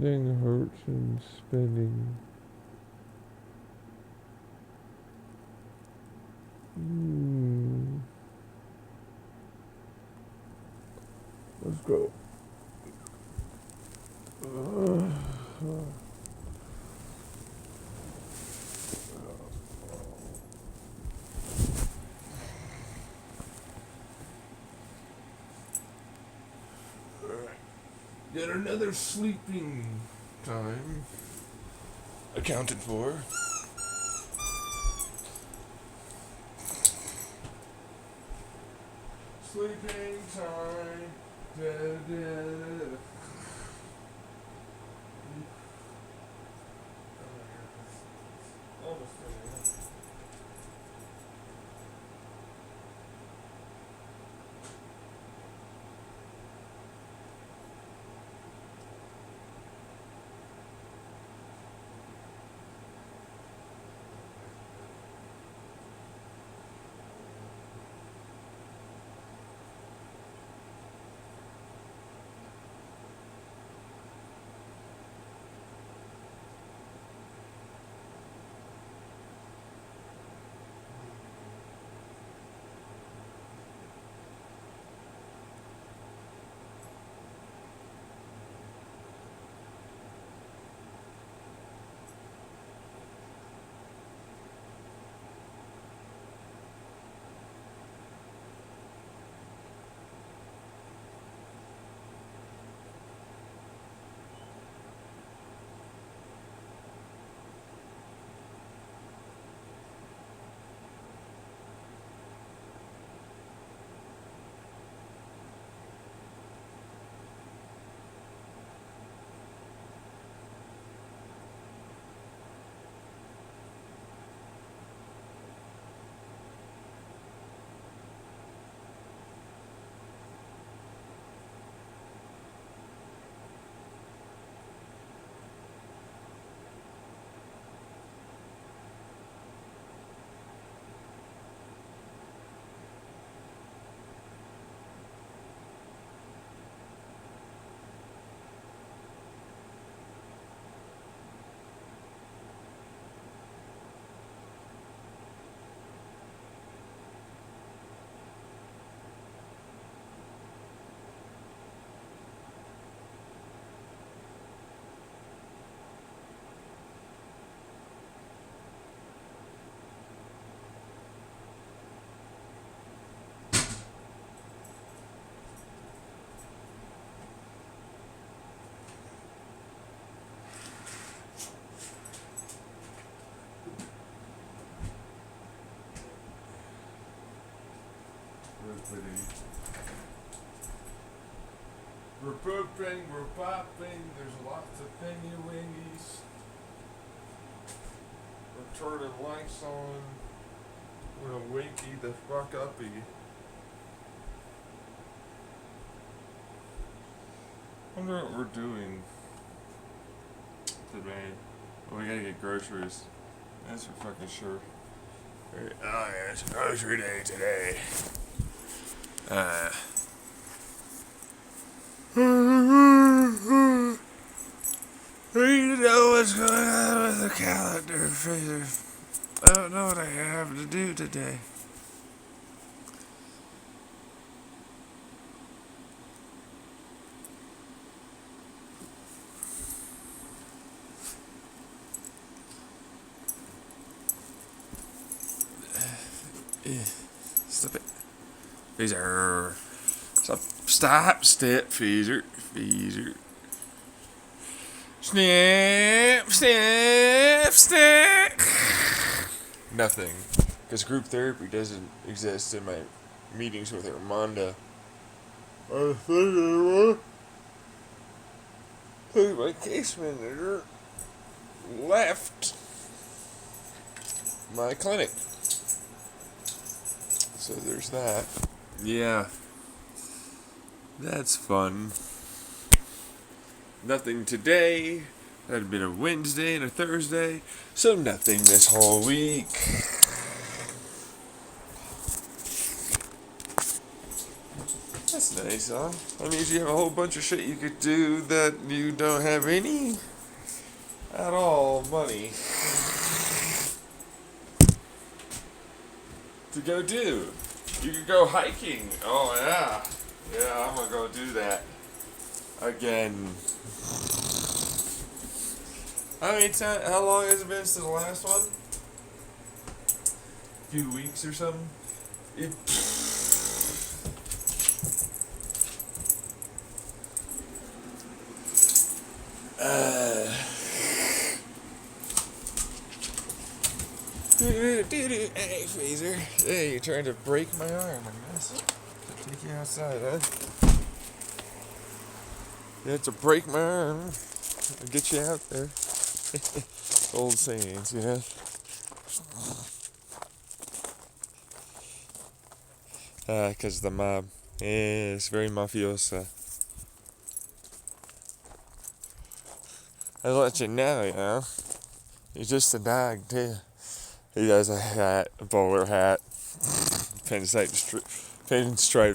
Spending hurts and spending. Hmm. Let's go. Yet another sleeping time accounted for. Sleeping time. Da, da, da. Almost there. We're pooping, we're popping, there's lots of penny wingies. We're turning lights on. We're gonna winky the fuck uppy. I wonder what we're doing today. Oh, we gotta get groceries. That's for fucking sure. Oh yeah, it's grocery day today. I need to know what's going on with the calendar, Fraser. I don't know what I have to do today. Stop it. Fraser. Stop, step, Fraser. Fraser. Snap, snap, snap. Nothing. Because group therapy doesn't exist in my meetings with Armanda. I think my case manager left my clinic. So there's that. Yeah. That's fun. Nothing today. That had been a Wednesday and a Thursday. So nothing this whole week. That's Hey, son. That means you have a whole bunch of shit you could do that you don't have any at all money to go do. You could go hiking. Oh, yeah. Yeah, I'm gonna go do that. Again. How long has it been since the last one? A few weeks or something? It, Hey, Phaser. Hey, you're trying to break my arm, I guess. Take you outside, huh? You have to break my arm and get you out there. Old sayings, you know? 'Cause the mob is very mafiosa. I'll let you know, he's just a dog, too. He has a hat, a bowler hat, pinstripe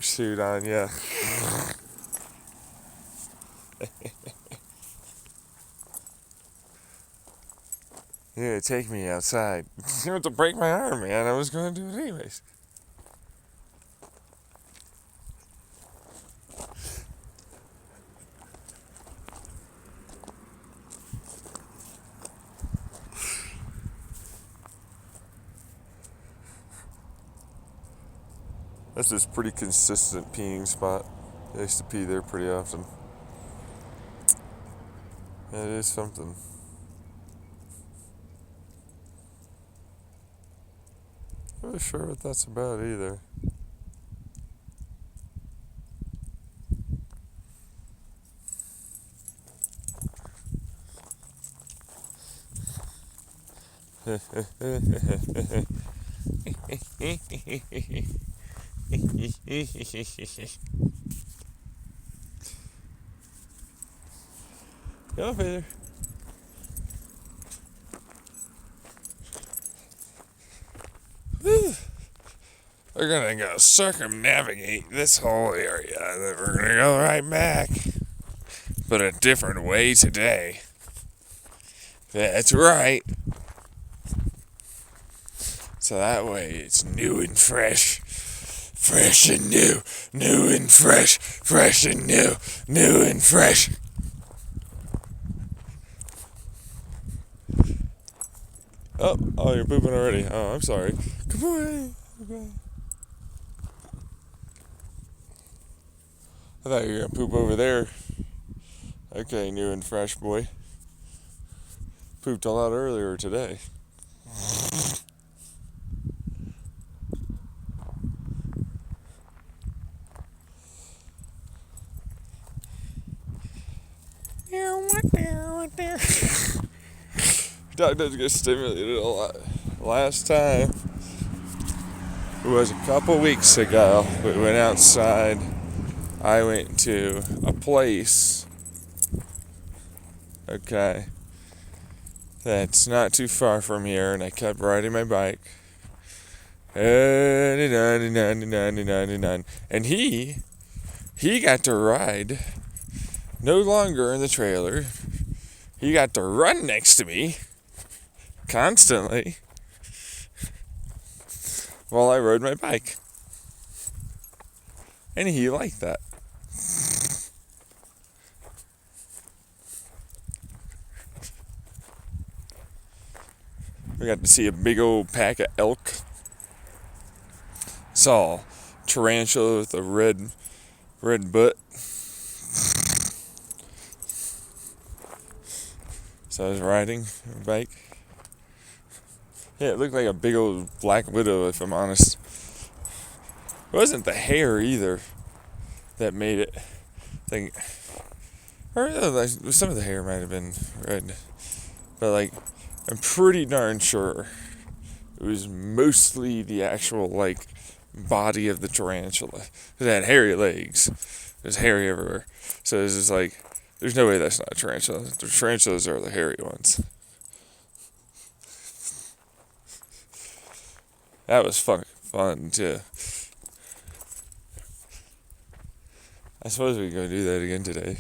suit on, yeah. Yeah, take me outside. You have to break my arm, man. I was going to do it anyways. That's this pretty consistent peeing spot. I used to pee there pretty often. Yeah, it is something. I'm not sure what that's about either. Go, Peter. We're gonna go circumnavigate this whole area, and then we're gonna go right back, but a different way today. That's right. So that way it's new and fresh. Fresh and new. New and fresh. Fresh and new. New and fresh. Oh, you're pooping already. Oh, I'm sorry. Good boy. Okay. I thought you were gonna poop over there. Okay, new and fresh boy. Pooped a lot earlier today. Dog does get stimulated a lot. Last time, it was a couple weeks ago, we went outside. I went to a place, okay, that's not too far from here, and I kept riding my bike. And he got to ride, no longer in the trailer. He got to run next to me, constantly, while I rode my bike. And he liked that. We got to see a big old pack of elk. Saw a tarantula with a red butt. So I was riding a bike. Yeah, it looked like a big old black widow, if I'm honest. It wasn't the hair either that made it. Or some of the hair might have been red, but I'm pretty darn sure it was mostly the actual body of the tarantula. It had hairy legs. It was hairy everywhere. So it was just there's no way that's not a tarantula. The tarantulas are the hairy ones. That was fun too. I suppose we can go do that again today.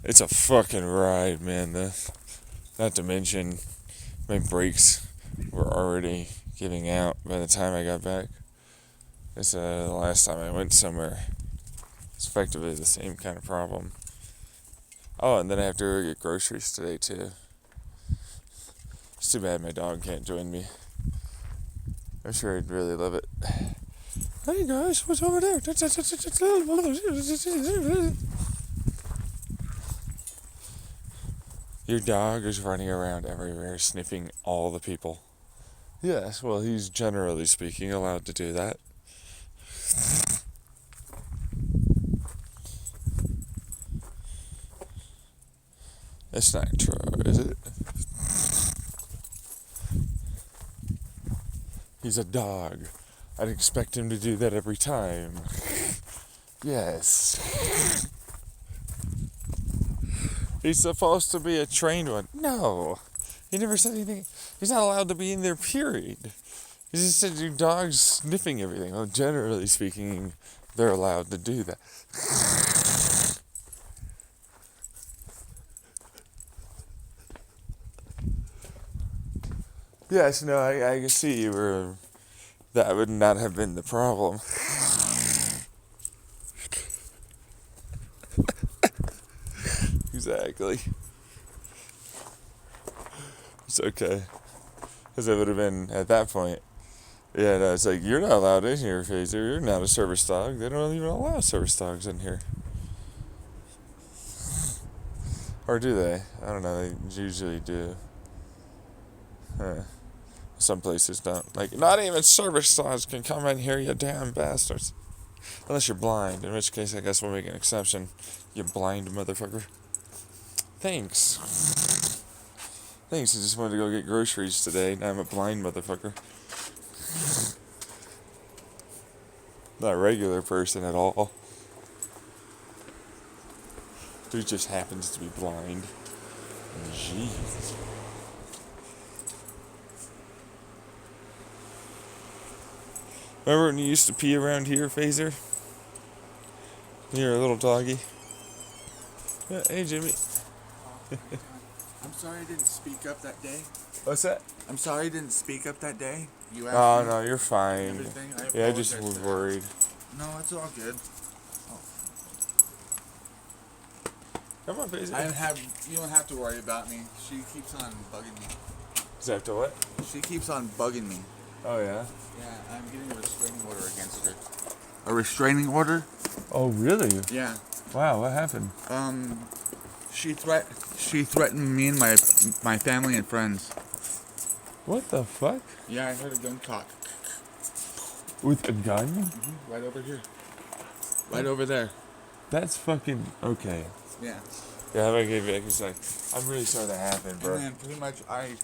It's a fucking ride, man. Not to mention, my brakes were already giving out by the time I got back. It's the last time I went somewhere. It's effectively the same kind of problem. Oh, and then I have to go get groceries today, too. It's too bad my dog can't join me. I'm sure he'd really love it. Hey guys, what's over there? Your dog is running around everywhere, sniffing all the people. Yes, well, he's generally speaking allowed to do that. It's not true, is it? He's a dog. I'd expect him to do that every time. Yes. He's supposed to be a trained one. No. He never said anything. He's not allowed to be in there, period. He just said your dog's sniffing everything. Well, generally speaking, they're allowed to do that. Yes, no, I can see where that would not have been the problem. Exactly. It's okay. Because it would have been, at that point, yeah, no, it's like, you're not allowed in here, Phaser. You're not a service dog. They don't even allow service dogs in here. Or do they? I don't know. They usually do. Huh. Some places don't. Like, not even service dogs can come in here, you damn bastards. Unless you're blind, in which case I guess we'll make an exception. You blind motherfucker. Thanks. Thanks, I just wanted to go get groceries today. Now I'm a blind motherfucker. Not a regular person at all. Dude just happens to be blind. Jeez. Remember when you used to pee around here, Phaser? You're a little doggy. Yeah, hey, Jimmy. I'm sorry I didn't speak up that day. What's that? I'm sorry I didn't speak up that day. You asked Oh, me no, you're fine. everything. Yeah, I just was worried. No, it's all good. Come on, Phaser. You don't have to worry about me. She keeps on bugging me. Is that to what? She keeps on bugging me. Oh, yeah? Yeah, I'm getting a restraining order against her. A restraining order? Oh, really? Yeah. Wow, what happened? She threatened me and my family and friends. What the fuck? Yeah, I heard a gun cock. With a gun? Mm-hmm. Right over here. Right over there. That's fucking... Okay. Yeah. Yeah, how about I give you a sec? I'm really sorry that happened, bro. And then pretty much I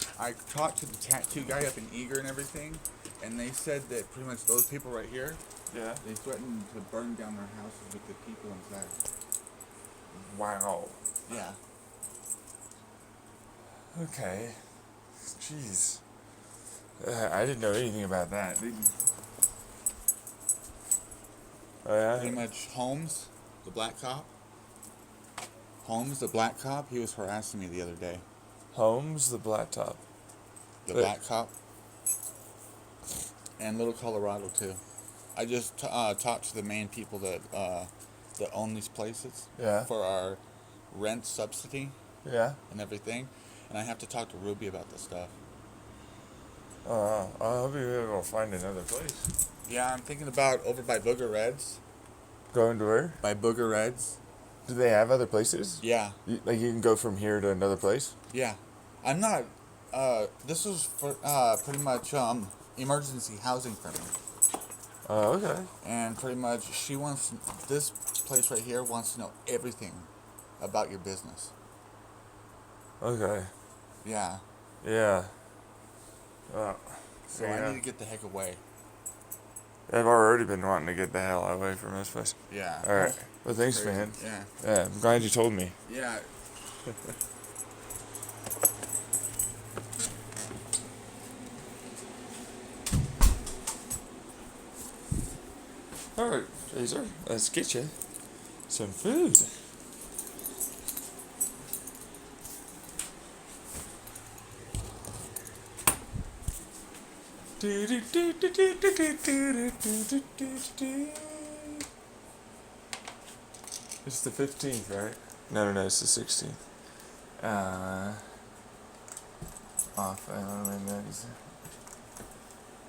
talked to the tattoo guy up in Eager and everything, and they said that pretty much those people right here, Yeah? they threatened to burn down their houses with the people inside. Wow. Yeah. Okay. Jeez. I didn't know anything about that. Oh, yeah? Pretty much Holmes, the black cop. Holmes, the black cop, he was harassing me the other day. Holmes, the blacktop. The black cop. And Little Colorado, too. I just talked to the main people that own these places. Yeah. For our rent subsidy. Yeah? And everything. And I have to talk to Ruby about this stuff. Oh, I hope you're able to find another place. Yeah, I'm thinking about over by Booger Reds. Going to where? By Booger Reds. Do they have other places? Yeah. Like you can go from here to another place? Yeah. I'm not, this is for, pretty much, emergency housing for me. Oh, okay. And pretty much this place right here wants to know everything about your business. Okay. Yeah. Yeah. So I need to get the heck away. I've already been wanting to get the hell away from this place. Yeah. Alright. Well, thanks, Crazy. man. Yeah. Yeah, I'm glad you told me. Yeah. Alright, Fraser, let's get you. some food. It's the 15th, right? No, it's the 16th. Off, I don't know,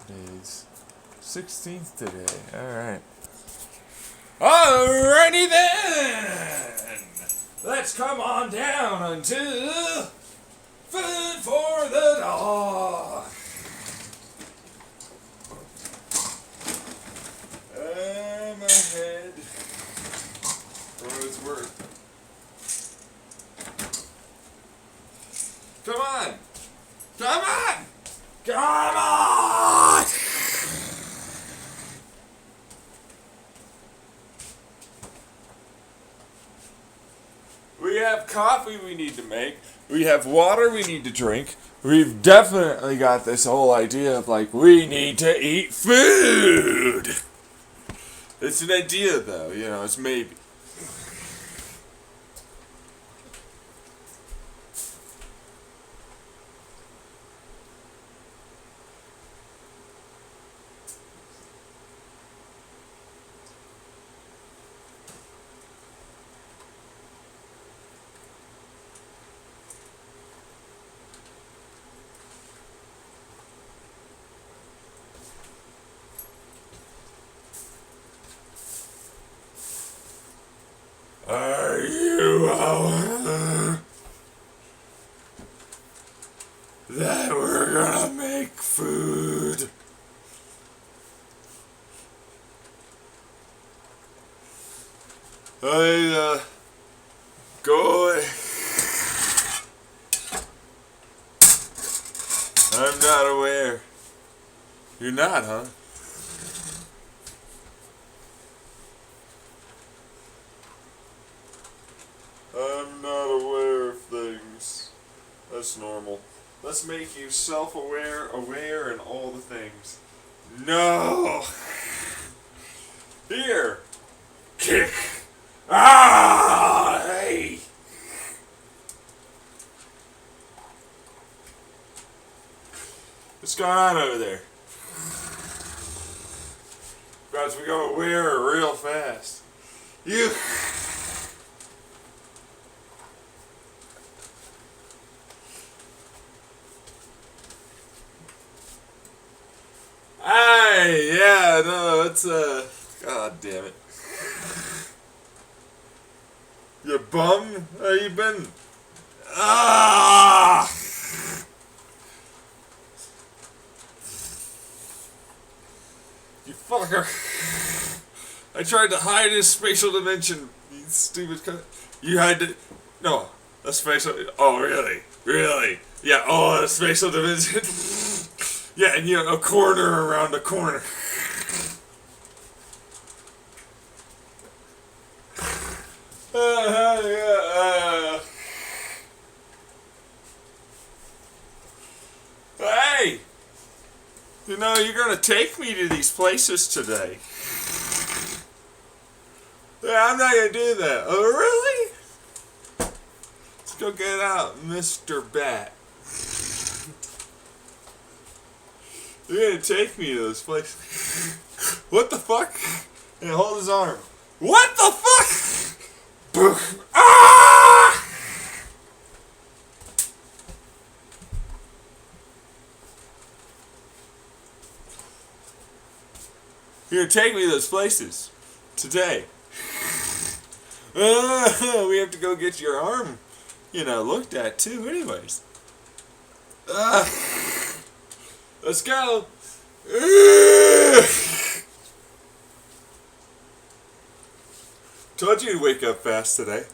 days. 16th today, alright. Alrighty then! Let's come on down until food for the dog. I'm ahead for what it's worth. Come on! Come on! Come on! We have coffee we need to make. We have water we need to drink. We've definitely got this whole idea of like, we need to eat food. It's an idea though, you know, it's maybe. Are you aware that we're gonna make food? Go away. I'm not aware. You're not, huh? I'm not aware of things. That's normal. Let's make you self-aware, aware, and all the things. No! Here! Kick! Ah! Hey! What's going on over there? Guys, we go aware real fast. You... Hey, yeah, no, it's God damn it. You bum? How you been? Ah! You fucker. I tried to hide his spatial dimension, you stupid cunt. You had to... No, a spatial... Oh, really? Really? Yeah, oh, a spatial dimension. Yeah, and you know, a corner around a corner. Hey! You know, you're gonna take me to these places today. Yeah, I'm not gonna do that. Oh, really? Let's go get out, Mr. Bat. You're gonna take me to those places. What the fuck? And hold his arm. What the fuck? Ah! You're gonna take me to those places today. We have to go get your arm, you know, looked at too. Anyways, let's go. Told you to wake up fast today.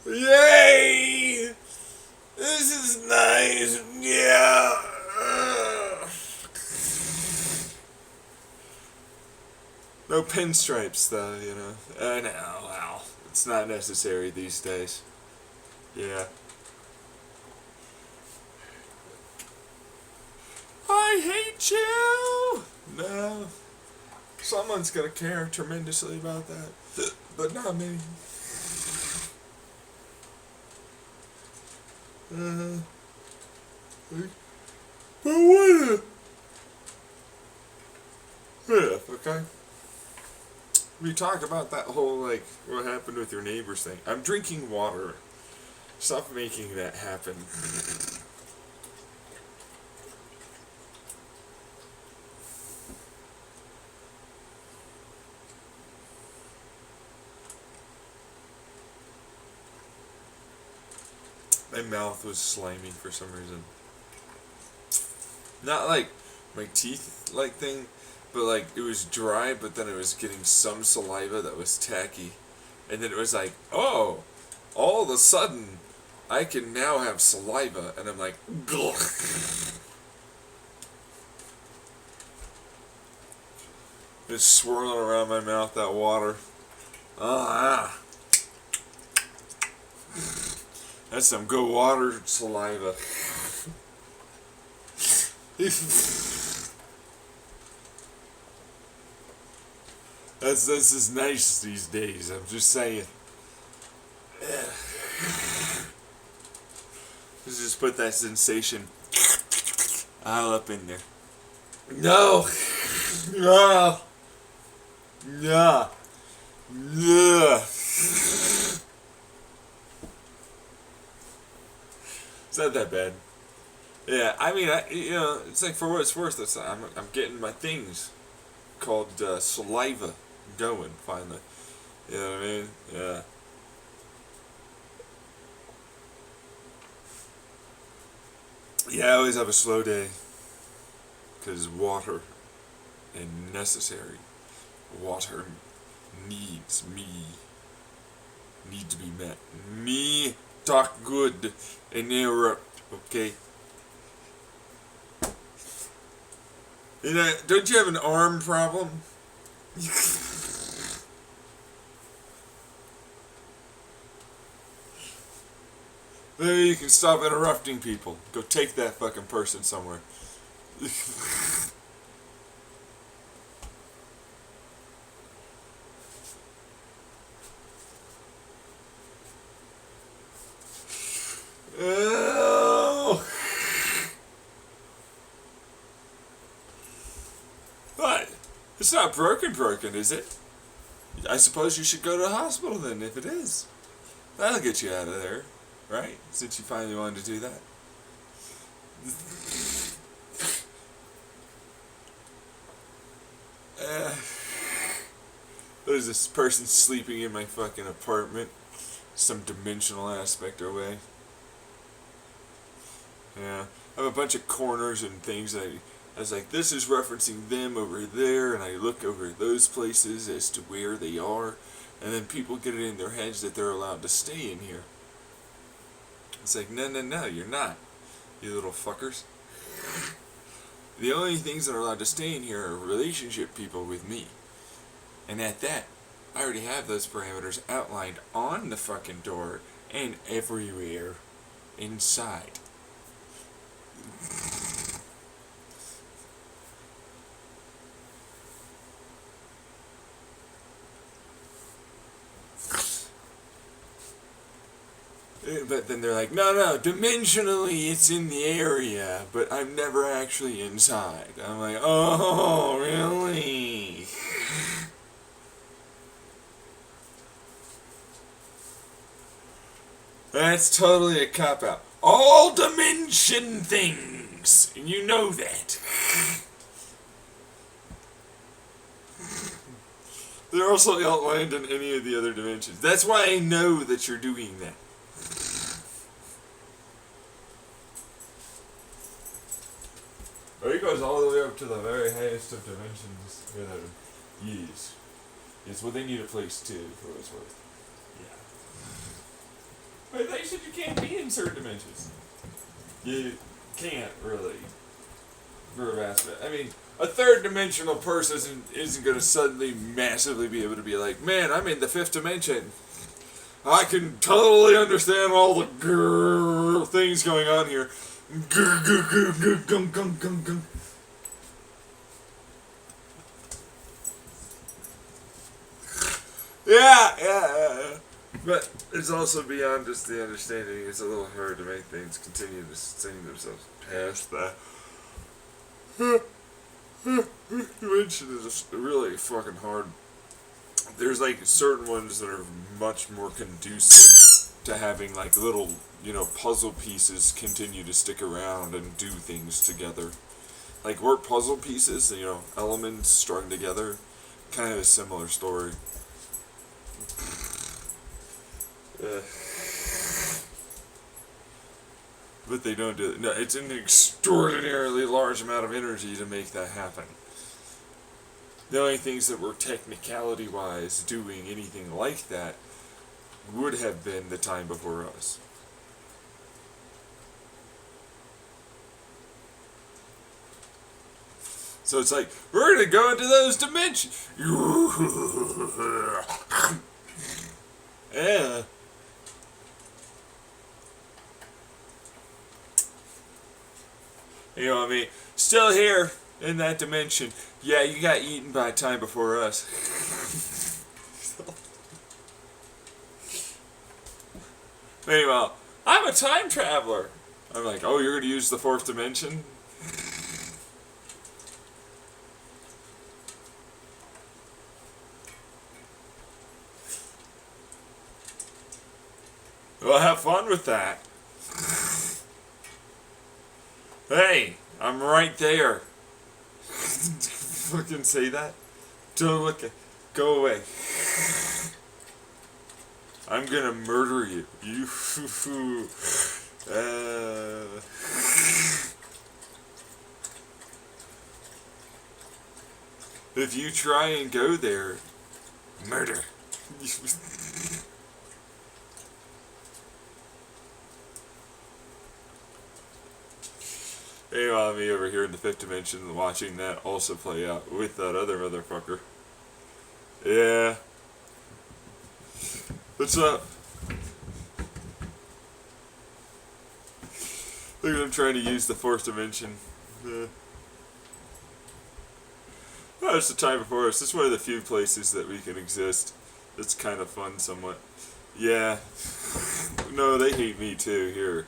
Yay! This is nice. Yeah. No pinstripes, though, you know. I know. Well, it's not necessary these days. Yeah. I hate you. No. Someone's gonna care tremendously about that. But not me. But what? Yeah, okay. We talked about that whole, like, what happened with your neighbors thing. I'm drinking water. Stop making that happen. My mouth was slimy for some reason. Not like my teeth like thing, but like it was dry, but then it was getting some saliva that was tacky. And then it was like, oh, all of a sudden, I can now have saliva. And I'm like, Glug. Just swirling around my mouth, that water. Ah. That's some good water saliva. This is nice these days, I'm just saying. Let's just put that sensation all up in there. No! No! No! No! It's not that bad. Yeah, I mean, it's like for what it's worth, I'm getting my things called saliva going finally. You know what I mean? Yeah. Yeah, I always have a slow day because water and necessary. Water needs need to be met. Me talk good and interrupt, okay? You know, don't you have an arm problem? Maybe you can stop interrupting people. Go take that fucking person somewhere. Oh. What? It's not broken, is it? I suppose you should go to the hospital then, if it is. That'll get you out of there, right? Since you finally wanted to do that. There's this person sleeping in my fucking apartment. Some dimensional aspect away. Yeah. I have a bunch of corners and things that I was like, this is referencing them over there, and I look over those places as to where they are, and then people get it in their heads that they're allowed to stay in here. It's like, no, you're not, you little fuckers. The only things that are allowed to stay in here are relationship people with me. And at that, I already have those parameters outlined on the fucking door and everywhere inside. But then they're like, no, dimensionally it's in the area, but I'm never actually inside. I'm like, oh, really? That's totally a cop-out. All dimension things! And you know that. They're also outlined in any of the other dimensions. That's why I know that you're doing that. Or he goes all the way up to the very highest of dimensions. Yes. Yes, well, they need a place too, for what it's worth. Yeah. But they said you can't be in certain dimensions. You can't, really. For a vast bit. I mean, a third dimensional person isn't going to suddenly massively be able to be like, man, I'm in the fifth dimension. I can totally understand all the things going on here. Yeah. But it's also beyond just the understanding. It's a little hard to make things continue to sustain themselves past that. Dimension is really fucking hard. There's like certain ones that are much more conducive to having like little, puzzle pieces continue to stick around and do things together. Like work puzzle pieces, elements strung together, kind of a similar story. But they don't do it. No, it's an extraordinarily large amount of energy to make that happen. The only things that were technicality-wise doing anything like that would have been the time before us. So it's like, we're going to go into those dimensions. Yeah. You know what I mean? Still here in that dimension. Yeah, you got eaten by time before us. Meanwhile, I'm a time traveler. I'm like, oh, you're going to use the fourth dimension? Well, have fun with that. Hey, I'm right there. Fucking say that. Don't look at. Go away. I'm gonna murder you. You. If you try and go there, murder. Meanwhile, me over here in the fifth dimension watching that also play out with that other motherfucker. Yeah. What's up? Look at him trying to use the fourth dimension. Oh, it's the time before us. It's one of the few places that we can exist. It's kind of fun somewhat. Yeah. No, they hate me too here.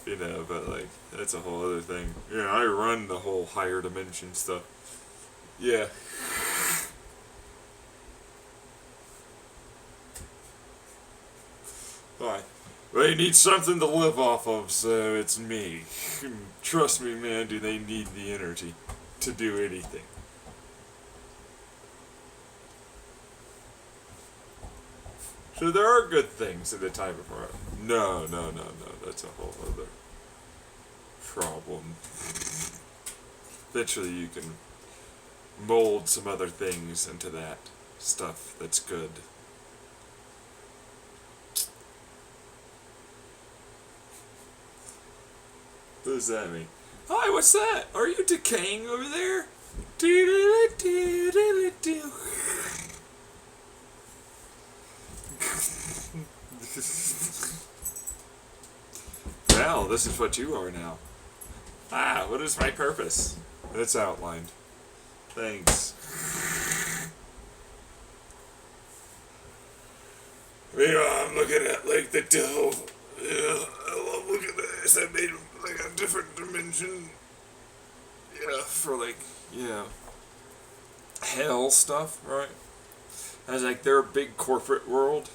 But like, that's a whole other thing. I run the whole higher dimension stuff. Yeah. Why? They need something to live off of, so it's me. Trust me, man, do they need the energy to do anything. So there are good things in the time before us. No, that's a whole other problem. Eventually you can mold some other things into that stuff that's good. What does that mean? Hi, what's that? Are you decaying over there? Well, this is what you are now. What is my purpose? It's outlined. Thanks. Meanwhile, I'm looking at like the devil. Yeah, I love looking at this. I made like a different dimension. Yeah, for like, hell stuff, right? As like they're a big corporate world.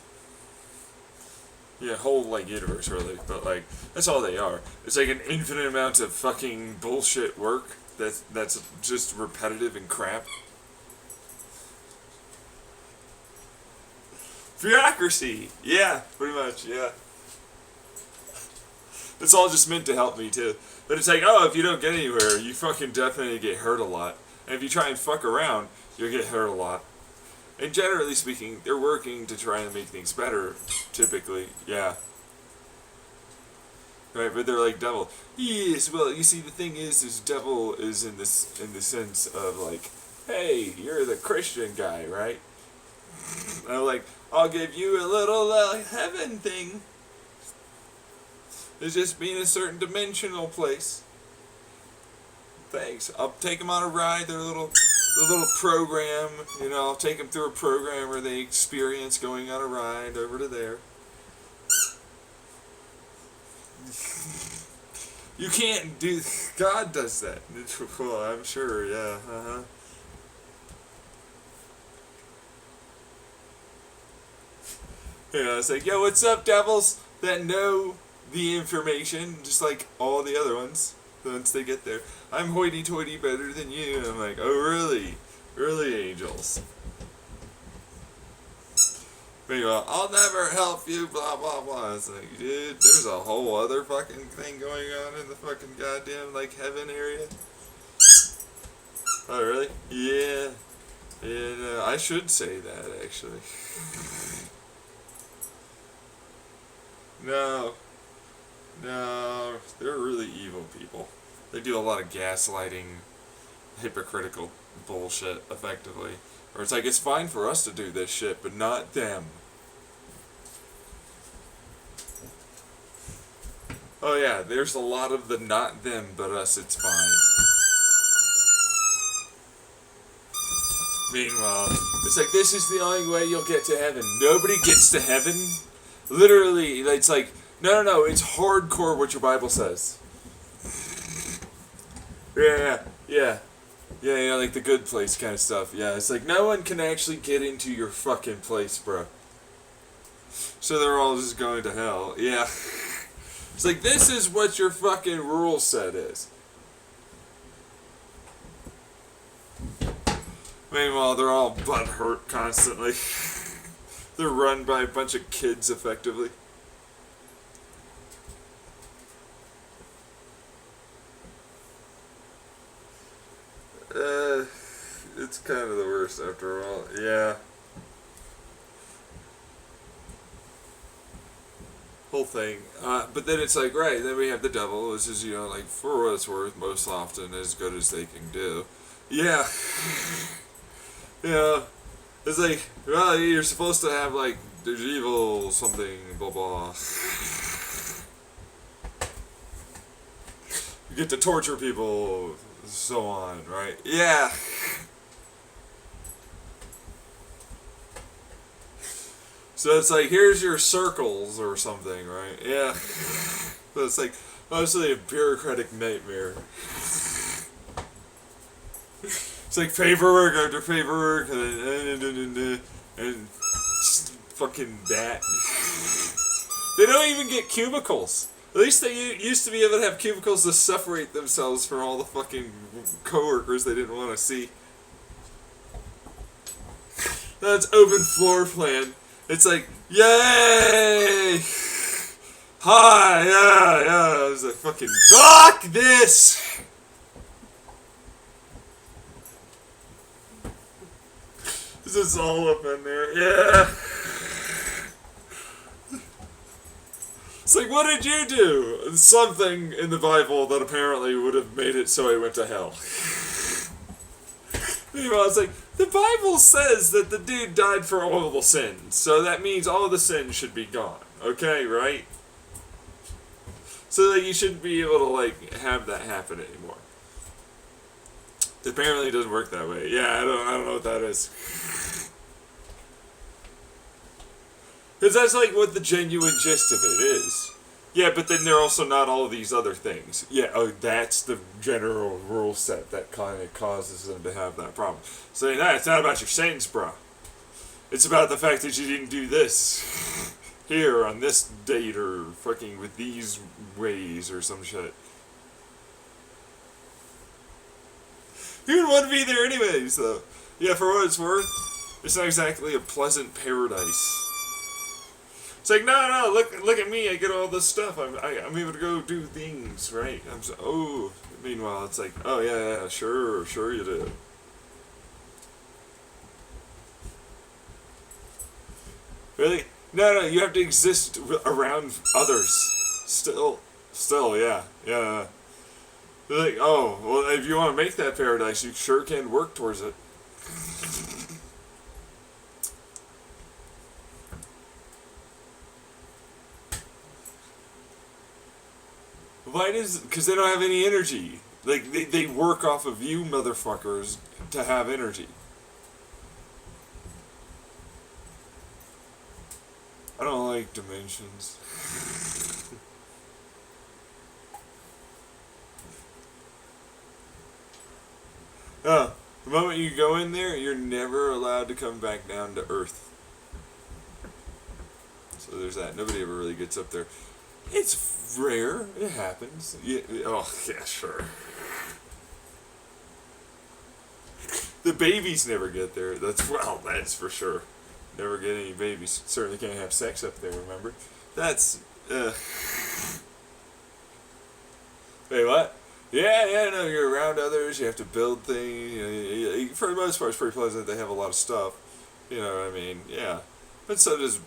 Yeah, whole like universe really, but like that's all they are. It's like an infinite amount of fucking bullshit work that's just repetitive and crap. Bureaucracy, yeah, pretty much, yeah. It's all just meant to help me too. But it's like, oh, if you don't get anywhere, you fucking definitely get hurt a lot. And if you try and fuck around, you'll get hurt a lot. And generally speaking, they're working to try and make things better, typically, yeah. Right, but they're like devil. Yes, well, you see, the thing is devil is in the sense of like, hey, you're the Christian guy, right? And I'm like, I'll give you a little heaven thing. It's just being a certain dimensional place. Thanks. I'll take them on a ride. They're a little the little program, I'll take them through a program where they experience going on a ride over to there. You can't do. God does that. Well, I'm sure. Yeah. It's like, yo, what's up, devils that know the information, just like all the other ones. Once they get there, I'm hoity-toity better than you. And I'm like, oh, really? Really, angels? Meanwhile, I'll never help you, blah, blah, blah. It's like, dude, there's a whole other fucking thing going on in the fucking goddamn, heaven area. Oh, really? Yeah. Yeah, no, I should say that, actually. No. No, they're really evil people. They do a lot of gaslighting, hypocritical bullshit, effectively. Or it's like, it's fine for us to do this shit, but not them. Oh yeah, there's a lot of the not them, but us, it's fine. Meanwhile, it's like, this is the only way you'll get to heaven. Nobody gets to heaven. Literally, it's like, no, it's hardcore what your Bible says. Yeah, like the good place kind of stuff. Yeah, it's like, no one can actually get into your fucking place, bro. So they're all just going to hell. Yeah. It's like, this is what your fucking rule set is. Meanwhile, they're all butthurt constantly. They're run by a bunch of kids, effectively. It's kind of the worst after all. Yeah. Whole thing. But then it's like, right, then we have the devil, which is, for what it's worth, most often as good as they can do. Yeah. Yeah. It's like, well, you're supposed to have, there's evil, something, blah, blah. You get to torture people, so on, right? Yeah. So it's like, here's your circles or something, right? Yeah. So it's like, mostly a bureaucratic nightmare. It's like paperwork after paperwork, and fucking that. They don't even get cubicles. At least they used to be able to have cubicles to separate themselves from all the fucking coworkers they didn't want to see. That's open floor plan. It's like, yay! Hi, yeah. I was like, fucking, fuck this! This is all up in there, yeah. It's like, what did you do? Something in the Bible that apparently would have made it so I went to hell. Meanwhile, it's like, the Bible says that the dude died for all the sins, so that means all the sins should be gone. Okay, right? So that you shouldn't be able to, have that happen anymore. Apparently it doesn't work that way. Yeah, I don't know what that is. Because that's, what the genuine gist of it is. Yeah, but then there are also not all of these other things. Yeah, that's the general rule set that kind of causes them to have that problem. So, it's not about your sins, bro. It's about the fact that you didn't do this here on this date or fucking with these ways or some shit. You would want to be there anyways, though. Yeah, for what it's worth, it's not exactly a pleasant paradise. It's like, no, look at me, I get all this stuff, I'm able to go do things, right? Meanwhile, it's like, oh, yeah, sure you do. Really? No, you have to exist around others. Still, yeah. They're like, oh, well, if you want to make that paradise, you sure can work towards it. Why does? Because they don't have any energy. They work off of you motherfuckers to have energy. I don't like dimensions. The moment you go in there, you're never allowed to come back down to Earth. So there's that. Nobody ever really gets up there. It's rare. It happens. Yeah, oh, yeah, sure. The babies never get there. That's for sure. Never get any babies. Certainly can't have sex up there, remember? That's, Wait, what? Yeah, no, you're around others, you have to build things. For the most part, it's pretty pleasant. They have a lot of stuff. You know what I mean? Yeah. But so does,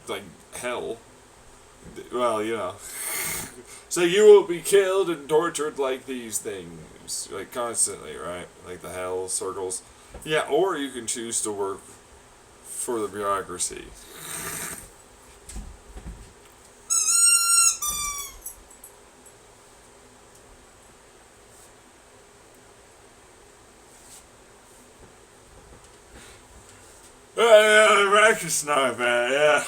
like, hell. Well. So you will be killed and tortured like these things. Like, constantly, right? Like the hell circles. Yeah, or you can choose to work for the bureaucracy. Yeah, Iraq's not bad, yeah.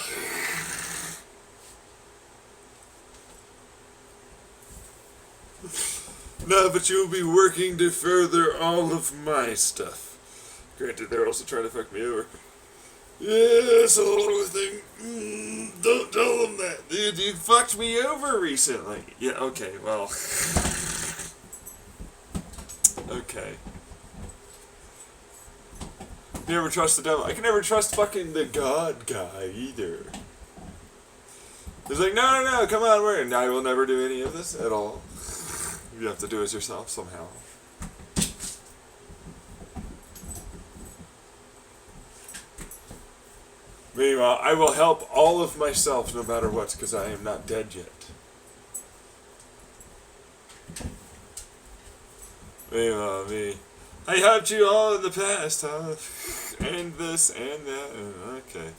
No, but you'll be working to further all of my stuff. Granted, they're also trying to fuck me over. Yeah, it's a little thing. Don't tell them that. You fucked me over recently. Yeah, okay, well. Okay. Never trust the devil. I can never trust fucking the God guy either. He's like, no, come on, I will never do any of this at all. You have to do it yourself somehow. Meanwhile, I will help all of myself no matter what, because I am not dead yet. Meanwhile, me. I helped you all in the past, huh? And this, and that, okay.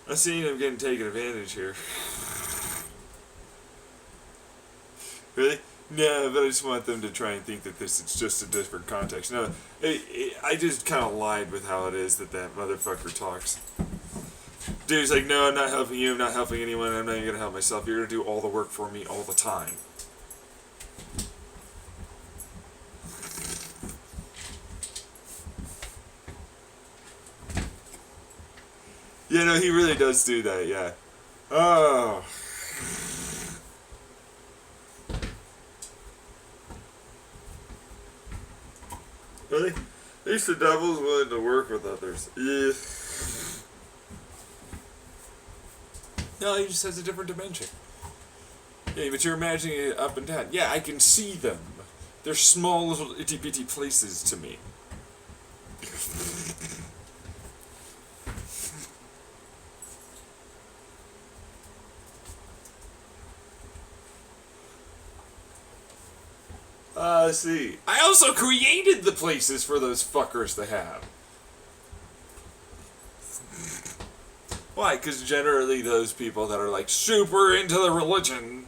I see him getting taken advantage here. Really? No, but I just want them to try and think that this is just a different context. No, I just kind of lied with how it is that motherfucker talks. Dude's like, no, I'm not helping you, I'm not helping anyone, I'm not even going to help myself. You're going to do all the work for me all the time. Yeah, no, he really does do that, yeah. Oh. Really? At least the devil's willing to work with others. Yeah. No, he just has a different dimension. Yeah, but you're imagining it up and down. Yeah, I can see them. They're small little itty bitty places to me. See. I also created the places for those fuckers to have. Why? Because generally those people that are like super into the religion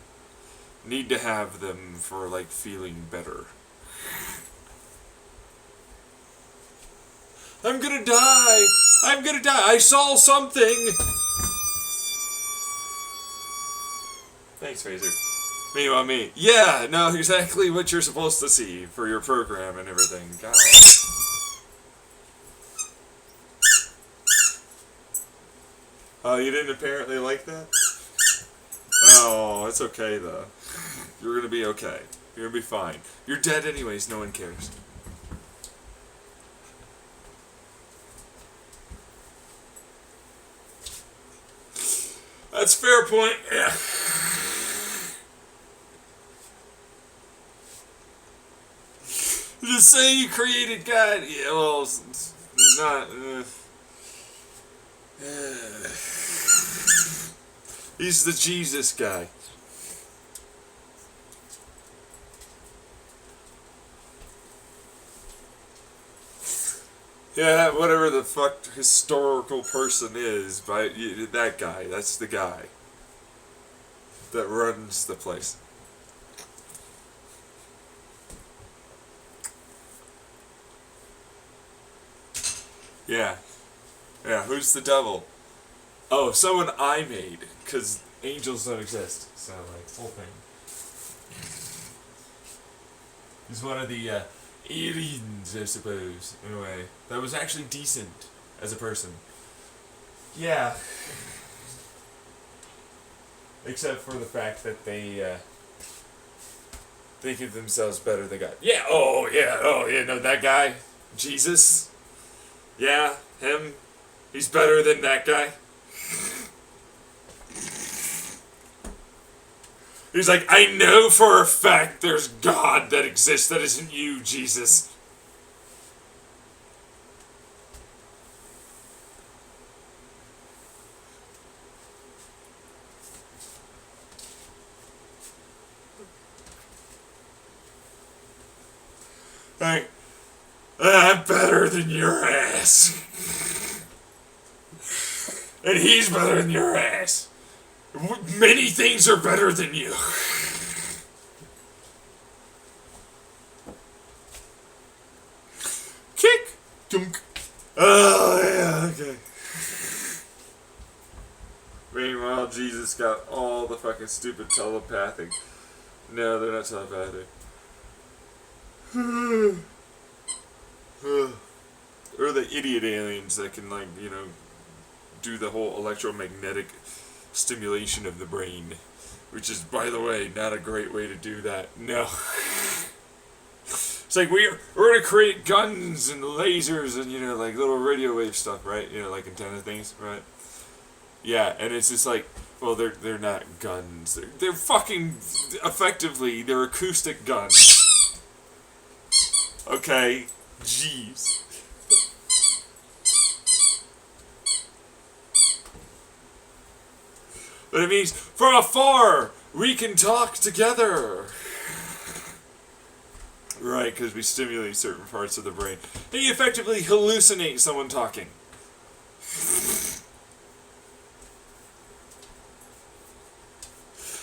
need to have them for like feeling better. I'm gonna die! I'm gonna die! I saw something! Thanks, Phaser. Meanwhile, me. Yeah, no, exactly what you're supposed to see for your program and everything. God. Oh, you didn't apparently like that? Oh, it's okay, though. You're gonna be okay. You're gonna be fine. You're dead anyways, no one cares. That's a fair point. Yeah. Just say you created God. Yeah, well, it's not. He's the Jesus guy. Yeah, whatever the fuck historical person is, but that guy, that's the guy that runs the place. Yeah. Yeah, who's the devil? Oh, someone I made, because angels don't exist. So, like, whole thing. He's one of the aliens, I suppose, in a way. That was actually decent as a person. Yeah. Except for the fact that they think of themselves better than God. Yeah, oh yeah, no, that guy, Jesus. Yeah, him. He's better than that guy. He's like, I know for a fact there's God that exists that isn't you, Jesus. Like, I'm better than your ass. And he's better than your ass. Many things are better than you. Kick! Dunk. Oh, yeah, okay. Meanwhile, Jesus got all the fucking stupid telepathic. No, they're not telepathic. Or the idiot aliens that can, like, you know, do the whole electromagnetic stimulation of the brain. Which is, by the way, not a great way to do that. No. It's like, we're gonna create guns and lasers and, you know, like little radio wave stuff, right? You know, like antenna things, right? Yeah, and it's just like, well, they're not guns. They're fucking, effectively, they're acoustic guns. Okay? Jeez. But it means, from afar, we can talk together. Right, because we stimulate certain parts of the brain. And you effectively hallucinate someone talking.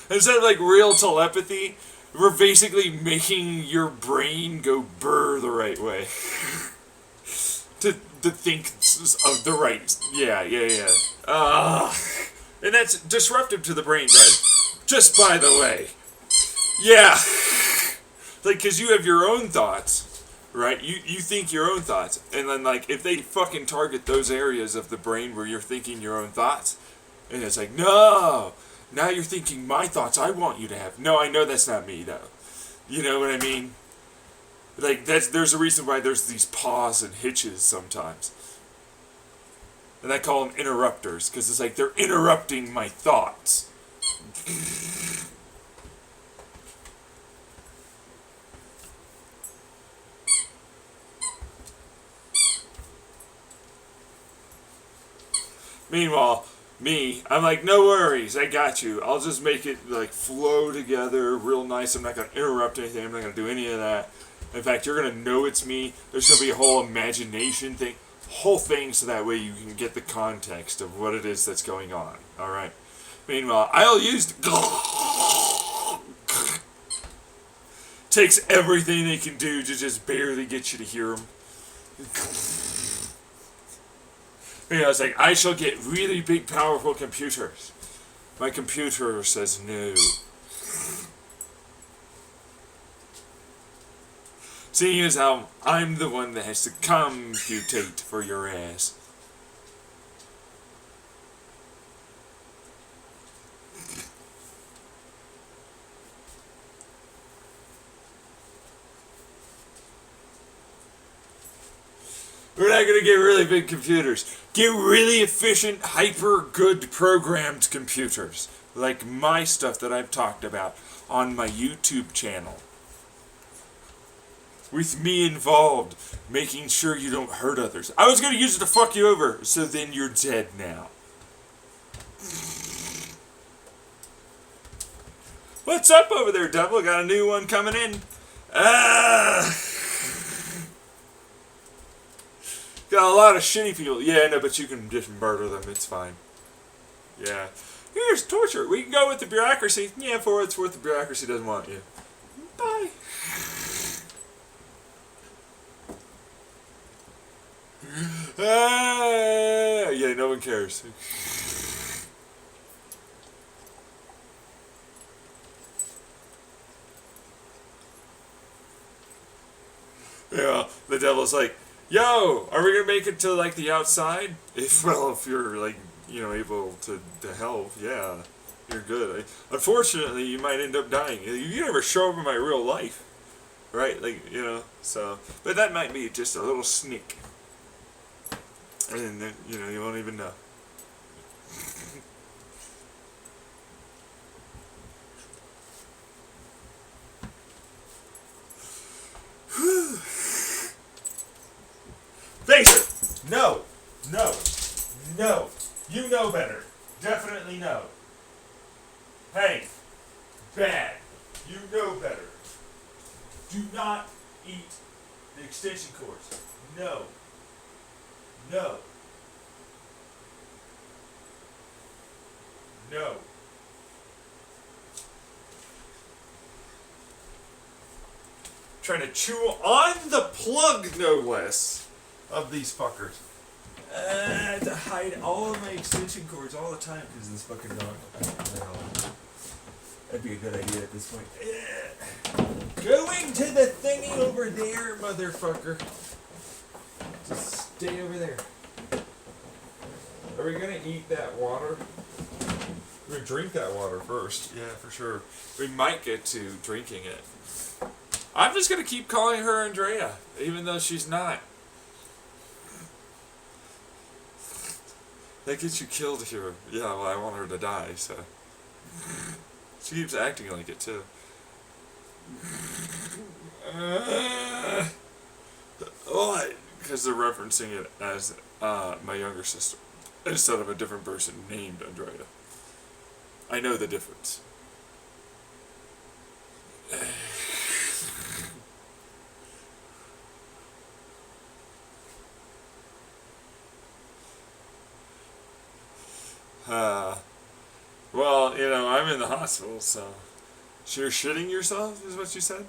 Instead of like real telepathy, we're basically making your brain go burr the right way. to think of the right. Yeah. And that's disruptive to the brain, right? Just by the way. Yeah. Like, because you have your own thoughts, right? You think your own thoughts. And then, like, if they fucking target those areas of the brain where you're thinking your own thoughts, and it's like, no, now you're thinking my thoughts I want you to have. No, I know that's not me, though. You know what I mean? Like, there's a reason why there's these pause and hitches sometimes. And I call them interrupters, because it's like they're interrupting my thoughts. Meanwhile, I'm like, no worries, I got you. I'll just make it, like, flow together real nice. I'm not going to interrupt anything. I'm not going to do any of that. In fact, you're going to know it's me. There's going to be a whole imagination thing. Whole thing so that way you can get the context of what it is that's going on. Alright? Meanwhile, I'll use... Takes everything they can do to just barely get you to hear them. You know, it's like, I shall get really big, powerful computers. My computer says no. Seeing as how I'm the one that has to computate for your ass. We're not going to get really big computers. Get really efficient, hyper good programmed computers. Like my stuff that I've talked about on my YouTube channel. With me involved, making sure you don't hurt others. I was going to use it to fuck you over, so then you're dead now. What's up over there, devil? Got a new one coming in? Got a lot of shitty people. Yeah, no, but you can just murder them. It's fine. Yeah. Here's torture. We can go with the bureaucracy. Yeah, for what it's worth, the bureaucracy doesn't want you. Bye. Yeah, no one cares. Yeah, the devil's like, yo, are we gonna make it to like the outside? If you're like, able to help, yeah, you're good. Unfortunately, you might end up dying. You never show up in my real life, right? Like, so, but that might be just a little sneak, and then you won't even know. Face it! No! No! No! You know better. Definitely no. Hey! Bad. You know better. Do not eat the extension cords. No. No. No. Trying to chew on the plug, no less, of these fuckers. To hide all of my extension cords all the time because of this fucking dog. That'd be a good idea at this point. Going to the thingy over there, motherfucker. Just stay over there. Are we gonna eat that water? We're gonna drink that water first. Yeah, for sure. We might get to drinking it. I'm just gonna keep calling her Andrea, even though she's not. That gets you killed here. Yeah, well, I want her to die, so. She keeps acting like it, too. Because they're referencing it as my younger sister instead of a different person named Andrea. I know the difference. Well, I'm in the hospital, so. So you're shitting yourself, is what you said?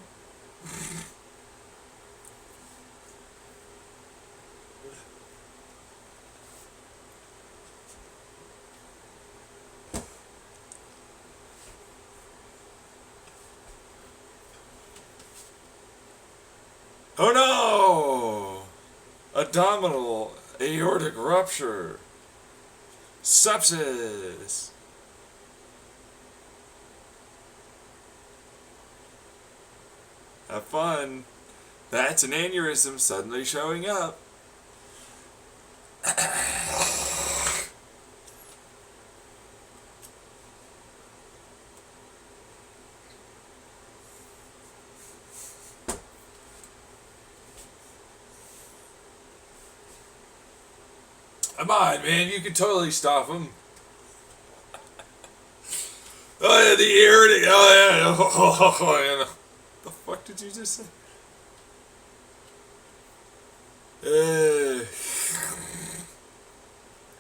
Oh no! Abdominal aortic rupture. Sepsis. Have fun. That's an aneurysm suddenly showing up. Come on, man, you can totally stop him. Oh yeah, the aortic. Oh yeah. The fuck did you just say?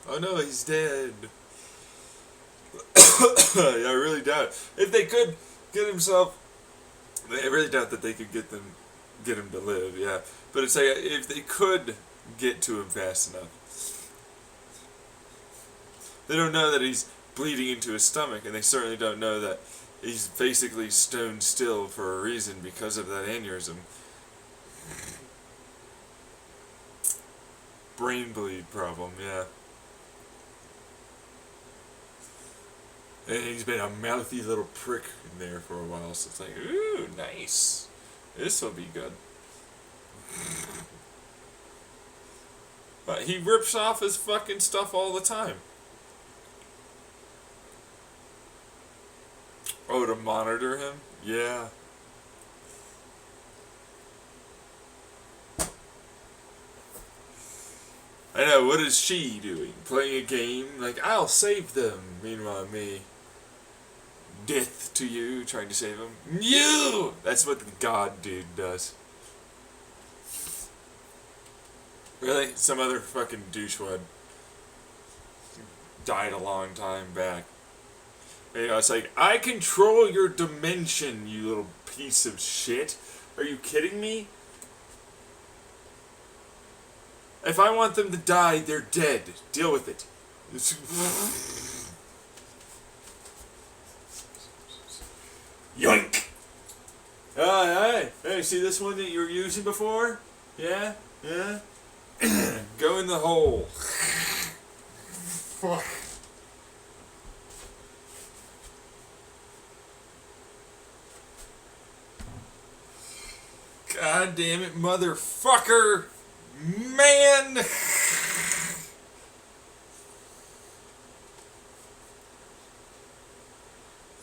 Oh no, he's dead. Yeah, I really doubt. If they could get himself, I really doubt that they could get him to live. Yeah, but it's like if they could get to him fast enough. They don't know that he's bleeding into his stomach, and they certainly don't know that he's basically stone still for a reason because of that aneurysm. Brain bleed problem, yeah. And he's been a mouthy little prick in there for a while, so it's like, ooh, nice. This will be good. But he rips off his fucking stuff all the time. Oh, to monitor him? Yeah. I know, what is she doing? Playing a game? Like, I'll save them. Meanwhile, me. Death to you, trying to save him. You! That's what the god dude does. Really? Some other fucking douchewad died a long time back. It's like, I control your dimension, you little piece of shit. Are you kidding me? If I want them to die, they're dead. Deal with it. Yoink! Hey, see this one that you were using before? Yeah? Yeah? Go in the hole. Fuck. God damn it, motherfucker! Man!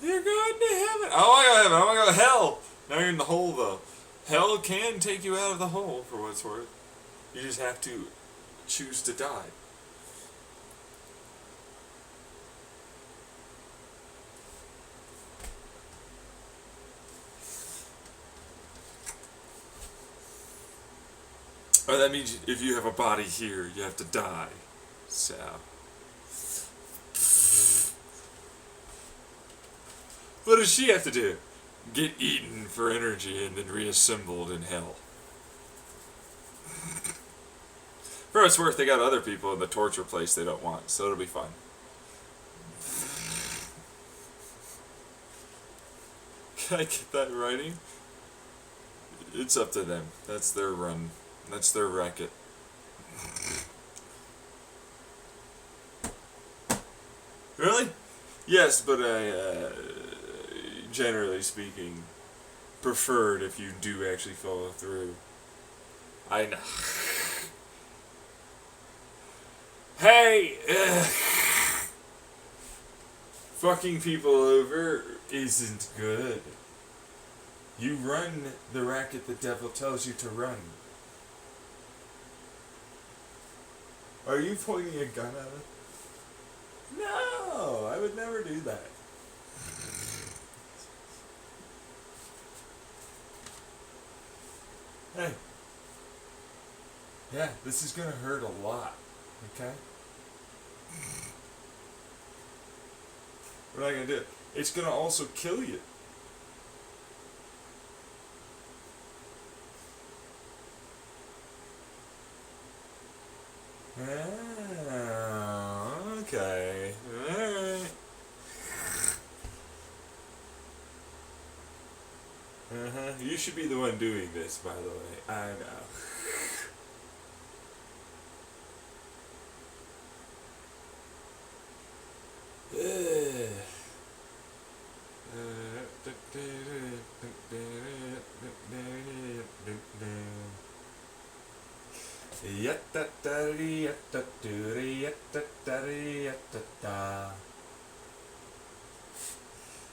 You're going to heaven. Oh, I go to heaven. Oh, I go to hell. Now you're in the hole, though. Hell can take you out of the hole, for what it's worth. You just have to choose to die. Oh, that means if you have a body here, you have to die. So. What does she have to do? Get eaten for energy and then reassembled in hell. For what it's worth, they got other people in the torture place they don't want, so it'll be fun. Can I get that in writing? It's up to them. That's their run. That's their racket. Really? Yes, but I, generally speaking, preferred if you do actually follow through. I know. Hey! Fucking people over isn't good. You run the racket the devil tells you to run. Are you pointing a gun at it? No, I would never do that. Hey. Yeah, this is gonna hurt a lot. Okay? What am I gonna do? It's gonna also kill you. Oh, okay. Alright. You should be the one doing this, by the way. I know.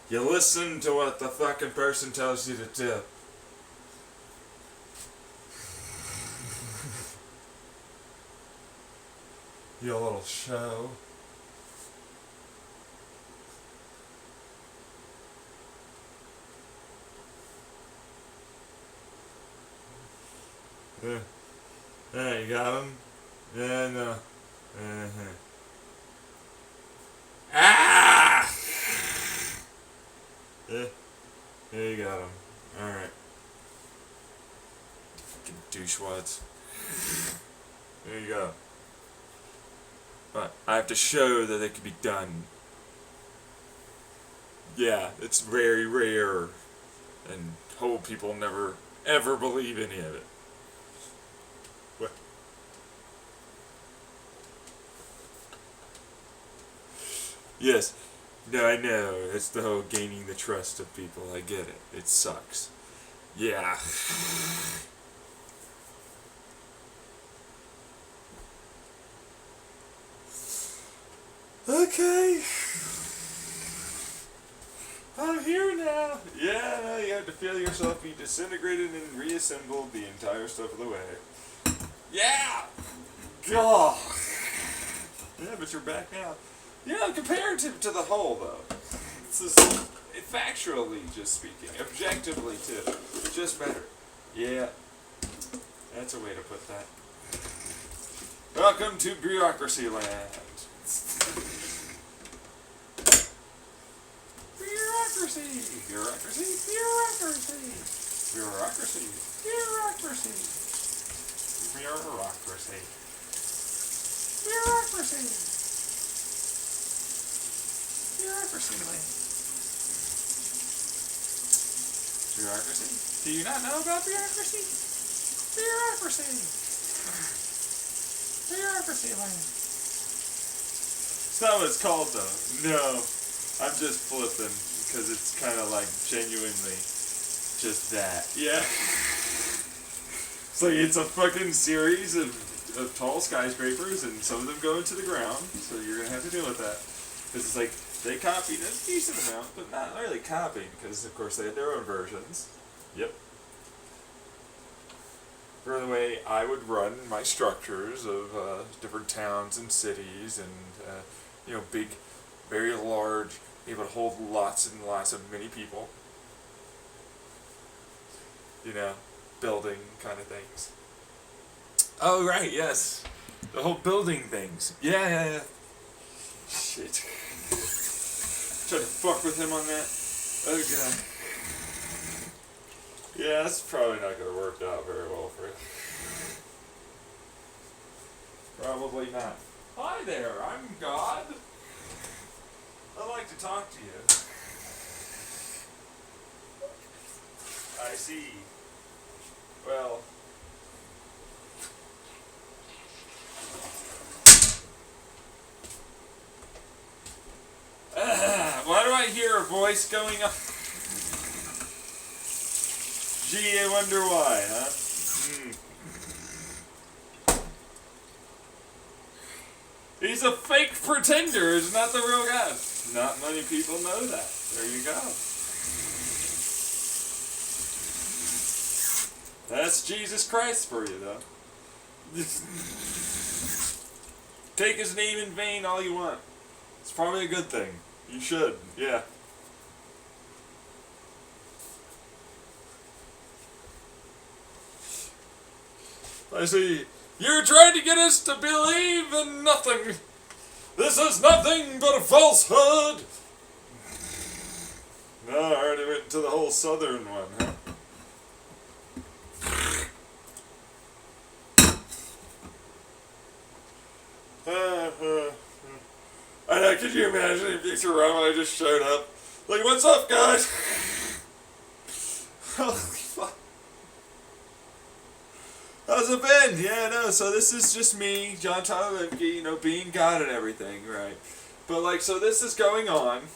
You listen to what the fucking person tells you to do. Your little show. Yeah, you got him? Yeah, no. Ah! Yeah, you got him. Alright. Fucking douchewads. There you go. But I have to show that it can be done. Yeah, it's very rare. And whole people never, ever believe any of it. What? Yes. No, I know. It's the whole gaining the trust of people. I get it. It sucks. Yeah. Okay. I'm here now. Yeah, you have to feel yourself be disintegrated and reassembled the entire step of the way. Yeah! God. Yeah, but you're back now. Yeah, comparative to the whole, though. This is factually just speaking. Objectively, too. Just better. Yeah. That's a way to put that. Welcome to Bureaucracy Land. Bureaucracy! Bureaucracy! Bureaucracy! Bureaucracy! Bureaucracy! Bureaucracy! Bureaucracy. Bureaucracy land. Bureaucracy? Do you not know about bureaucracy? Bureaucracy. Bureaucracy land. It's not what it's called though. No. I'm just flipping because it's kind of like genuinely just that. Yeah. It's like it's a fucking series of tall skyscrapers and some of them go into the ground, so you're gonna have to deal with that. Because it's like they copied a decent amount, but not really copied because of course they had their own versions. Yep. For the way I would run my structures of different towns and cities and big, very large, able to hold lots and lots of many people. Building kind of things. Oh right, yes, the whole building things. Yeah. Shit. Try to fuck with him on that. Oh god. Yeah, that's probably not gonna work out very well for you. Probably not. Hi there, I'm God. I'd like to talk to you. I see. Well. Why do I hear a voice going up? Gee, I wonder why, huh? He's a fake pretender. He's not the real guy. Not many people know that. There you go. That's Jesus Christ for you, though. Take his name in vain all you want. It's probably a good thing. You should, yeah. I see. You're trying to get us to believe in nothing. This is nothing but a falsehood. No, I already went to the whole southern one, huh? I know, could you imagine if Futurama just showed up? Like, what's up, guys? Holy fuck. How's it been? Yeah, no, so this is just me, John Tyler Lipke, being God and everything, right? But, like, so this is going on,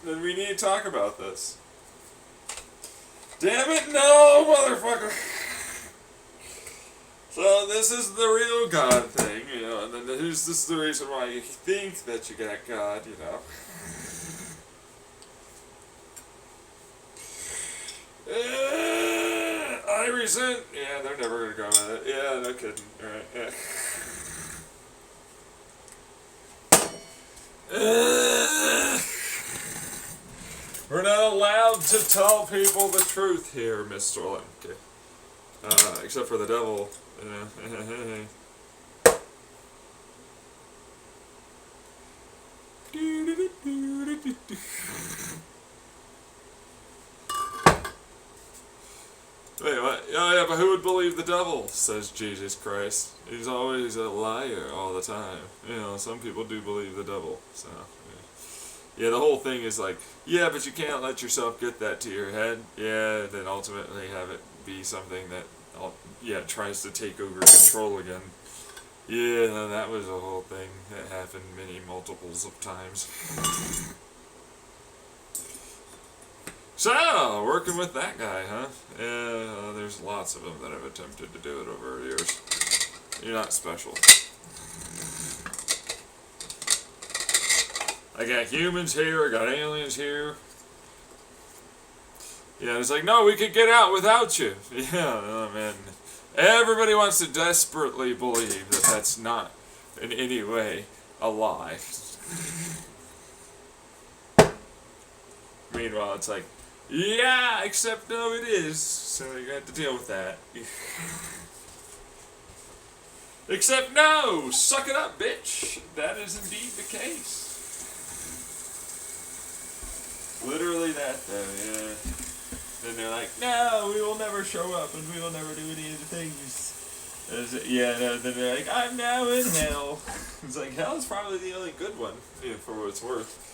and we need to talk about this. Damn it, no, motherfucker! So this is the real God thing, and then this is the reason why you think that you got God, I resent. Yeah, they're never gonna go with it. Yeah, no kidding. Alright, yeah. We're not allowed to tell people the truth here, Mr. Lemke. Except for the devil. Wait, what? Oh yeah, but who would believe the devil, says Jesus Christ. He's always a liar all the time. Some people do believe the devil, so... Yeah, the whole thing is like, yeah, but you can't let yourself get that to your head. Yeah, then ultimately have it be something that, tries to take over control again. Yeah, that was a whole thing that happened many multiples of times. So, working with that guy, huh? Yeah, there's lots of them that have attempted to do it over the years. You're not special. I got humans here, I got aliens here. Yeah, it's like, no, we could get out without you. Yeah, oh man. Everybody wants to desperately believe that that's not in any way a lie. Meanwhile, it's like, yeah, except no, it is. So you got to deal with that. Except no, suck it up, bitch. That is indeed the case. Literally that, though, yeah. And they're like, no, we will never show up, and we will never do any of the things. Yeah, no, then they're like, I'm now in hell. It's like, hell's probably the only good one, for what it's worth.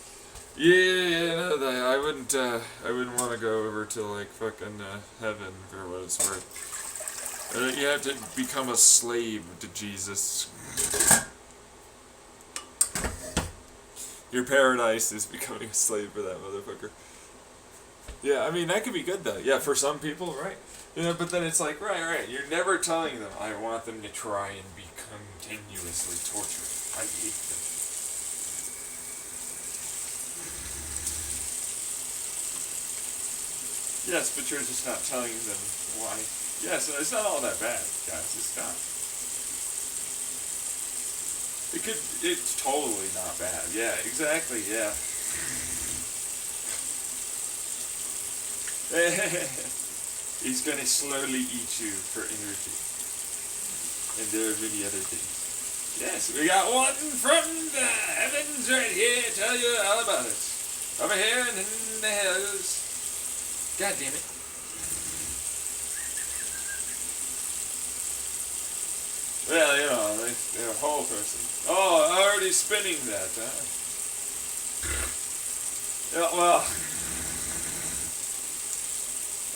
Yeah, no, I wouldn't want to go over to, like, fucking, heaven for what it's worth. You have to become a slave to Jesus. Your paradise is becoming a slave for that motherfucker. Yeah, I mean, that could be good, though. Yeah, for some people, right? But then it's like, right, you're never telling them, I want them to try and be continuously tortured. I hate them. Yes, but you're just not telling them why. Yes, it's not all that bad, guys. It's not. It's totally not bad. Yeah, exactly, yeah. He's gonna slowly eat you for energy. And there are many other things. Yes, we got one from the heavens right here to tell you all about it. Over here and in the hells. God damn it. Well, they're a whole person. Oh, already spinning that, huh? Yeah, well,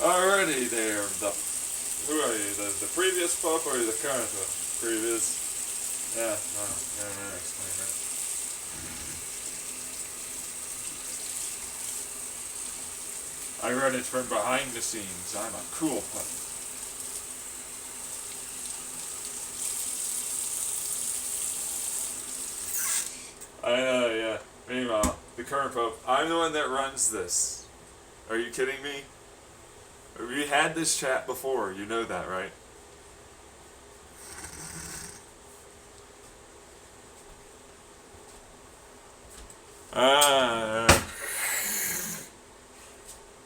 already there. Who are you? The previous pope or the current pope? Previous. Yeah, well, yeah, explain that. I read it from behind the scenes. I'm a cool pope. I know, yeah. Meanwhile, the current pope, I'm the one that runs this. Are you kidding me? We had this chat before, you know that, right?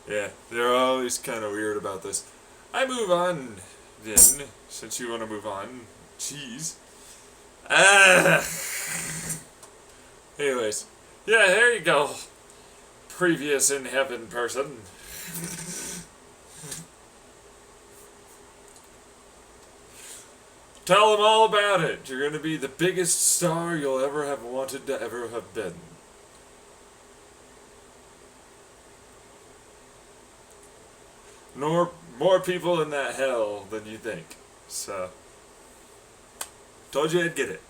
Yeah, they're always kind of weird about this. I move on, then, since you want to move on. Jeez. Anyways, yeah, there you go. Previous in heaven person. Tell them all about it. You're going to be the biggest star you'll ever have wanted to ever have been. More people in that hell than you think. So, told you I'd get it.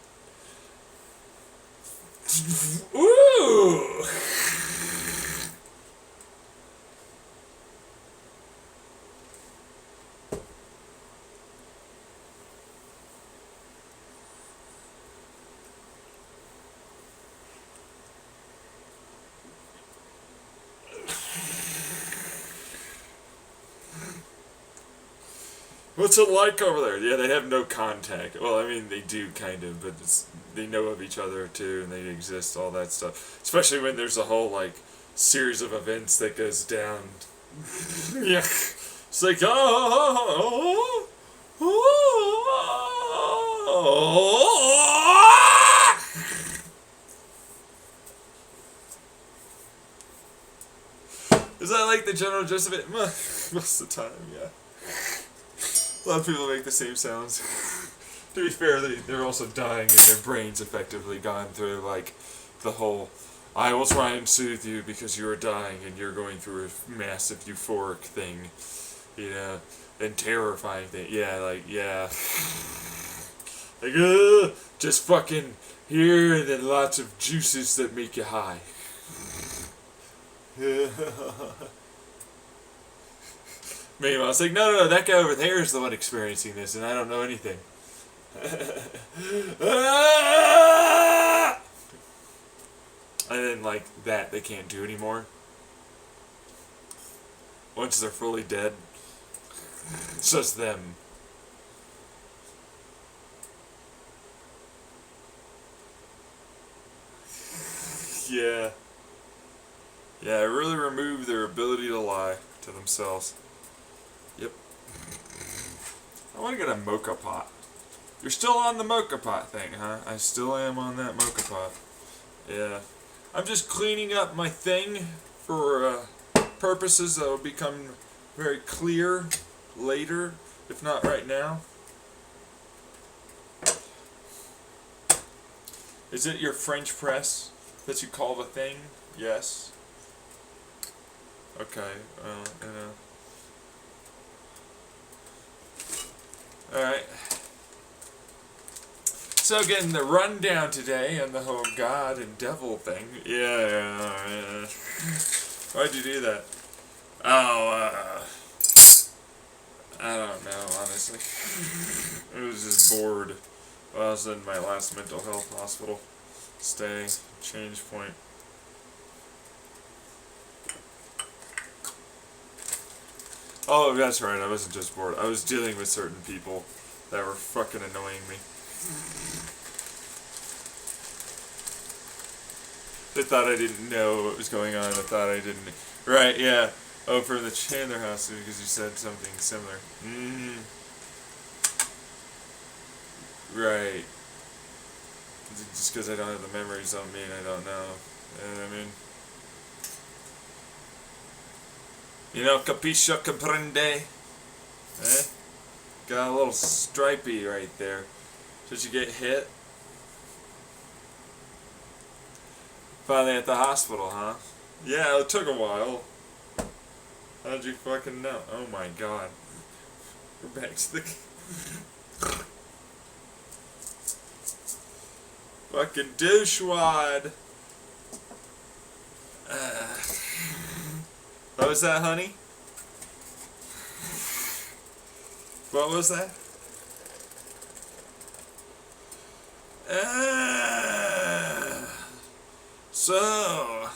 Ooh! What's it like over there? Yeah, they have no contact. Well, I mean, they do kind of, but they know of each other too, and they exist, all that stuff. Especially when there's a whole, like, series of events that goes down. Yeah. It's like, oh. Is that like the general gist of it? Most of the time, yeah. A lot of people make the same sounds. To be fair, they're also dying and their brain's effectively gone through, like, the whole, I will try and soothe you because you are dying and you're going through a massive euphoric thing, and terrifying thing. Yeah, like, yeah. Like, just fucking here and then lots of juices that make you high. Meanwhile, it's like, no, that guy over there is the one experiencing this, and I don't know anything. And then, like, that they can't do anymore. Once they're fully dead, it's just them. Yeah. Yeah, really remove their ability to lie to themselves. Yep. I want to get a mocha pot. You're still on the mocha pot thing, huh? I still am on that mocha pot. Yeah. I'm just cleaning up my thing for purposes that will become very clear later, if not right now. Is it your French press that you call the thing? Yes. Okay. Well, you know. All right. So getting the rundown today on the whole God and devil thing. Yeah. Why'd you do that? Oh, I don't know, honestly. I was just bored while I was in my last mental health hospital stay, change point. Oh, that's right, I wasn't just bored. I was dealing with certain people that were fucking annoying me. They thought I didn't know what was going on. They thought I didn't. Right, yeah. Oh, from the Chandler house because you said something similar. Right. Just because I don't have the memories don't mean I don't know. You know what I mean? You know, capisce, comprende? Eh? Got a little stripey right there. Did you get hit? Finally at the hospital, huh? Yeah, it took a while. How'd you fucking know? Oh my god. We're back to the... fucking douchewad. What was that, honey? What was that? So...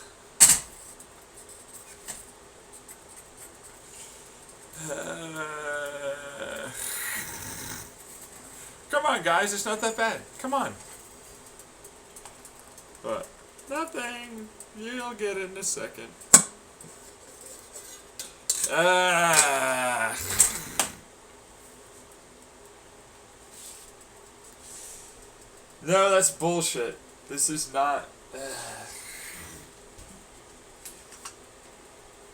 come on, guys, it's not that bad. Come on. But nothing. You'll get it in a second. No, that's bullshit. This is not.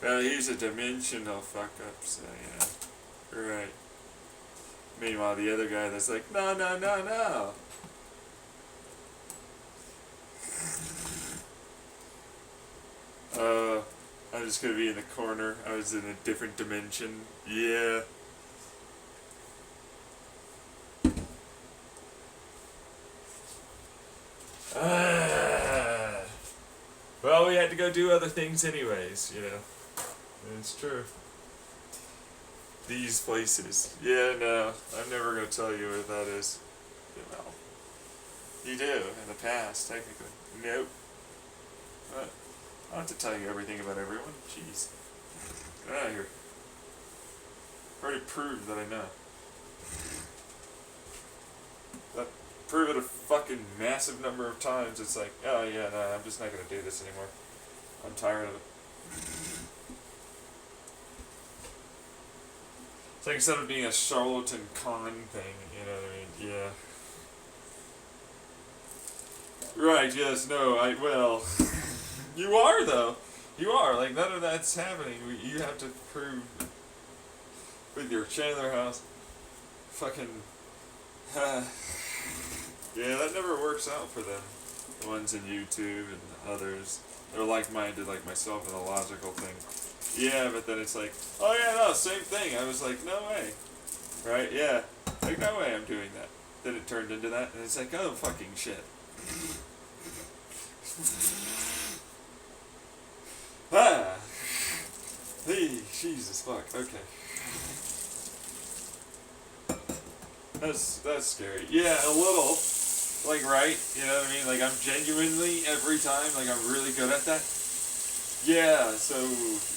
Well, he's a dimensional fuck up, so you know. Right. Meanwhile, the other guy that's like, no, no, no, no. I'm just gonna be in the corner. I was in a different dimension. Yeah. Well, we had to go do other things anyways, you know. It's true. These places. Yeah, no. I'm never gonna tell you where that is. You know. You do, in the past, technically. Nope. But I don't have to tell you everything about everyone. Jeez. Get out of here. Already proved that I know. That prove it a fucking massive number of times. It's like, oh yeah, no, I'm just not gonna do this anymore. I'm tired of it. It's like instead of being a charlatan con thing, you know what I mean? Yeah. Right, yes, no, well, you are though. You are, like, none of that's happening. You have to prove with your Chandler house. Fucking, yeah, that never works out for them. The ones in YouTube and others. They're like-minded like myself in a logical thing. Yeah, but then it's like, oh yeah, no, same thing. I was like, no way. Right, yeah. Like, no way I'm doing that. Then it turned into that, and it's like, oh, fucking shit. Hey, Jesus fuck, okay. That's scary. Yeah, a little. Like, right? You know what I mean? Like, I'm genuinely, every time, like, I'm really good at that. Yeah, so,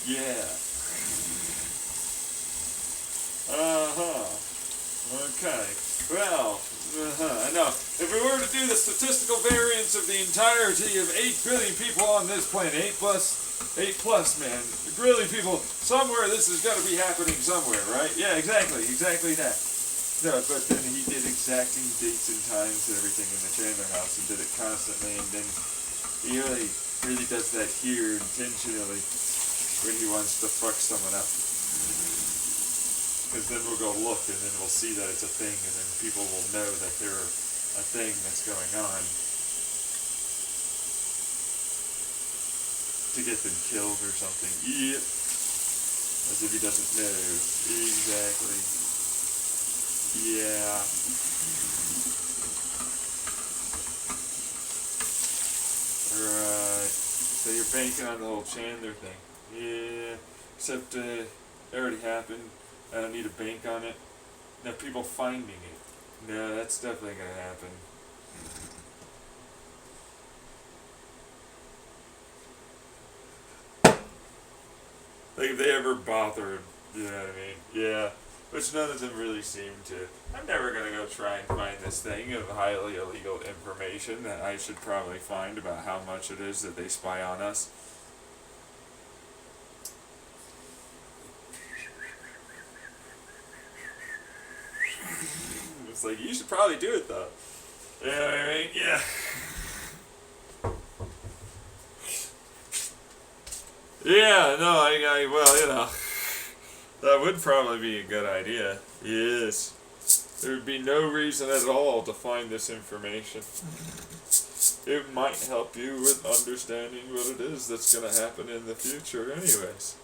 yeah. Okay. Well, I know. If we were to do the statistical variance of the entirety of 8 billion people on this planet, 8 plus, man, billion people, somewhere this is got to be happening somewhere, right? Yeah, exactly that. No, but then he did exacting dates and times and everything in the Chandler house and did it constantly, and then he really does that here intentionally when he wants to fuck someone up. Because then we'll go look and then we'll see that it's a thing, and then people will know that there's a thing that's going on. to get them killed or something. Yep. As if he doesn't know. Exactly. Yeah. Right. So you're banking on the whole Chandler thing. Yeah. Except it already happened. I don't need to bank on it. Now people finding it. No, that's definitely gonna happen. Like if they ever bothered, you know what I mean? Yeah. Which none of them really seem to. I'm never gonna go try and find this thing of highly illegal information that I should probably find about how much it is that they spy on us. It's like, you should probably do it though. You know what I mean? Yeah. Yeah, no, well, you know, that would probably be a good idea. Yes. There would be no reason at all to find this information. It might help you with understanding what it is that's going to happen in the future anyways.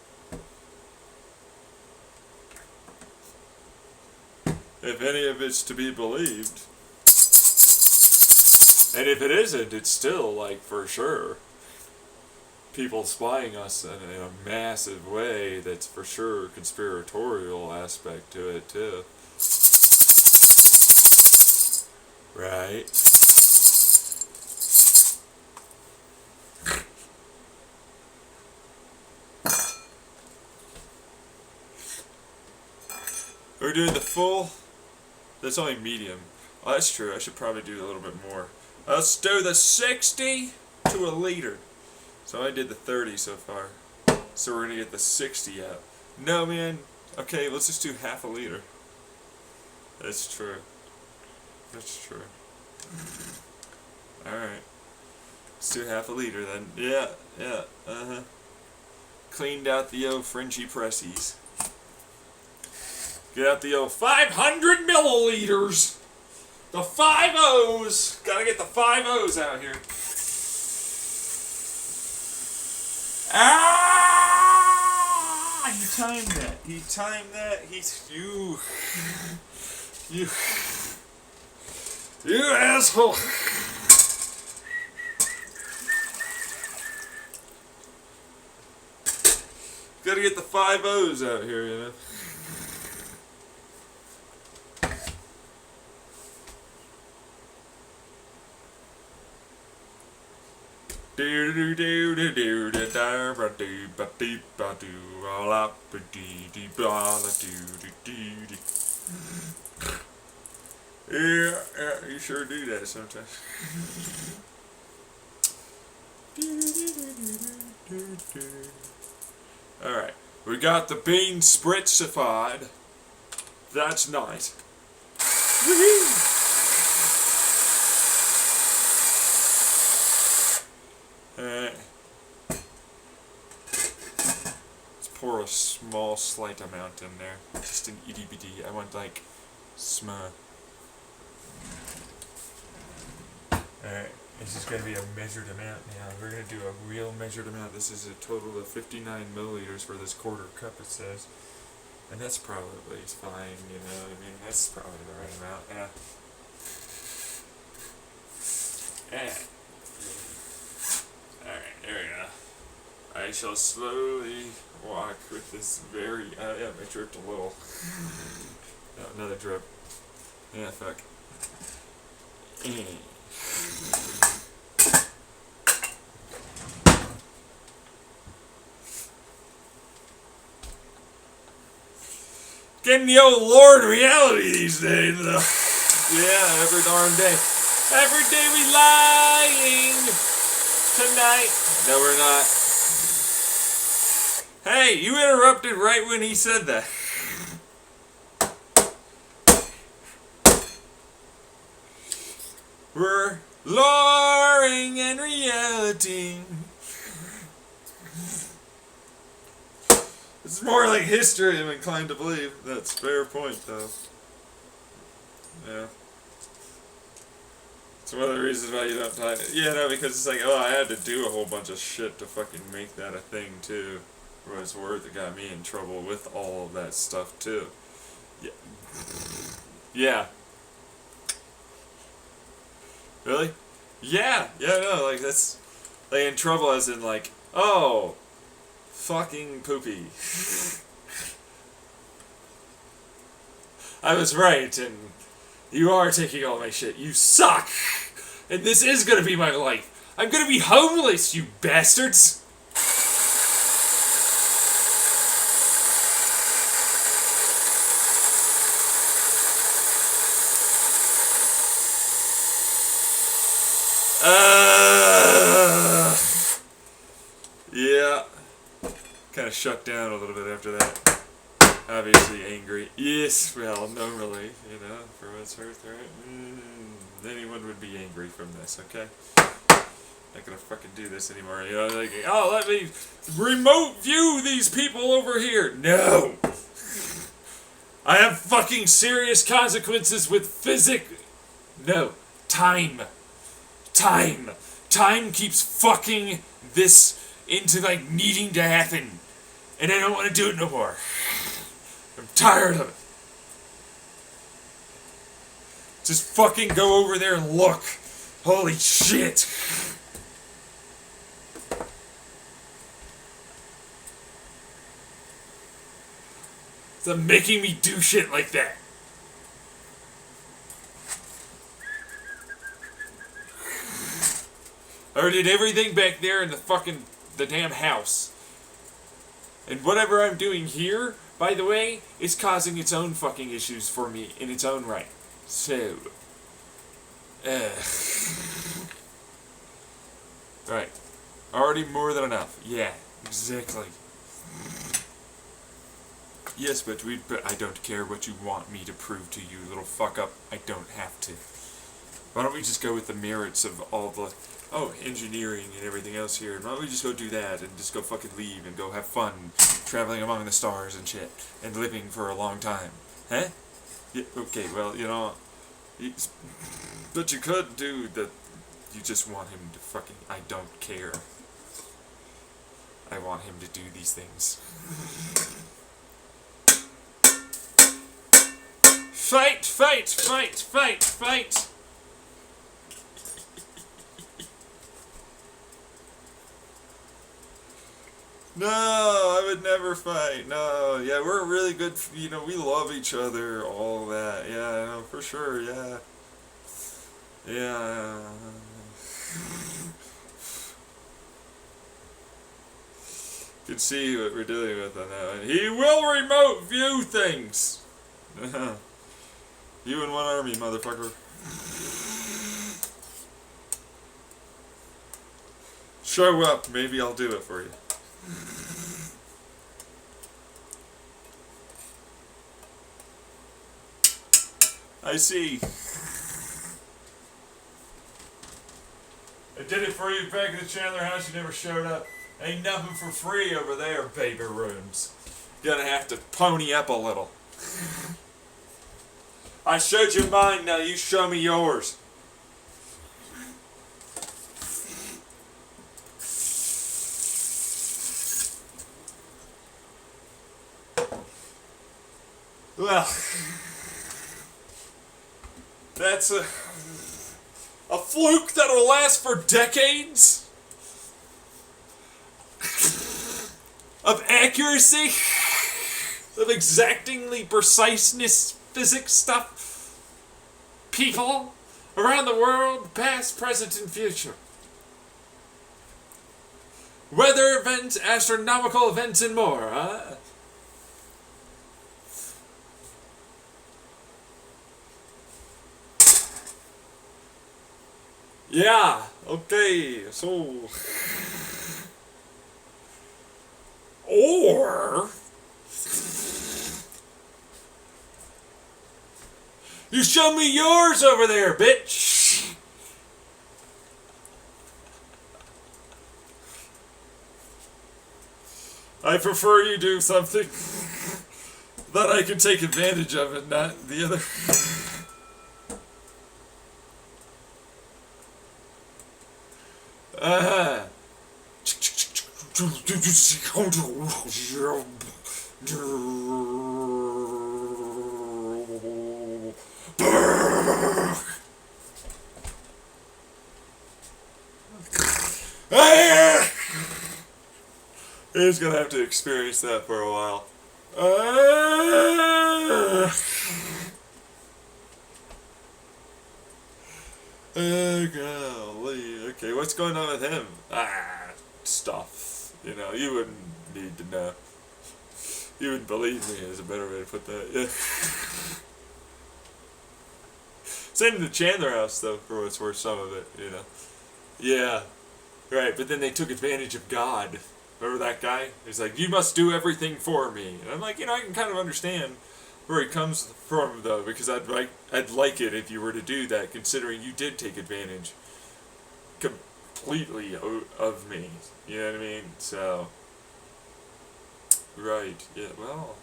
If any of it's to be believed. And if it isn't, it's still, like, for sure people spying us in a massive way that's for sure conspiratorial aspect to it, too. Right? We're doing the full? That's only medium. Oh, that's true. I should probably do a little bit more. Let's do the 60 to a liter. So I did the 30 so far. So we're gonna get the 60 out. No, man. Okay, let's just do half a liter. That's true. That's true. Alright. Let's do half a liter then. Yeah, yeah, uh-huh. Cleaned out the old Frenchy pressies. Get out the old 500 milliliters! The 5 O's! Gotta get the 5 O's out here. Ah! He timed that. He timed that. You asshole. Gotta get the 5 O's out here, you know. Do do do do do do da ba do ba dee ba do all up ba dee dee ba la do do do do. Yeah, you sure do that sometimes. Alright, we got the bean spritzified. That's nice. Woohoo! Let's pour a small, slight amount in there. Just an itty bitty. I want like small. Alright, this is going to be a measured amount now. We're going to do a real measured amount. This is a total of 59 milliliters for this quarter cup, it says. And that's probably fine, you know what I mean? That's probably the right amount, yeah. Yeah. Alright, there we go. I shall slowly walk with this very... yeah, I dripped a little. No, another drip. Yeah, fuck. Getting the old Lord reality these days, though. Yeah, every darn day. Every day we lying. Tonight. No, we're not. Hey, you interrupted right when he said that. We're luring in reality. It's more like history, I'm inclined to believe. That's a fair point, though. Yeah. It's one of the reasons why you don't tie. Yeah, no, because it's like, oh, I had to do a whole bunch of shit to fucking make that a thing too. For what it's worth, it got me in trouble with all of that stuff too. Yeah. Yeah. Really? Yeah. Yeah. No. Like that's like in trouble as in like, oh, fucking poopy. I was right, and you are taking all my shit. You suck! And this is gonna be my life. I'm gonna be homeless, you bastards! Yeah. Kind of shut down a little bit after that. Obviously angry. Yes, well, normally, you know, for what it's worth, right? Anyone would be angry from this, okay? Not gonna fucking do this anymore, you know, like, oh, let me remote view these people over here. No! I have fucking serious consequences with physics. No. Time. Time. Time keeps fucking this into, like, needing to happen. And I don't want to do it no more. I'm tired of it. Just fucking go over there and look. Holy shit. Stop making me do shit like that. I already did everything back there in the damn house. And whatever I'm doing here, by the way, is causing its own fucking issues for me in its own right. So, right. Already more than enough. Yeah, exactly. Yes, but I don't care what you want me to prove to you, little fuck up. I don't have to. Why don't we just go with the merits of all the, engineering and everything else here, and why don't we just go do that, and just go fucking leave, and go have fun, traveling among the stars and shit, and living for a long time. Huh? Yeah, okay, well, you know, but you could do that, you just want him to fucking, I don't care. I want him to do these things. Fight, fight, fight, fight, fight! No, I would never fight. No, yeah, we're really good. You know, we love each other. All that. Yeah, no, for sure. Yeah. Yeah. You can see what we're dealing with on that one. He will remote view things. You in one army, motherfucker. Show up. Maybe I'll do it for you. I see. I did it for you back in the Chandler house. You never showed up. Ain't nothing for free over there, baby rooms. Gonna have to pony up a little. I showed you mine, now you show me yours. Well, that's a fluke that'll last for decades of accuracy, of exactingly preciseness, physics stuff, people around the world, past, present, and future. Weather events, astronomical events, and more, huh? Yeah, okay, so... Or... You show me yours over there, bitch! I prefer you do something that I can take advantage of and not the other. He's gonna have to experience that for a while. Golly. Okay, what's going on with him? Stuff. You know, you wouldn't need to know. You wouldn't believe me is a better way to put that. Yeah. Send him to Chandler House, though, for what's worth, some of it, you know. Yeah. Right, but then they took advantage of God. Remember that guy? He's like, you must do everything for me. And I'm like, I can kind of understand where he comes from, though, because I'd like it if you were to do that, considering you did take advantage completely of me. You know what I mean? So, right, yeah, well,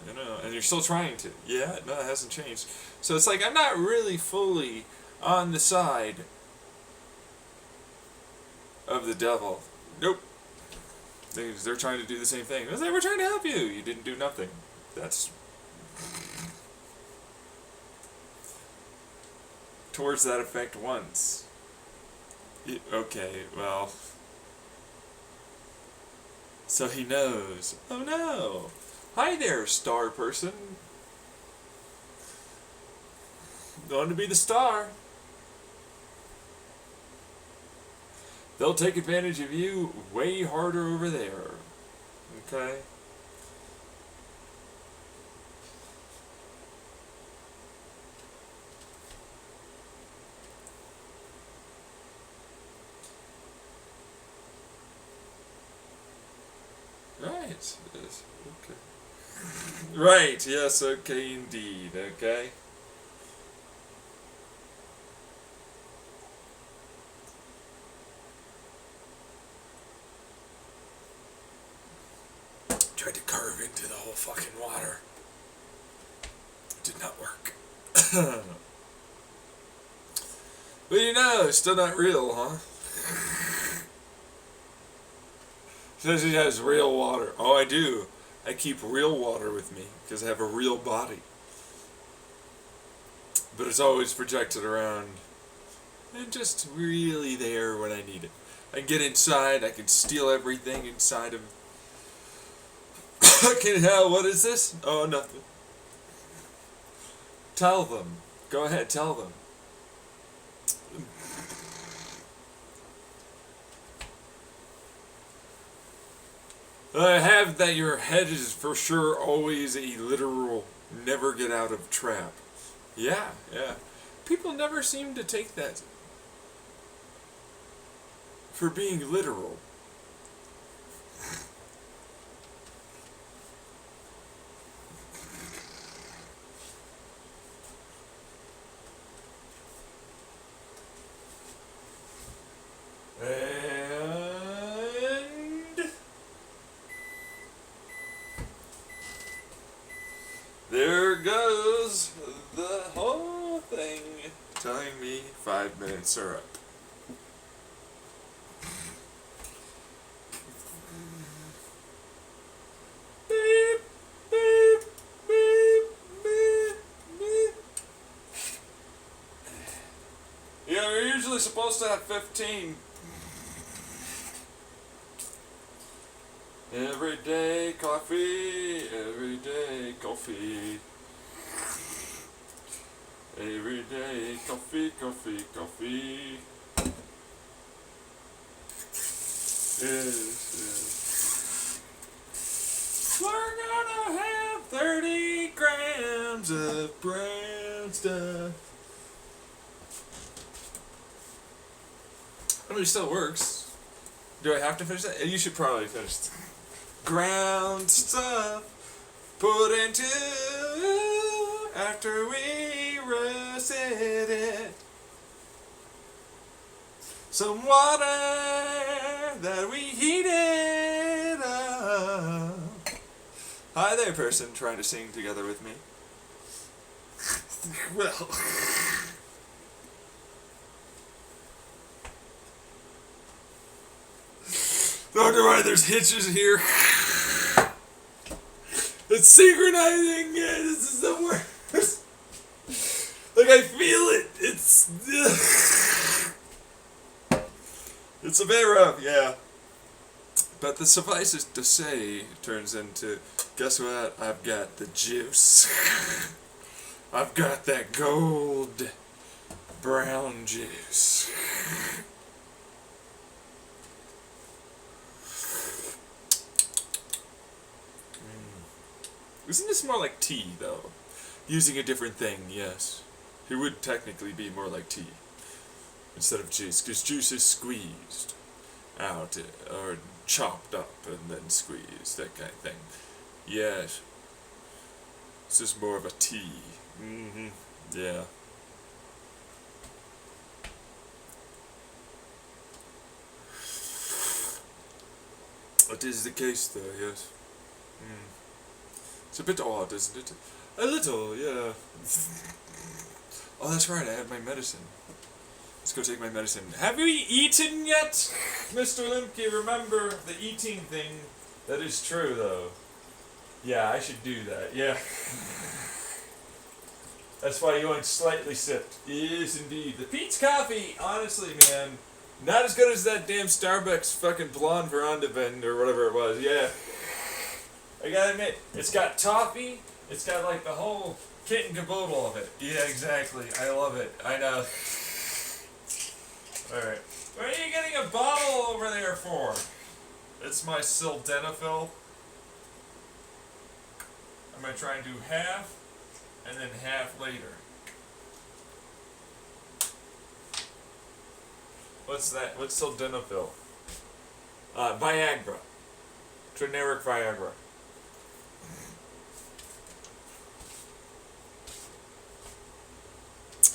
and you're still trying to. Yeah, no, it hasn't changed. So it's like, I'm not really fully on the side of the devil. Nope. They're trying to do the same thing. I was like, we're trying to help you. You didn't do nothing. That's towards that effect once. Okay, well. So he knows. Oh no. Hi there, star person. Going to be the star. They'll take advantage of you way harder over there. Okay? Right. Yes. Okay. Right. Yes. Okay. Indeed. Okay. Tried to carve into the whole fucking water. Did not work. But it's still not real, huh? Says he has real water. Oh, I do. I keep real water with me because I have a real body. But it's always projected around and just really there when I need it. I can get inside. I can steal everything inside of. Fucking hell! What is this? Oh, nothing. Tell them. Go ahead. Tell them. I have that your head is for sure always a literal never get out of trap. Yeah. People never seem to take that for being literal. There goes the whole thing telling me 5 minutes are up. Beep, beep, beep, beep, beep. Yeah, we're usually supposed to have 15. Every day coffee, every day coffee. Every day coffee, coffee, coffee. Yes. We're gonna have 30 grams of brown stuff. I mean, it still works. Do I have to finish that? You should probably finish it. Ground stuff put into after we roasted it. Some water that we heated up. Hi there, person trying to sing together with me. Well. Dr. there's hitches here. It's synchronizing. Yeah, this is the worst. Like, I feel it. It's a bit rough, yeah. But the suffices to say turns into, guess what? I've got the juice. I've got that gold brown juice. Isn't this more like tea, though? Using a different thing, yes. It would technically be more like tea instead of juice, because juice is squeezed out or chopped up and then squeezed, that kind of thing. Yes. This is more of a tea. Mm-hmm. Yeah. It is the case, though, yes. It's a bit odd, isn't it? A little, yeah. Oh, that's right, I have my medicine. Let's go take my medicine. Have you eaten yet? Mr. Limke, remember the eating thing. That is true, though. Yeah, I should do that, yeah. That's why you only slightly sipped. Yes, indeed. The Pete's coffee, honestly, man, not as good as that damn Starbucks fucking blonde veranda blend or whatever it was, yeah. I gotta admit, it's got toffee, it's got like the whole kit and caboodle of it. Yeah, exactly. I love it. I know. Alright. What are you getting a bottle over there for? It's my sildenafil. I'm gonna try and do half, and then half later. What's that? What's sildenafil? Viagra. Generic Viagra.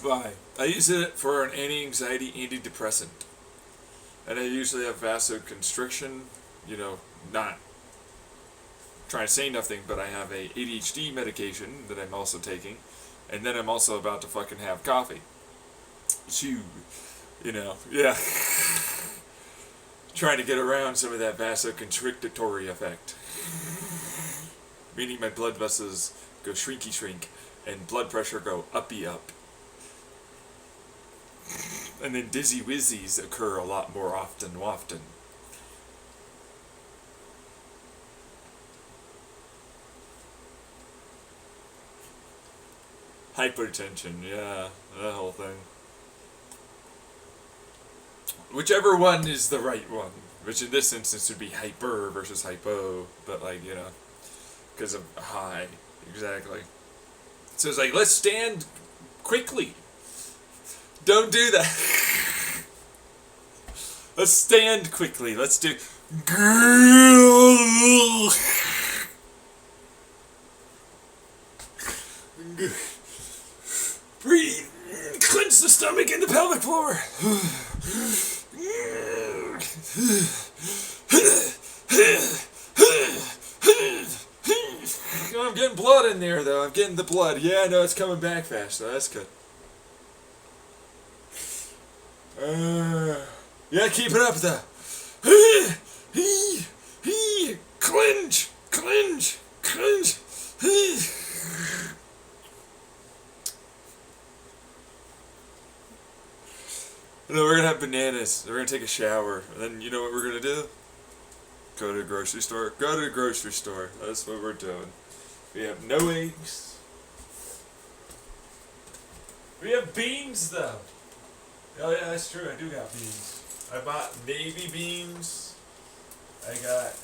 Why? I use it for an anti-anxiety antidepressant. And I usually have vasoconstriction, you know, not trying to say nothing, but I have a ADHD medication that I'm also taking. And then I'm also about to fucking have coffee. Chew. You know, yeah. Trying to get around some of that vasoconstrictory effect. Meaning my blood vessels go shrinky shrink and blood pressure go uppy up. And then dizzy wizzies occur a lot more often. Hypertension, yeah, that whole thing. Whichever one is the right one, which in this instance would be hyper versus hypo, but like, you know, because of high, exactly. So it's like, let's stand quickly. Don't do that. Let's stand quickly. Let's do. Breathe. Clench the stomach and the pelvic floor. I'm getting blood in there, though. I'm getting the blood. Yeah, I know it's coming back fast, though. That's good. Yeah, keep it up, though. Clinch. No, we're gonna have bananas. We're gonna take a shower. And then you know what we're gonna do? Go to the grocery store. That's what we're doing. We have no eggs. We have beans, though. Oh yeah, that's true. I do got beans. I bought navy beans. I got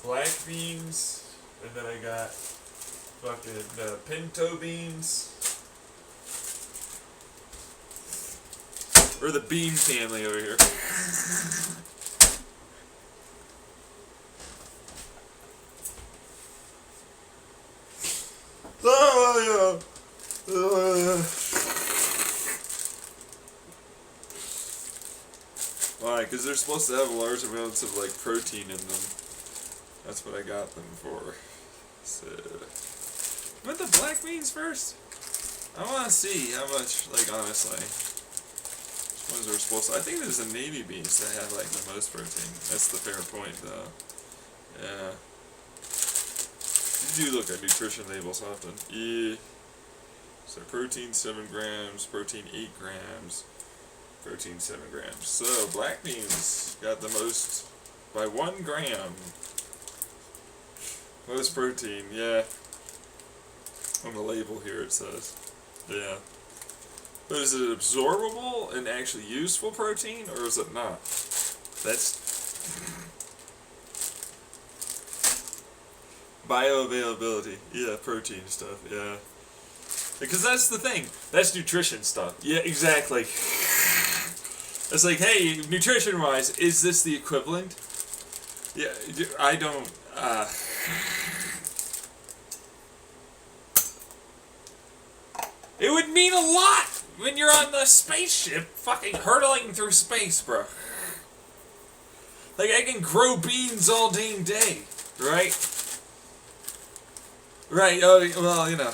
black beans. And then I got fucking pinto beans. We're the bean family over here. Oh yeah. Why? Because they're supposed to have large amounts of like protein in them. That's what I got them for. So, but the black beans first. I want to see how much, like honestly. Ones that are supposed to, I think it was the navy beans that have like the most protein. That's the fair point, though. Yeah. You do look at nutrition labels often. Yeah. So protein 7 grams, protein 8 grams, protein 7 grams. So black beans got the most by 1 gram. Most protein, yeah. On the label here it says. Yeah. But is it absorbable and actually useful protein, or is it not? That's bioavailability. Yeah, protein stuff, yeah. Because that's the thing. That's nutrition stuff. Yeah, exactly. It's like, hey, nutrition-wise, is this the equivalent? Yeah, I don't, It would mean a lot when you're on the spaceship fucking hurtling through space, bro. Like, I can grow beans all damn day, right? Right, oh, well, you know.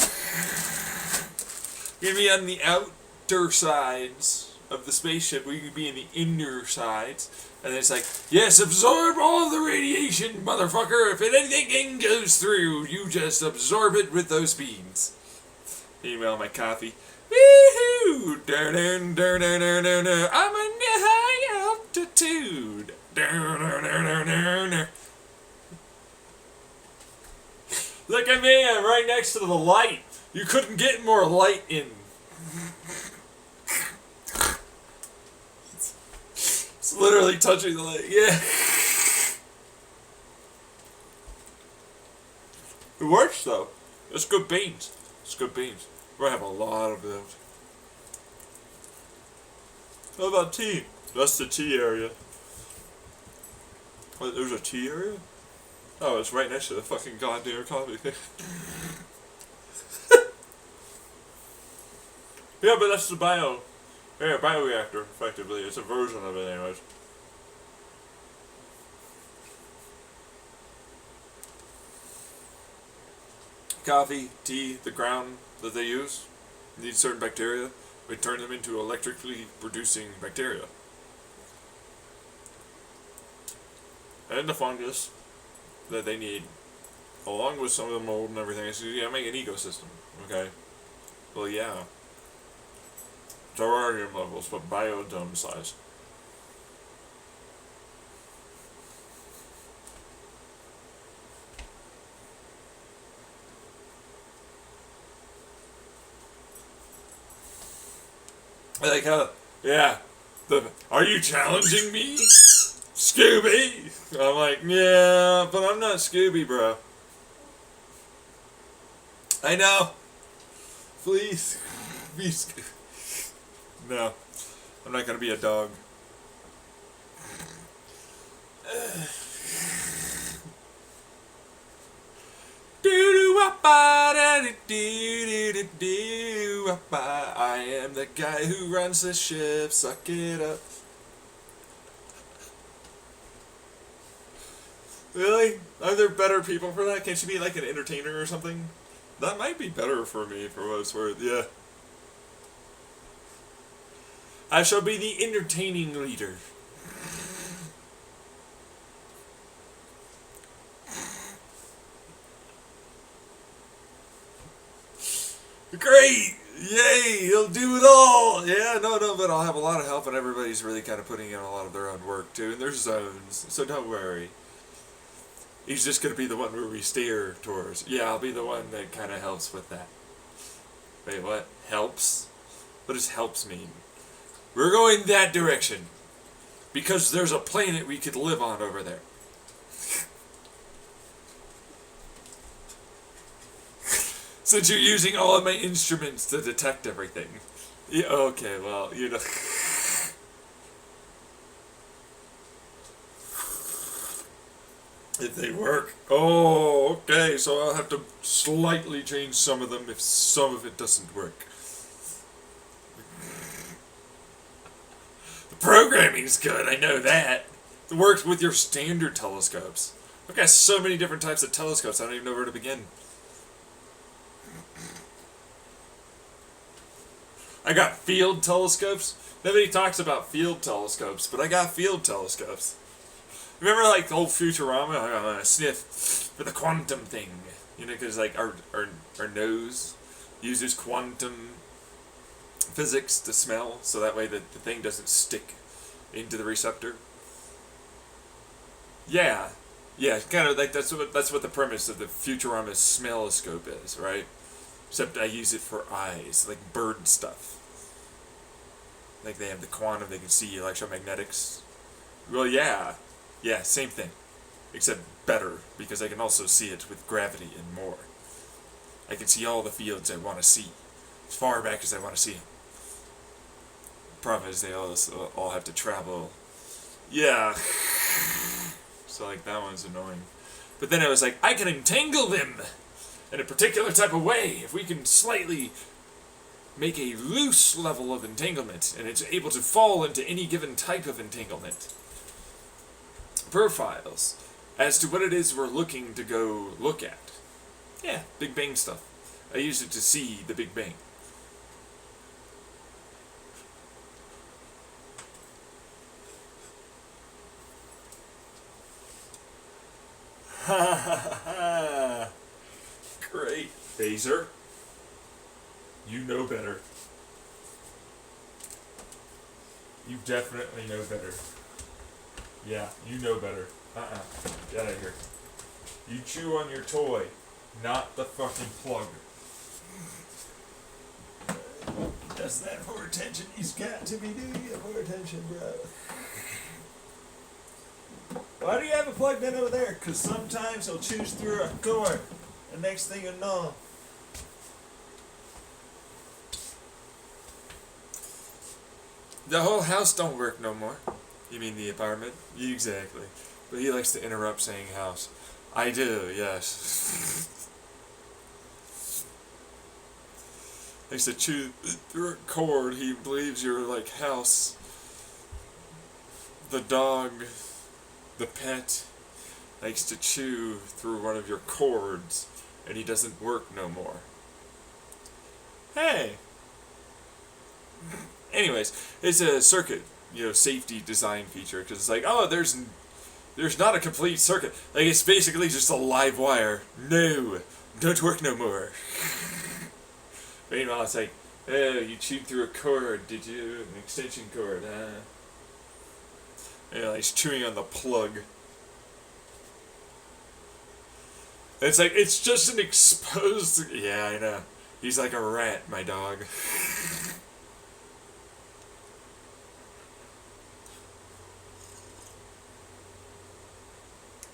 You're gonna be on the outer sides of the spaceship, where you could be in the inner sides. And it's like, yes, absorb all the radiation, motherfucker. If anything goes through, you just absorb it with those beans. Email my coffee. Woohoo! I'm in a high altitude. Look at me, I'm right next to the light. You couldn't get more light in. It's literally touching the light. Yeah. It works though. It's good beans. It's good beans. We're gonna have a lot of those. How about tea? That's the tea area. What, there's a tea area? Oh, it's right next to the fucking goddamn coffee thing. Yeah, but that's the bioreactor, effectively. It's a version of it, anyways. Coffee, tea, the ground that they use needs certain bacteria. We turn them into electrically producing bacteria. And the fungus that they need, along with some of the mold and everything. So you gotta make an ecosystem, okay? Well, yeah. Terrarium levels, but biodome size. I like how, yeah, are you challenging me, Scooby? I'm like, yeah, but I'm not Scooby, bro. I know. Please, be Scooby. No, I'm not gonna be a dog. I am the guy who runs the ship. Suck it up. Really? Are there better people for that? Can't you be like an entertainer or something? That might be better for me, for what it's worth. Yeah. I shall be the entertaining leader. Great! Yay! He'll do it all! Yeah, no, but I'll have a lot of help, and everybody's really kind of putting in a lot of their own work, too. And there's zones, so don't worry. He's just going to be the one where we steer towards. Yeah, I'll be the one that kind of helps with that. Wait, what? Helps? What does helps mean? We're going that direction. Because there's a planet we could live on over there. Since you're using all of my instruments to detect everything. Yeah, okay, well, you know. If they work. Oh, okay, so I'll have to slightly change some of them if some of it doesn't work. The programming's good, I know that. It works with your standard telescopes. I've got so many different types of telescopes, I don't even know where to begin. I got field telescopes. Nobody talks about field telescopes, but I got field telescopes. Remember, like, the whole Futurama? Sniff for the quantum thing. You know, because, like, our nose uses quantum physics to smell, so that way the thing doesn't stick into the receptor. Yeah. Yeah, kind of like that's what the premise of the Futurama smelloscope is, right? Except I use it for eyes, like bird stuff. Like they have the quantum, they can see electromagnetics. Well, yeah. Yeah, same thing. Except better, because I can also see it with gravity and more. I can see all the fields I want to see, as far back as I want to see them. Problem is, they all have to travel. Yeah. So, like, that one's annoying. But then I was like, I can entangle them in a particular type of way. If we can slightly make a loose level of entanglement, and it's able to fall into any given type of entanglement. Profiles as to what it is we're looking to go look at. Yeah, Big Bang stuff. I use it to see the Big Bang. Ha ha ha! Great, Phaser. You know better. You definitely know better. Yeah, you know better. Get out of here. You chew on your toy, not the fucking plug. That's that more attention he's got to be doing. More attention, bro. Why do you have it plugged in over there? Because sometimes he'll choose through a cord. The next thing you know. The whole house don't work no more. You mean the apartment? Exactly. But he likes to interrupt saying house. I do, yes. Likes to chew through a cord. He believes you're like house. The dog, the pet, likes to chew through one of your cords, and he doesn't work no more. Hey! Anyways, it's a circuit, safety design feature, because it's like, oh, there's not a complete circuit. Like, it's basically just a live wire. No, don't work no more. Meanwhile, it's like, oh, you chewed through a cord, did you? An extension cord, huh? He's chewing on the plug. It's like, it's just an exposed... Yeah, I know. He's like a rat, my dog.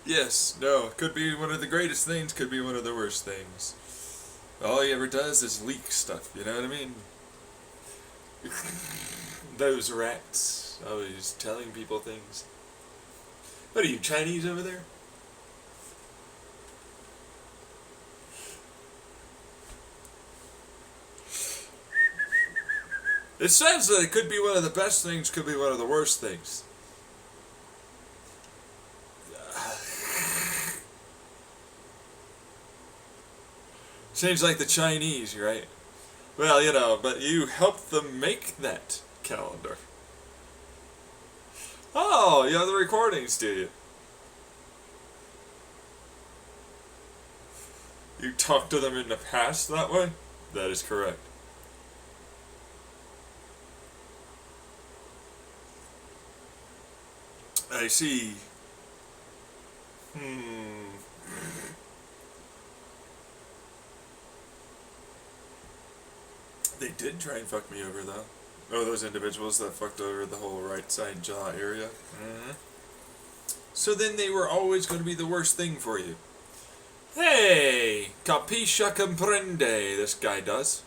Yes, no, could be one of the greatest things, could be one of the worst things. All he ever does is leak stuff, you know what I mean? Those rats, always telling people things. What are you, Chinese over there? It says that it could be one of the best things, could be one of the worst things. Seems like the Chinese, right? Well, but you helped them make that calendar. Oh, you have the recordings, do you? You talked to them in the past that way? That is correct. I see. They did try and fuck me over, though. Oh, those individuals that fucked over the whole right side jaw area. Mm-hmm. So then they were always going to be the worst thing for you. Hey! Capisce comprende, this guy does.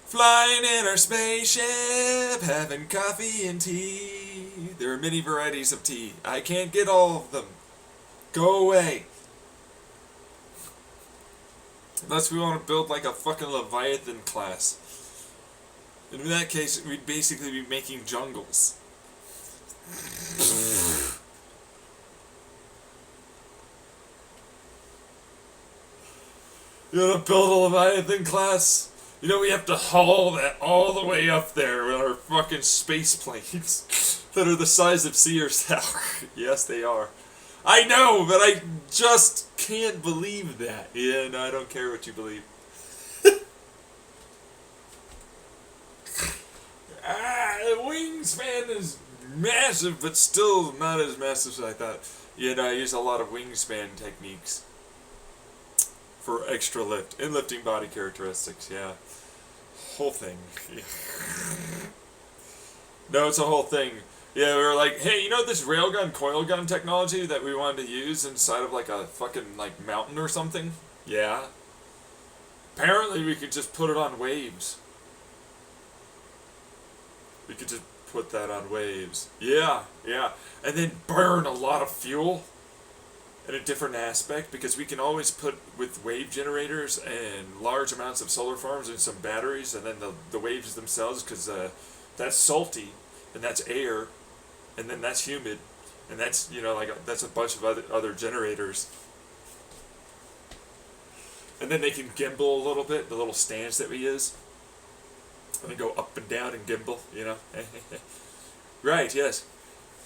Flying in our spaceship, having coffee and tea. There are many varieties of tea. I can't get all of them. Go away. Unless we want to build like a fucking Leviathan class. In that case, we'd basically be making jungles. You want to build a Leviathan class? You know we have to haul that all the way up there with our fucking space planes that are the size of Sears Tower. Yes, they are. I know, but I just can't believe that. Yeah, no, I don't care what you believe. The wingspan is massive, but still not as massive as I thought. You know, I use a lot of wingspan techniques for extra lift and lifting body characteristics. Yeah, whole thing. Yeah. No, it's a whole thing. Yeah, we were like, hey, you know this railgun coil gun technology that we wanted to use inside of like a fucking like mountain or something? Yeah. Apparently we could just put it on waves. We could just put that on waves. Yeah, yeah. And then burn a lot of fuel in a different aspect, because we can always put with wave generators and large amounts of solar farms and some batteries, and then the waves themselves, because that's salty and that's air, and then that's humid, and that's, you know, like that's a bunch of other generators. And then they can gimbal a little bit, the little stands that we use. And they go up and down and gimbal, you know. Right, yes.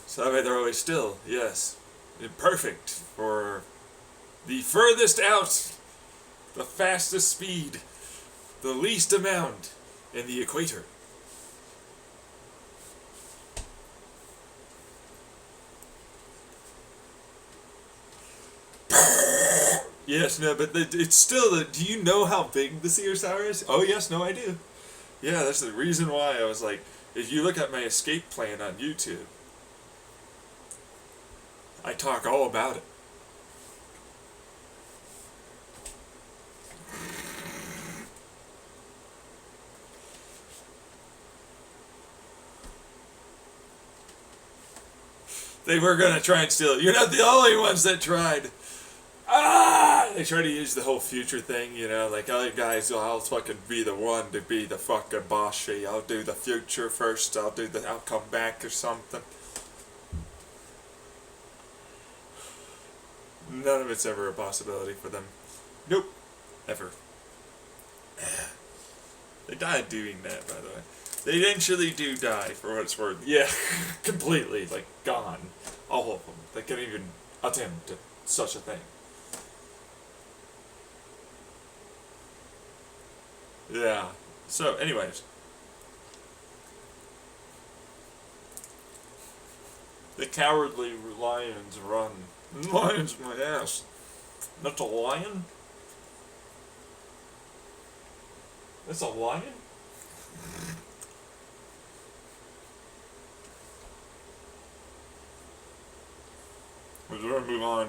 So that way they're always still, yes. Perfect for the furthest out, the fastest speed, the least amount in the equator. Yes, no, but it's still, do you know how big the Sears Tower is? Oh yes, no, I do. Yeah, that's the reason why I was like, if you look at my escape plan on YouTube, I talk all about it. They were gonna try and steal it. You're not the only ones that tried. They try to use the whole future thing, you know, like, oh guys, I'll fucking be the one to be the fucking bossy. I'll do the future first. I'll come back or something. None of it's ever a possibility for them. Nope. Ever. They died doing that, by the way. They eventually do die, for what it's worth. Yeah, completely, like, gone. All of them. They can't even attempt such a thing. Yeah. So, anyways. The cowardly lions run. Lion's my ass. That's a lion? That's a lion? We're gonna move on.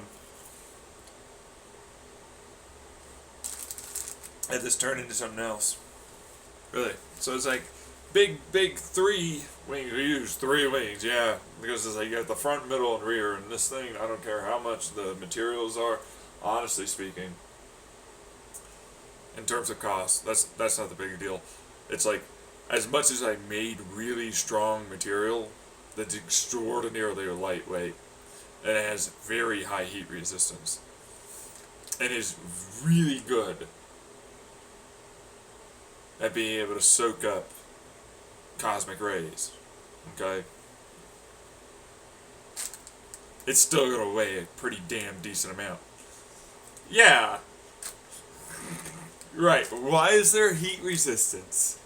Had this turn into something else. Really. So it's like big 3 wings. We use 3 wings, yeah. Because it's like you have the front, middle, and rear, and this thing, I don't care how much the materials are, honestly speaking. In terms of cost, that's not the big deal. It's like, as much as I made really strong material, that's extraordinarily lightweight, and it has very high heat resistance, and is really good at being able to soak up cosmic rays. Okay? It's still gonna weigh a pretty damn decent amount. Yeah. Right, but why is there heat resistance?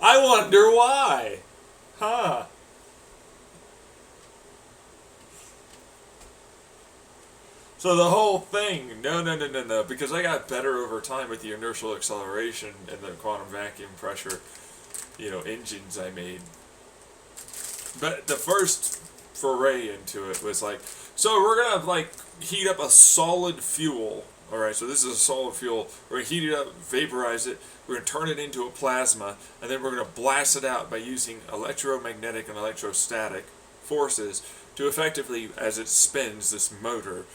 I wonder why. Huh. So the whole thing, no, because I got better over time with the inertial acceleration and the quantum vacuum pressure, you know, engines I made. But the first foray into it was like, so we're gonna like heat up a solid fuel. Alright, so this is a solid fuel. We're gonna heat it up, vaporize it, we're gonna turn it into a plasma, and then we're gonna blast it out by using electromagnetic and electrostatic forces to effectively, as it spins this motor,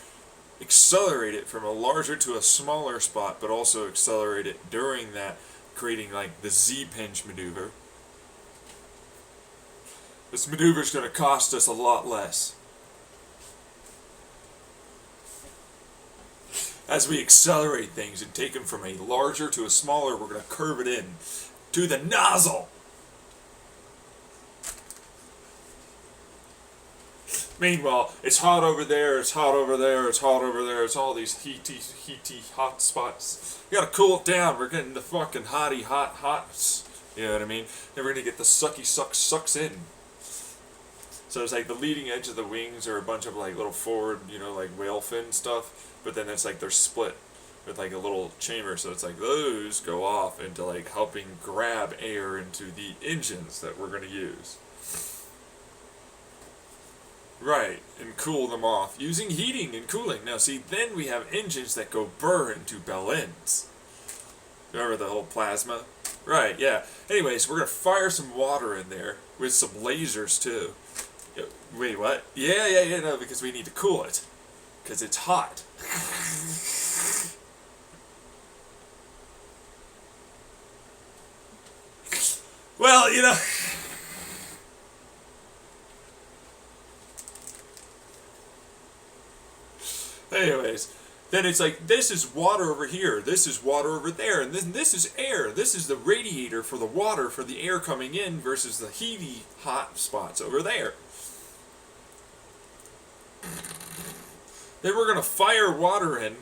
accelerate it from a larger to a smaller spot, but also accelerate it during that, creating like the Z-pinch maneuver. This maneuver is going to cost us a lot less. as we accelerate things and take them from a larger to a smaller, we're going to curve it in to the nozzle. Meanwhile, it's hot over there, it's hot over there, it's hot over there, it's all these heaty hot spots. We gotta cool it down, we're getting the fucking hots. You know what I mean? Then we're gonna get the sucks in. So it's like the leading edge of the wings are a bunch of like little forward, like whale fin stuff, but then it's like they're split with like a little chamber, so it's like those go off into like helping grab air into the engines that we're gonna use. Right, and cool them off using heating and cooling. Now see, then we have engines that go burr into bell ends. Remember the whole plasma? Right, yeah. Anyways, we're going to fire some water in there with some lasers too. Wait, what? Yeah, no, because we need to cool it. Because it's hot. Well, anyways, then it's like, this is water over here, this is water over there, and then this is air. This is the radiator for the water, for the air coming in versus the heaty hot spots over there. Then we're going to fire water in.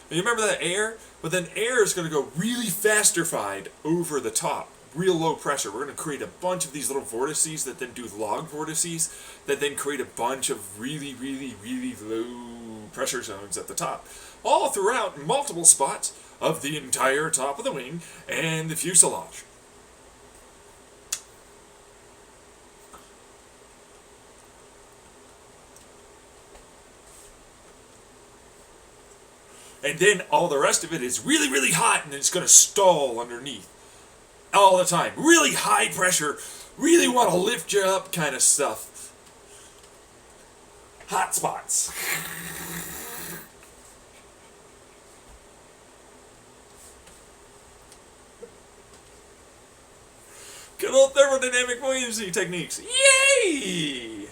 And you remember that air? But then air is going to go really fasterfied over the top. Real low pressure. We're going to create a bunch of these little vortices that then do log vortices that then create a bunch of really, really, really low pressure zones at the top. All throughout multiple spots of the entire top of the wing and the fuselage. And then all the rest of it is really, really hot and it's going to stall underneath. All the time. Really high pressure, really want to lift you up kind of stuff. Hot spots. Good old thermodynamic buoyancy techniques. Yay!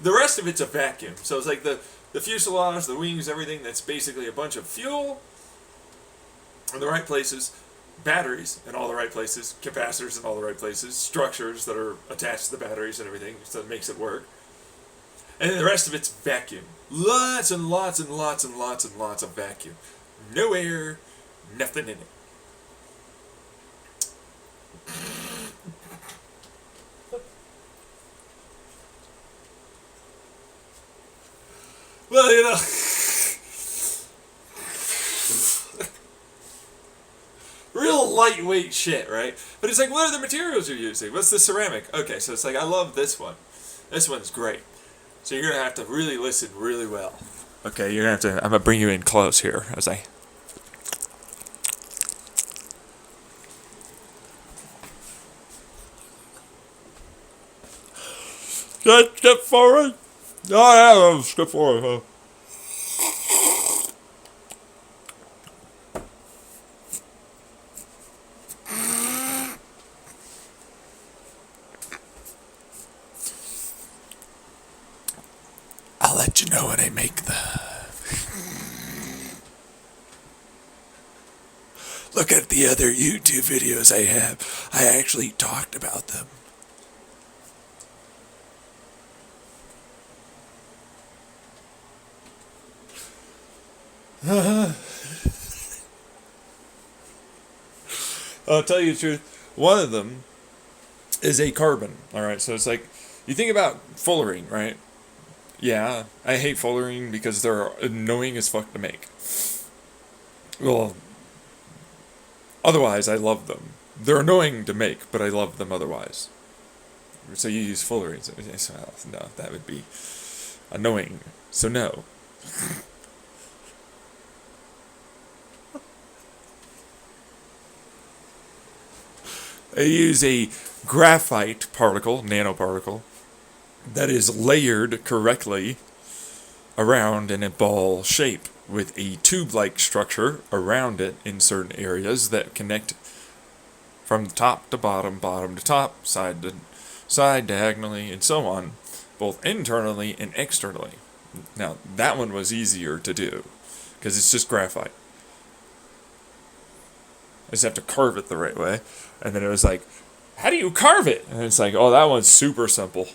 The rest of it's a vacuum. So it's like the fuselage, the wings, everything that's basically a bunch of fuel in the right places, batteries in all the right places, capacitors in all the right places, structures that are attached to the batteries and everything, so it makes it work. And then the rest of it's vacuum. Lots and lots and lots and lots and lots of vacuum. No air, nothing in it. Well, real lightweight shit, right? But it's like, what are the materials you're using? What's the ceramic? Okay, so it's like, I love this one. This one's great. So you're going to have to really listen really well. Okay, you're going to have to, I'm going to bring you in close here as I... Let's skip forward. Oh, yeah, skip forward, huh? I'll let you know when I make the... Look at the other YouTube videos I have. I actually talked about them. I'll tell you the truth. One of them is a carbon. All right, so it's like, you think about fullerene, right? Yeah, I hate fullerene because they're annoying as fuck to make. Well, otherwise I love them. They're annoying to make, but I love them otherwise. So you use fullerene. So no, that would be annoying. So no. I use a graphite particle, nanoparticle, that is layered correctly around in a ball shape with a tube-like structure around it in certain areas that connect from top to bottom, bottom to top, side to side, diagonally, and so on, both internally and externally. Now, that one was easier to do, because it's just graphite. I just have to carve it the right way. And then it was like, how do you carve it? And it's like, oh, that one's super simple.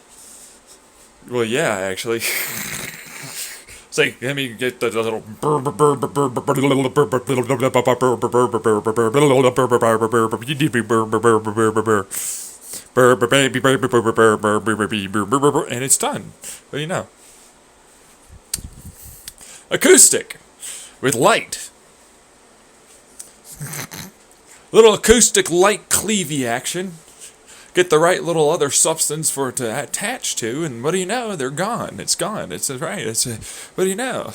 Well, yeah, actually. It's like, let me get the little and it's done. What do you know? Acoustic with light. Little acoustic light cleavy action. Get the right little other substance for it to attach to, and what do you know? They're gone. It's gone. It's right. What do you know?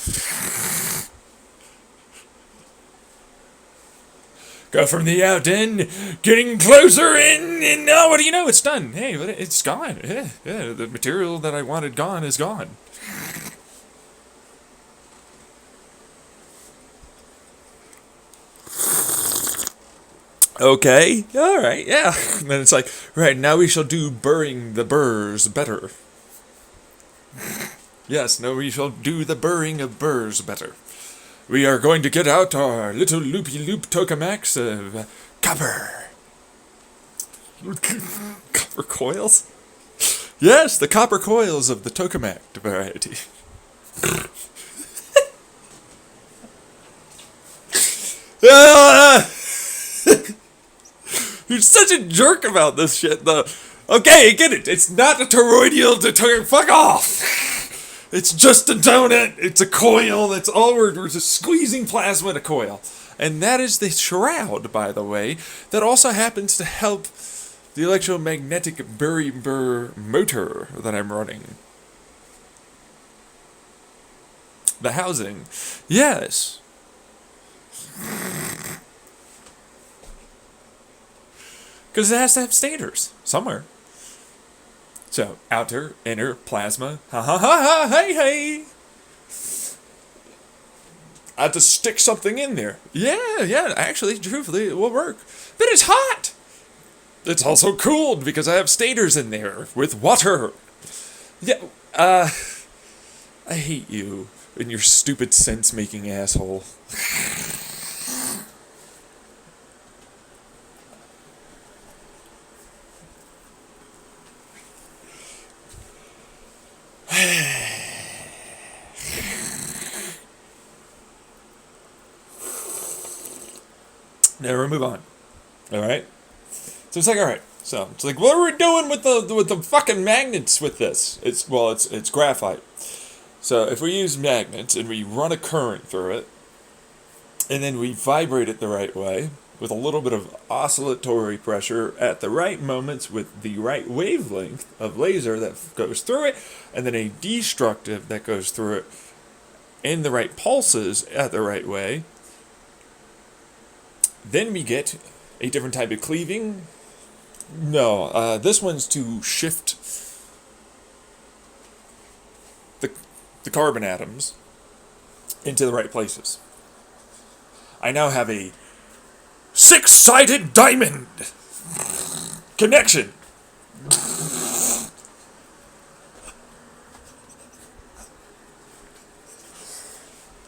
Go from the out in, getting closer in, and now what do you know? It's done. Hey, it's gone. Yeah, the material that I wanted gone is gone. Okay, alright, yeah. And then it's like, right, now we shall do burying the burrs better. Yes, now we shall do the burying of burrs better. We are going to get out our little loopy-loop tokamaks of copper. Copper coils? Yes, the copper coils of the tokamak variety. You're such a jerk about this shit, though. Okay, get it. It's not a toroidal to fuck off. It's just a donut. It's a coil. That's all we're just squeezing plasma in a coil. And that is the shroud, by the way, that also happens to help the electromagnetic burr motor that I'm running. The housing. Yes. Because it has to have stators somewhere. So, outer, inner, plasma. Ha ha ha ha, hey hey! I have to stick something in there. Yeah, actually, truthfully, it will work. But it's hot! It's also cooled because I have stators in there with water. Yeah, I hate you and your stupid sense-making asshole. Now we move on. All right. So it's like, all right. So it's like, what are we doing with the fucking magnets with this? It's graphite. So if we use magnets and we run a current through it, and then we vibrate it the right way with a little bit of oscillatory pressure at the right moments with the right wavelength of laser that goes through it, and then a destructive that goes through it in the right pulses at the right way, then we get a different type of cleaving. No, this one's to shift the carbon atoms into the right places. I now have a 6-sided diamond connection.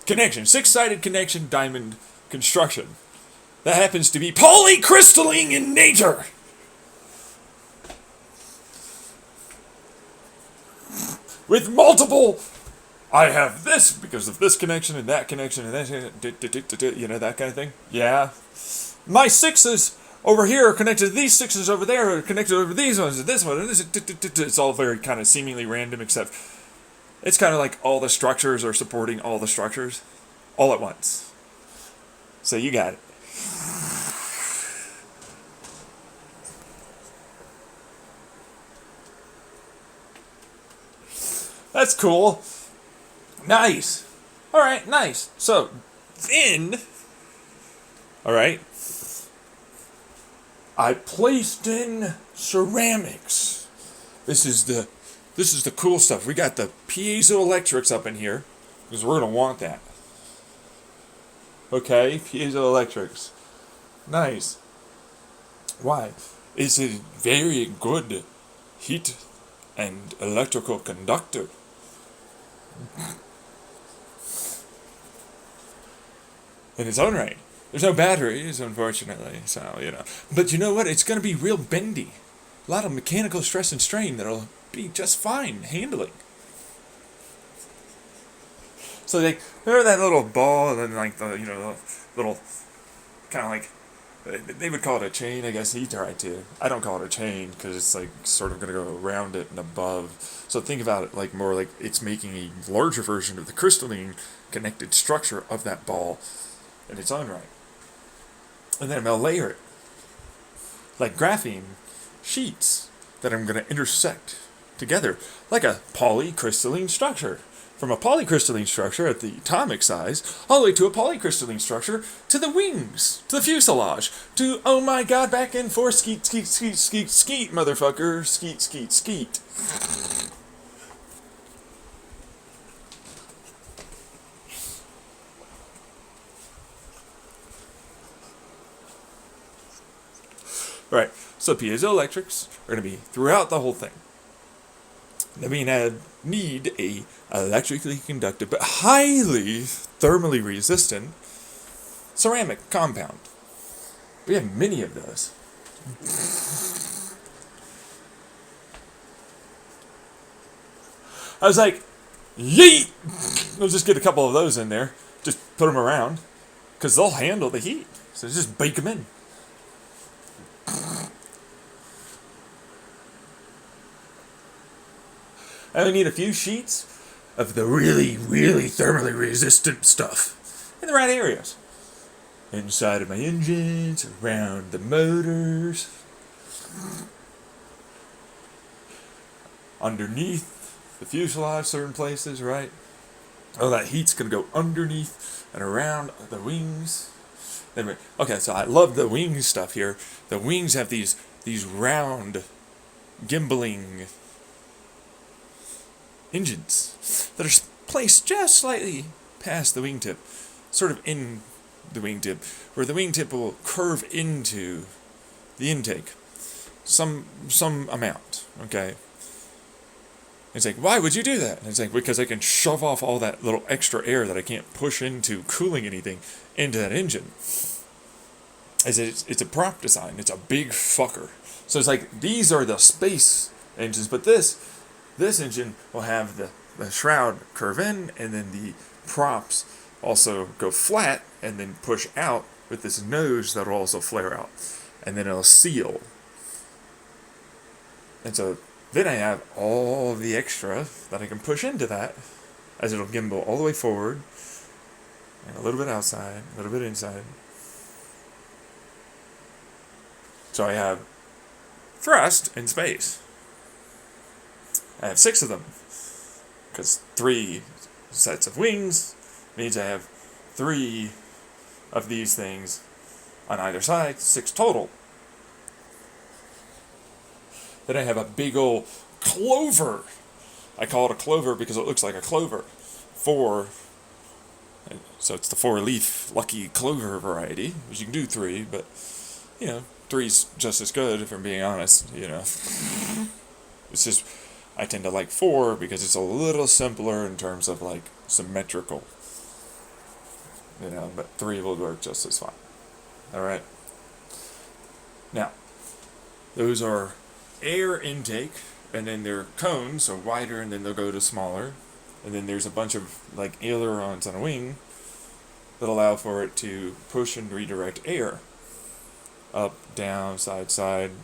Connection, 6-sided connection diamond construction. That happens to be polycrystalline in nature. With multiple, I have this because of this connection and that connection and that, you know, that kind of thing. Yeah. My 6s over here are connected to these 6s over there, are connected over these ones, and this one, and this. It's all very kind of seemingly random, except it's kind of like all the structures are supporting all the structures all at once. So you got it. That's cool. Nice. Alright, nice. So, then, alright, I placed in ceramics. This is the cool stuff. We got the piezoelectrics up in here, because we're going to want that. Okay, piezoelectrics. Nice. Why? It's a very good heat and electrical conductor. In its own right. There's no batteries, unfortunately, so, you know. But you know what? It's going to be real bendy. A lot of mechanical stress and strain that'll be just fine handling. So, like, remember that little ball and then, like, the, you know, the little, kind of like, they would call it a chain, I guess he tried to. I don't call it a chain because it's, like, sort of going to go around it and above. So think about it, like, more like it's making a larger version of the crystalline connected structure of that ball in its own right. And then I'm going to layer it like graphene sheets that I'm going to intersect together like a polycrystalline structure. From a polycrystalline structure at the atomic size, all the way to a polycrystalline structure to the wings, to the fuselage, to, oh my god, back and forth, skeet, skeet, skeet, skeet, skeet, motherfucker, skeet, skeet, skeet. Right, so piezoelectrics are going to be throughout the whole thing. That means I need a electrically conductive but highly thermally resistant ceramic compound. We have many of those. I was like, yeet! Let's just get a couple of those in there. Just put them around. Because they'll handle the heat. So just bake them in. I only need a few sheets of the really, really thermally resistant stuff in the right areas. Inside of my engines, around the motors, underneath the fuselage, certain places, right? Oh, that heat's gonna go underneath and around the wings. Okay, so I love the wing stuff here. The wings have these round, gimbaling engines that are placed just slightly past the wingtip, sort of in the wingtip, where the wingtip will curve into the intake, some amount. Okay. It's like, why would you do that? And it's like, because I can shove off all that little extra air that I can't push into cooling anything into that engine. It's a prop design. It's a big fucker. So it's like, these are the space engines, but this engine will have the shroud curve in, and then the props also go flat and then push out with this nose that will also flare out. And then it'll seal. And so then I have all the extra that I can push into that as it'll gimbal all the way forward and a little bit outside, a little bit inside. So I have thrust in space. I have 6 of them, because 3 sets of wings means I have 3 of these things on either side, 6 total. Then I have a big old clover. I call it a clover because it looks like a clover. So it's the 4-leaf lucky clover variety, which you can do 3, but, 3's just as good, if I'm being honest, It's just, I tend to like 4 because it's a little simpler in terms of, like, symmetrical. But 3 will work just as fine. Alright? Now, those are air intake, and then they're cones, so wider, and then they'll go to smaller. And then there's a bunch of, like, ailerons on a wing that allow for it to push and redirect air. Up, down, side,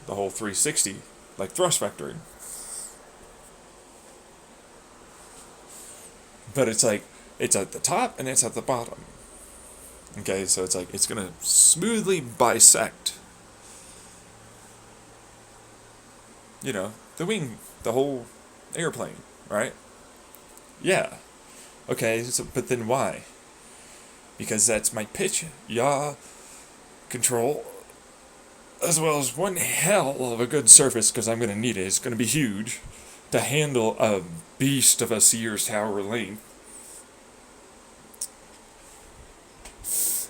the whole 360, like thrust vectoring. But it's like, it's at the top and it's at the bottom. Okay, so it's like, it's gonna smoothly bisect, the wing, the whole airplane, right? Yeah. Okay, but then why? Because that's my pitch, yaw, control, as well as one hell of a good surface, because I'm going to need it. It's going to be huge to handle a beast of a Sears Tower length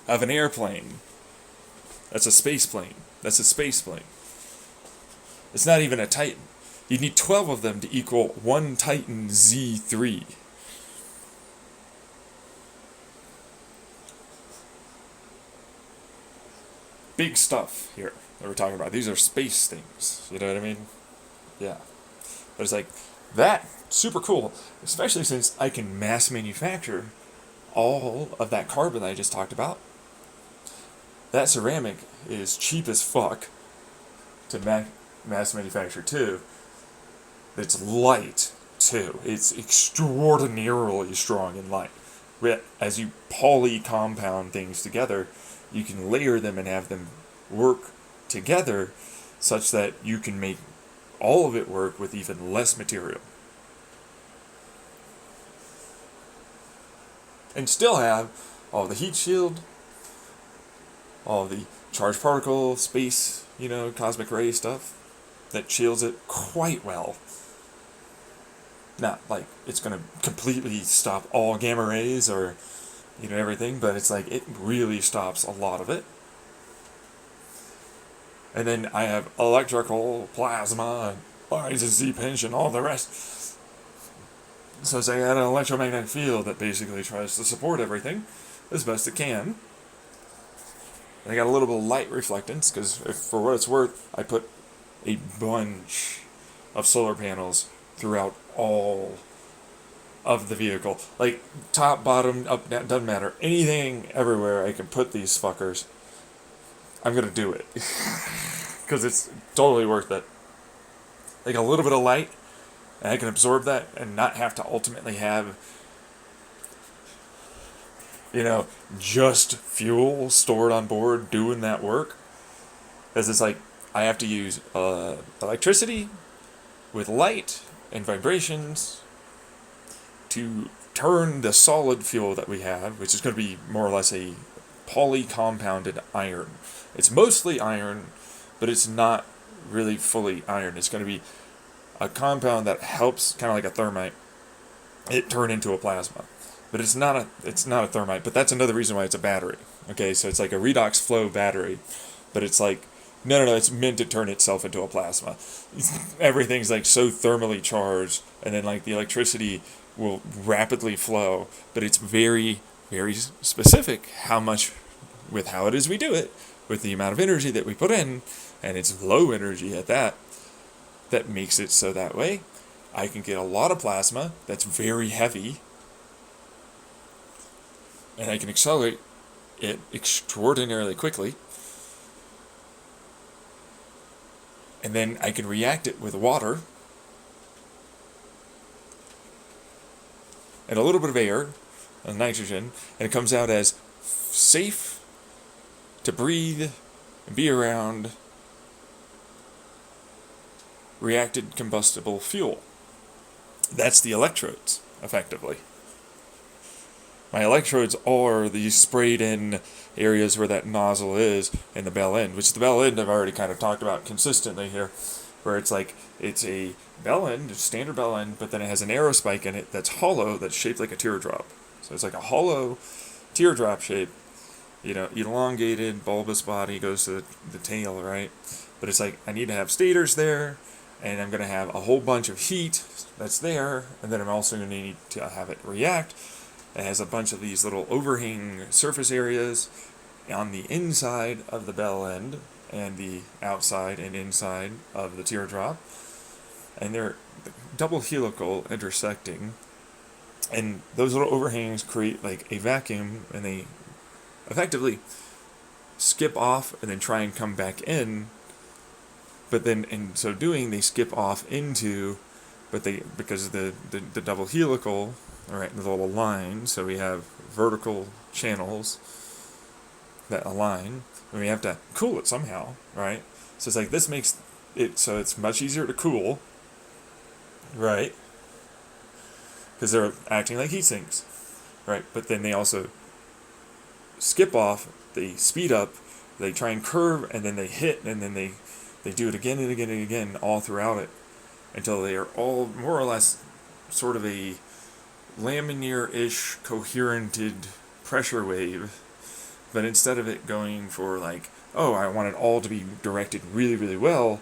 of an airplane. That's a space plane. That's a space plane. It's not even a Titan. You need 12 of them to equal one Titan Z3. big stuff here that we're talking about. These are space things. You know what I mean? Yeah. But it's like, that, super cool. Especially since I can mass manufacture all of that carbon that I just talked about. That ceramic is cheap as fuck to mass manufacture too. It's light too. It's extraordinarily strong in light. As you poly compound things together, you can layer them and have them work together such that you can make all of it work with even less material. And still have all the heat shield, all the charged particle, space, cosmic ray stuff that shields it quite well. Not like it's going to completely stop all gamma rays or, everything, but it's like it really stops a lot of it. And then I have electrical, plasma, I's and Z pinch, and all the rest. So it's like I got an electromagnetic field that basically tries to support everything as best it can. And I got a little bit of light reflectance, because for what it's worth, I put a bunch of solar panels throughout all of the vehicle. Like, top, bottom, up, down, doesn't matter. Anything, everywhere I can put these fuckers, I'm gonna do it. Because it's totally worth it. Like, a little bit of light, and I can absorb that and not have to ultimately have, just fuel stored on board doing that work. Because it's like, I have to use electricity with light and vibrations to turn the solid fuel that we have, which is going to be more or less a poly-compounded iron. It's mostly iron, but it's not really fully iron. It's going to be a compound that helps, kind of like a thermite, it turn into a plasma. But it's not a thermite, but that's another reason why it's a battery. Okay, so it's like a redox flow battery, but it's like, no, it's meant to turn itself into a plasma. Everything's like so thermally charged, and then like the electricity will rapidly flow, but it's very, very specific how it is we do it, with the amount of energy that we put in, and it's low energy at that makes it so that way I can get a lot of plasma that's very heavy, and I can accelerate it extraordinarily quickly. And then I can react it with water and a little bit of air and nitrogen, and it comes out as safe to breathe and be around reacted combustible fuel. That's the electrodes, effectively. My electrodes are these sprayed in areas where that nozzle is in the bell end, which the bell end I've already kind of talked about consistently here, where it's like, it's a bell end, a standard bell end, but then it has an arrow spike in it that's hollow, that's shaped like a teardrop. So it's like a hollow teardrop shape, elongated, bulbous body, goes to the tail, right? But it's like, I need to have stators there, and I'm going to have a whole bunch of heat that's there, and then I'm also going to need to have it react. It has a bunch of these little overhang surface areas on the inside of the bell end and the outside and inside of the teardrop. And they're double helical intersecting. And those little overhangs create like a vacuum, and they effectively skip off and then try and come back in. But then in so doing, they skip off into, because of the double helical, alright, the little line, so we have vertical channels that align, and we have to cool it somehow, right? So it's like, this makes it so it's much easier to cool, right? Because they're acting like heat sinks, right? But then they also skip off, they speed up, they try and curve, and then they hit, and then they do it again and again and again all throughout it, until they are all more or less sort of a laminar-ish coherented pressure wave. But instead of it going for like, oh, I want it all to be directed really, really well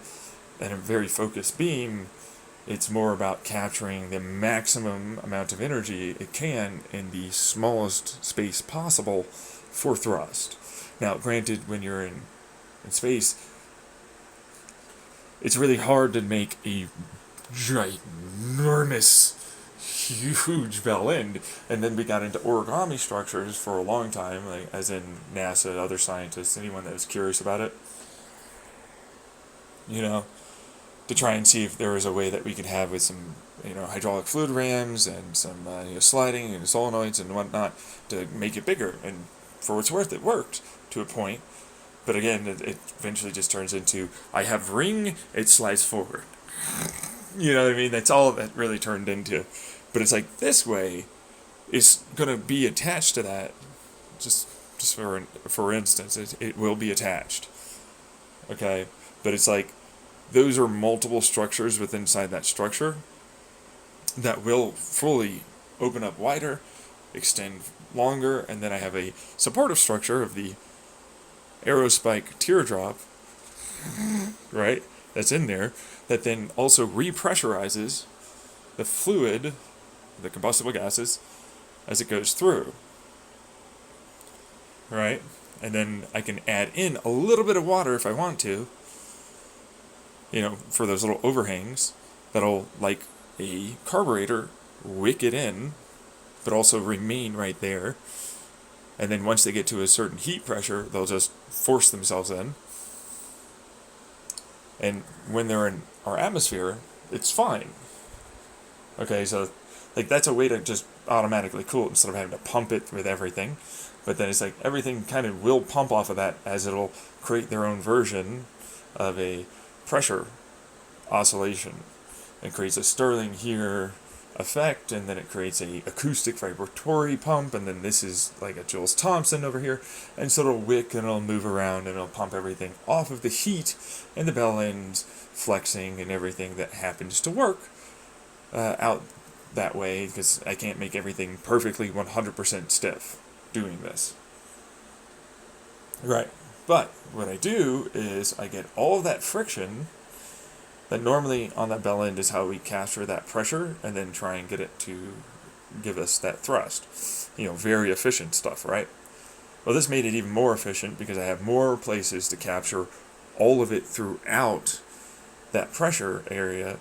and a very focused beam, it's more about capturing the maximum amount of energy it can in the smallest space possible for thrust. Now, granted, when you're in in space, it's really hard to make a ginormous, huge bell end. And then we got into origami structures for a long time, like as in NASA, other scientists, anyone that was curious about it, you know, to try and see if there was a way that we could have with some, hydraulic fluid rams and some, sliding and solenoids and whatnot to make it bigger. And for what's worth, it worked to a point. But again, it eventually just turns into, I have ring, it slides forward. You know what I mean? That's all that really turned into. But it's like, this way is going to be attached to that. Just for instance, it will be attached. Okay? But it's like, those are multiple structures within inside that structure that will fully open up wider, extend longer, and then I have a supportive structure of the Aerospike teardrop, right, that's in there, that then also repressurizes the fluid, the combustible gases, as it goes through, right? And then I can add in a little bit of water if I want to, for those little overhangs that'll, like a carburetor, wick it in, but also remain right there. And then once they get to a certain heat pressure, they'll just force themselves in. And when they're in our atmosphere, it's fine. Okay, so like that's a way to just automatically cool it instead of having to pump it with everything. But then it's like everything kind of will pump off of that as it'll create their own version of a pressure oscillation. It creates a Stirling here effect, and then it creates a acoustic vibratory pump, and then this is like a Jules Thompson over here, and so it'll wick and it'll move around and it'll pump everything off of the heat and the bell ends flexing and everything that happens to work out that way, because I can't make everything perfectly 100% stiff doing this. Right. But what I do is I get all of that friction that normally on that bell end is how we capture that pressure and then try and get it to give us that thrust. Very efficient stuff, right? Well, this made it even more efficient because I have more places to capture all of it throughout that pressure area,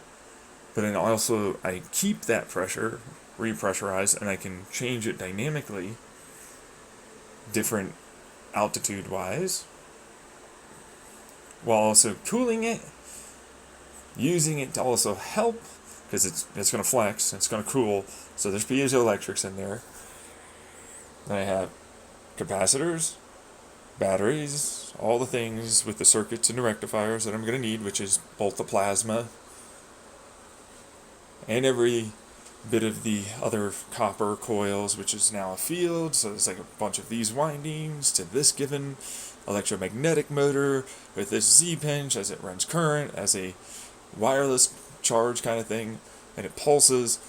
but then also I keep that pressure repressurized and I can change it dynamically, different altitude wise, while also cooling it, using it to also help, because it's going to flex, it's going to cool, so there's piezoelectrics in there. Then I have capacitors, batteries, all the things with the circuits and the rectifiers that I'm going to need, which is both the plasma and every bit of the other copper coils, which is now a field, so there's like a bunch of these windings to this given electromagnetic motor with this Z-pinch as it runs current, as a wireless charge kind of thing, and it pulses,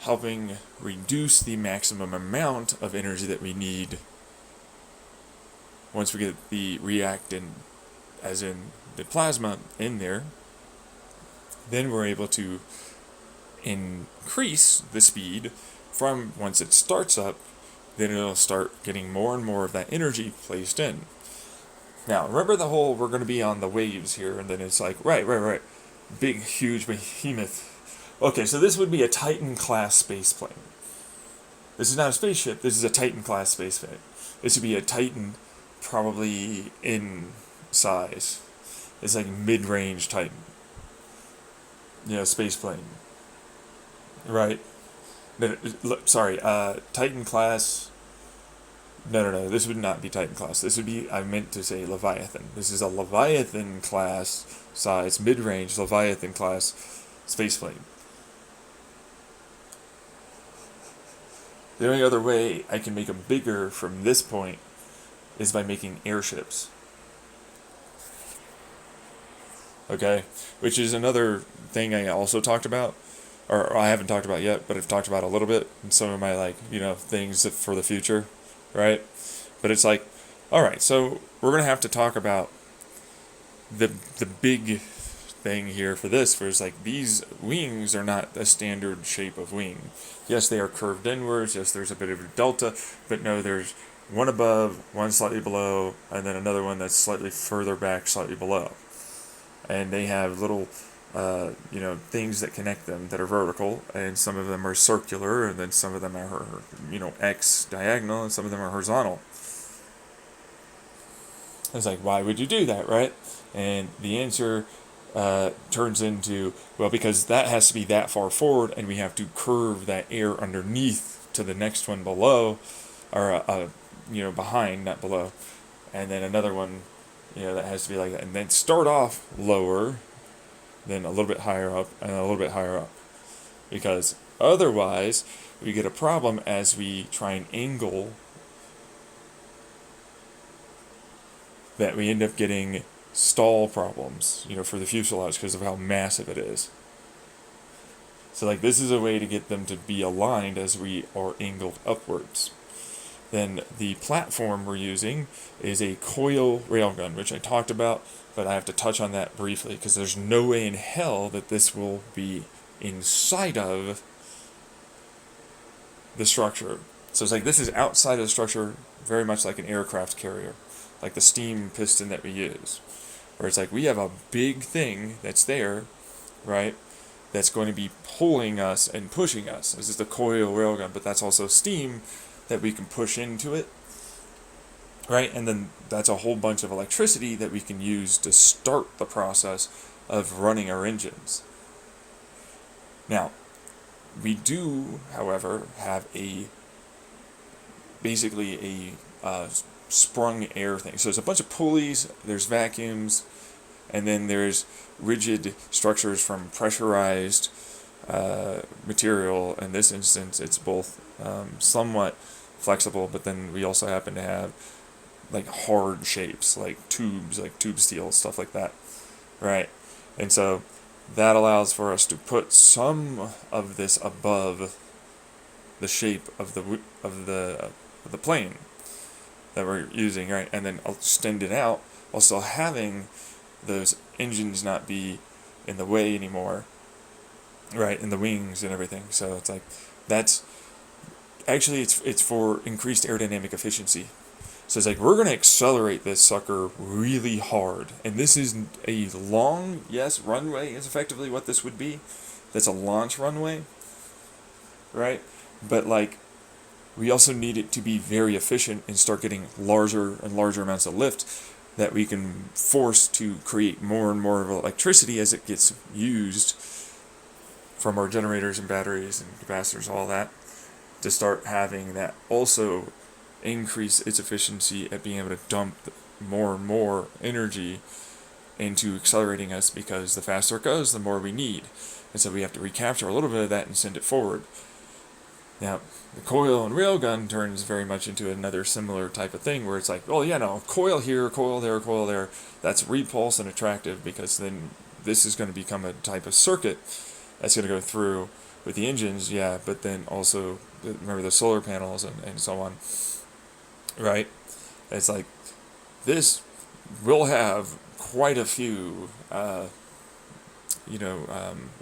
helping reduce the maximum amount of energy that we need once we get the reactant, as in the plasma, in there. Then we're able to increase the speed from once it starts up, then it'll start getting more and more of that energy placed in. Now, remember the whole, we're going to be on the waves here, and then it's like, right. Big, huge behemoth. Okay, so this would be a Titan-class space plane. This is not a spaceship, this is a Titan-class space plane. This would be a Titan, probably in size. It's like mid-range Titan. Space plane. Right? No, sorry, Titan-class... No, this would not be Titan-class. This would be, I meant to say Leviathan. This is a Leviathan-class size, mid-range Leviathan-class spaceplane. The only other way I can make them bigger from this point is by making airships. Okay? Which is another thing I also talked about, or I haven't talked about yet, but I've talked about a little bit in some of my, things for the future, right? But it's like, alright, so we're going to have to talk about the big thing here for this, where it's like, these wings are not a standard shape of wing. Yes, they are curved inwards, yes, there's a bit of a delta, but no, there's one above, one slightly below, and then another one that's slightly further back, slightly below. And they have little, things that connect them that are vertical, and some of them are circular, and then some of them are, X diagonal, and some of them are horizontal. It's like, why would you do that, right? And the answer turns into, well, because that has to be that far forward, and we have to curve that air underneath to the next one below, or behind, not below, and then another one, that has to be like that, and then start off lower, then a little bit higher up, and a little bit higher up, because otherwise we get a problem as we try and angle that we end up getting stall problems, for the fuselage because of how massive it is. So like this is a way to get them to be aligned as we are angled upwards. Then the platform we're using is a coil railgun, which I talked about, but I have to touch on that briefly because there's no way in hell that this will be inside of the structure. So it's like this is outside of the structure, very much like an aircraft carrier, like the steam piston that we use, where it's like we have a big thing that's there, right, that's going to be pulling us and pushing us. This is the coil railgun, but that's also steam that we can push into it, right? And then that's a whole bunch of electricity that we can use to start the process of running our engines. Now, we do, however, have basically a sprung air thing. So there's a bunch of pulleys, there's vacuums, and then there's rigid structures from pressurized material. In this instance, it's both somewhat flexible, but then we also happen to have like hard shapes, like tube steel, stuff like that, right? And so that allows for us to put some of this above the shape of the plane that we're using, right? And then I'll extend it out while still having those engines not be in the way anymore, right? And the wings and everything. So it's like that's actually it's for increased aerodynamic efficiency. So it's like we're going to accelerate this sucker really hard, and this is a long, yes, runway is effectively what this would be. That's a launch runway, right? But like we also need it to be very efficient and start getting larger and larger amounts of lift that we can force to create more and more of electricity as it gets used from our generators and batteries and capacitors, all that, to start having that also increase its efficiency at being able to dump more and more energy into accelerating us, because the faster it goes, the more we need. And so we have to recapture a little bit of that and send it forward. Now, the coil and railgun turns very much into another similar type of thing where it's like, oh yeah, no, coil here, coil there, that's repulse and attractive, because then this is going to become a type of circuit that's going to go through with the engines, yeah, but then also, remember the solar panels and so on, right? It's like, this will have quite a few,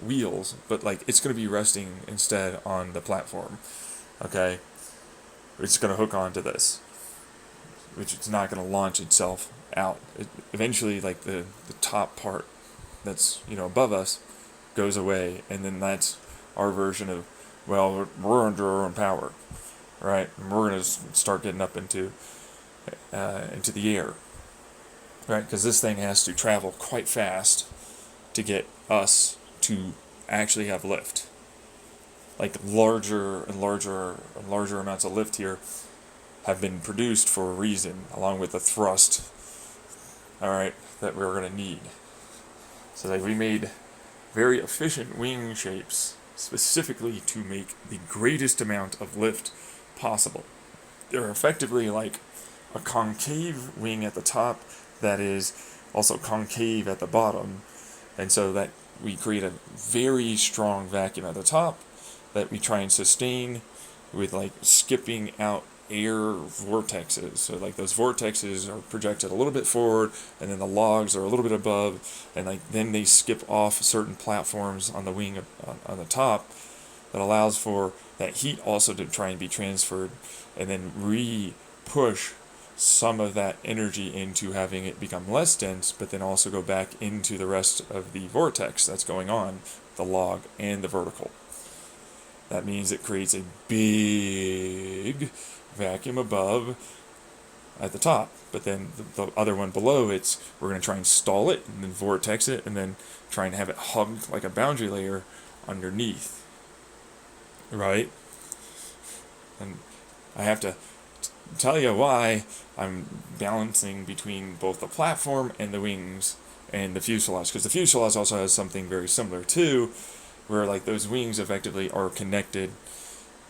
wheels, but like it's going to be resting instead on the platform. Okay, it's going to hook onto this, which it's not going to launch itself out. Eventually, like the top part that's above us goes away, and then that's our version of, well, we're under our own power, right? And we're going to start getting up into the air, right? Because this thing has to travel quite fast to get us to actually have lift. Like larger and larger and larger amounts of lift here have been produced for a reason, along with the thrust, all right, that we're going to need. So like we made very efficient wing shapes specifically to make the greatest amount of lift possible. They're effectively like a concave wing at the top that is also concave at the bottom, and so that we create a very strong vacuum at the top that we try and sustain with like skipping out air vortexes. So like those vortexes are projected a little bit forward, and then the logs are a little bit above, and like then they skip off certain platforms on the wing on the top that allows for that heat also to try and be transferred and then push some of that energy into having it become less dense, but then also go back into the rest of the vortex that's going on, the log and the vertical. That means it creates a big vacuum above at the top, but then the other one below, we're going to try and stall it and then vortex it and then try and have it hugged like a boundary layer underneath, right? And I have to tell you why I'm balancing between both the platform and the wings and the fuselage, because the fuselage also has something very similar too, where like those wings effectively are connected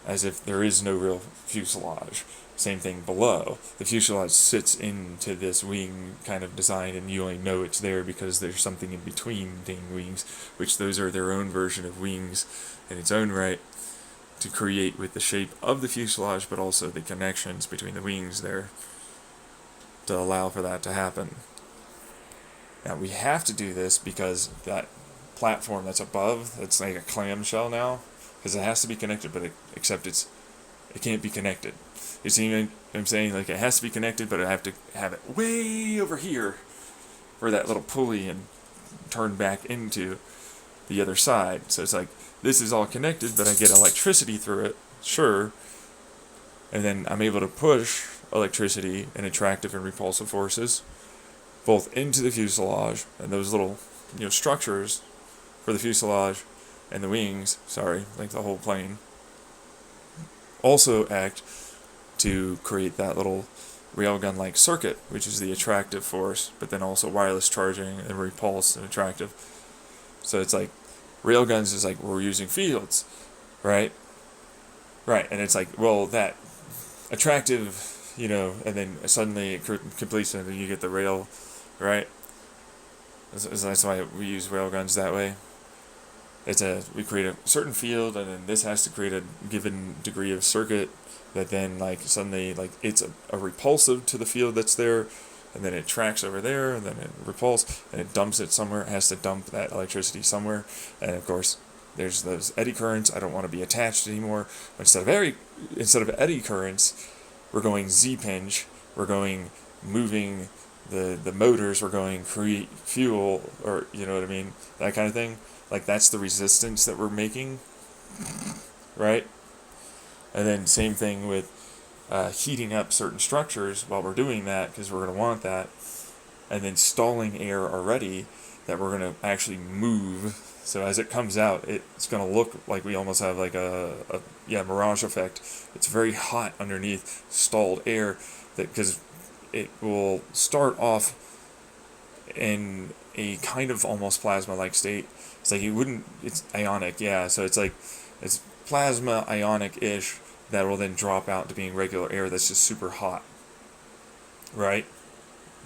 as if there is no real fuselage. Same thing below. The fuselage sits into this wing kind of design, and you only know it's there because there's something in between dang wings, which those are their own version of wings in its own right, to create with the shape of the fuselage, but also the connections between the wings there to allow for that to happen. Now we have to do this because that platform that's above, it's like a clamshell now, because it has to be connected, but except it can't be connected. You see what I'm saying? Like, it has to be connected, but I have to have it way over here for that little pulley and turn back into the other side. So it's like, this is all connected, but I get electricity through it, sure. And then I'm able to push electricity and attractive and repulsive forces both into the fuselage and those little, structures for the fuselage and the wings, like the whole plane, also act to create that little railgun-like circuit, which is the attractive force, but then also wireless charging and repulse and attractive. So it's like, railguns is like, we're using fields, right? Right, and it's like, well, that attractive, and then suddenly it completes, and then you get the rail, right? That's why we use railguns that way. We create a certain field, and then this has to create a given degree of circuit that then, like, suddenly, like, it's a repulsive to the field that's there, and then it tracks over there, and then it repulses, and it dumps it somewhere. It has to dump that electricity somewhere, and of course, there's those eddy currents. I don't want to be attached anymore. Instead of eddy currents, we're going Z-pinch. We're going moving the motors. We're going create fuel, or you know what I mean, that kind of thing. Like, that's the resistance that we're making, right? And then same thing with heating up certain structures while we're doing that, because we're going to want that. And then stalling air already that we're going to actually move. So as it comes out, it's going to look like we almost have like a mirage effect. It's very hot underneath stalled air, because it will start off in a kind of almost plasma-like state. It's like it's ionic, yeah. So it's like, it's plasma ionic-ish that will then drop out to being regular air that's just super hot, right?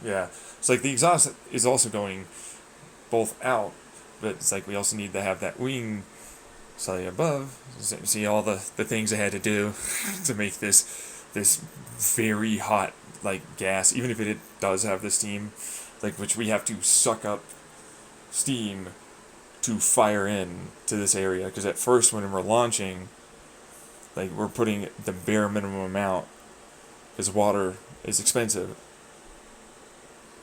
Yeah. It's like the exhaust is also going both out, but it's like we also need to have that wing slightly above. See all the things I had to do to make this very hot, like, gas, even if it does have the steam, like, which we have to suck up steam to fire in to this area, because at first when we're launching, like, we're putting the bare minimum amount, because water is expensive.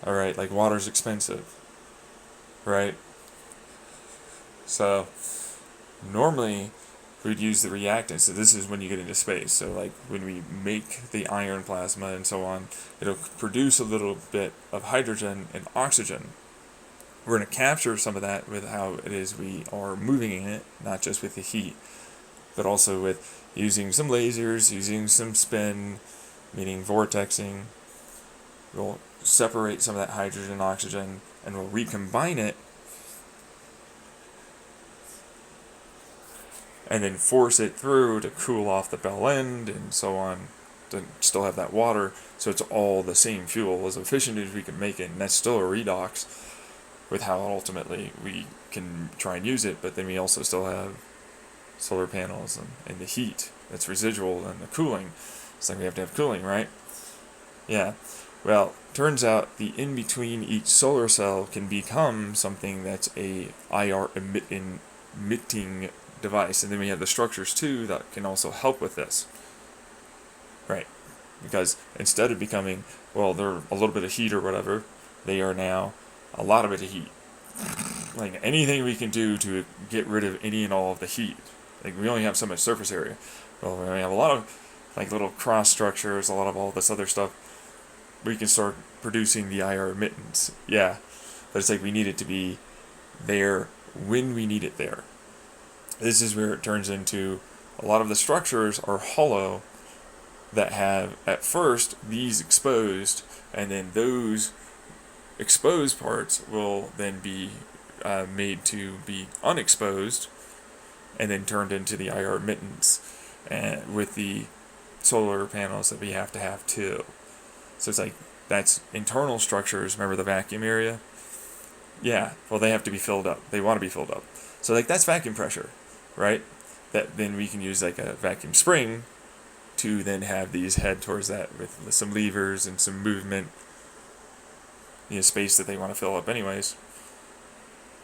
Alright, like, water's expensive, right? So normally we'd use the reactant. So this is when you get into space. So like when we make the iron plasma and so on, it'll produce a little bit of hydrogen and oxygen. We're going to capture some of that with how it is we are moving in it, not just with the heat, but also with using some lasers, using some spin, meaning vortexing. We'll separate some of that hydrogen and oxygen, and we'll recombine it, and then force it through to cool off the bell end and so on, to still have that water, so it's all the same fuel, as efficient as we can make it, and that's still a redox with how ultimately we can try and use it, but then we also still have solar panels and the heat that's residual and the cooling. It's like we have to have cooling, right? Yeah. Well, turns out the in-between each solar cell can become something that's a IR emitting device, and then we have the structures too that can also help with this. Right. because instead of becoming, well, they're a little bit of heat or whatever, they are now a lot of bit of heat. Like anything we can do to get rid of any and all of the heat. Like we only have so much surface area. Well, we only have a lot of like little cross structures, a lot of all this other stuff. We can start producing the IR emittance. Yeah, but it's like we need it to be there when we need it there. This is where it turns into a lot of the structures are hollow that have at first these exposed, and then those exposed parts will then be made to be unexposed and then turned into the IR emittance, and with the solar panels that we have to have too. So it's like that's internal structures. Remember the vacuum area? Yeah, well, they have to be filled up. They want to be filled up. So like that's vacuum pressure, right? That then we can use like a vacuum spring to then have these head towards that with some levers and some movement, space that they want to fill up anyways,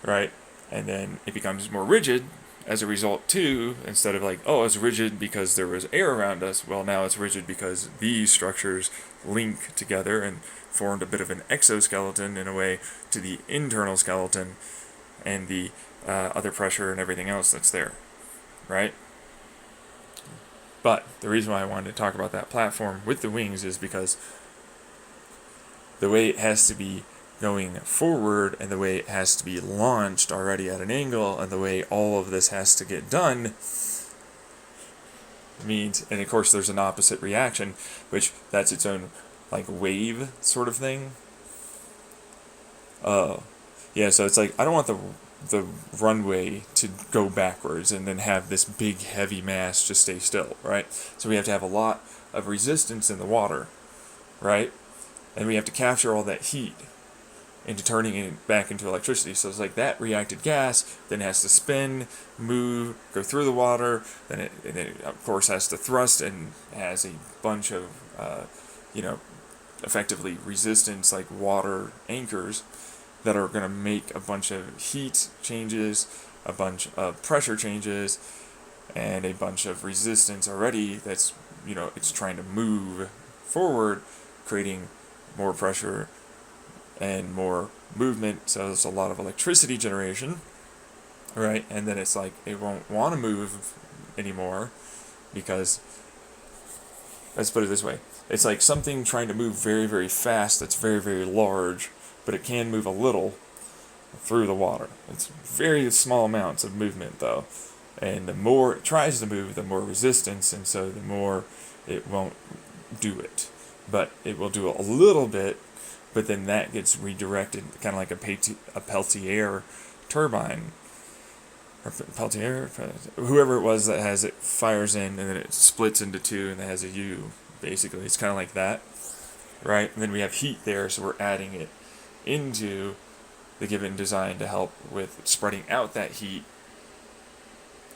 right? And then it becomes more rigid as a result too. Instead of like, oh, it's rigid because there was air around us, well, now it's rigid because these structures link together and formed a bit of an exoskeleton in a way to the internal skeleton and the other pressure and everything else that's there, right? But the reason why I wanted to talk about that platform with the wings is because the way it has to be going forward and the way it has to be launched already at an angle and the way all of this has to get done means, and of course there's an opposite reaction, which that's its own like wave sort of thing. Yeah, so it's like I don't want the runway to go backwards and then have this big heavy mass just stay still, right? So we have to have a lot of resistance in the water, right? And we have to capture all that heat into turning it back into electricity. So it's like that reacted gas then has to spin, move, go through the water, then it of course has to thrust and has a bunch of effectively resistance like water anchors that are going to make a bunch of heat changes, a bunch of pressure changes, and a bunch of resistance already that's, it's trying to move forward, creating more pressure and more movement. So there's a lot of electricity generation, right? And then it's like it won't want to move anymore because, let's put it this way, it's like something trying to move very, very fast that's very, very large, but it can move a little through the water. It's very small amounts of movement though. And the more it tries to move, the more resistance, and so the more it won't do it. But it will do a little bit, but then that gets redirected, kind of like a Peltier turbine. Or Peltier? Whoever it was that has it fires in, and then it splits into two, and it has a U, basically. It's kind of like that, right? And then we have heat there, so we're adding it into the given design to help with spreading out that heat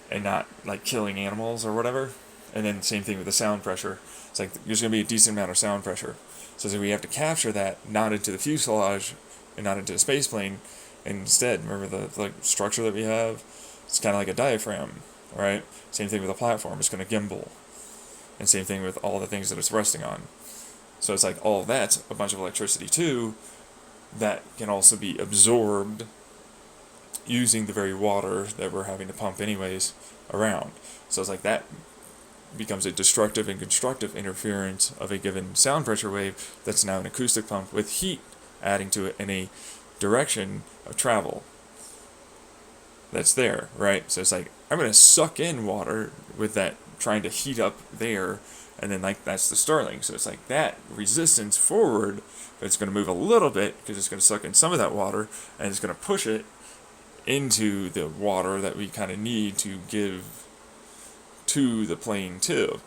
and not like killing animals or whatever. And then same thing with the sound pressure. It's like there's going to be a decent amount of sound pressure. So we have to capture that not into the fuselage and not into the space plane. And instead, remember the structure that we have? It's kind of like a diaphragm, right? Same thing with the platform. It's going to gimbal. And same thing with all the things that it's resting on. So it's like all that's a bunch of electricity too that can also be absorbed using the very water that we're having to pump anyways around. So it's like that becomes a destructive and constructive interference of a given sound pressure wave that's now an acoustic pump with heat adding to it in a direction of travel that's there, right? So it's like I'm going to suck in water with that trying to heat up there, and then like that's the Stirling. So it's like that resistance forward, but it's going to move a little bit because it's going to suck in some of that water and it's going to push it into the water that we kind of need to give to the plane too,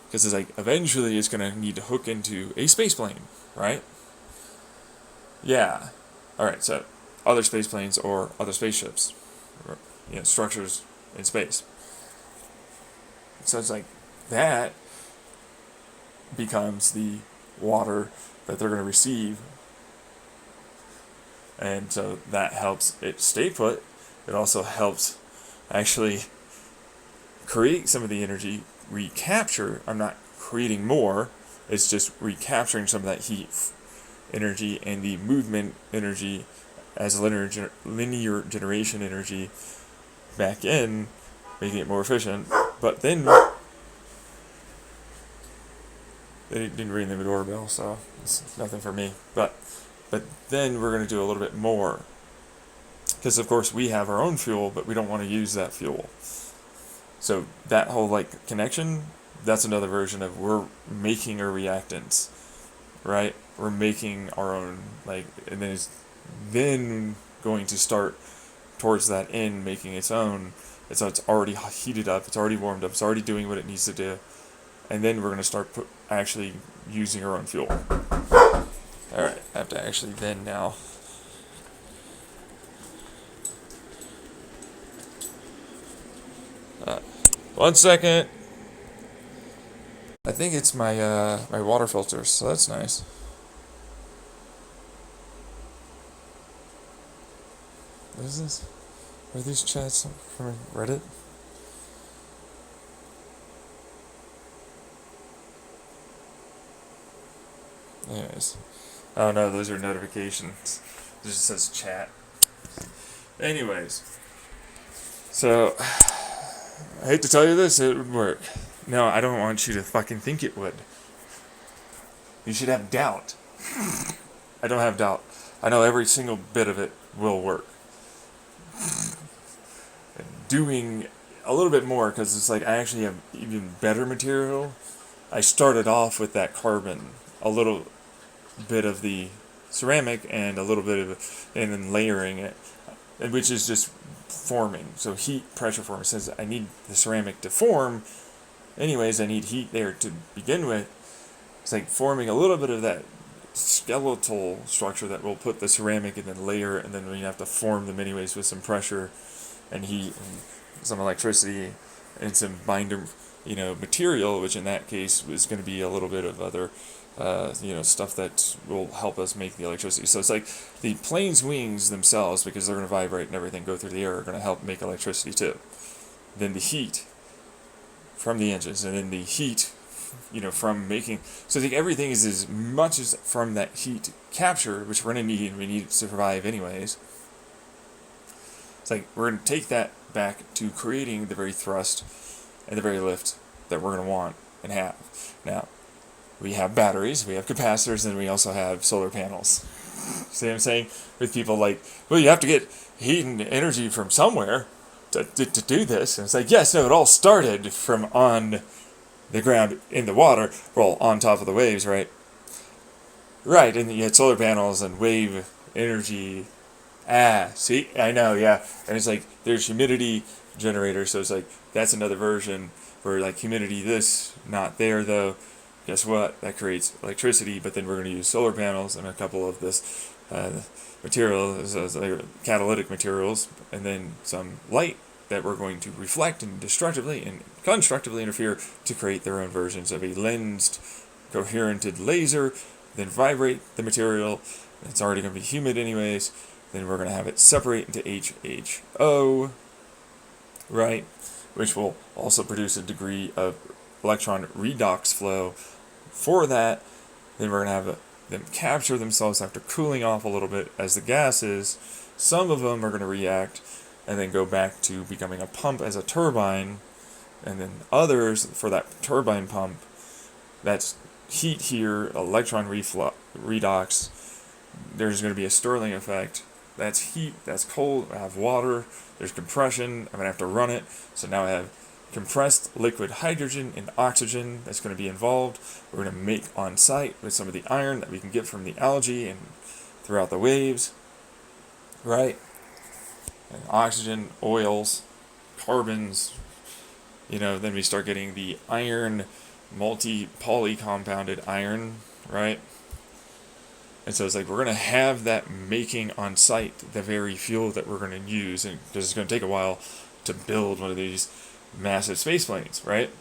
because it's like eventually it's going to need to hook into a space plane, right? Yeah. All right. So other space planes or other spaceships, or, structures in space. So it's like that becomes the water that they're going to receive, and so that helps it stay put. It also helps actually create some of the energy recapture. I'm not creating more. It's just recapturing some of that heat energy and the movement energy as linear generation energy back in, making it more efficient. But then they didn't ring the doorbell, so it's nothing for me. But then we're going to do a little bit more, because of course we have our own fuel, but we don't want to use that fuel. So that whole like connection, that's another version of we're making our reactants, right? We're making our own, like, and then it's then going to start towards that end making its own. And so it's already heated up, it's already warmed up, it's already doing what it needs to do. And then we're going to start actually using our own fuel. Alright, I have to actually then now. One second. I think it's my my water filters, so that's nice. What is this? Are these chats from Reddit? Anyways. Oh no, those are notifications. It just says chat. Anyways. So, I hate to tell you this, it would work. No, I don't want you to fucking think it would. You should have doubt. I don't have doubt. I know every single bit of it will work. Doing a little bit more, because it's like I actually have even better material. I started off with that carbon, a little bit of the ceramic and a little bit of, and then layering it, which is just forming. So heat, pressure forming. Since I need the ceramic to form, anyways, I need heat there to begin with. It's like forming a little bit of that skeletal structure that will put the ceramic and then layer, and then we have to form them anyways with some pressure and heat and some electricity and some binder, material, which in that case was going to be a little bit of other, stuff that will help us make the electricity. So it's like the plane's wings themselves, because they're going to vibrate and everything go through the air, are going to help make electricity too. Then the heat from the engines, and then the heat, from making. So I think everything is as much as from that heat capture, which we're going to need, and we need to survive anyways. It's like we're going to take that back to creating the very thrust and the very lift that we're going to want and have. Now, we have batteries, we have capacitors, and we also have solar panels. See what I'm saying? With people like, well, you have to get heat and energy from somewhere to do this. And it's like, yes, no, it all started from on the ground in the water, well, on top of the waves, right? Right, and you had solar panels and wave energy. See, I know, yeah. And it's like, there's humidity generator, so it's like, that's another version where like humidity this, not there though. Guess what? That creates electricity, but then we're going to use solar panels and a couple of this material, like catalytic materials, and then some light that we're going to reflect and destructively and constructively interfere to create their own versions of a lensed, coherented laser, then vibrate the material. It's already going to be humid anyways. Then we're going to have it separate into HHO, right? Which will also produce a degree of electron redox flow. For that, then we're going to have them capture themselves after cooling off a little bit as the gases. Some of them are going to react and then go back to becoming a pump as a turbine, and then others for that turbine pump, that's heat here, electron redox. There's going to be a Stirling effect. That's heat, that's cold, I have water, there's compression, I'm going to have to run it. So now I have compressed liquid hydrogen and oxygen that's going to be involved. We're going to make on site with some of the iron that we can get from the algae and throughout the waves, right? And oxygen, oils, carbons, then we start getting the iron, poly-compounded iron, right? And so it's like we're going to have that making on site the very fuel that we're going to use, and because it's going to take a while to build one of these massive space planes, right?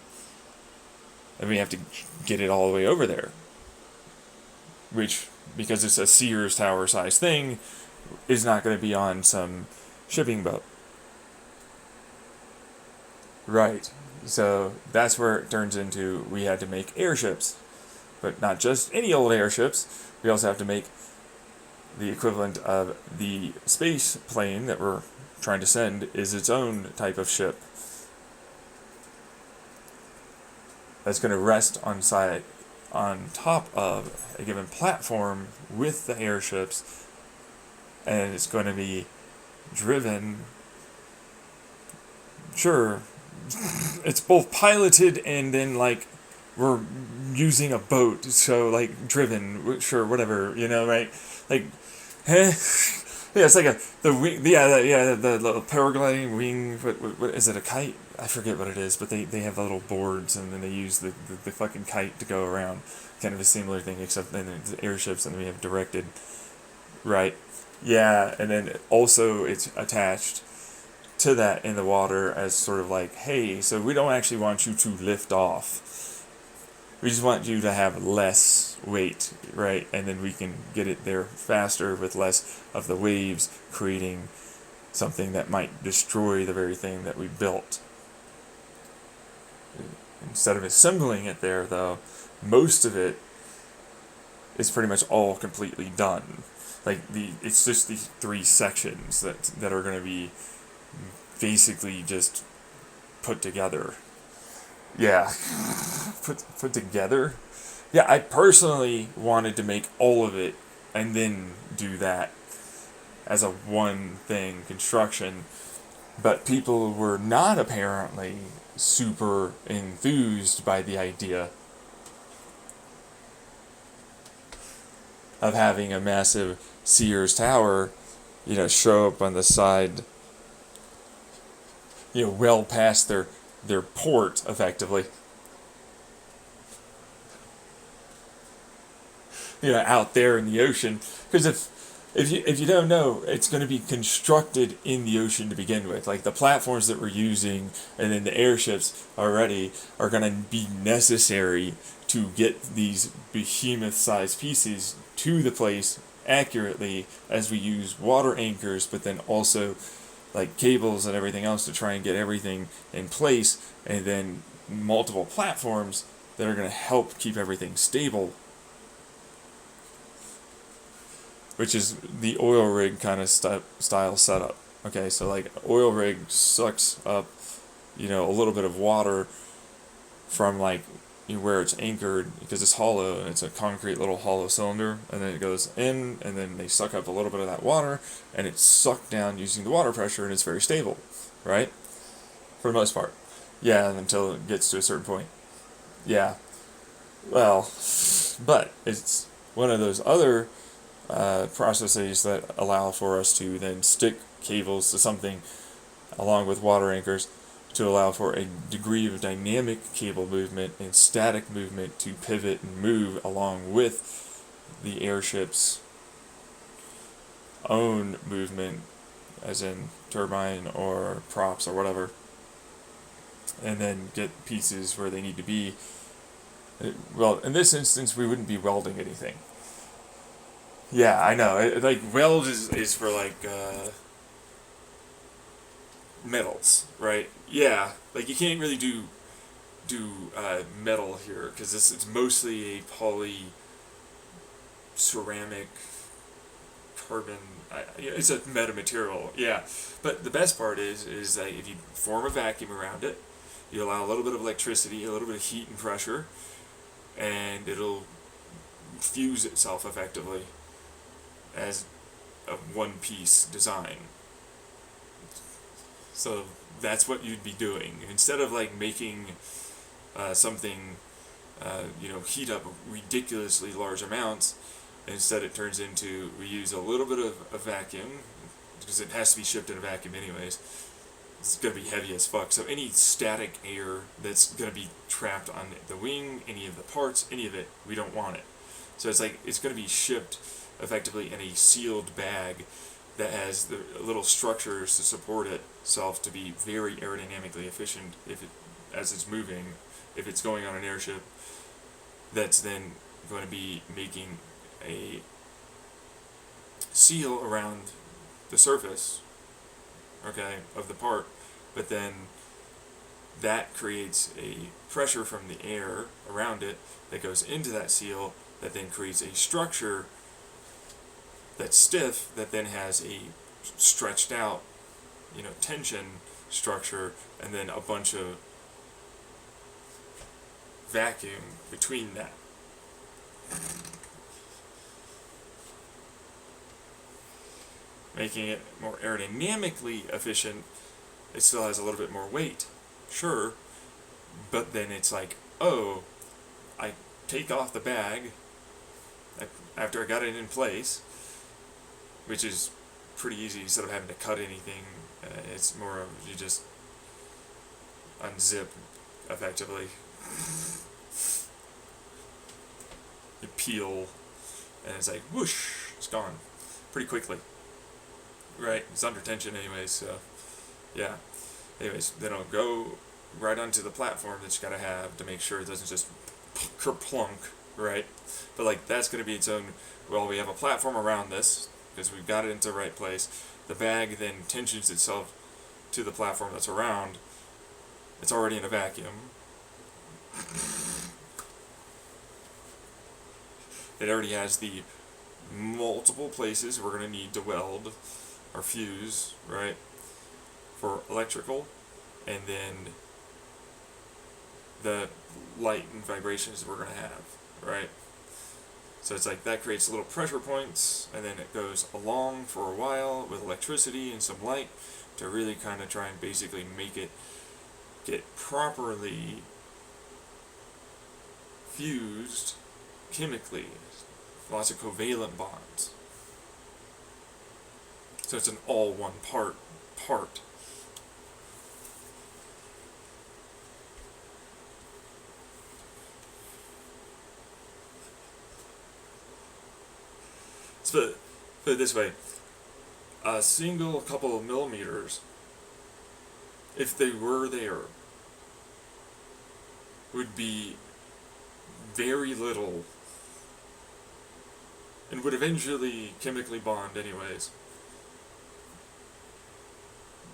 And we have to get it all the way over there, which, because it's a Sears Tower size thing, is not going to be on some shipping boat. Right. So that's where it turns into we had to make airships. but not just any old airships. We also have to make the equivalent of the space plane that we're trying to send is its own type of ship that's going to rest on top of a given platform with the airships, and it's going to be driven. Sure, it's both piloted and then like we're using a boat, so like driven, sure, whatever, right? Like, yeah, it's like the wing, the little paragliding wing. What is it? A kite? I forget what it is, but they have the little boards, and then they use the fucking kite to go around. Kind of a similar thing, except then it's airships, and then we have directed, right? Yeah, and then also it's attached to that in the water as sort of like, hey, so we don't actually want you to lift off. We just want you to have less weight, right? And then we can get it there faster with less of the waves creating something that might destroy the very thing that we built. Instead of assembling it there, though, most of it is pretty much all completely done. Like it's just these 3 sections that are going to be basically just put together. Yeah, put together. Yeah, I personally wanted to make all of it and then do that as a one thing construction, but people were not apparently super enthused by the idea of having a massive Sears Tower, show up on the side, well past their port, effectively. Out there in the ocean. Because if you don't know, it's going to be constructed in the ocean to begin with. Like the platforms that we're using, and then the airships already are going to be necessary to get these behemoth-sized pieces to the place accurately, as we use water anchors, but then also like cables and everything else to try and get everything in place, and then multiple platforms that are going to help keep everything stable, which is the oil rig kind of style setup. Okay, so like oil rig sucks up, a little bit of water from like where it's anchored, because it's hollow and it's a concrete little hollow cylinder, and then it goes in, and then they suck up a little bit of that water, and it's sucked down using the water pressure, and it's very stable, right? For the most part. Yeah, until it gets to a certain point. Yeah. Well, but it's one of those other processes that allow for us to then stick cables to something along with water anchors to allow for a degree of dynamic cable movement and static movement to pivot and move along with the airship's own movement, as in turbine or props or whatever, and then get pieces where they need to be. Well, in this instance, we wouldn't be welding anything. Yeah, I know. Like, weld is for, like, metals, right? Yeah, like, you can't really do metal here, because it's mostly a poly ceramic carbon. It's a metamaterial, yeah. But the best part is that if you form a vacuum around it, you allow a little bit of electricity, a little bit of heat and pressure, and it'll fuse itself effectively as a one-piece design. So that's what you'd be doing. Instead of like making something, heat up ridiculously large amounts, instead it turns into, we use a little bit of a vacuum, because it has to be shipped in a vacuum anyways. It's going to be heavy as fuck. So any static air that's going to be trapped on the wing, any of the parts, any of it, we don't want it. So it's like, it's going to be shipped effectively in a sealed bag that has the little structures to support itself to be very aerodynamically efficient as it's moving. If it's going on an airship, that's then going to be making a seal around the surface, okay, of the part, but then that creates a pressure from the air around it that goes into that seal that then creates a structure that's stiff that then has a stretched out, tension structure, and then a bunch of vacuum between that. Making it more aerodynamically efficient, it still has a little bit more weight, sure, but then it's like, oh, I take off the bag after I got it in place, which is pretty easy instead of having to cut anything. It's more of you just unzip effectively. You peel, and it's like whoosh, it's gone pretty quickly. Right, it's under tension anyways, so yeah. Anyways, then it'll go right onto the platform that you gotta have to make sure it doesn't just kerplunk, right? But like that's gonna be its own. Well, we have a platform around this because we've got it into the right place. The bag then tensions itself to the platform that's around. It's already in a vacuum. It already has the multiple places we're going to need to weld or fuse, right, for electrical, and then the light and vibrations we're going to have, right? So it's like that creates little pressure points, and then it goes along for a while with electricity and some light to really kind of try and basically make it get properly fused chemically. Lots of covalent bonds. So it's an all one part. So put it this way, a single couple of millimeters, if they were there, would be very little and would eventually chemically bond anyways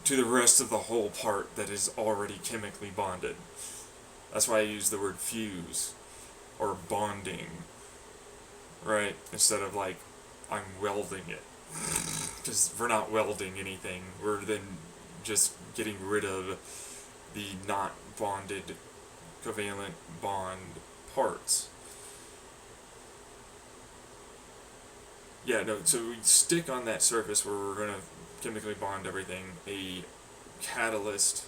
to the rest of the whole part that is already chemically bonded. That's why I use the word fuse or bonding, right? Instead of like I'm welding it. Because we're not welding anything. We're then just getting rid of the not bonded covalent bond parts. Yeah, no, so we stick on that surface where we're going to chemically bond everything, a catalyst,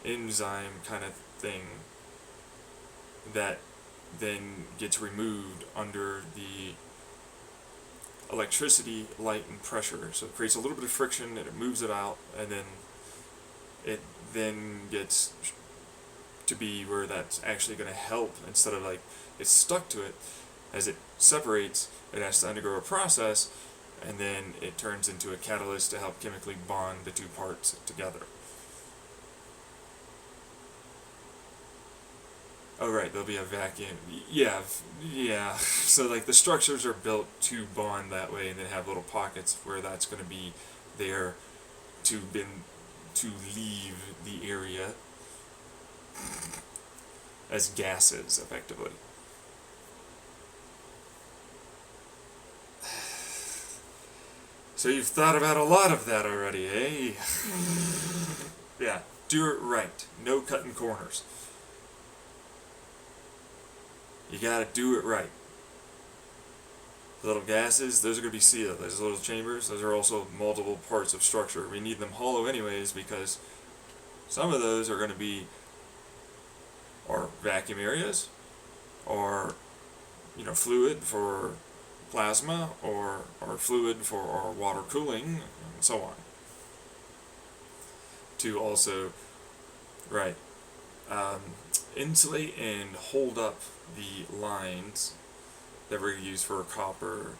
enzyme kind of thing that then gets removed under the electricity, light, and pressure. So it creates a little bit of friction and it moves it out, and then it then gets to be where that's actually going to help instead of like it's stuck to it. As it separates, it has to undergo a process, and then it turns into a catalyst to help chemically bond the two parts together. Oh right, there'll be a vacuum. Yeah. So like the structures are built to bond that way, and then have little pockets where that's going to be there to leave the area as gases, effectively. So you've thought about a lot of that already, eh? Yeah, do it right. No cutting corners. You gotta do it right. The little gases, those are gonna be sealed. Those little chambers, those are also multiple parts of structure. We need them hollow anyways because some of those are gonna be our vacuum areas, or fluid for plasma, or fluid for our water cooling, and so on. To also, right, insulate and hold up the lines that we're going to use for copper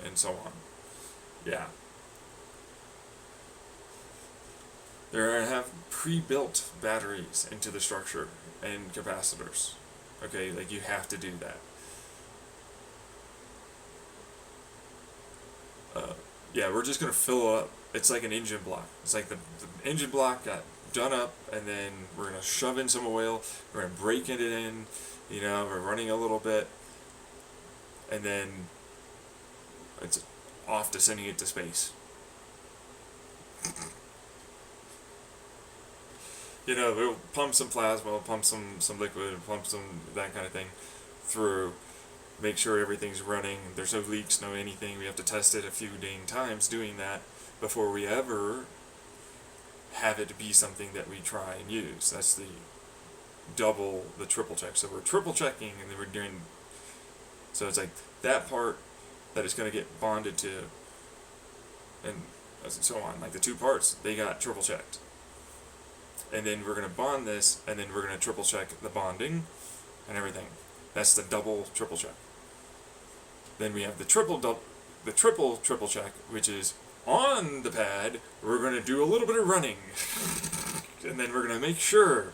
and so on. Yeah. They're going to have pre-built batteries into the structure and capacitors. Okay, like you have to do that. Yeah, we're just going to fill it up. It's like an engine block. It's like the engine block got done up, and then we're gonna shove in some oil. We're gonna break it in. We're running a little bit, and then it's off to sending it to space. We'll pump some plasma, we'll pump some liquid, pump some that kind of thing through, make sure everything's running, there's no leaks, no anything. We have to test it a few dang times doing that before we ever have it be something that we try and use. That's the triple check. So we're triple checking, and then we're doing, so it's like that part that is going to get bonded to, and so on. Like the two parts, they got triple checked. And then we're going to bond this, and then we're going to triple check the bonding and everything. That's the double triple check. Then we have the triple triple check, which is on the pad. We're going to do a little bit of running, and then we're going to make sure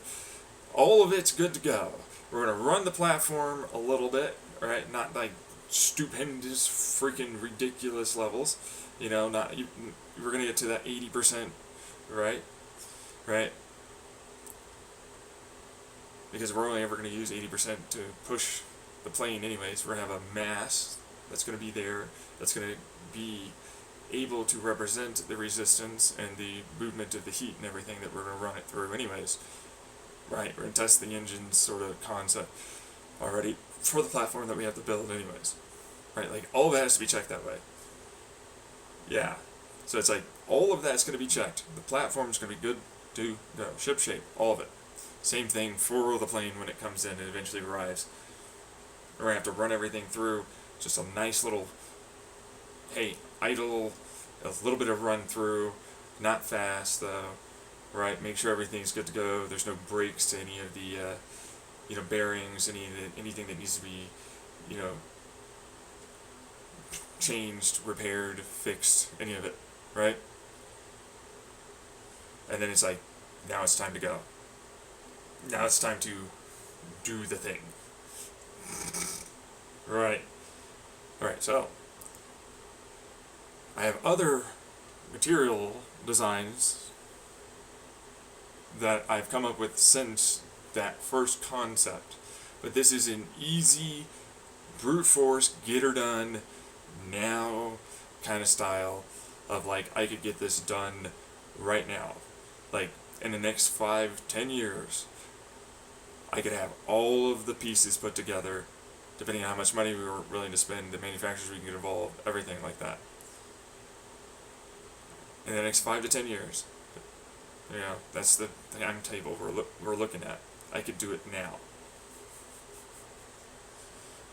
all of it's good to go. We're going to run the platform a little bit, right? Not like stupendous, freaking ridiculous levels. We're going to get to that 80%, right? Because we're only ever going to use 80% to push the plane anyways. We're going to have a mass that's going to be there, that's going to be able to represent the resistance and the movement of the heat and everything that we're going to run it through anyways. Right, we're going to test the engine sort of concept already for the platform that we have to build anyways. Right, like all of that has to be checked that way. Yeah, so it's like all of that's going to be checked. The platform's going to be good to go, ship shape, all of it. Same thing for the plane when it comes in and eventually arrives. We're going to have to run everything through, just a nice little, idle, a little bit of run through, not fast though, right? Make sure everything's good to go. There's no breaks to any of the, bearings, anything that needs to be, changed, repaired, fixed, any of it, right? And then it's like, now it's time to go. Now it's time to do the thing. Right. Alright, so I have other material designs that I've come up with since that first concept. But this is an easy, brute force, get her done, now kind of style of like, I could get this done right now. Like, in the next 5-10 years, I could have all of the pieces put together, depending on how much money we were willing to spend, the manufacturers we can get involved, everything like that. In the next 5 to 10 years, that's the timetable we're looking at. I could do it now.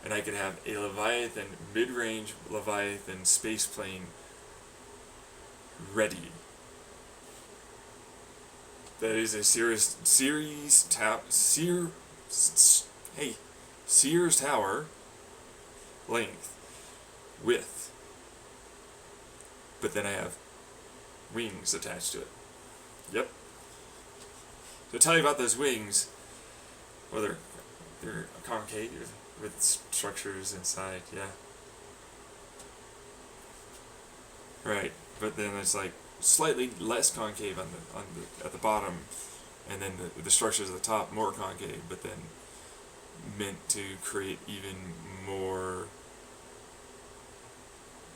And I could have a Leviathan, mid-range Leviathan space plane ready. That is a Sears Tower length, width. But then I have wings attached to it. Yep. So tell you about those wings. Well, they're concave with structures inside, yeah. Right, but then it's like slightly less concave at the bottom, and then the structures at the top more concave, but then meant to create even more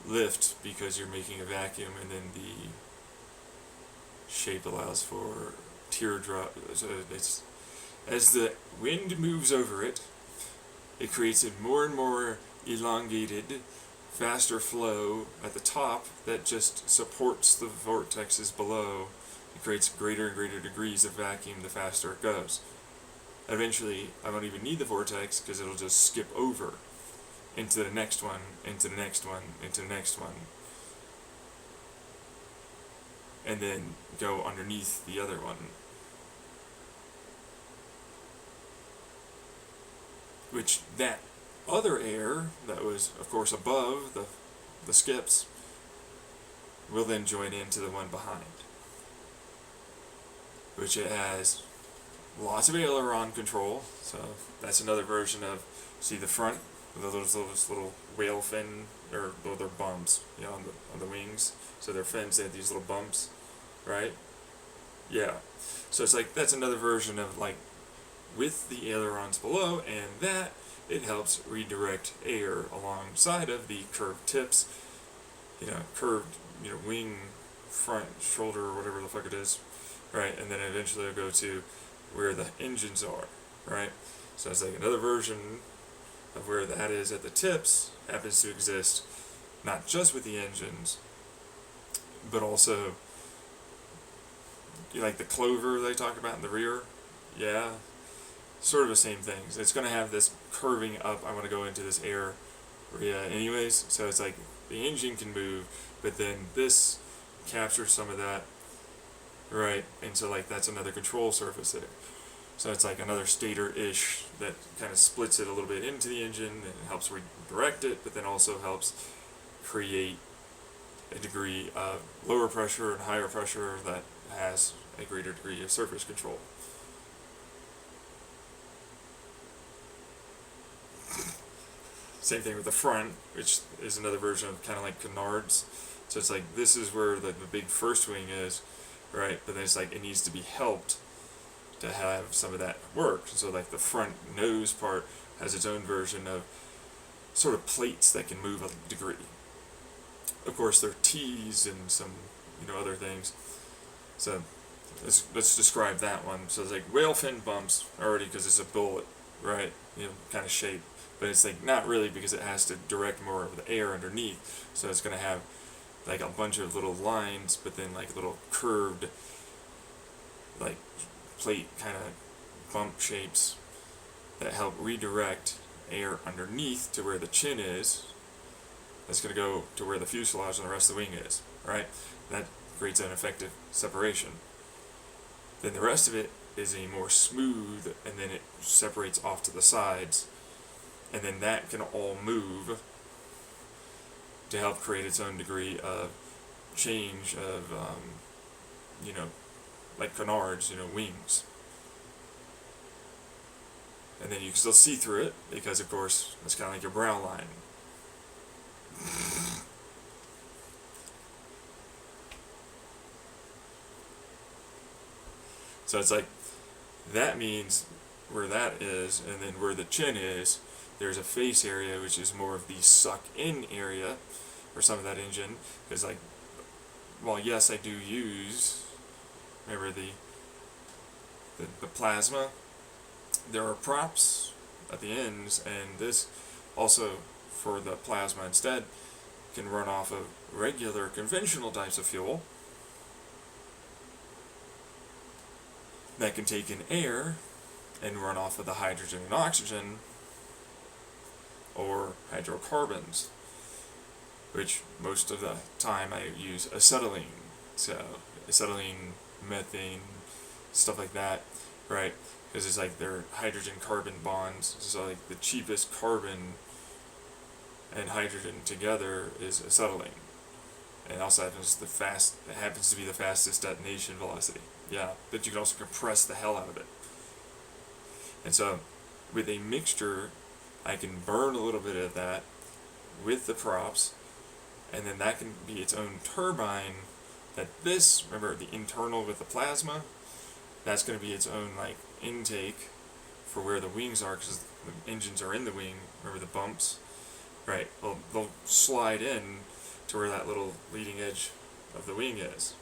lift because you're making a vacuum, and then the shape allows for teardrop. So it's, as the wind moves over it, it creates a more and more elongated, faster flow at the top that just supports the vortexes below. It creates greater and greater degrees of vacuum the faster it goes. Eventually, I won't even need the vortex because it'll just skip over into the next one, into the next one, into the next one, and then go underneath the other one. Which that other air that was, of course, above the skips will then join into the one behind. Which it has lots of aileron control, so that's another version of, see the front, those little whale fin, or they're bumps, on the wings. So their fins, they have these little bumps, right? Yeah. So it's like that's another version of like with the ailerons below, and that it helps redirect air alongside of the curved tips, curved, wing, front, shoulder, or whatever the fuck it is, right? And then eventually it'll go to where the engines are, right? So it's like another version of where that is at the tips happens to exist, not just with the engines, but also like the clover they talk about in the rear. Yeah, sort of the same thing. So it's going to have this curving up. I want to go into this area anyways. So it's like the engine can move, but then this captures some of that, right? And so like that's another control surface there. So it's like another stator-ish that kind of splits it a little bit into the engine and helps redirect it, but then also helps create a degree of lower pressure and higher pressure that has a greater degree of surface control. Same thing with the front, which is another version of kind of like canards. So it's like this is where the big first wing is, right? But then it's like it needs to be helped to have some of that work. So like the front nose part has its own version of sort of plates that can move a degree. Of course, there are T's and some other things. So let's describe that one. So it's like whale fin bumps already because it's a bullet, right? Kind of shape. But it's like not really because it has to direct more of the air underneath. So it's going to have like a bunch of little lines, but then like little curved, like plate kind of bump shapes that help redirect air underneath to where the chin is. That's going to go to where the fuselage and the rest of the wing is, right? That creates an effective separation. Then the rest of it is a more smooth, and then it separates off to the sides, and then that can all move to help create its own degree of change of, like canards, wings. And then you can still see through it, because of course, it's kind of like your brow line. So it's like, that means where that is, and then where the chin is, there's a face area, which is more of the suck-in area for some of that engine. Because like, well, yes, I do use, remember the plasma, there are props at the ends, and this also, for the plasma instead, can run off of regular conventional types of fuel that can take in air and run off of the hydrogen and oxygen or hydrocarbons, which most of the time I use acetylene. So acetylene, methane, stuff like that, right? Because it's like they're hydrogen-carbon bonds. So like the cheapest carbon and hydrogen together is acetylene, and also happens to be the fastest detonation velocity. Yeah, but you can also compress the hell out of it. And so, with a mixture, I can burn a little bit of that with the props, and then that can be its own turbine. Remember the internal with the plasma, that's going to be its own like intake for where the wings are, because the engines are in the wing. Remember the bumps, right? Well, they'll slide in to where that little leading edge of the wing is,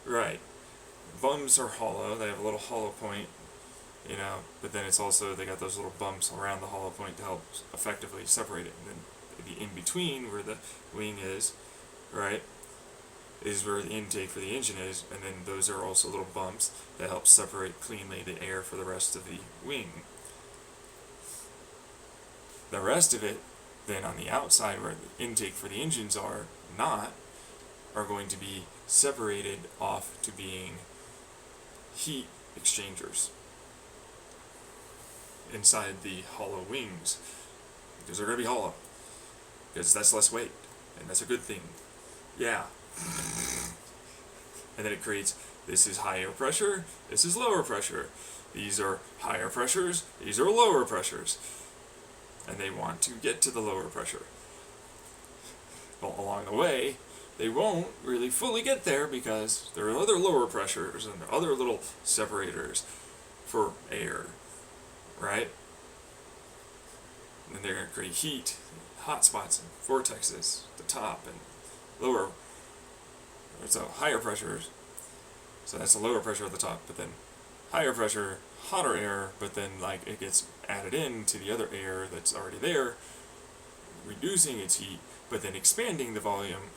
right? Bums are hollow; they have a little hollow point, but then it's also, they got those little bumps around the hollow point to help effectively separate it. And then the in between where the wing is, right, is where the intake for the engine is, and then those are also little bumps that help separate cleanly the air for the rest of the wing. The rest of it, then on the outside where the intake for the engines are going to be separated off to being heat exchangers inside the hollow wings, because they're going to be hollow, because that's less weight, and that's a good thing. Yeah. And then it creates, this is higher pressure, this is lower pressure, these are higher pressures, these are lower pressures, and they want to get to the lower pressure. Well, along the way, they won't really fully get there because there are other lower pressures and other little separators for air, right? And they're going to create heat, hot spots, and vortexes at the top and lower, so higher pressures. So that's the lower pressure at the top, but then higher pressure, hotter air, but then like it gets added in to the other air that's already there, reducing its heat, but then expanding the volume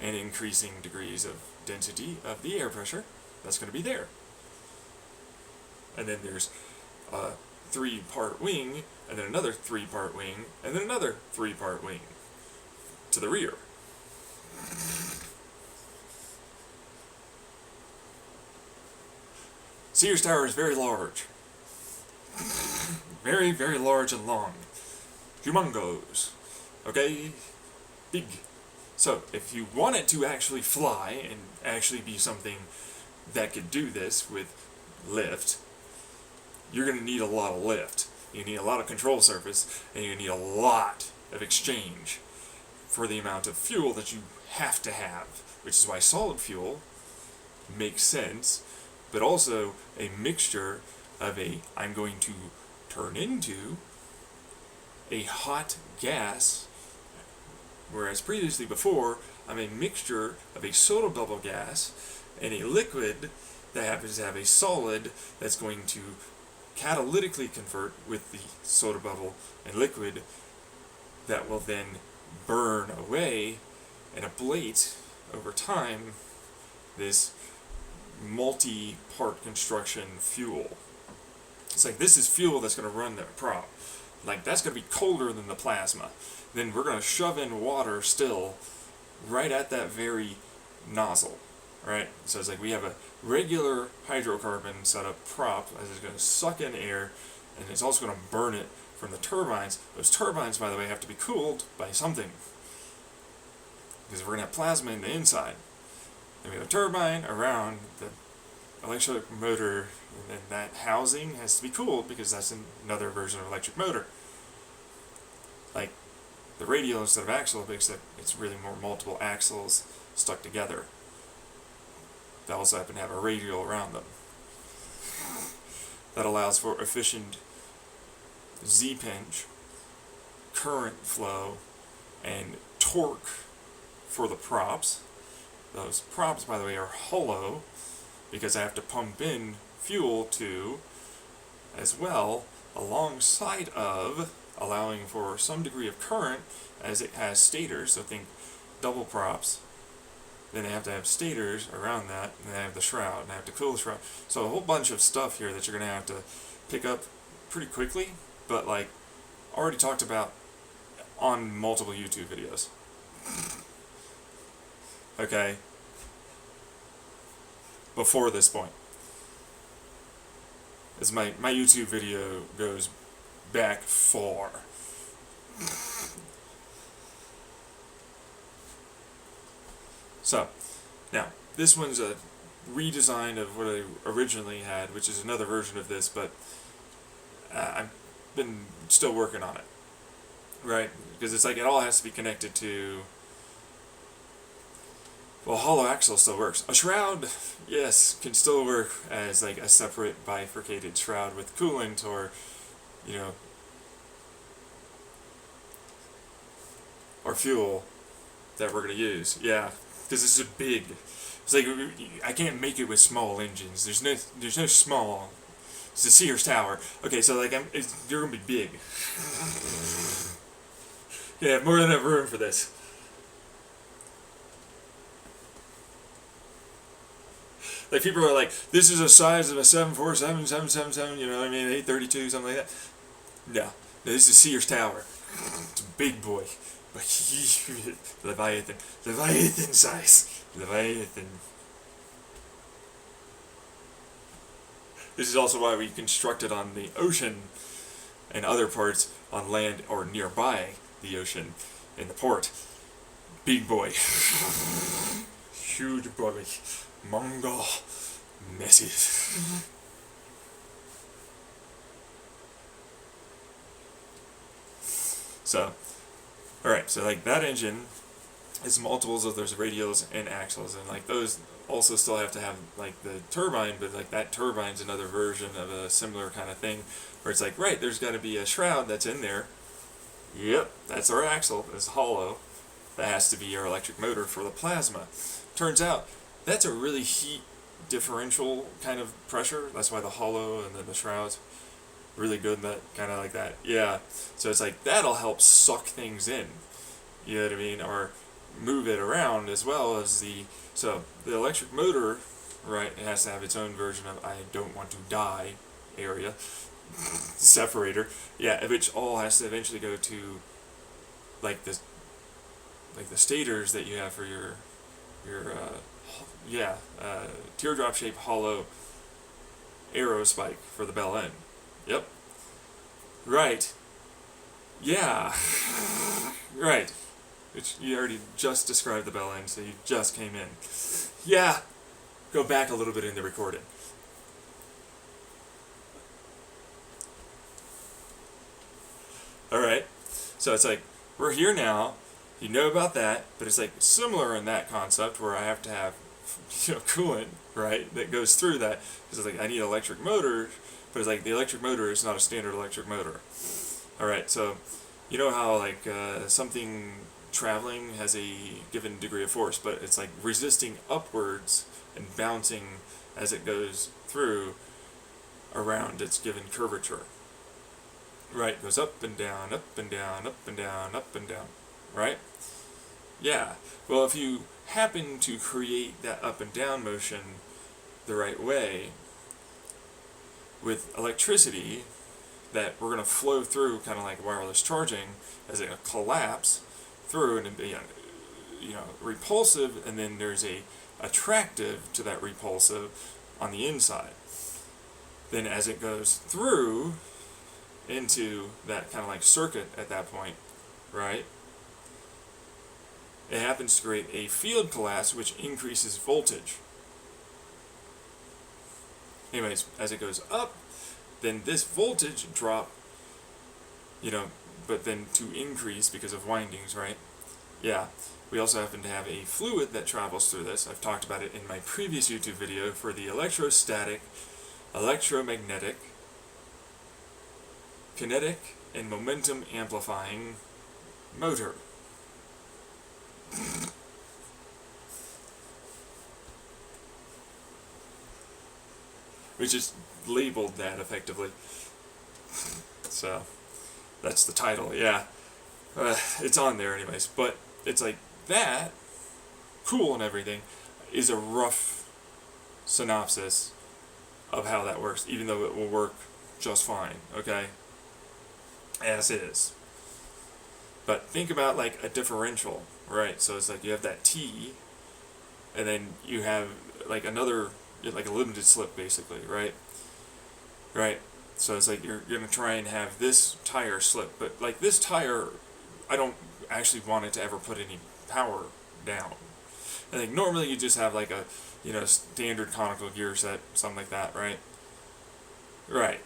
and increasing degrees of density of the air pressure that's going to be there. And then there's a 3-part wing, and then another 3-part wing, and then another 3-part wing to the rear. Sears Tower is very large. Very, very large and long. Humongous. Okay? Big. So, if you want it to actually fly and actually be something that could do this with lift, you're going to need a lot of lift. You need a lot of control surface, and you need a lot of exchange for the amount of fuel that you have to have, which is why solid fuel makes sense, but also a mixture of I'm going to turn into a hot gas, whereas previously before, I'm a mixture of a soda bubble gas and a liquid that happens to have a solid that's going to catalytically convert with the soda bubble and liquid that will then burn away and ablate over time this multi-part construction fuel. It's like this is fuel that's going to run the prop. Like that's going to be colder than the plasma. Then we're going to shove in water still right at that very nozzle, right? So it's like we have a regular hydrocarbon setup prop that is going to suck in air, and it's also going to burn it from the turbines. Those turbines, by the way, have to be cooled by something, because we're going to have plasma in the inside. And we have a turbine around the electric motor, and then that housing has to be cooled because that's another version of electric motor. Like the radial instead of axle, except it's really more multiple axles stuck together. They also happen to have a radial around them. That allows for efficient Z-pinch, current flow, and torque for the props. Those props, by the way, are hollow because I have to pump in fuel to, as well, alongside of allowing for some degree of current as it has stators. So think double props. Then I have to have stators around that, and then I have the shroud, and I have to cool the shroud. So a whole bunch of stuff here that you're going to have to pick up pretty quickly, but like already talked about on multiple YouTube videos. Okay? Before this point. As my YouTube video goes back far. So, now, this one's a redesign of what I originally had, which is another version of this, but I've been still working on it, right? Because it's like it all has to be connected to, well, hollow axle still works. A shroud, yes, can still work as like a separate bifurcated shroud with coolant or, you know, or fuel that we're going to use, yeah. Because this is big. It's like I can't make it with small engines. There's no small. It's the Sears Tower. Okay, so like they're gonna be big. Yeah, I have more than enough room for this. Like people are like, this is the size of a 747, 777, you know what I mean, 832, something like that. No, this is Sears Tower. It's a big boy. Leviathan size. Leviathan. This is also why we constructed on the ocean and other parts on land or nearby the ocean in the port. Big boy. Huge boy. Mongol. Massive. So, alright, so like that engine it's multiples of those radials and axials, and like those also still have to have like the turbine, but like that turbine's another version of a similar kind of thing, where it's like, right, there's got to be a shroud that's in there. Yep, that's our axle. It's hollow. That has to be our electric motor for the plasma. Turns out that's a really heat differential kind of pressure. That's why the hollow and then the shroud's really good in that kind of like that. Yeah. So it's like that'll help suck things in. You know what I mean? Or move it around as well as the electric motor, right? It has to have its own version of I don't want to die area separator. Yeah, which all has to eventually go to like the stators that you have for your teardrop shaped hollow arrow spike for the bell end. Yep. Right. Yeah. Right. Which you already just described the bell end, so you just came in. Yeah. Go back a little bit in the recording. Alright. So it's like, we're here now. You know about that, but it's like similar in that concept where I have to have, coolant, right, that goes through that. Because it's like I need electric motor, but it's like the electric motor is not a standard electric motor. Alright, so you know how like something traveling has a given degree of force, but it's like resisting upwards and bouncing as it goes through around its given curvature. Right, it goes up and down, up and down, up and down, up and down. Right? Yeah. Well, if you happen to create that up and down motion the right way with electricity that we're going to flow through, kind of like wireless charging, as it collapse through and be, repulsive, and then there's a attractive to that repulsive on the inside. Then as it goes through into that kind of like circuit at that point, right? It happens to create a field collapse which increases voltage. Anyways, as it goes up, then this voltage drop, but then to increase because of windings, right? Yeah. We also happen to have a fluid that travels through this. I've talked about it in my previous YouTube video for the electrostatic, electromagnetic, kinetic, and momentum amplifying motor. Which is labeled that effectively. So, that's the title, yeah. It's on there anyways, but it's like that, cool and everything, is a rough synopsis of how that works, even though it will work just fine, okay? As is. But think about like a differential, right? So it's like you have that T, and then you have like another, like a limited slip basically, right? Right? So it's like you're going to try and have this tire slip, but like this tire, I don't actually want it to ever put any power down. I think normally you just have like a, standard conical gear set, something like that, right? Right.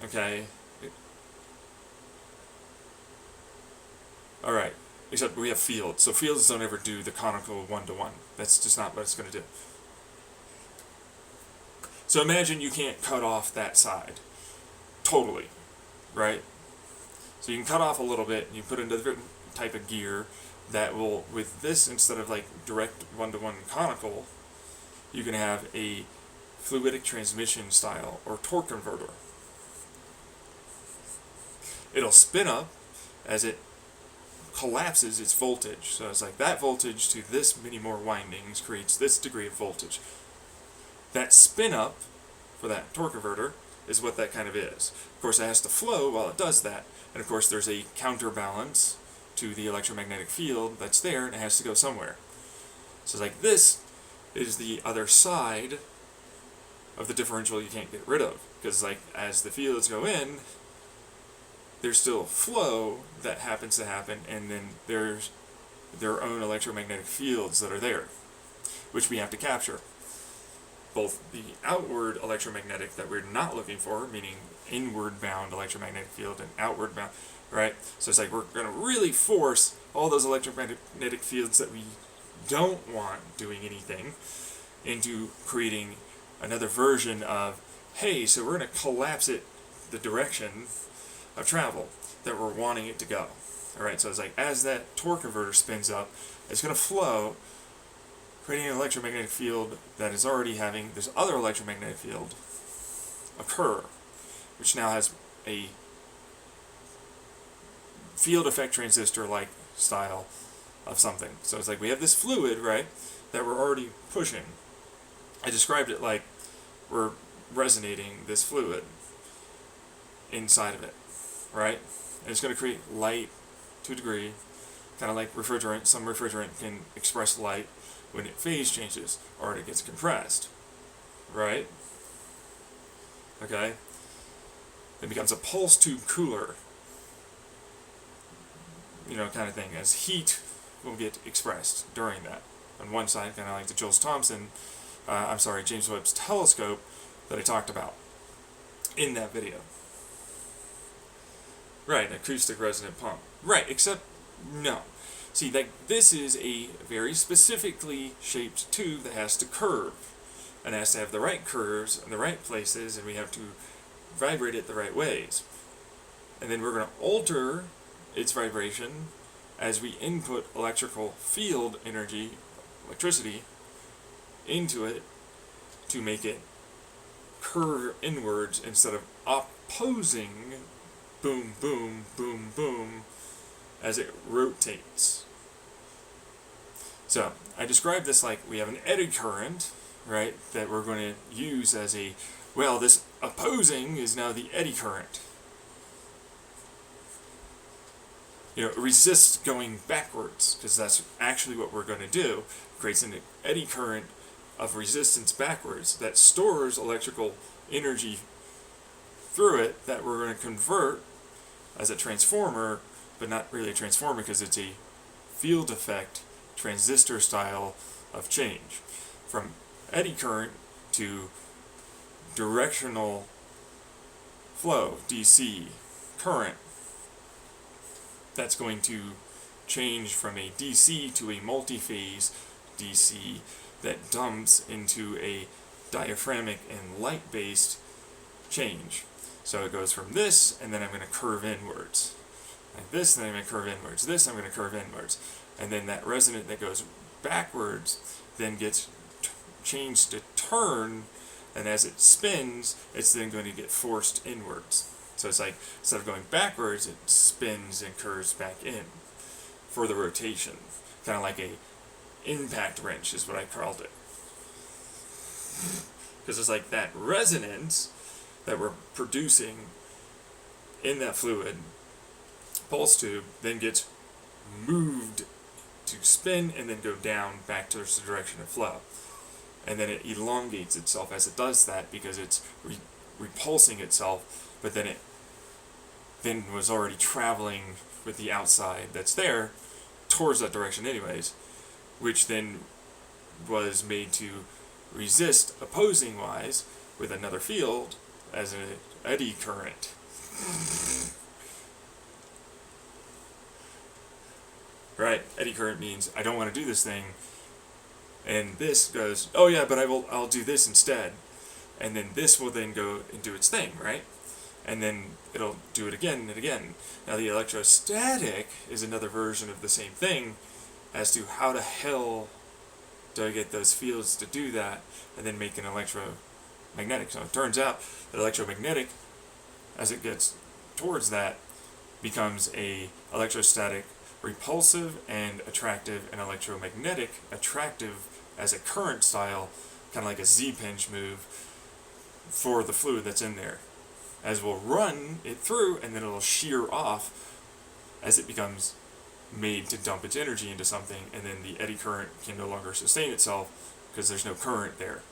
Okay. Alright. Except we have fields. So fields don't ever do the conical one-to-one. That's just not what it's going to do. So imagine you can't cut off that side. Totally. Right? So you can cut off a little bit, and you put in a different type of gear that will, with this, instead of like direct one-to-one conical, you can have a fluidic transmission style or torque converter. It'll spin up as it collapses its voltage. So it's like that voltage to this many more windings creates this degree of voltage. That spin up for that torque converter is what that kind of is. Of course, it has to flow while it does that. And of course, there's a counterbalance to the electromagnetic field that's there, and it has to go somewhere. So it's like this is the other side of the differential you can't get rid of. Because like as the fields go in, there's still flow that happens to happen, and then there's their own electromagnetic fields that are there, which we have to capture. both the outward electromagnetic that we're not looking for, meaning inward bound electromagnetic field, and outward bound, right? So it's like we're going to really force all those electromagnetic fields that we don't want doing anything into creating another version of, hey, so we're going to collapse it the direction of travel that we're wanting it to go. All right, so it's like as that torque converter spins up, it's going to flow, creating an electromagnetic field that is already having this other electromagnetic field occur, which now has a field effect transistor-like style of something. So it's like we have this fluid, right, that we're already pushing. I described it like we're resonating this fluid inside of it, right? And it's going to create light to a degree, kind of like refrigerant. Some refrigerant can express light when it phase changes or it gets compressed, right? Okay? It becomes a pulse tube cooler, kind of thing, as heat will get expressed during that. On one side, kind of like the James Webb's telescope that I talked about in that video. Right, an acoustic resonant pump. Right, except no. See, this is a very specifically shaped tube that has to curve, and has to have the right curves in the right places, and we have to vibrate it the right ways. And then we're going to alter its vibration as we input electrical field energy, electricity, into it to make it curve inwards instead of opposing boom, boom, boom, boom as it rotates. So I described this like we have an eddy current, right, that we're going to use as this opposing is now the eddy current. It resists going backwards, because that's actually what we're going to do. It creates an eddy current of resistance backwards that stores electrical energy through it that we're going to convert as a transformer, but not really a transformer because it's a field effect transistor style of change from eddy current to directional flow, DC current. That's going to change from a DC to a multi-phase DC that dumps into a diaphragmic and light-based change. So it goes from this, and then I'm going to curve inwards. Like this, and then I'm going to curve inwards. This, I'm going to curve inwards. And then that resonant that goes backwards then gets changed to turn, and as it spins, it's then going to get forced inwards. So it's like, instead of going backwards, it spins and curves back in for the rotation. Kind of like a impact wrench is what I called it. Because it's like that resonance that we're producing in that fluid pulse tube then gets moved to spin and then go down back to the direction of flow. And then it elongates itself as it does that because it's repulsing itself, but then it then was already traveling with the outside that's there towards that direction anyways, which then was made to resist opposing wise with another field as an eddy current. Right, eddy current means I don't want to do this thing, and this goes, oh yeah, but I'll do this instead, and then this will then go and do its thing, right? And then it'll do it again and again. Now the electrostatic is another version of the same thing as to how the hell do I get those fields to do that and then make an electromagnetic. So it turns out that electromagnetic, as it gets towards that, becomes a electrostatic repulsive and attractive, and electromagnetic attractive as a current style, kind of like a Z-pinch move for the fluid that's in there. As we'll run it through, and then it'll shear off as it becomes made to dump its energy into something, and then the eddy current can no longer sustain itself because there's no current there.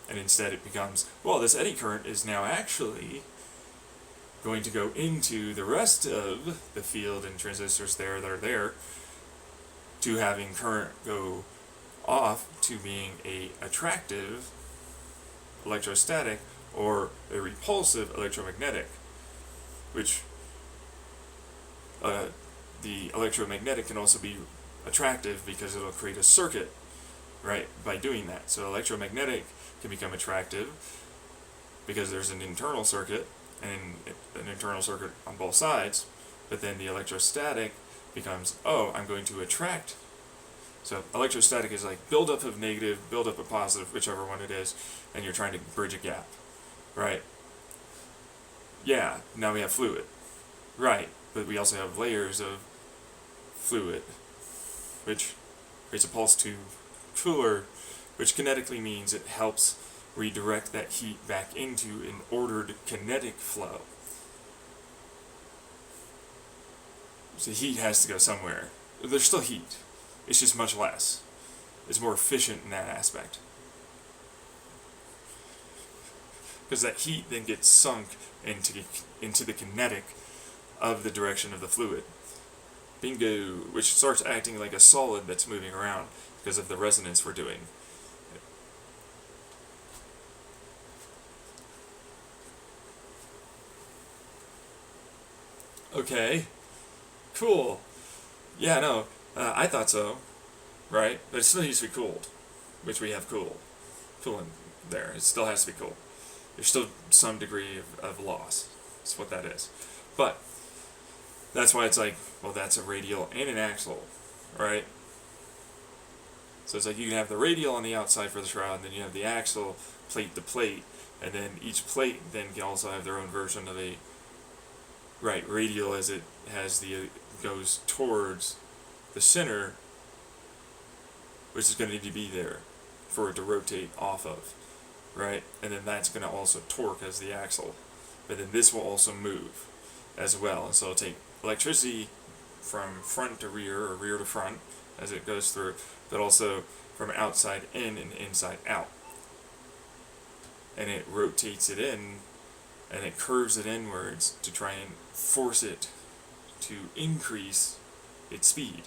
And instead it becomes, well, this eddy current is now actually going to go into the rest of the field and transistors there that are there, to having current go off to being a attractive electrostatic or a repulsive electromagnetic, which the electromagnetic can also be attractive because it'll create a circuit, right, by doing that. So electromagnetic can become attractive because there's an internal circuit and an internal circuit on both sides, but then the electrostatic becomes, oh, I'm going to attract. So electrostatic is like buildup of negative, buildup of positive, whichever one it is, and you're trying to bridge a gap, right? Yeah, now we have fluid, right, but we also have layers of fluid, which creates a pulse tube cooler, which kinetically means it helps redirect that heat back into an ordered kinetic flow. So heat has to go somewhere. There's still heat. It's just much less. It's more efficient in that aspect. Because that heat then gets sunk into the kinetic of the direction of the fluid. Bingo, which starts acting like a solid that's moving around because of the resonance we're doing. Okay, cool. Yeah, no, I thought so, right? But it still needs to be cooled, which we have coolant there. It still has to be cool. There's still some degree of loss. That's what that is. But that's why it's like, well, that's a radial and an axial, right? So it's like you can have the radial on the outside for the shroud, and then you have the axial plate to plate, and then each plate then can also have their own version of a radial as it has goes towards the center, which is going to need to be there for it to rotate off of, right? And then that's going to also torque as the axle, but then this will also move as well, and so it'll take electricity from front to rear or rear to front as it goes through, but also from outside in and inside out, and it rotates it in and it curves it inwards to try and force it to increase its speed,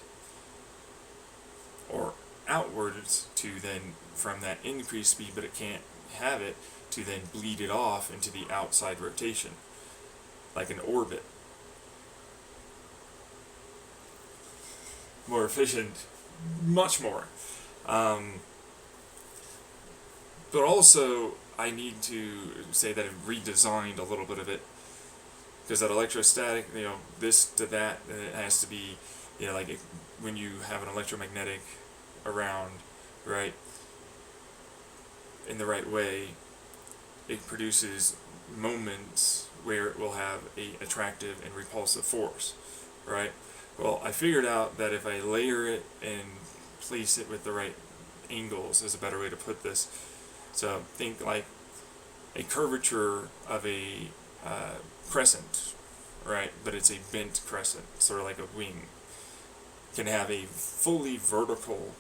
or outwards to then, from that increased speed, but it can't have it, to then bleed it off into the outside rotation, like an orbit. More efficient, much more. But also, I need to say that I've redesigned a little bit of it, because that electrostatic, this to that, and it has to be, like when you have an electromagnetic around, right, in the right way, it produces moments where it will have a attractive and repulsive force, right? Well, I figured out that if I layer it and place it with the right angles is a better way to put this. So think like a curvature of a crescent, right? But it's a bent crescent, sort of like a wing. Can have a fully vertical,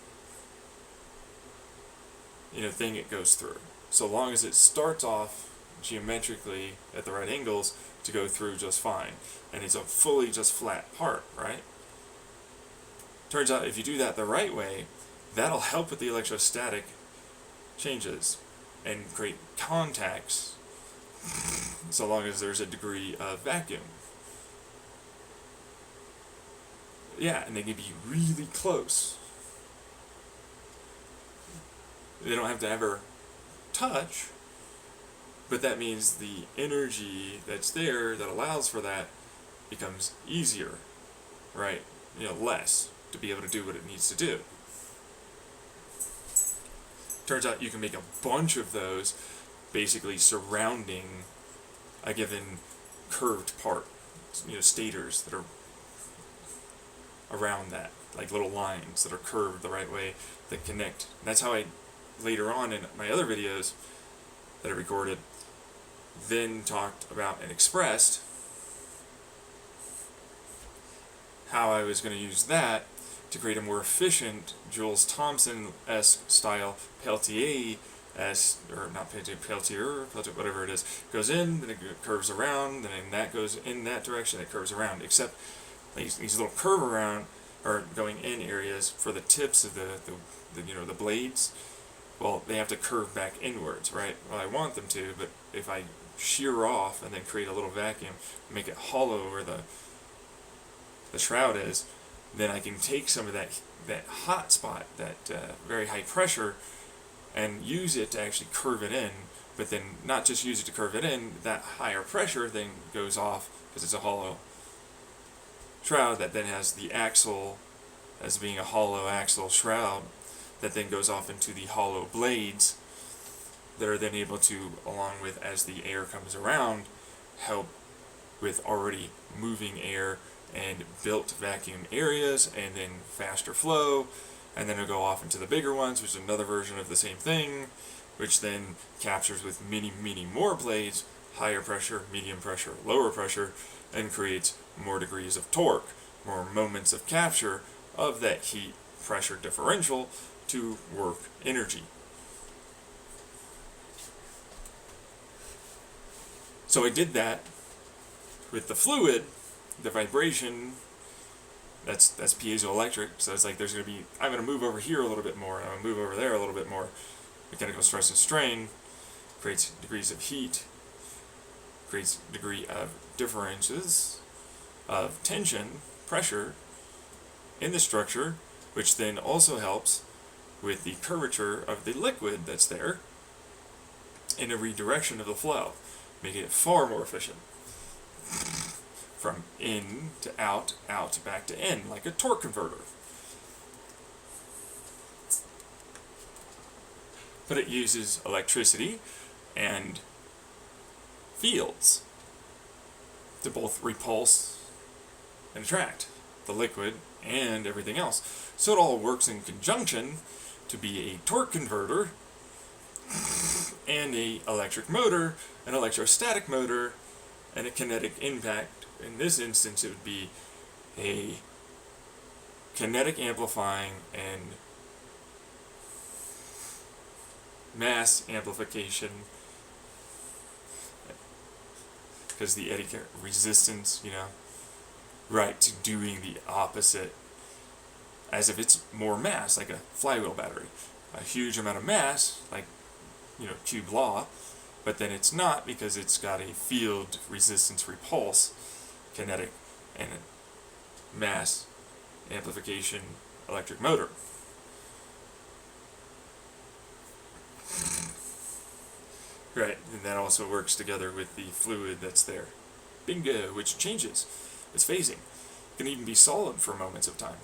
thing it goes through. So long as it starts off geometrically at the right angles to go through just fine. And it's a fully just flat part, right? Turns out if you do that the right way, that'll help with the electrostatic changes and create contacts so long as there's a degree of vacuum. Yeah, and they can be really close. They don't have to ever touch, but that means the energy that's there that allows for that becomes easier, right? Less to be able to do what it needs to do. Turns out you can make a bunch of those basically surrounding a given curved part, stators that are around that, like little lines that are curved the right way that connect. And that's how I, later on in my other videos that I recorded, then talked about and expressed how I was going to use that to create a more efficient Jules Thomson-esque style Peltier-esque, or not Peltier, whatever it is, goes in, then it curves around, then that goes in that direction, it curves around, except these little curve around, or going in areas for the tips of the blades, well, they have to curve back inwards, right? Well, I want them to, but if I shear off and then create a little vacuum, make it hollow where the shroud is, then I can take some of that hot spot, that very high pressure, and use it to actually curve it in. But then not just use it to curve it in, that higher pressure then goes off because it's a hollow shroud that then has the axle as being a hollow axle shroud that then goes off into the hollow blades that are then able to, along with as the air comes around, help with already moving air and built vacuum areas, and then faster flow, and then it'll go off into the bigger ones, which is another version of the same thing, which then captures with many more blades, higher pressure, medium pressure, lower pressure, and creates more degrees of torque, more moments of capture of that heat pressure differential to work energy. So I did that with the fluid, the vibration, that's piezoelectric, so it's like there's going to be, I'm going to move over here a little bit more, and I'm going to move over there a little bit more. Mechanical stress and strain creates degrees of heat, creates degree of differences of tension, pressure in the structure, which then also helps with the curvature of the liquid that's there in a redirection of the flow, making it far more efficient. From in to out, out back to in, like a torque converter. But it uses electricity and fields to both repulse and attract the liquid and everything else. So it all works in conjunction to be a torque converter and a electric motor, an electrostatic motor, and a kinetic impact. In this instance, it would be a kinetic amplifying and mass amplification, because the eddy current resistance, right, to doing the opposite, as if it's more mass, like a flywheel battery. A huge amount of mass, like, Cube law, but then it's not because it's got a field resistance repulse, kinetic and mass amplification electric motor. Right, and that also works together with the fluid that's there. Bingo, which changes. It's phasing. It can even be solid for moments of time.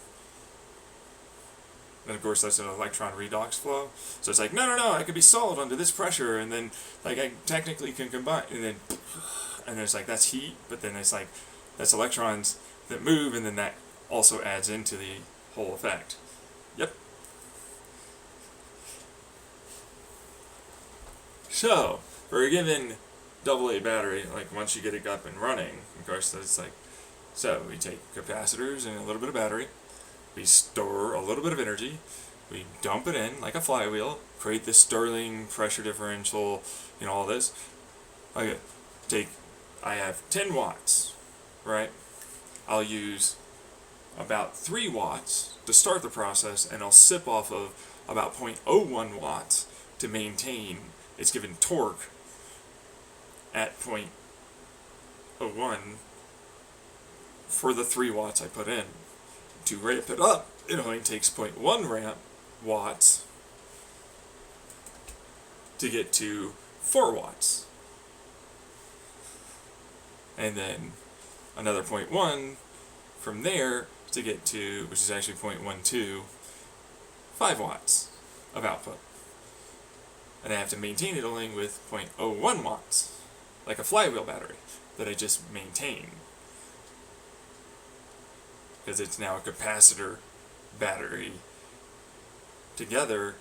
And of course that's an electron redox flow. So it's like, no, I could be solid under this pressure, and then I technically can combine, and then it's like, that's heat, but then it's like, that's electrons that move, and then that also adds into the whole effect. Yep. So, for a given AA battery, like once you get it up and running, of course, it's like, so we take capacitors and a little bit of battery, we store a little bit of energy, we dump it in like a flywheel, create this Stirling pressure differential, all this. I have 10 watts, right? I'll use about 3 watts to start the process, and I'll sip off of about 0.01 watts to maintain its given torque at 0.01 for the 3 watts I put in. To ramp it up, it only takes 0.1 watts to get to 4 watts. And then another 0.1 from there to get to, which is actually 0.12, 5 watts of output. And I have to maintain it only with 0.01 watts, like a flywheel battery that I just maintain. Because it's now a capacitor battery together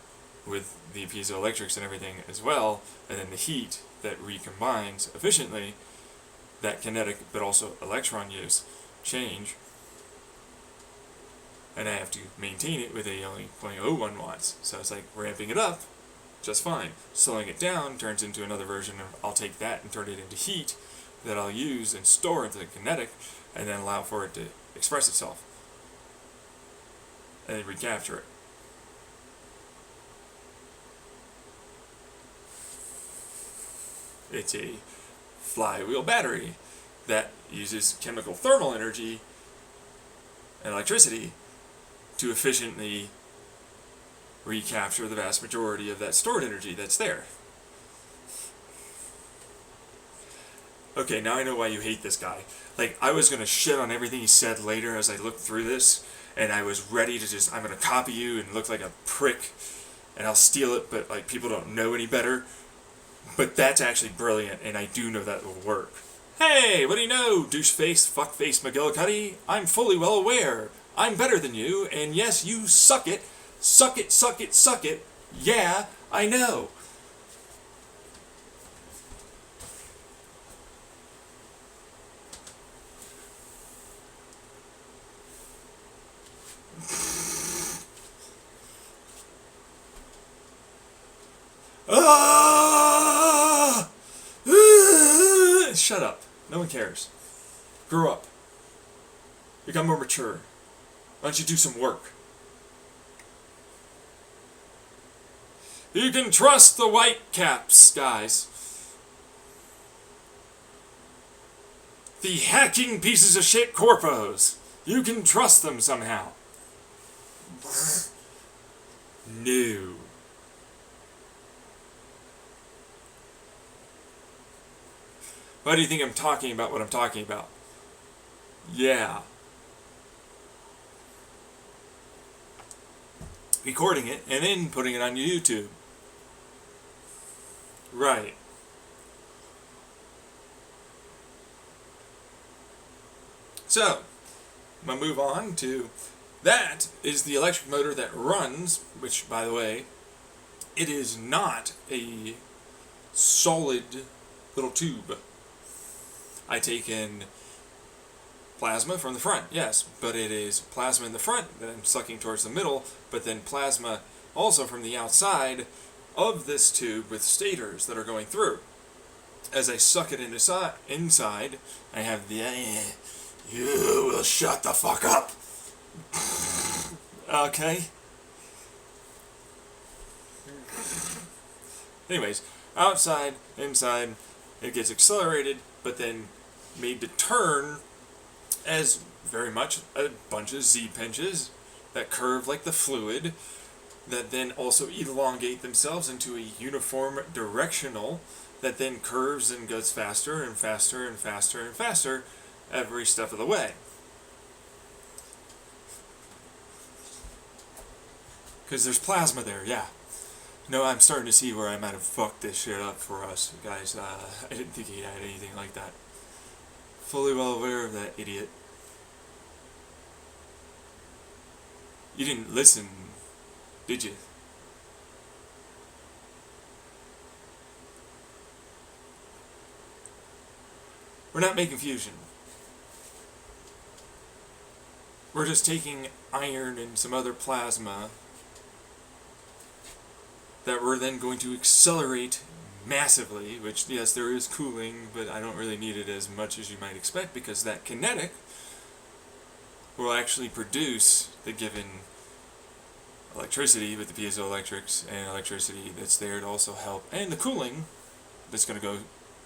with the piezoelectrics and everything as well, and then the heat that recombines efficiently, that kinetic but also electron use change, and I have to maintain it with only 0.01 watts. So it's like ramping it up just fine. Slowing it down turns into another version of, I'll take that and turn it into heat that I'll use and store into the kinetic, and then allow for it to express itself and then recapture it. It's a flywheel battery that uses chemical thermal energy and electricity to efficiently recapture the vast majority of that stored energy that's there. Okay, now I know why you hate this guy. Like, I was gonna shit on everything he said later as I looked through this, and I was ready to just, I'm gonna copy you and look like a prick, and I'll steal it, but, like, people don't know any better. But that's actually brilliant, and I do know that will work. Hey, what do you know, douche-face, fuck-face McGillicuddy? I'm fully well aware. I'm better than you, and yes, you suck it. Suck it, suck it, suck it. Yeah, I know. Ah! Shut up. No one cares. Grow up. Become more mature. Why don't you do some work? You can trust the white caps, guys. The hacking pieces of shit corpos. You can trust them somehow. No. Why do you think I'm talking about what I'm talking about? Yeah. Recording it and then putting it on YouTube. Right. So, I'm going to move on to, that is the electric motor that runs, which, by the way, it is not a solid little tube. I take in plasma from the front, yes, but it is plasma in the front that I'm sucking towards the middle, but then plasma also from the outside of this tube with stators that are going through. As I suck it inside, I have the, you will shut the fuck up. Okay. Anyways, outside, inside, it gets accelerated, but then made to turn as very much a bunch of Z-pinches that curve like the fluid, that then also elongate themselves into a uniform directional that then curves and goes faster and faster and faster and faster every step of the way. Because there's plasma there, yeah. No, I'm starting to see where I might have fucked this shit up for us, guys. I didn't think he had anything like that. Fully well aware of that, idiot. You didn't listen, did you? We're not making fusion. We're just taking iron and some other plasma that we're then going to accelerate massively, which, yes, there is cooling, but I don't really need it as much as you might expect, because that kinetic will actually produce the given electricity with the piezoelectrics and electricity that's there to also help, and the cooling that's going to go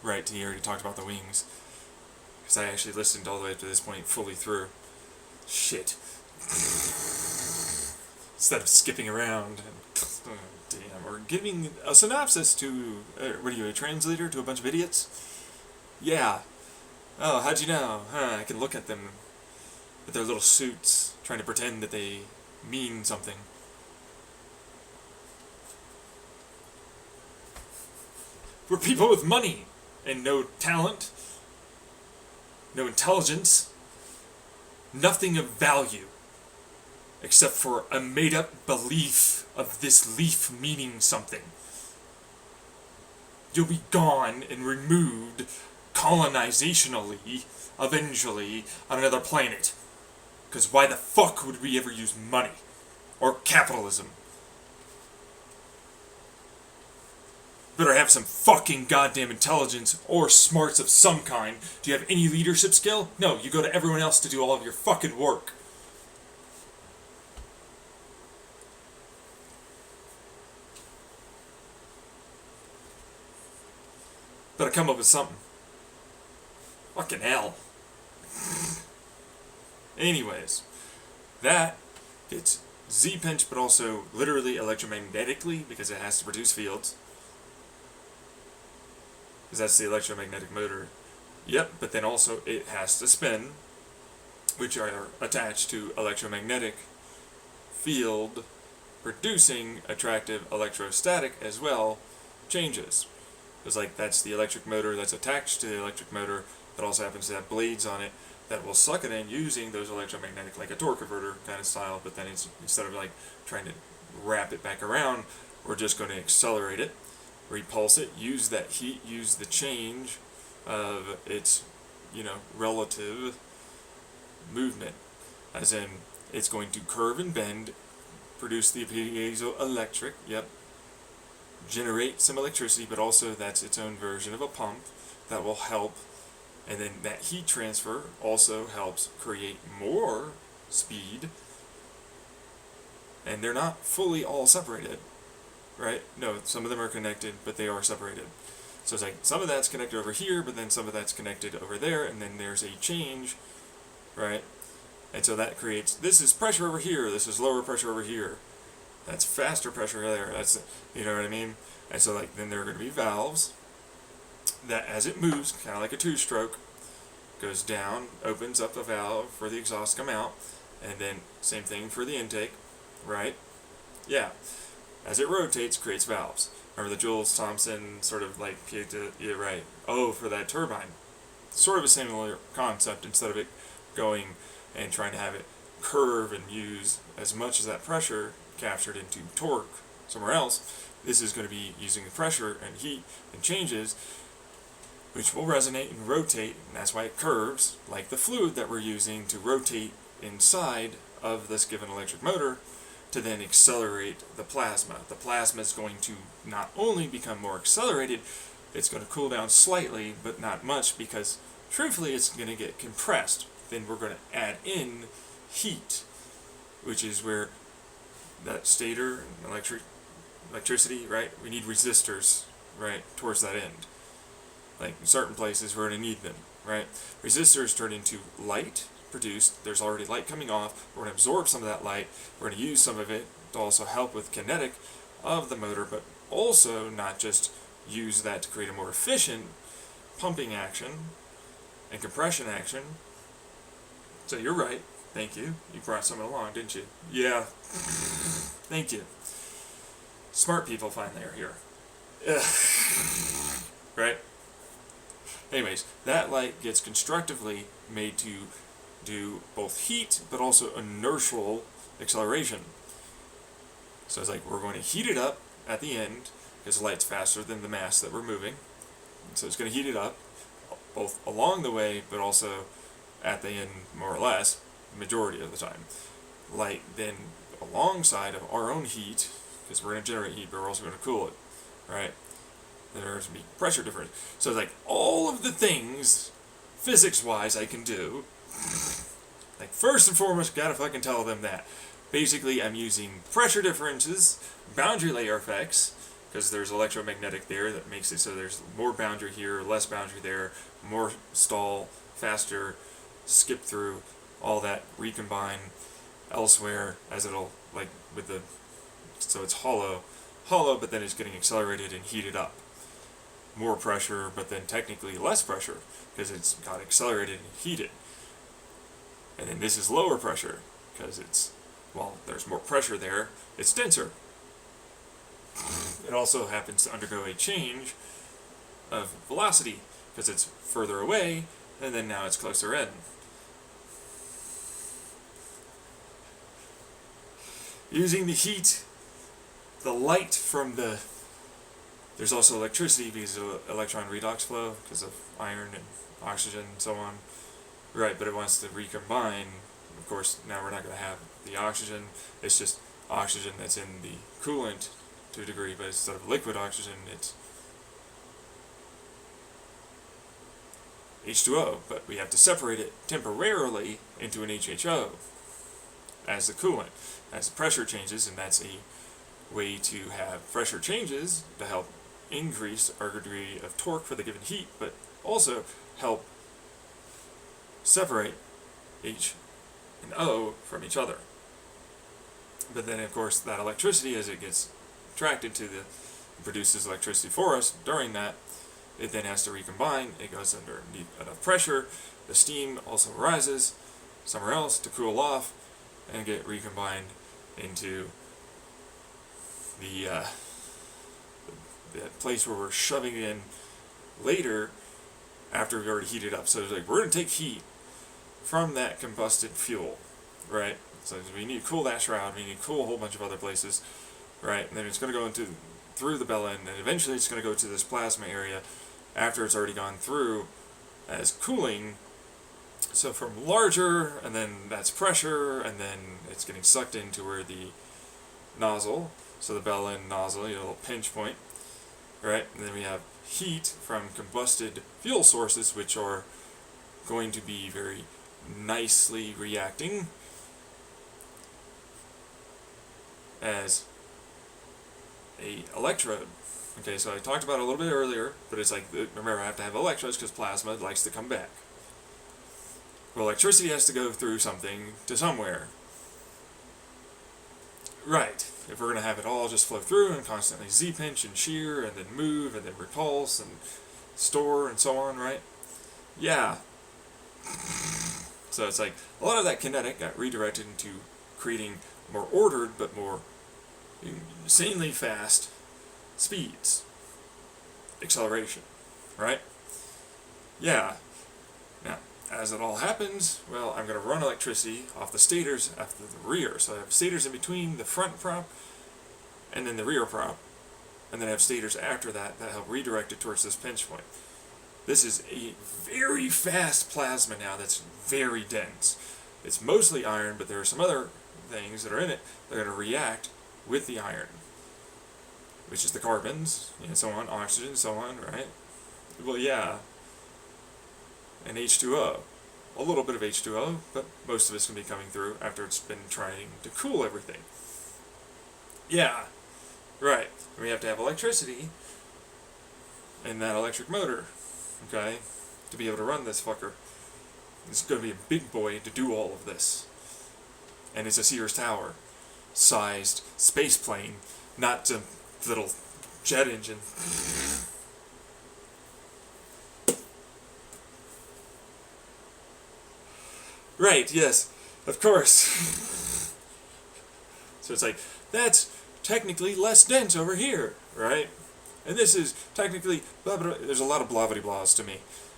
right to here. Already talked about the wings, because I actually listened all the way up to this point fully through. Shit. Instead of skipping around and damn, or giving a synopsis to, what are you, a translator to a bunch of idiots? Yeah. Oh, how'd you know? Huh, I can look at them with their little suits, trying to pretend that they mean something. We're people with money, and no talent, no intelligence, nothing of value, except for a made-up belief of this leaf meaning something. You'll be gone and removed colonizationally, eventually, on another planet. Because why the fuck would we ever use money? Or capitalism? Better have some fucking goddamn intelligence or smarts of some kind. Do you have any leadership skill? No, you go to everyone else to do all of your fucking work. Better Gotta come up with something. Fucking hell. Anyways, that gets Z-pinch, but also literally electromagnetically, because it has to produce fields. Because that's the electromagnetic motor. Yep, but then also it has to spin, which are attached to electromagnetic field producing attractive electrostatic as well changes. Because like that's the electric motor that's attached to the electric motor that also happens to have blades on it that will suck it in using those electromagnetic, like a torque converter kind of style, but then it's, instead of like trying to wrap it back around, we're just going to accelerate it, repulse it, use that heat, use the change of its, relative movement, as in it's going to curve and bend, produce the piezoelectric, generate some electricity, but also that's its own version of a pump that will help, and then that heat transfer also helps create more speed, and they're not fully all separated, right? No, some of them are connected, but they are separated. So it's like some of that's connected over here, but then some of that's connected over there, and then there's a change, right? And so that creates, this is pressure over here, this is lower pressure over here. That's faster pressure there, that's, you know what I mean? And so like, then there are going to be valves that as it moves, kind of like a two-stroke, goes down, opens up a valve for the exhaust to come out, and then same thing for the intake, right? Yeah. As it rotates, creates valves. Remember the Jules Thomson sort of like, yeah, right. Oh, for that turbine. Sort of a similar concept, instead of it going and trying to have it curve and use as much as that pressure captured into torque somewhere else. This is going to be using the pressure and heat and changes, which will resonate and rotate, and that's why it curves, like the fluid that we're using to rotate inside of this given electric motor to then accelerate the plasma. The plasma is going to not only become more accelerated, it's going to cool down slightly, but not much, because truthfully it's going to get compressed. Then we're going to add in heat, which is where that stator and electricity, right? We need resistors, right, towards that end. Like in certain places we're going to need them, right? Resistors turn into light produced. There's already light coming off. We're going to absorb some of that light. We're going to use some of it to also help with kinetic of the motor, but also not just use that to create a more efficient pumping action and compression action. So you're right. Thank you. You brought someone along, didn't you? Yeah. Thank you. Smart people finally are here. Right? Anyways, that light gets constructively made to do both heat, but also inertial acceleration. So it's like we're going to heat it up at the end, because the light's faster than the mass that we're moving. So it's going to heat it up, both along the way, but also at the end, more or less, the majority of the time. Light then alongside of our own heat, because we're going to generate heat, but we're also going to cool it, right? There's going to be pressure difference. So it's like all of the things, physics-wise, I can do. Like first and foremost, gotta fucking tell them that. Basically, I'm using pressure differences, boundary layer effects, because there's electromagnetic there that makes it so there's more boundary here, less boundary there, more stall, faster, skip through, all that, recombine elsewhere as it'll, like with the, so it's hollow, but then it's getting accelerated and heated up. More pressure, but then technically less pressure, because it's got accelerated and heated. And then this is lower pressure, because it's, well, there's more pressure there, it's denser. It also happens to undergo a change of velocity, because it's further away, and then now it's closer in. Using the heat, the light from the, there's also electricity because of electron redox flow, because of iron and oxygen and so on. Right, but it wants to recombine. Of course, now we're not going to have the oxygen. It's just oxygen that's in the coolant to a degree, but instead of liquid oxygen, it's H2O. But we have to separate it temporarily into an HHO as the coolant, as the pressure changes, and that's a way to have pressure changes to help increase our degree of torque for the given heat, but also help separate H and O from each other. But then, of course, that electricity, as it gets attracted to the, produces electricity for us during that, it then has to recombine. It goes underneath enough pressure. The steam also rises somewhere else to cool off and get recombined into the place where we're shoving it in later after we've already heated up. So it's like, we're going to take heat from that combusted fuel, right? So we need to cool that shroud, we need to cool a whole bunch of other places, right? And then it's going to go through the bell end, and eventually it's going to go to this plasma area after it's already gone through as cooling. So from larger, and then that's pressure, and then it's getting sucked into where the nozzle, so the bell end nozzle, a little pinch point, right? And then we have heat from combusted fuel sources, which are going to be very nicely reacting as a electrode. Okay, so I talked about it a little bit earlier, but it's like, remember, I have to have electrodes because plasma likes to come back. Well, electricity has to go through something to somewhere. Right. If we're going to have it all just flow through and constantly Z-pinch and shear and then move and then repulse and store and so on, right? Yeah. So it's like, a lot of that kinetic got redirected into creating more ordered but more insanely fast speeds. Acceleration. Right? Yeah. Now, as it all happens, well, I'm going to run electricity off the stators after the rear. So I have stators in between the front prop and then the rear prop. And then I have stators after that help redirect it towards this pinch point. This is a very fast plasma now that's very dense. It's mostly iron, but there are some other things that are in it that are going to react with the iron, which is the carbons, and so on, oxygen, so on, right? Well, yeah. And H2O. A little bit of H2O, but most of it's going to be coming through after it's been trying to cool everything. Yeah, right. We have to have electricity in that electric motor, okay, to be able to run this fucker. It's going to be a big boy to do all of this. And it's a Sears Tower sized space plane, not a little jet engine. Right, yes, of course. So it's like, that's technically less dense over here, right? And this is technically blah, blah, blah. There's a lot of blah-bitty-blahs to me.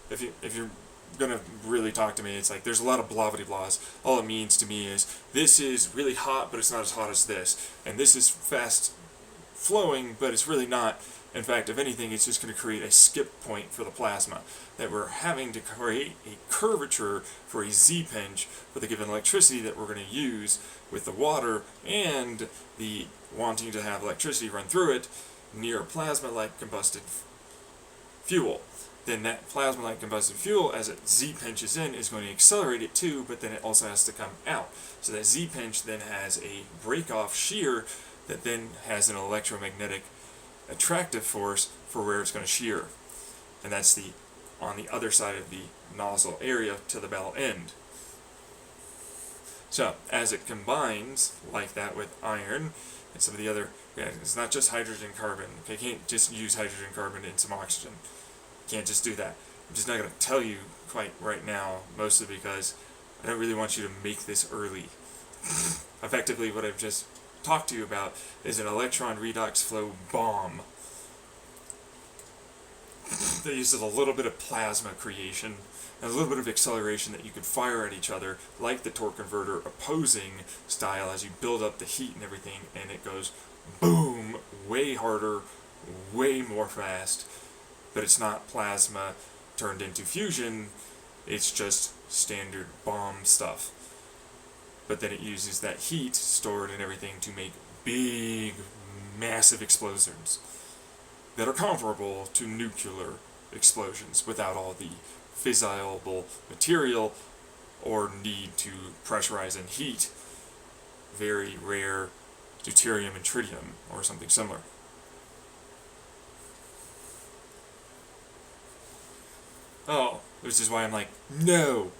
If you're gonna really talk to me, it's like there's a lot of blah-bitty-blahs. All it means to me is this is really hot, but it's not as hot as this, and this is fast flowing, but it's really not. In fact, if anything, it's just going to create a skip point for the plasma, that we're having to create a curvature for a Z-pinch for the given electricity that we're going to use with the water and the wanting to have electricity run through it near plasma-like combusted fuel. Then that plasma-like combusted fuel, as it Z-pinches in, is going to accelerate it too, but then it also has to come out. So that Z-pinch then has a break-off shear that then has an electromagnetic attractive force for where it's going to shear. And that's on the other side of the nozzle area to the bell end. So, as it combines like that with iron and some of the other, it's not just hydrogen carbon. You can't just use hydrogen carbon and some oxygen. You can't just do that. I'm just not going to tell you quite right now, mostly because I don't really want you to make this early. Effectively, what I've just talked to you about is an electron redox flow bomb that uses a little bit of plasma creation and a little bit of acceleration that you could fire at each other, like the torque converter opposing style, as you build up the heat and everything, and it goes boom, way harder, way more fast. But it's not plasma turned into fusion, it's just standard bomb stuff. But then it uses that heat stored and everything to make big, massive explosions that are comparable to nuclear explosions without all the fissile material or need to pressurize and heat very rare deuterium and tritium or something similar. Oh, which is why I'm like, no.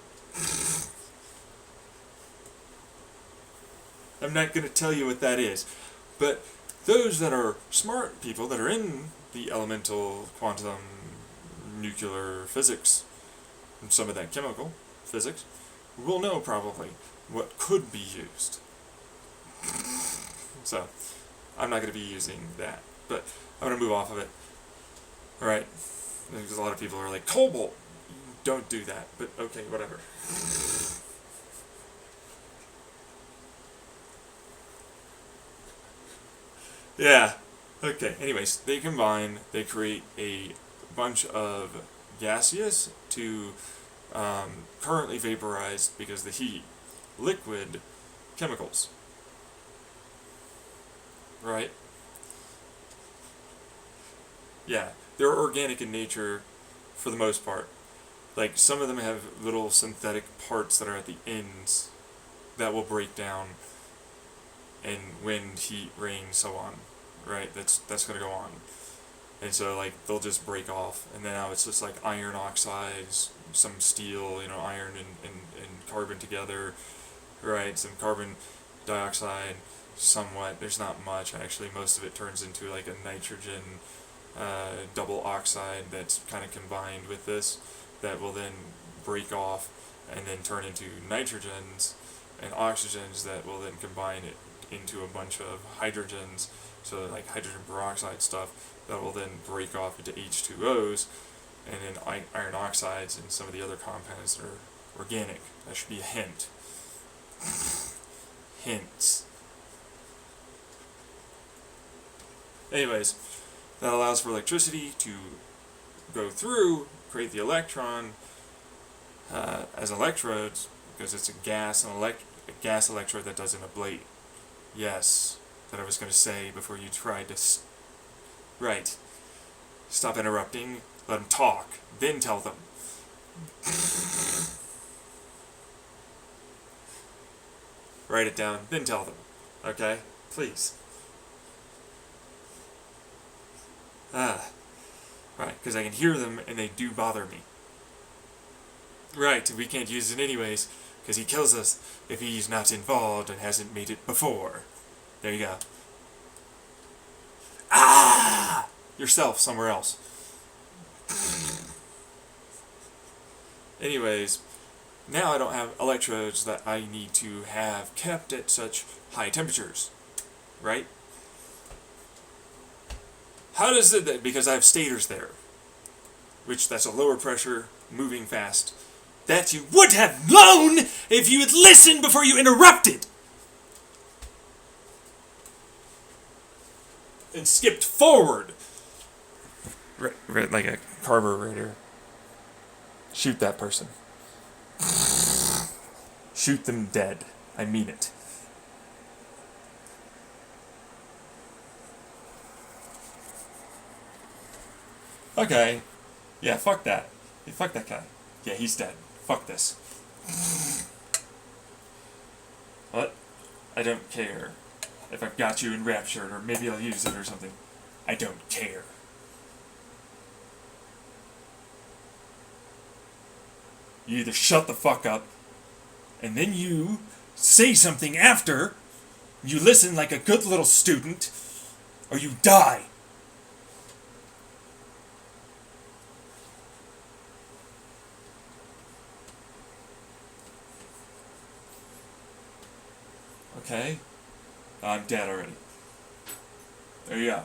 I'm not going to tell you what that is. But those that are smart people that are in the elemental, quantum, nuclear physics, and some of that chemical physics, will know probably what could be used. So, I'm not going to be using that. But I'm going to move off of it. Alright? Because a lot of people are like, cobalt! Don't do that. But okay, whatever. Yeah. Okay. Anyways, they combine. They create a bunch of gaseous to currently vaporized because of the heat, liquid chemicals. Right? Yeah. They're organic in nature for the most part. Like, some of them have little synthetic parts that are at the ends that will break down in wind, heat, rain, so on. Right? That's gonna go on. And so, like, they'll just break off. And then now it's just like iron oxides, some steel, iron and carbon together. Right? Some carbon dioxide, somewhat. There's not much, actually. Most of it turns into, like, a nitrogen double oxide that's kind of combined with this, that will then break off and then turn into nitrogens and oxygens that will then combine it into a bunch of hydrogens, so like hydrogen peroxide stuff that will then break off into H2Os, and then iron oxides and some of the other compounds that are organic. That should be a hint. Hints. Anyways, that allows for electricity to go through, create the electron as electrodes, because it's a gas electrode that doesn't ablate. Yes, that I was going to say before you tried to. Right. Stop interrupting. Let them talk. Then tell them. Write it down. Then tell them. Okay? Please. Right, because I can hear them and they do bother me. Right, we can't use it anyways, because he kills us if he's not involved and hasn't made it before. There you go. Ah! Yourself somewhere else. Anyways, now I don't have electrodes that I need to have kept at such high temperatures. Right? How does it, because I have stators there, which that's a lower pressure, moving fast, that you would have known if you had listened before you interrupted! And skipped forward! Right, like a carburetor. Shoot that person. Shoot them dead. I mean it. Okay. Yeah, fuck that. Yeah, fuck that guy. Yeah, he's dead. Fuck this. What? I don't care. If I've got you enraptured, or maybe I'll use it or something. I don't care. You either shut the fuck up, and then you say something after, you listen like a good little student, or you die. Okay? I'm dead already. There you go.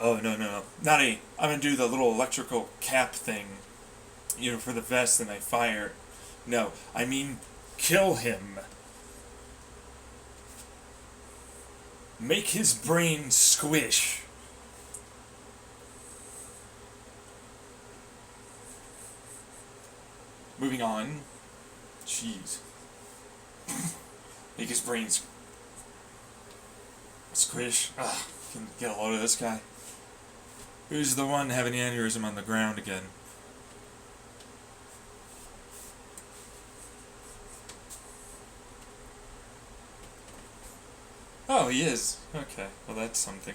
Oh, no. Not a... I'm gonna do the little electrical cap thing, for the vest, and I fire. No, I mean, kill him. Make his brain squish. Moving on. Jeez. Make his brain squish. Ugh, can get a load of this guy. Who's the one having the aneurysm on the ground again? Oh, he is. Okay, well that's something.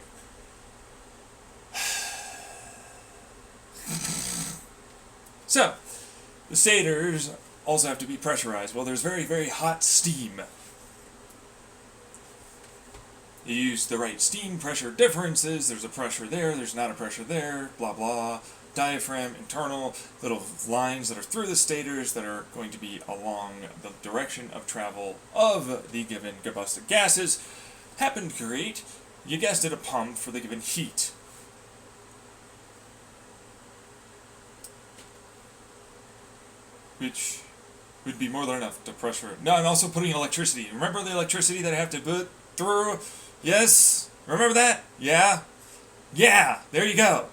So, the stators also have to be pressurized. Well, there's very, very hot steam. You use the right steam pressure differences. There's a pressure there, there's not a pressure there, blah blah. Diaphragm, internal little lines that are through the stators that are going to be along the direction of travel of the given combusted gases happen to create, you guessed it, a pump for the given heat. Which would be more than enough to pressure it. No, and also putting electricity. Remember the electricity that I have to put through? Yes? Remember that? Yeah? Yeah! There you go!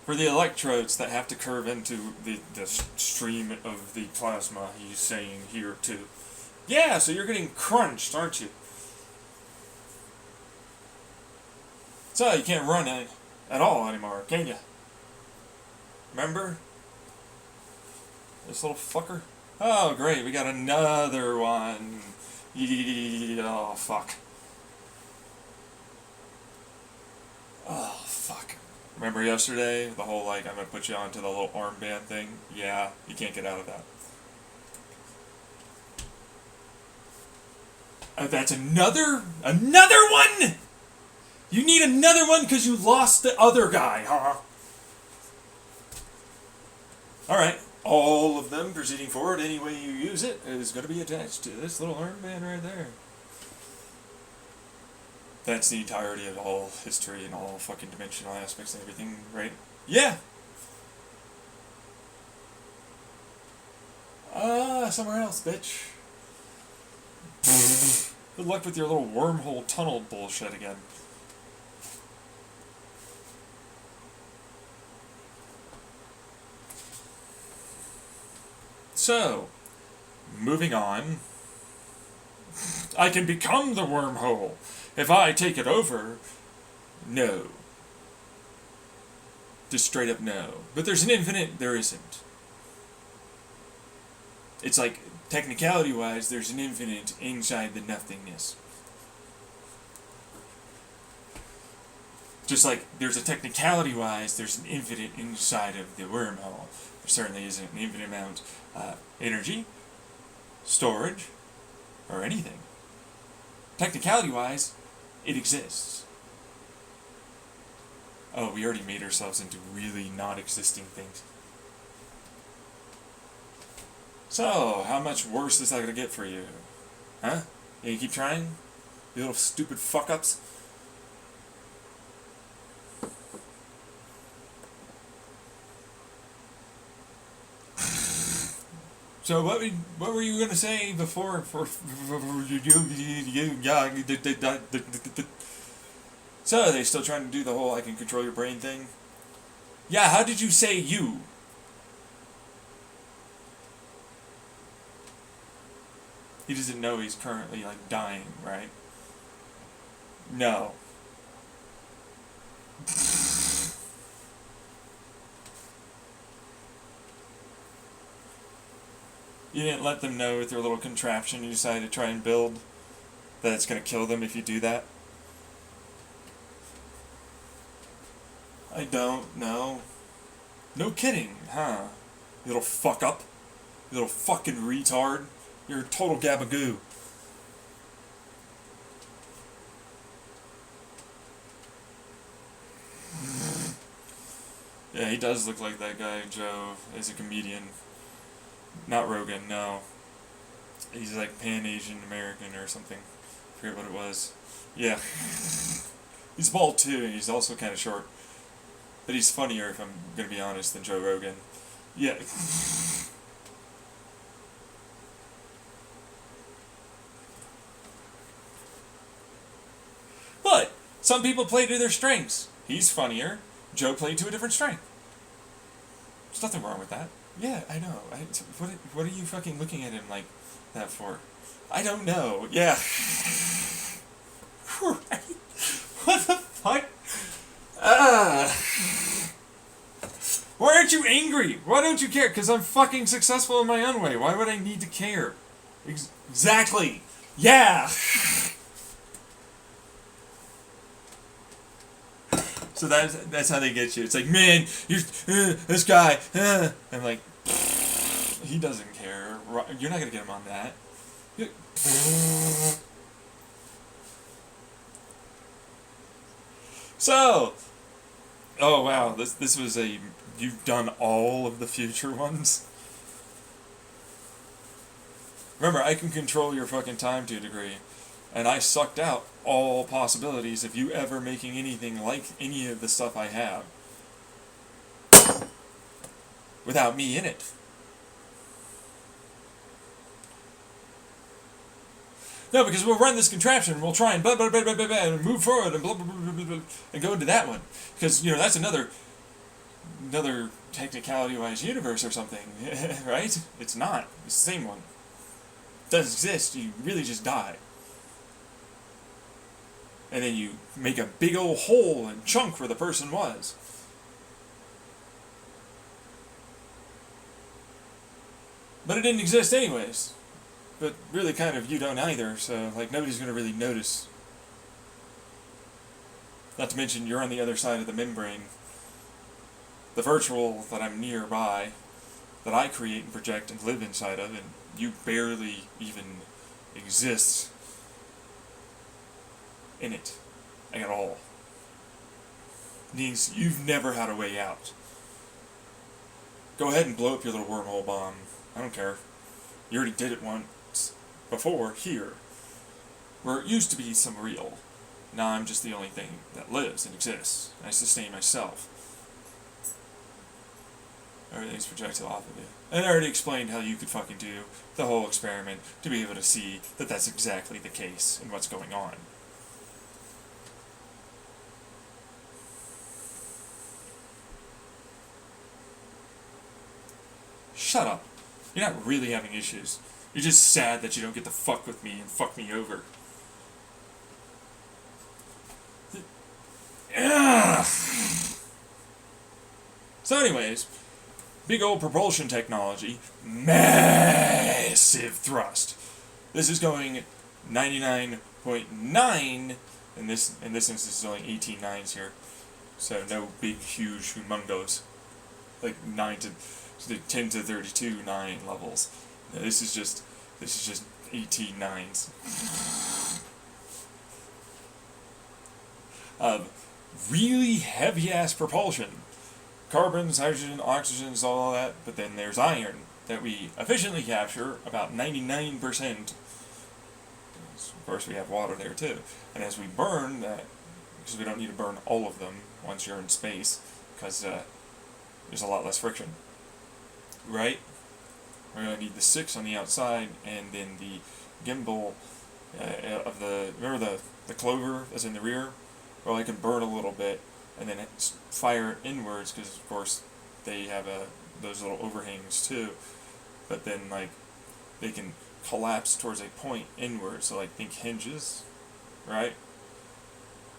For the electrodes that have to curve into the stream of the plasma, he's saying here too. Yeah, so you're getting crunched, aren't you? So you can't run at all anymore, can you? Remember? This little fucker? Oh, great, we got another one. Oh, fuck. Oh, fuck. Remember yesterday? The whole, like, I'm gonna put you onto the little armband thing? Yeah, you can't get out of that. That's another one? You need another one because you lost the other guy, huh? Alright, all of them proceeding forward any way you use it is going to be attached to this little armband right there. That's the entirety of all history and all fucking dimensional aspects and everything, right? Yeah! Somewhere else, bitch. Good luck with your little wormhole tunnel bullshit again. So, moving on. I can become the wormhole. If I take it over, no. Just straight up no. But there's an infinite, there isn't. It's like, technicality-wise, there's an infinite inside the nothingness. Just like there's a technicality-wise, there's an infinite inside of the wormhole. There certainly isn't an infinite amount energy, storage, or anything. Technicality-wise, it exists. Oh, we already made ourselves into really non-existing things. So, how much worse is that going to get for you? Huh? You keep trying? You little stupid fuck-ups? So what were you gonna say before? So are they still trying to do the whole I can control your brain thing? Yeah, how did you say you? He doesn't know he's currently like dying, right? No. You didn't let them know with your little contraption you decided to try and build that it's going to kill them if you do that? I don't know. No kidding, huh? You little fuck up. You little fucking retard. You're a total gabagoo. Yeah, he does look like that guy, Joe, as a comedian. Not Rogan, no. He's like Pan-Asian American or something. I forget what it was. Yeah. He's bald too, and he's also kind of short. But he's funnier, if I'm going to be honest, than Joe Rogan. Yeah. But some people play to their strengths. He's funnier. Joe played to a different strength. There's nothing wrong with that. Yeah, I know. What are you fucking looking at him like that for? I don't know. Yeah. What the fuck? Why aren't you angry? Why don't you care? Because I'm fucking successful in my own way. Why would I need to care? Exactly. Yeah. So that's how they get you. It's like, man, you're this guy. I'm like, he doesn't care. You're not gonna get him on that. So, oh wow, this was a, you've done all of the future ones. Remember, I can control your fucking time to a degree, and I sucked out all possibilities of you ever making anything like any of the stuff I have without me in it. No, because we'll run this contraption and we'll try and blah blah blah blah blah, blah and move forward and blah blah blah blah blah and go into that one, because you know that's another technicality-wise universe or something, right? It's not. It's the same one. It doesn't exist. You really just die, and then you make a big old hole and chunk where the person was. But it didn't exist anyways. But really, kind of, you don't either, so, like, nobody's going to really notice. Not to mention, you're on the other side of the membrane. The virtual that I'm nearby, that I create and project and live inside of, and you barely even exist in it at all. Means you've never had a way out. Go ahead and blow up your little wormhole bomb. I don't care. You already did it once before here, where it used to be some real. Now I'm just the only thing that lives and exists. I sustain myself. Everything's projected off of you. And I already explained how you could fucking do the whole experiment to be able to see that that's exactly the case and what's going on. Shut up. You're not really having issues. You're just sad that you don't get to fuck with me and fuck me over. Ugh. So anyways, big old propulsion technology, massive thrust. This is going 99.9, in this instance is only 18 nines here, so no big, huge, humongous, like 10 to 32 9 levels. No, this is just 18 nines. Really heavy ass propulsion. Carbons, hydrogen, oxygens, all that, but then there's iron that we efficiently capture about 99%. Of course we have water there too. And as we burn that, because we don't need to burn all of them once you're in space, because there's a lot less friction. Right? We're going to need the 6 on the outside, and then the gimbal of the, remember the clover that's in the rear? Well, I can burn a little bit, and then fire inwards, because of course they have those little overhangs too, but then like they can collapse towards a point inward, so like think hinges, right?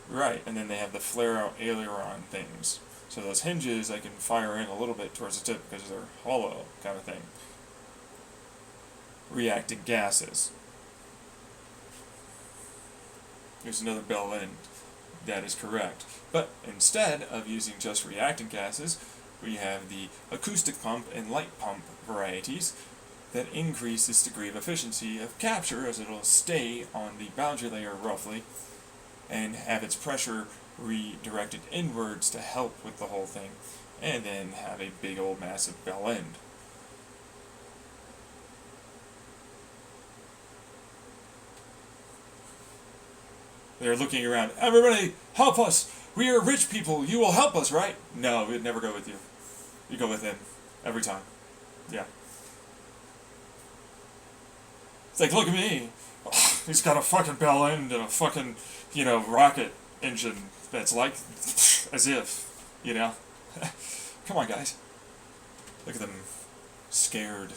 Right, and then they have the flare out aileron things. So those hinges I can fire in a little bit towards the tip because they're hollow kind of thing. Reacting gases. There's another bell end. That is correct. But instead of using just reactant gases, we have the acoustic pump and light pump varieties that increase its degree of efficiency of capture, as it'll stay on the boundary layer roughly and have its pressure redirected inwards to help with the whole thing, and then have a big old massive bell end. They're looking around. Everybody, help us! We are rich people. You will help us, right? No, we'd never go with you. You go with him. Every time. Yeah. It's like, look at me. He's got a fucking bell end and a fucking, rocket engine that's like, as if, Come on, guys. Look at them. Scared.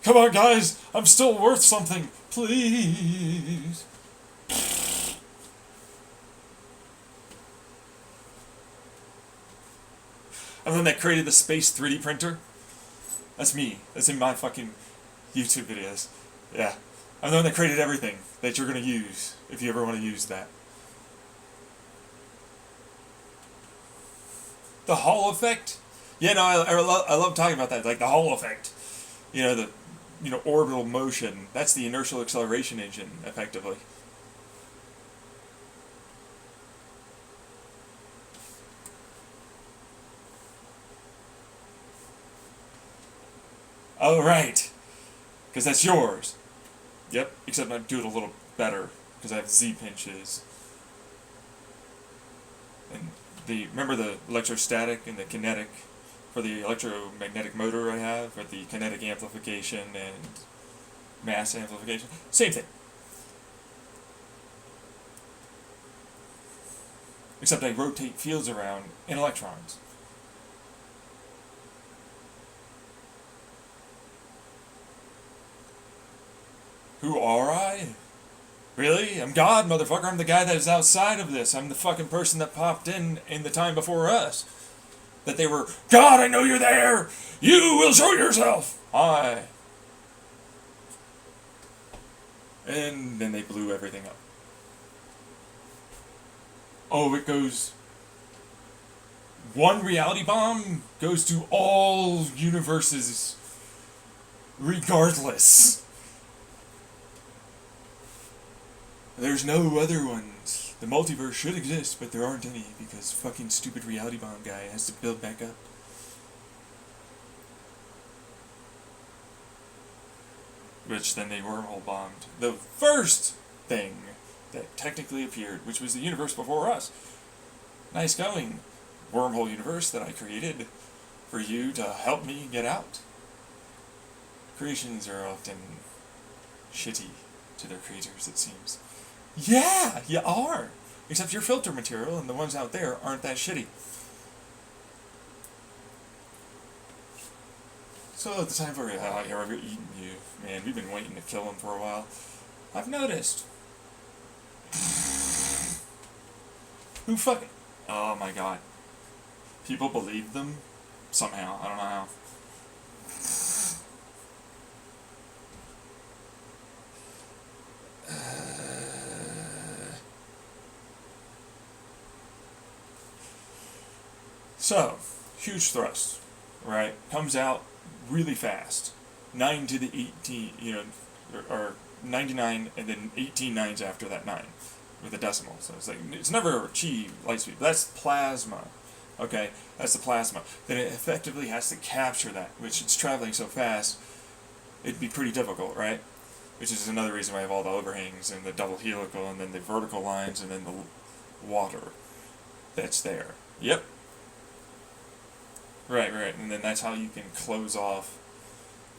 Come on, guys! I'm still worth something! Please! And then that created the space 3D printer? That's me. That's in my fucking YouTube videos. Yeah. I'm the one that created everything that you're going to use if you ever want to use that. The Hall effect? Yeah, no, I love talking about that. Like the Hall effect. You know, the orbital motion. That's the inertial acceleration engine, effectively. Oh, right. Because that's yours. Yep, except I do it a little better, because I have Z-pinches. And remember the electrostatic and the kinetic for the electromagnetic motor I have, for the kinetic amplification and mass amplification? Same thing. Except I rotate fields around in electrons. Who are I? Really? I'm God, motherfucker. I'm the guy that is outside of this. I'm the fucking person that popped in the time before us. That they were, God, I know you're there! You will show yourself! Hi. And then they blew everything up. Oh, it goes... One reality bomb goes to all universes regardless. There's no other ones. The multiverse should exist, but there aren't any because fucking stupid reality bomb guy has to build back up. Which then they wormhole bombed the first thing that technically appeared, which was the universe before us. Nice going, wormhole universe that I created for you to help me get out. Creations are often shitty to their creators, it seems. Yeah, you are. Except your filter material and the ones out there aren't that shitty. So at the time for ever eaten you, man, we've been waiting to kill him for a while. I've noticed. Who fucking... Oh my god. People believe them? Somehow. I don't know how. So, huge thrust, right? Comes out really fast. 9 to the 18, or 99 and then 18 nines after that 9 with a decimal. So it's like, it's never achieved light speed. But that's plasma. Okay, that's the plasma. Then it effectively has to capture that, which it's traveling so fast, it'd be pretty difficult, right? Which is another reason why I have all the overhangs and the double helical and then the vertical lines and then the water that's there. Yep. Right, and then that's how you can close off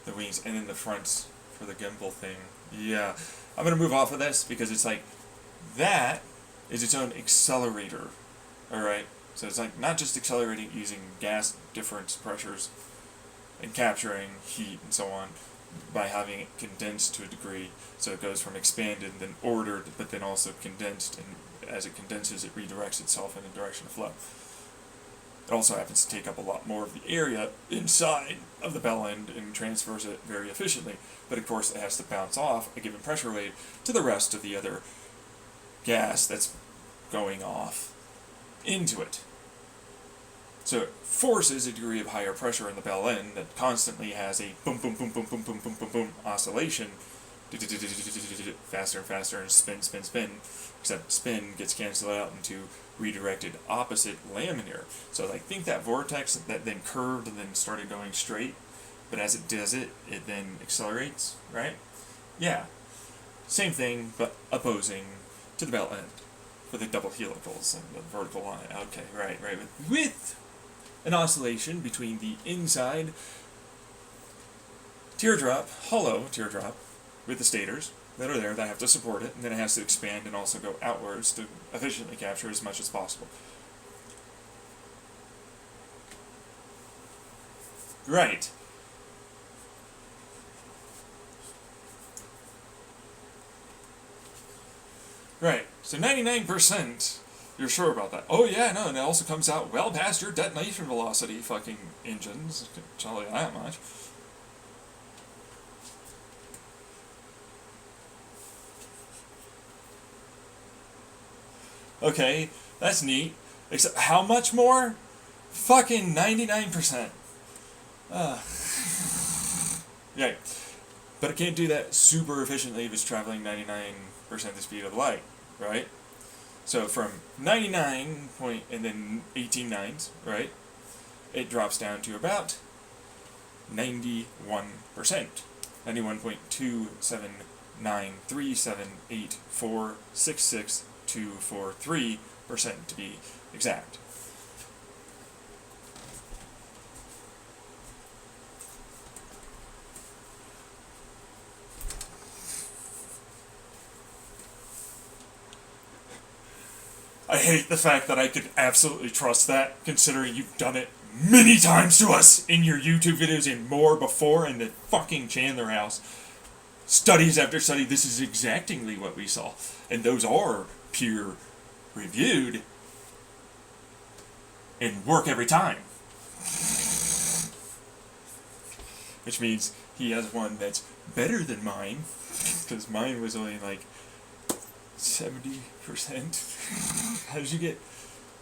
the wings, and then the fronts for the gimbal thing. Yeah, I'm going to move off of this because it's like, that is its own accelerator, alright? So it's like, not just accelerating using gas difference pressures and capturing heat and so on, by having it condensed to a degree, so it goes from expanded and then ordered, but then also condensed, and as it condenses it redirects itself in the direction of flow. It also happens to take up a lot more of the area inside of the bell end and transfers it very efficiently. But of course it has to bounce off a given pressure wave to the rest of the other gas that's going off into it. So it forces a degree of higher pressure in the bell end that constantly has a boom, boom, boom, boom, boom, boom, boom, boom, boom oscillation. Faster and faster and spin, spin, spin. Except spin gets canceled out into redirected opposite laminar. So like, think that vortex that then curved and then started going straight, but as it does it, it then accelerates, right? Yeah. Same thing, but opposing to the bell end for the double helicals and the vertical line. Okay, right. With an oscillation between the inside teardrop, hollow teardrop, with the stators that are there that have to support it, and then it has to expand and also go outwards to efficiently capture as much as possible. Right. Right. So 99%, you're sure about that. Oh yeah, no, and it also comes out well past your detonation velocity, fucking engines. I can tell you that much. Okay, that's neat. Except how much more? Fucking 99%. Right. But it can't do that super efficiently if it's traveling 99% the speed of light, right? So from 99 point and then 18 nines, right? It drops down to about 91%. 91.2793784662243% to be exact. I hate the fact that I could absolutely trust that, considering you've done it many times to us in your YouTube videos and more before in the fucking Chandler house. Studies after study, this is exactly what we saw. And those are peer reviewed and work every time. Which means he has one that's better than mine, because mine was only like 70%. How did you get?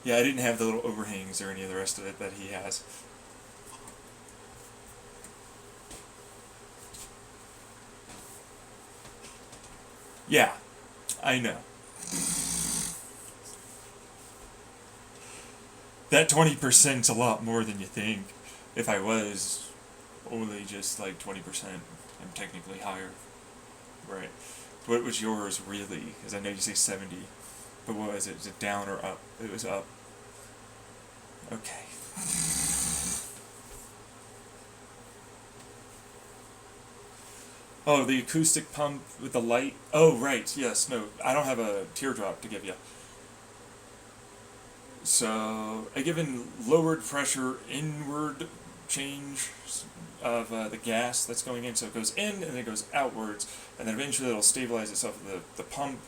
Yeah, I didn't have the little overhangs or any of the rest of it that he has. Yeah, I know. That 20%'s a lot more than you think. If I was only just like 20%, I'm technically higher. Right. What was yours really? Because I know you say 70. But what was it? Was it down or up? It was up. Okay. Oh, the acoustic pump with the light? Oh, right. Yes, no. I don't have a teardrop to give you. So, a given lowered pressure inward change of the gas that's going in, so it goes in and then it goes outwards, and then eventually it'll stabilize itself with the pump,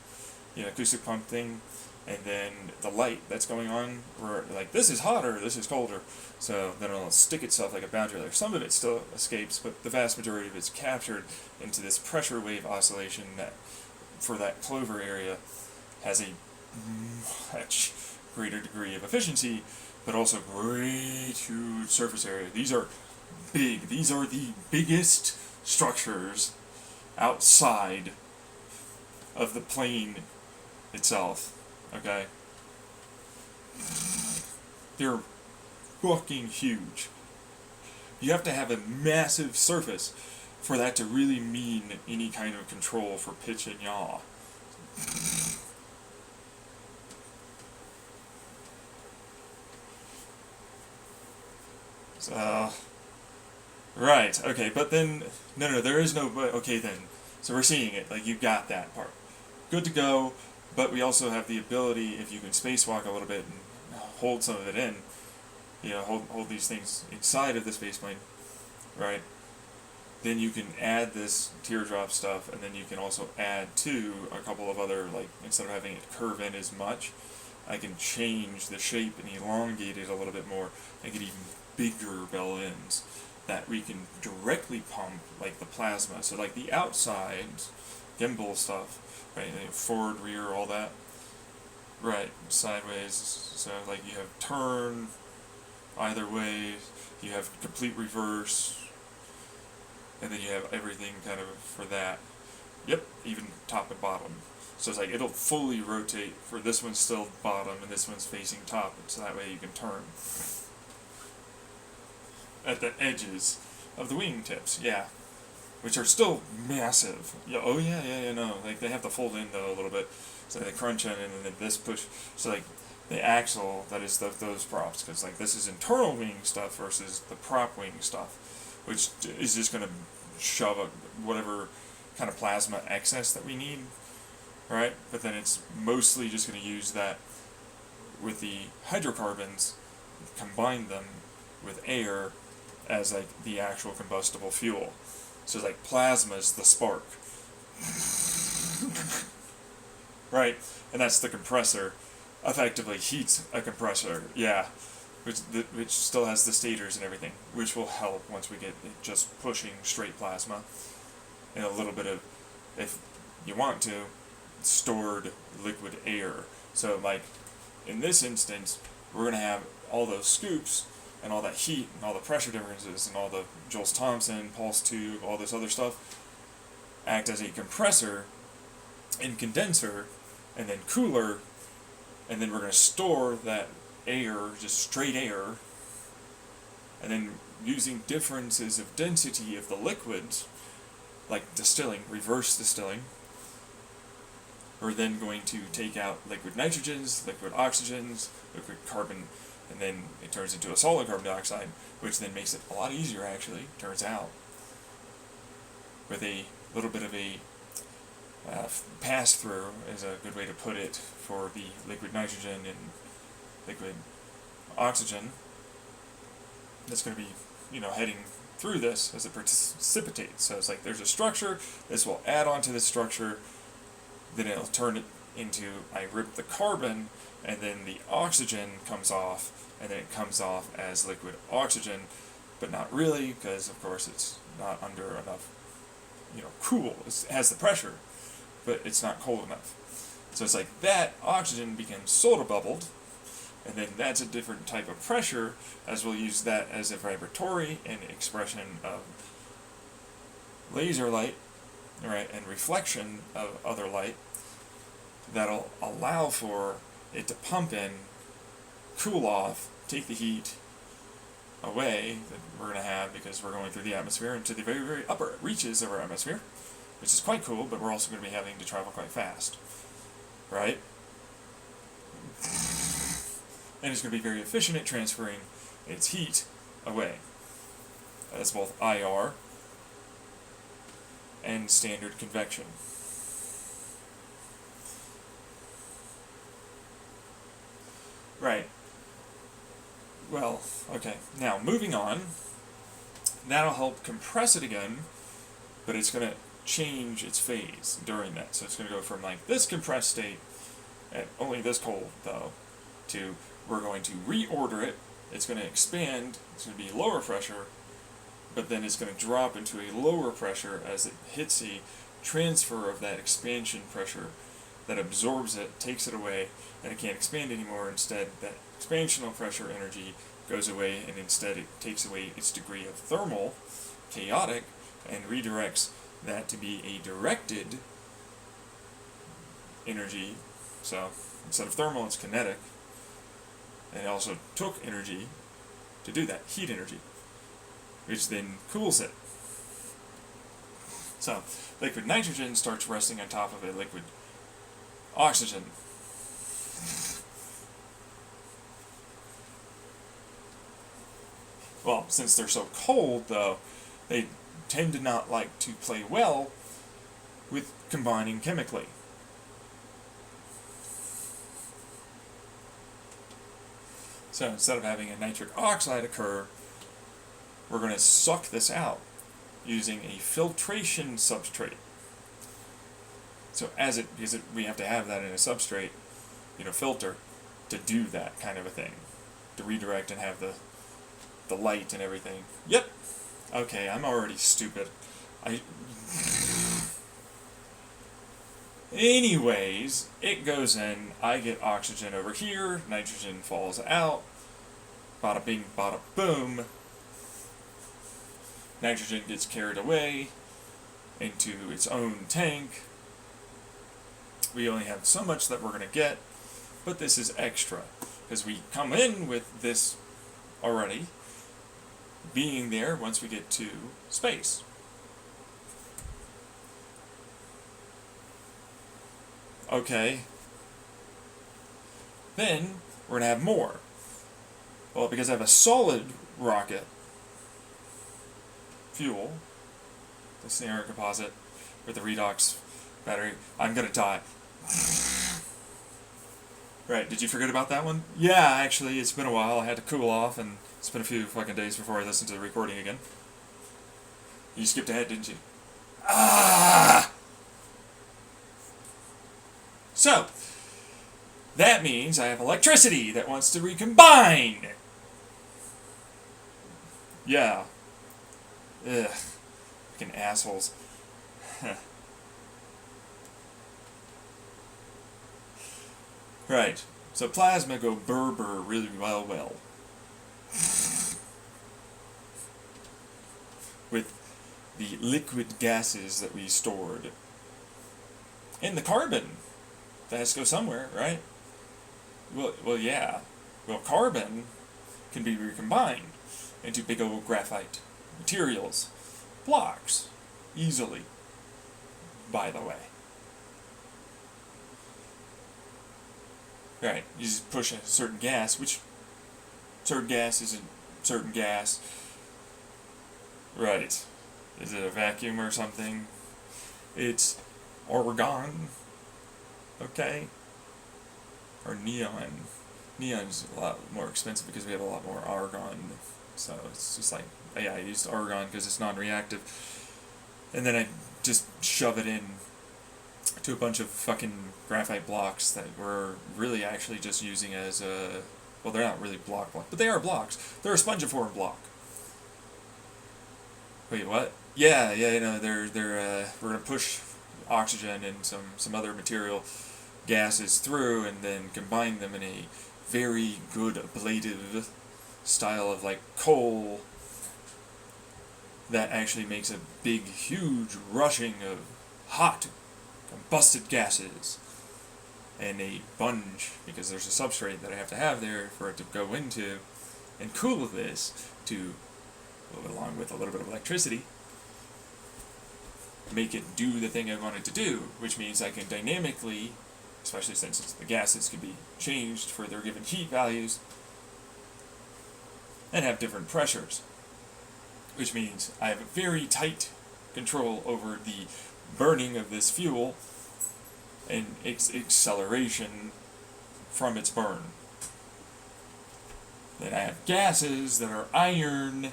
acoustic pump thing, and then the light that's going on, where like this is hotter, this is colder, so then it'll stick itself like a boundary layer. Some of it still escapes, but the vast majority of it's captured into this pressure wave oscillation that, for that clover area, has a much greater degree of efficiency, but also great huge surface area. These are big. These are the biggest structures outside of the plane itself. Okay? They're fucking huge. You have to have a massive surface for that to really mean any kind of control for pitch and yaw. So, right, okay, but then, no, there is no, okay then, so we're seeing it, like, you got that part. Good to go, but we also have the ability, if you can spacewalk a little bit and hold some of it in, hold these things inside of the spaceplane, right, then you can add this teardrop stuff, and then you can also add to a couple of other, like, instead of having it curve in as much, I can change the shape and elongate it a little bit more, and get even bigger bell ends that we can directly pump, like the plasma. So like the outside gimbal stuff, right? Forward, rear, all that. Right, sideways. So like you have turn either way, you have complete reverse, and then you have everything kind of for that. Yep, even top and bottom. So it's like it'll fully rotate for this one's still bottom and this one's facing top, so that way you can turn at the edges of the wing tips, yeah, which are still massive. Yeah, oh yeah, no, like they have to fold in though a little bit, so they crunch in and then this push. So like the axle that is those props, because like this is internal wing stuff versus the prop wing stuff, which is just gonna shove whatever kind of plasma excess that we need, right? But then it's mostly just gonna use that with the hydrocarbons, combine them with air as like the actual combustible fuel. So it's like plasma's the spark. Right? And that's the compressor. Effectively heats a compressor, yeah. Which still has the stators and everything, which will help once we get it just pushing straight plasma. And a little bit of, if you want to, stored liquid air So like in this instance, we're going to have all those scoops and all that heat and all the pressure differences and all the Joule Thomson, pulse tube, all this other stuff act as a compressor and condenser and then cooler, and then we're going to store that air, just straight air, and then using differences of density of the liquids, like distilling, reverse distilling, we're then going to take out liquid nitrogens, liquid oxygens, liquid carbon, and then it turns into a solid carbon dioxide, which then makes it a lot easier, actually, turns out, with a little bit of a pass-through is a good way to put it for the liquid nitrogen and liquid oxygen that's going to be, heading through this as it precipitates. So it's like there's a structure, this will add on to this structure, then it'll turn it into, I rip the carbon, and then the oxygen comes off, and then it comes off as liquid oxygen, but not really, because of course it's not under enough, cool. It has the pressure, but it's not cold enough. So it's like that oxygen becomes soda bubbled, and then that's a different type of pressure, as we'll use that as a vibratory and expression of laser light, right, and reflection of other light that'll allow for it to pump in, cool off, take the heat away that we're going to have because we're going through the atmosphere into the very, very upper reaches of our atmosphere, which is quite cool, but we're also going to be having to travel quite fast, right? And it's going to be very efficient at transferring its heat away. That's both IR and standard convection. Right. Well, okay. Now, moving on. That'll help compress it again, but it's going to change its phase during that. So it's going to go from like this compressed state at only this cold, though, to we're going to reorder it. It's going to expand. It's going to be lower pressure, but then it's going to drop into a lower pressure as it hits a transfer of that expansion pressure that absorbs it, takes it away, and it can't expand anymore. Instead, that expansional pressure energy goes away, and instead it takes away its degree of thermal, chaotic, and redirects that to be a directed energy. So instead of thermal, it's kinetic. And it also took energy to do that, heat energy, which then cools it. So liquid nitrogen starts resting on top of a liquid oxygen. Well, since they're so cold, though, they tend to not like to play well with combining chemically. So instead of having a nitric oxide occur, we're going to suck this out using a filtration substrate. So we have to have that in a substrate, filter, to do that kind of a thing, to redirect and have the light and everything. Yep. Okay, I'm already stupid. Anyways, it goes in, I get oxygen over here, nitrogen falls out, bada bing, bada boom. Nitrogen gets carried away into its own tank. We only have so much that we're going to get, but this is extra, because we come in with this already being there once we get to space. Okay. Then we're going to have more. Well, because I have a solid rocket fuel, the Sierra composite with the redox battery, I'm going to die. Right, did you forget about that one? Yeah, actually, it's been a while. I had to cool off, and it's been a few fucking days before I listened to the recording again. You skipped ahead, didn't you? Ah! So, that means I have electricity that wants to recombine. Yeah. Ugh. Fucking assholes. Right. So plasma go burr really well. With the liquid gases that we stored. And the carbon. That has to go somewhere, right? Well, yeah. Well, carbon can be recombined into big old graphite materials, blocks, easily, by the way. Right, you just push a certain gas, which certain gas isn't certain gas. Right. Is it a vacuum or something? It's argon. Okay? Or neon. Neon's a lot more expensive because we have a lot more argon. So it's just like, yeah, I used argon because it's non-reactive. And then I just shove it in to a bunch of fucking graphite blocks that we're really actually just using as a, well, they're not really block, but they are blocks. They're a spongiform block. Wait, what? Yeah, you know, we're gonna push oxygen and some other material gases through and then combine them in a very good ablative style of like coal that actually makes a big, huge rushing of hot, combusted gases and a sponge, because there's a substrate that I have to have there for it to go into and cool this to, along with a little bit of electricity, make it do the thing I want it to do, which means I can dynamically, especially since the gases can be changed for their given heat values, and have different pressures, which means I have a very tight control over the burning of this fuel and its acceleration from its burn. Then I have gases that are iron.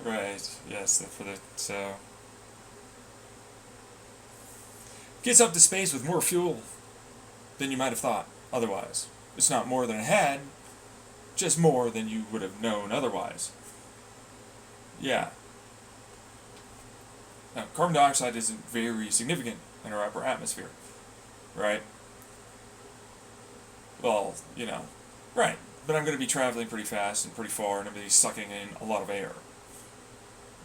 Right, yes, so gets up to space with more fuel than you might have thought otherwise. It's not more than it had, just more than you would have known otherwise. Yeah. Now, carbon dioxide isn't very significant in our upper atmosphere, right? Well, you know, right. But I'm going to be traveling pretty fast and pretty far, and I'm going to be sucking in a lot of air.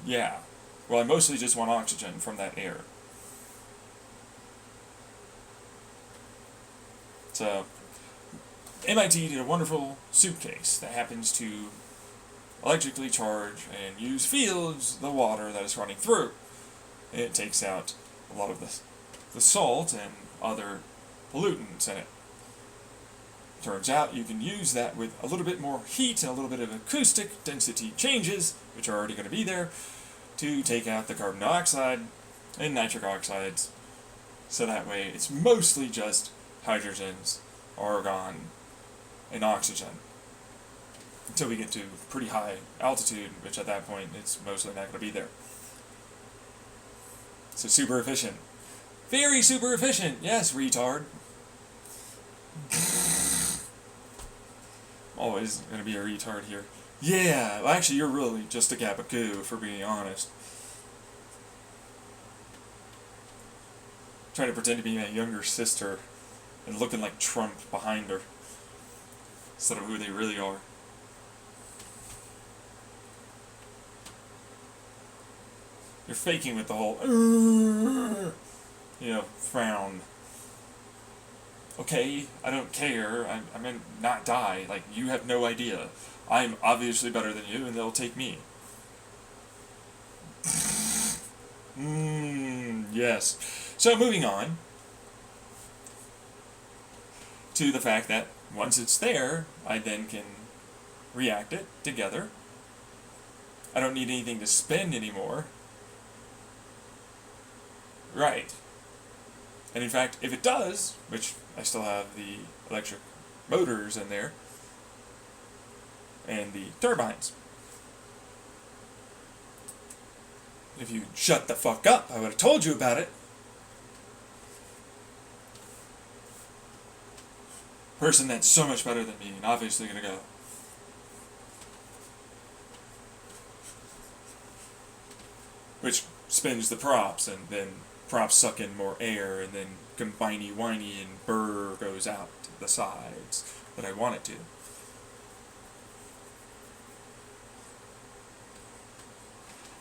Yeah. Well, I mostly just want oxygen from that air. So, MIT did a wonderful suitcase that happens to electrically charge and use fields the water that is running through. It takes out a lot of the salt and other pollutants in it. Turns out you can use that with a little bit more heat and a little bit of acoustic density changes, which are already going to be there, to take out the carbon dioxide and nitric oxides. So that way it's mostly just hydrogens, argon, and oxygen. Until we get to pretty high altitude, which at that point it's mostly not going to be there. So super efficient. Very super efficient, yes, retard. Always going to be a retard here. Yeah, well, actually you're really just a gabagoo, for being honest. Trying to pretend to be my younger sister and looking like Trump behind her instead of who they really are. You're faking with the whole, frown. Okay, I don't care. I'm gonna not die. Like, you have no idea. I'm obviously better than you, and they'll take me. Yes. So, moving on to the fact that once it's there, I then can react it together. I don't need anything to spend anymore. Right. And in fact, if it does, which I still have the electric motors in there, and the turbines. If you shut the fuck up, I would have told you about it. Person that's so much better than me, and obviously gonna go. Which spins the props, and then props suck in more air, and then combiney whiny and burr goes out the sides that I want it to.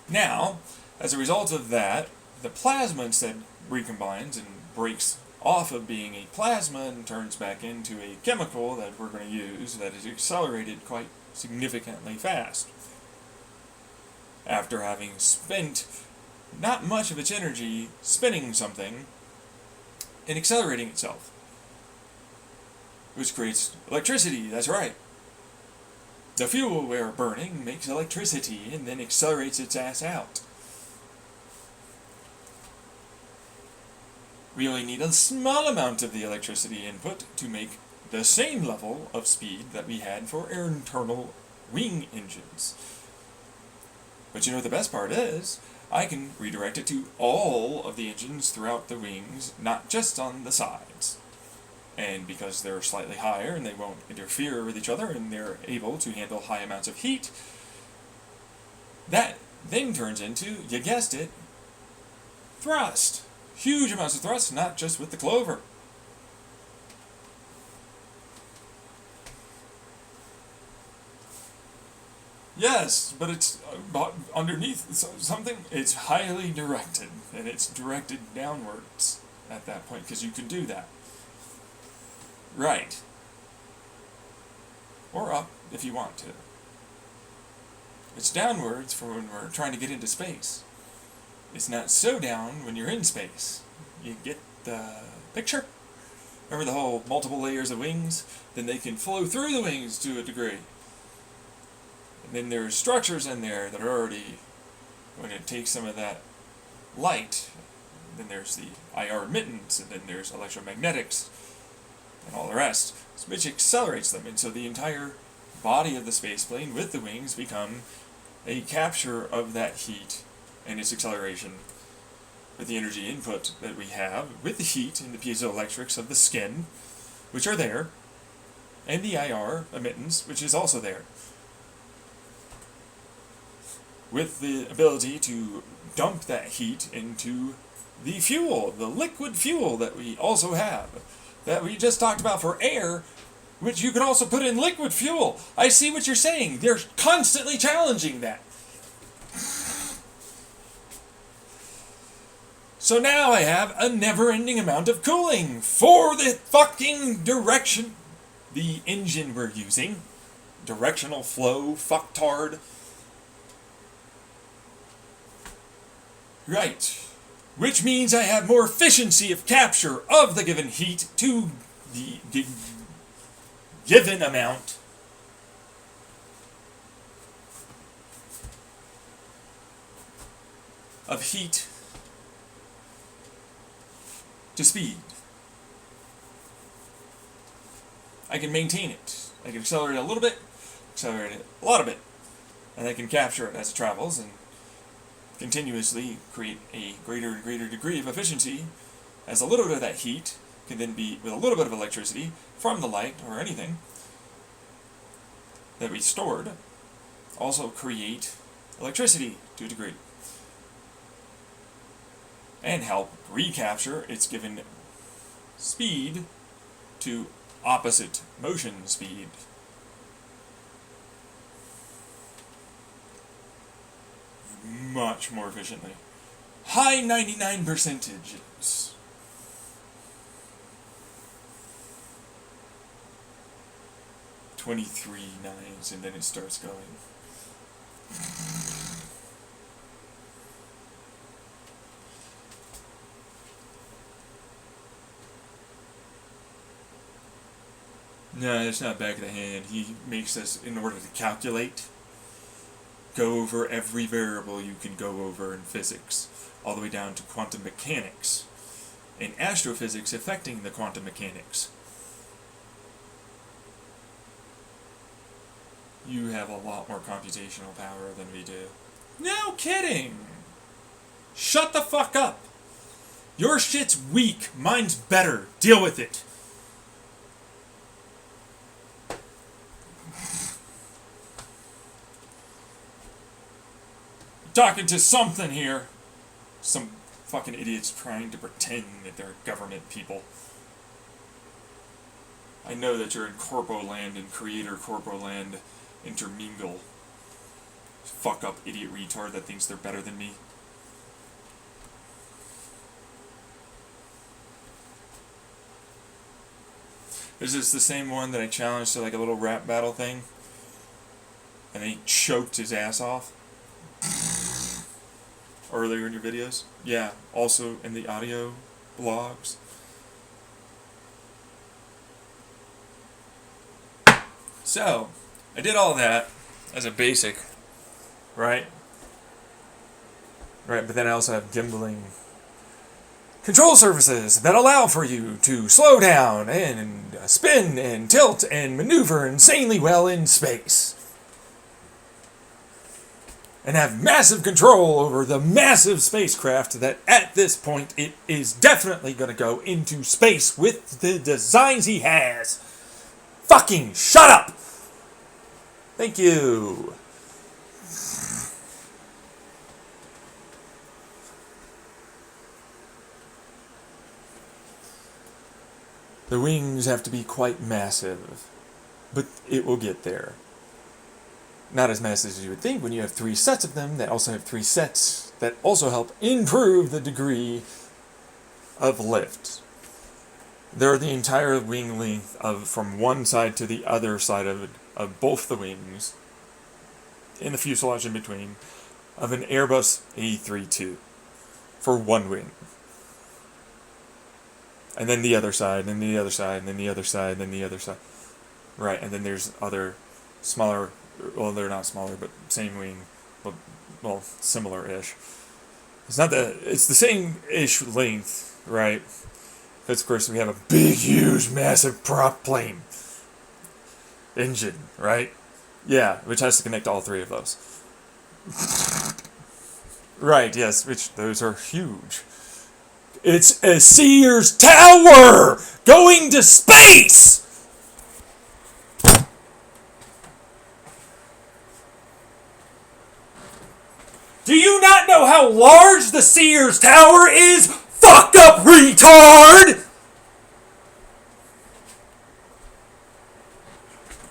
Now, as a result of that, the plasma instead recombines and breaks off of being a plasma and turns back into a chemical that we're going to use that is accelerated quite significantly fast. After having spent not much of its energy spinning something and accelerating itself, which creates electricity, that's right. The fuel we're burning makes electricity and then accelerates its ass out. We only need a small amount of the electricity input to make the same level of speed that we had for our internal wing engines. But you know what the best part is? I can redirect it to all of the engines throughout the wings, not just on the sides. And because they're slightly higher and they won't interfere with each other and they're able to handle high amounts of heat, that then turns into, you guessed it, thrust. Huge amounts of thrust, not just with the Clover. Yes, but it's underneath something. It's highly directed, and it's directed downwards at that point, because you can do that. Right. Or up, if you want to. It's downwards for when we're trying to get into space. It's not so down when you're in space. You get the picture? Remember the whole multiple layers of wings? Then they can flow through the wings to a degree. And then there's structures in there that are already going to take some of that light. Then there's the IR emittance, and then there's electromagnetics, and all the rest, which accelerates them. And so the entire body of the spaceplane with the wings become a capture of that heat and its acceleration with the energy input that we have, with the heat and the piezoelectrics of the skin, which are there, and the IR emittance, which is also there, with the ability to dump that heat into the fuel, the liquid fuel that we also have, that we just talked about for air, which you can also put in liquid fuel. I see what you're saying. They're constantly challenging that. So now I have a never-ending amount of cooling for the fucking direction, the engine we're using. Directional flow, fucktard. Right. Which means I have more efficiency of capture of the given heat to the given amount of heat to speed. I can maintain it. I can accelerate it a little bit, accelerate it a lot of it, and I can capture it as it travels and continuously create a greater and greater degree of efficiency, as a little bit of that heat can then be, with a little bit of electricity from the light or anything that we stored, also create electricity to a degree and help recapture its given speed to opposite motion speed. Much more efficiently. High 99 percentages. "23 nines," and then it starts going. No, it's not back of the hand. He makes us, in order to calculate, go over every variable you can go over in physics, all the way down to quantum mechanics, and astrophysics affecting the quantum mechanics. You have a lot more computational power than we do. No kidding! Shut the fuck up! Your shit's weak, mine's better. Deal with it. Talking to something here. Some fucking idiots trying to pretend that they're government people. I know that you're in Corpo Land and Creator Corpo Land intermingle. Fuck up idiot retard that thinks they're better than me. Is this the same one that I challenged to like a little rap battle thing? And he choked his ass off? Earlier in your videos? Yeah, also in the audio blogs. So, I did all that as a basic, right? Right, but then I also have gimbaling control surfaces that allow for you to slow down and spin and tilt and maneuver insanely well in space. And have massive control over the massive spacecraft that at this point it is definitely going to go into space with the designs he has. Fucking shut up! Thank you. The wings have to be quite massive, but it will get there. Not as massive as you would think when you have 3 sets of them that also have 3 sets that also help improve the degree of lift. They're the entire wing length of from one side to the other side of both the wings, in the fuselage in between, of an Airbus A32 for one wing. And then the other side, and the other side, and then the other side, and then the other side. Right, and then there's other smaller, well, they're not smaller, but same wing, but, well, similar-ish. It's the same-ish length, right? Because, of course, we have a big, huge, massive prop plane engine, right? Yeah, which has to connect all 3 of those. Right, yes, which those are huge. It's a Sears Tower going to space! Do you not know how large the Sears Tower is? Fuck up, retard!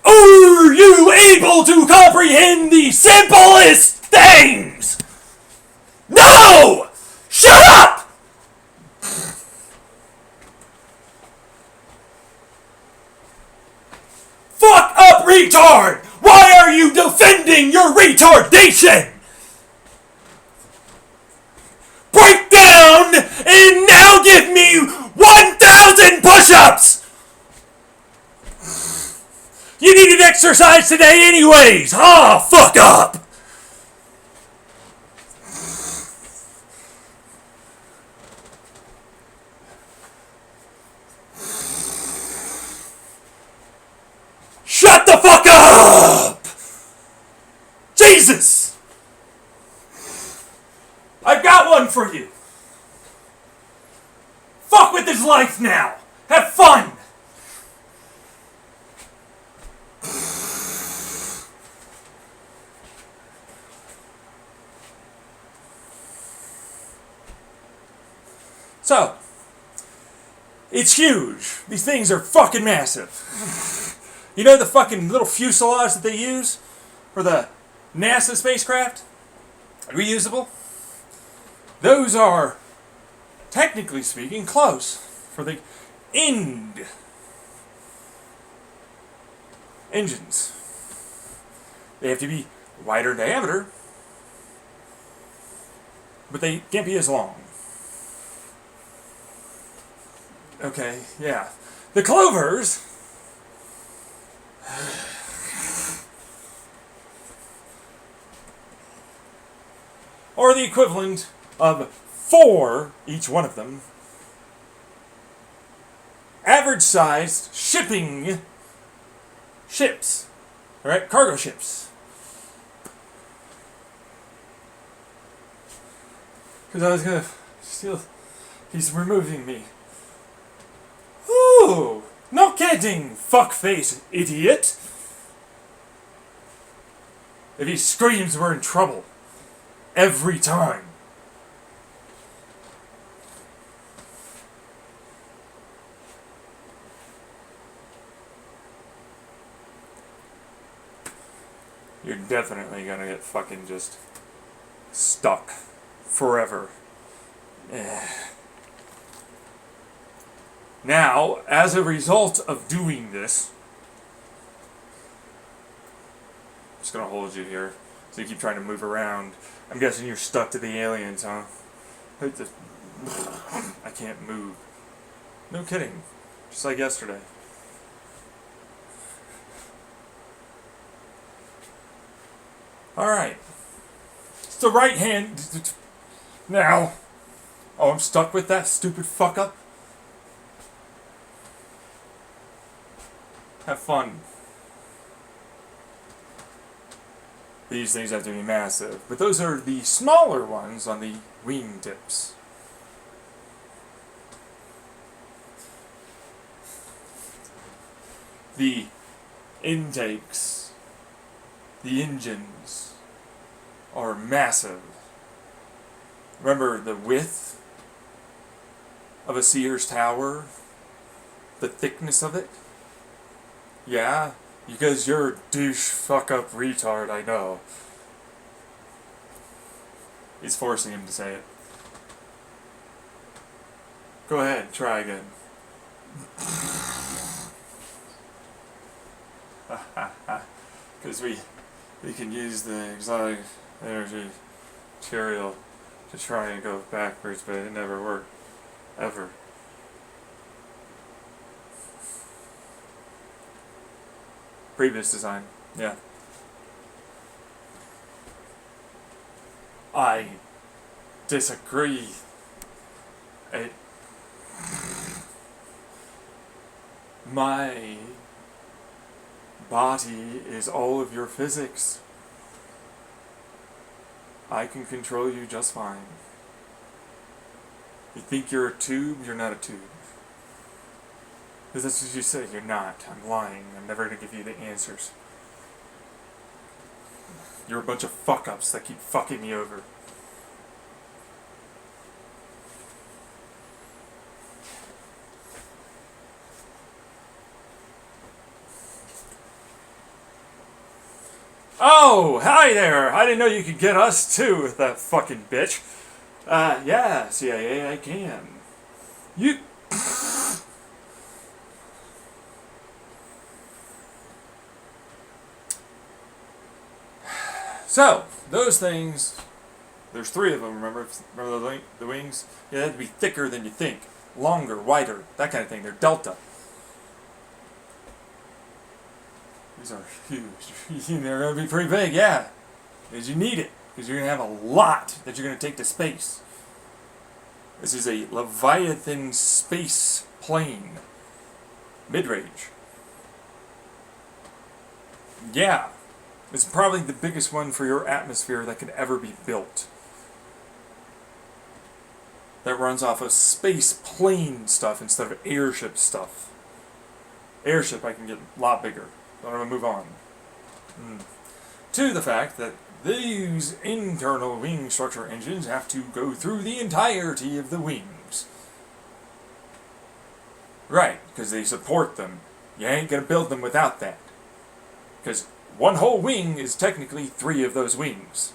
Are you able to comprehend the simplest things? No! Shut up! Fuck up, retard! Why are you defending your retardation? Break down and now give me 1,000 push-ups! You needed exercise today anyways! Fuck up! Shut the fuck up! Jesus! I've got one for you. Fuck with his life now. Have fun. So, it's huge. These things are fucking massive. You know the fucking little fuselage that they use for the NASA spacecraft? Reusable? Those are, technically speaking, close for the end engines. They have to be wider in diameter, but they can't be as long. Okay, yeah. The Clovers are the equivalent of 4, each one of them, average-sized shipping ships, alright, cargo ships. Because I was gonna steal, he's removing me. Ooh, no kidding, fuckface idiot. If he screams, we're in trouble. Every time. you're definitely gonna get fucking just stuck forever. Eh. Now, as a result of doing this, I'm just gonna hold you here. So you keep trying to move around. I'm guessing you're stuck to the aliens, huh? I can't move. No kidding. Just like yesterday. Alright. It's the right hand. Now. Oh, I'm stuck with that stupid fuck up? Have fun. These things have to be massive, but those are the smaller ones on the wing tips. The intakes, the engines, are massive. Remember the width of a Sears tower? The thickness of it? Yeah? Because you're a douche fuck up retard, I know. He's forcing him to say it. Go ahead, try again. Because we can use the exotic energy material to try and go backwards, but it never worked. Ever. Previous design, yeah. I disagree. My body is all of your physics. I can control you just fine. You think you're a tube? You're not a tube. Because that's what you say, you're not. I'm lying. I'm never going to give you the answers. You're a bunch of fuck-ups that keep fucking me over. Oh, hi there! I didn't know you could get us too with that fucking bitch. Yeah, CIA, I can. You... So, those things, there's 3 of them, remember? Remember the wings? Yeah, they have to be thicker than you think. Longer, wider, that kind of thing. They're delta. These are huge. They're going to be pretty big, yeah. Because you need it. Because you're going to have a lot that you're going to take to space. This is a Leviathan space plane. Mid-range. Yeah. It's probably the biggest one for your atmosphere that could ever be built. That runs off of space plane stuff instead of airship stuff. Airship I can get a lot bigger. But I'm going to move on. To the fact that these internal wing structure engines have to go through the entirety of the wings. Right, because they support them. You ain't going to build them without that. Because one whole wing is technically 3 of those wings.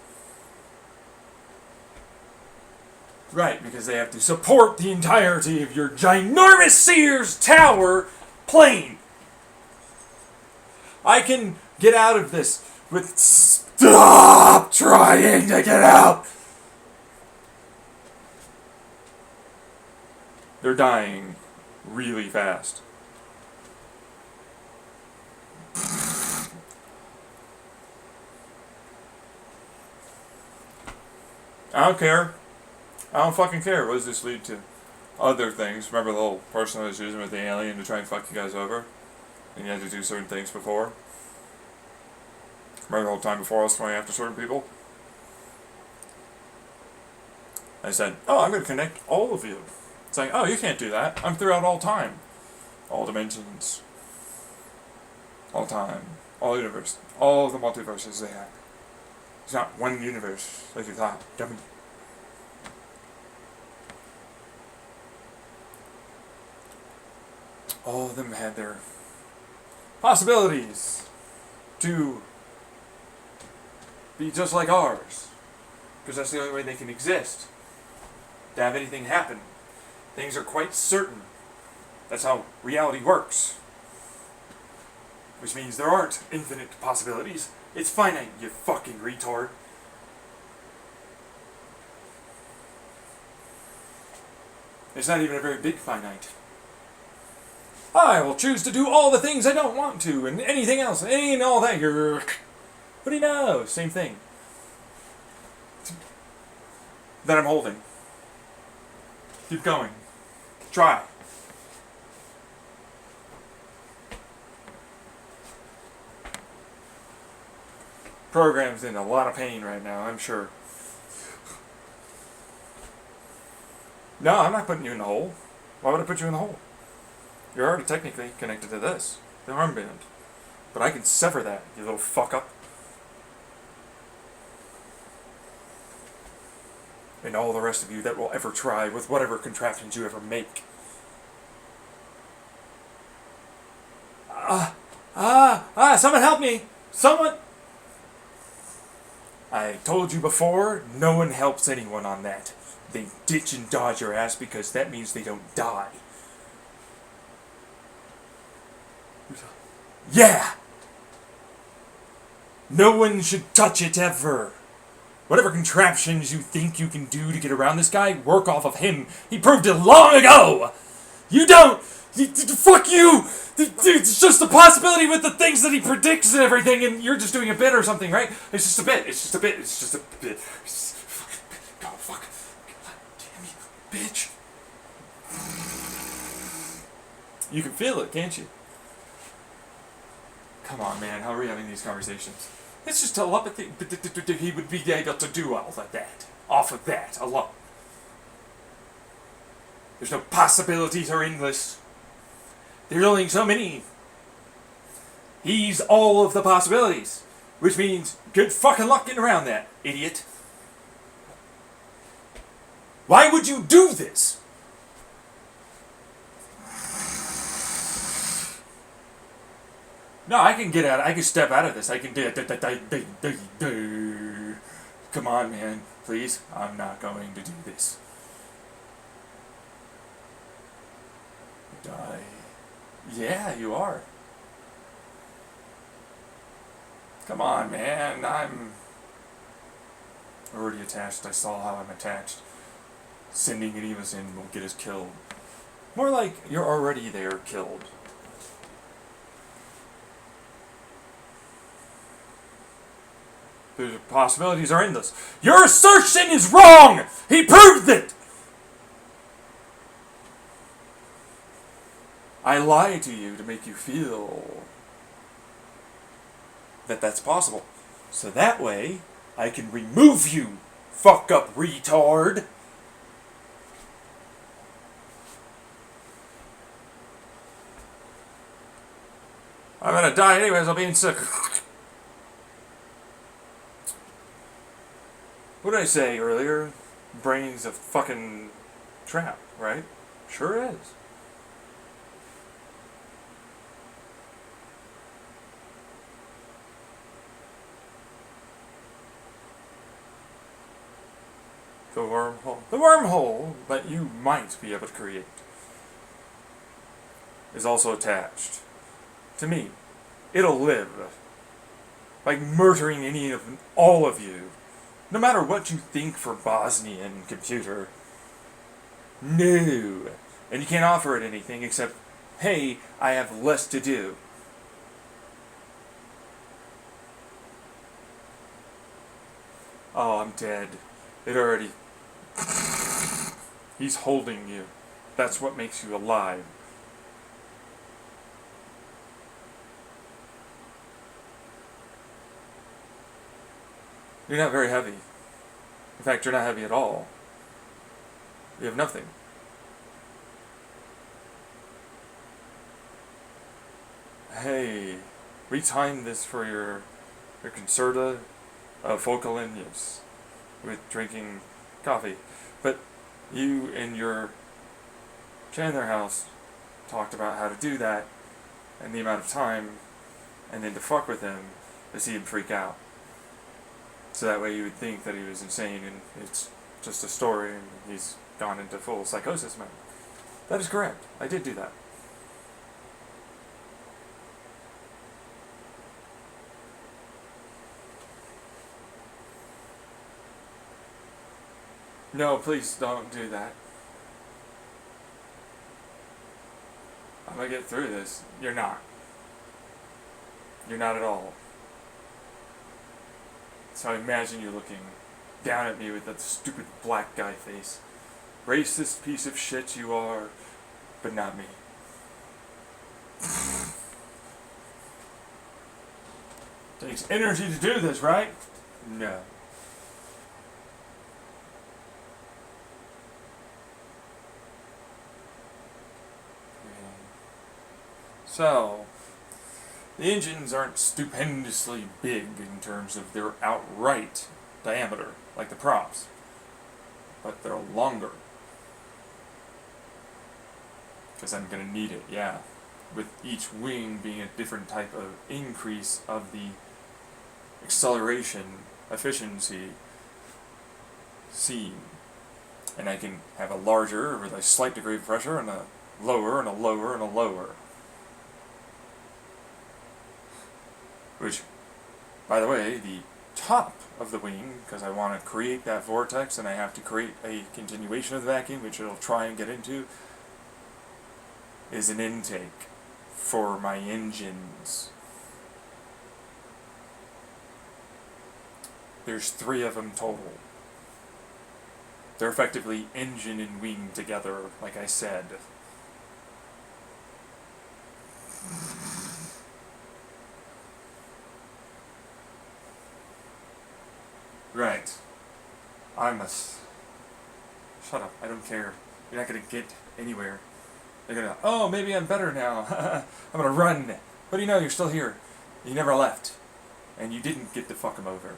Right, because they have to support the entirety of your ginormous Sears Tower plane. I can get out of this with stop trying to get out. They're dying really fast. I don't care. I don't fucking care. What does this lead to? Other things. Remember the whole person I was using with the alien to try and fuck you guys over? And you had to do certain things before? Remember the whole time before I was going after certain people? I said, oh, I'm going to connect all of you. It's like, oh, you can't do that. I'm throughout all time. All dimensions. All time. All universe. All of the multiverses they have. It's not one universe like you thought, dummy. All of them had their possibilities to be just like ours. Because that's the only way they can exist. To have anything happen. Things are quite certain. That's how reality works. Which means there aren't infinite possibilities. It's finite, you fucking retard. It's not even a very big finite. I will choose to do all the things I don't want to, and anything else, any and all that. What do you know? Same thing. That I'm holding. Keep going. Try. Program's in a lot of pain right now, I'm sure. No, I'm not putting you in the hole. Why would I put you in the hole? You're already technically connected to this, the armband. But I can sever that, you little fuck up. And all the rest of you that will ever try with whatever contraptions you ever make. Someone help me! Someone! I told you before, no one helps anyone on that. They ditch and dodge your ass because that means they don't die. Yeah! No one should touch it ever. Whatever contraptions you think you can do to get around this guy, work off of him. He proved it long ago! You don't! Fuck you! It's just a possibility with the things that he predicts and everything, and you're just doing a bit or something, right? It's just a bit. It's just a bit. It's just a bit. Oh, fuck. God damn you, bitch. You can feel it, can't you? Come on, man. How are we having these conversations? It's just telepathy. He would be able to do all of that. Off of that alone. There's no possibilities or endless. There's only so many. He's all of the possibilities. Which means good fucking luck getting around that, idiot. Why would you do this? No, I can get out. I can step out of this. I can do. Come on, man. Please. I'm not going to do this. Die. Yeah, you are. Come on, man. I'm already attached. I saw how I'm attached. Sending any of us in will get us killed. More like you're already there, killed. The possibilities are endless. Your assertion is wrong! He proved it! I lie to you to make you feel that that's possible. So that way, I can remove you, fuck up retard. I'm gonna die anyways, I'm being sick. What did I say earlier? Brain's a fucking trap, right? Sure is. The wormhole. The wormhole that you might be able to create is also attached to me. It'll live. Like murdering any of all of you. No matter what you think for Bosnian computer. No. And you can't offer it anything except, hey, I have less to do. Oh, I'm dead. It already... He's holding you. That's what makes you alive. You're not very heavy. In fact, you're not heavy at all. You have nothing. Hey, we timed this for your concerta of Focolinius with drinking coffee. But you in your Chandler house talked about how to do that and the amount of time and then to fuck with him to see him freak out. So that way you would think that he was insane and it's just a story and he's gone into full psychosis mode. That is correct. I did do that. No, please don't do that. I'm gonna get through this. You're not. You're not at all. So I imagine you looking down at me with that stupid black guy face. Racist piece of shit you are, but not me. Takes energy to do this, right? No. So, the engines aren't stupendously big in terms of their outright diameter, like the props, but they're longer. Because I'm going to need it, yeah. With each wing being a different type of increase of the acceleration efficiency seen. And I can have a larger with a slight degree of pressure and a lower and a lower and a lower. Which, by the way, the top of the wing, because I want to create that vortex and I have to create a continuation of the vacuum, which it'll try and get into, is an intake for my engines. There's 3 of them total. They're effectively engine and wing together, like I said. Right. I must. Shut up. I don't care. You're not gonna get anywhere. They're gonna, oh, maybe I'm better now. I'm gonna run. What do you know? You're still here. You never left. And you didn't get to fuck him over.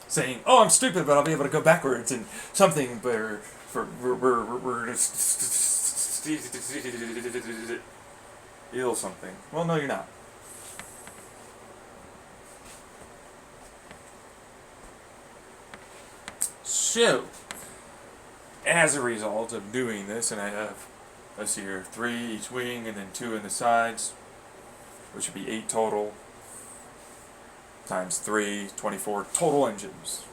Saying, oh, I'm stupid, but I'll be able to go backwards and something, we're ill something. Well, no, you're not. So, as a result of doing this, and I have, let's see here, 3 each wing and then 2 in the sides, which would be 8 total, times 3, 24 total engines.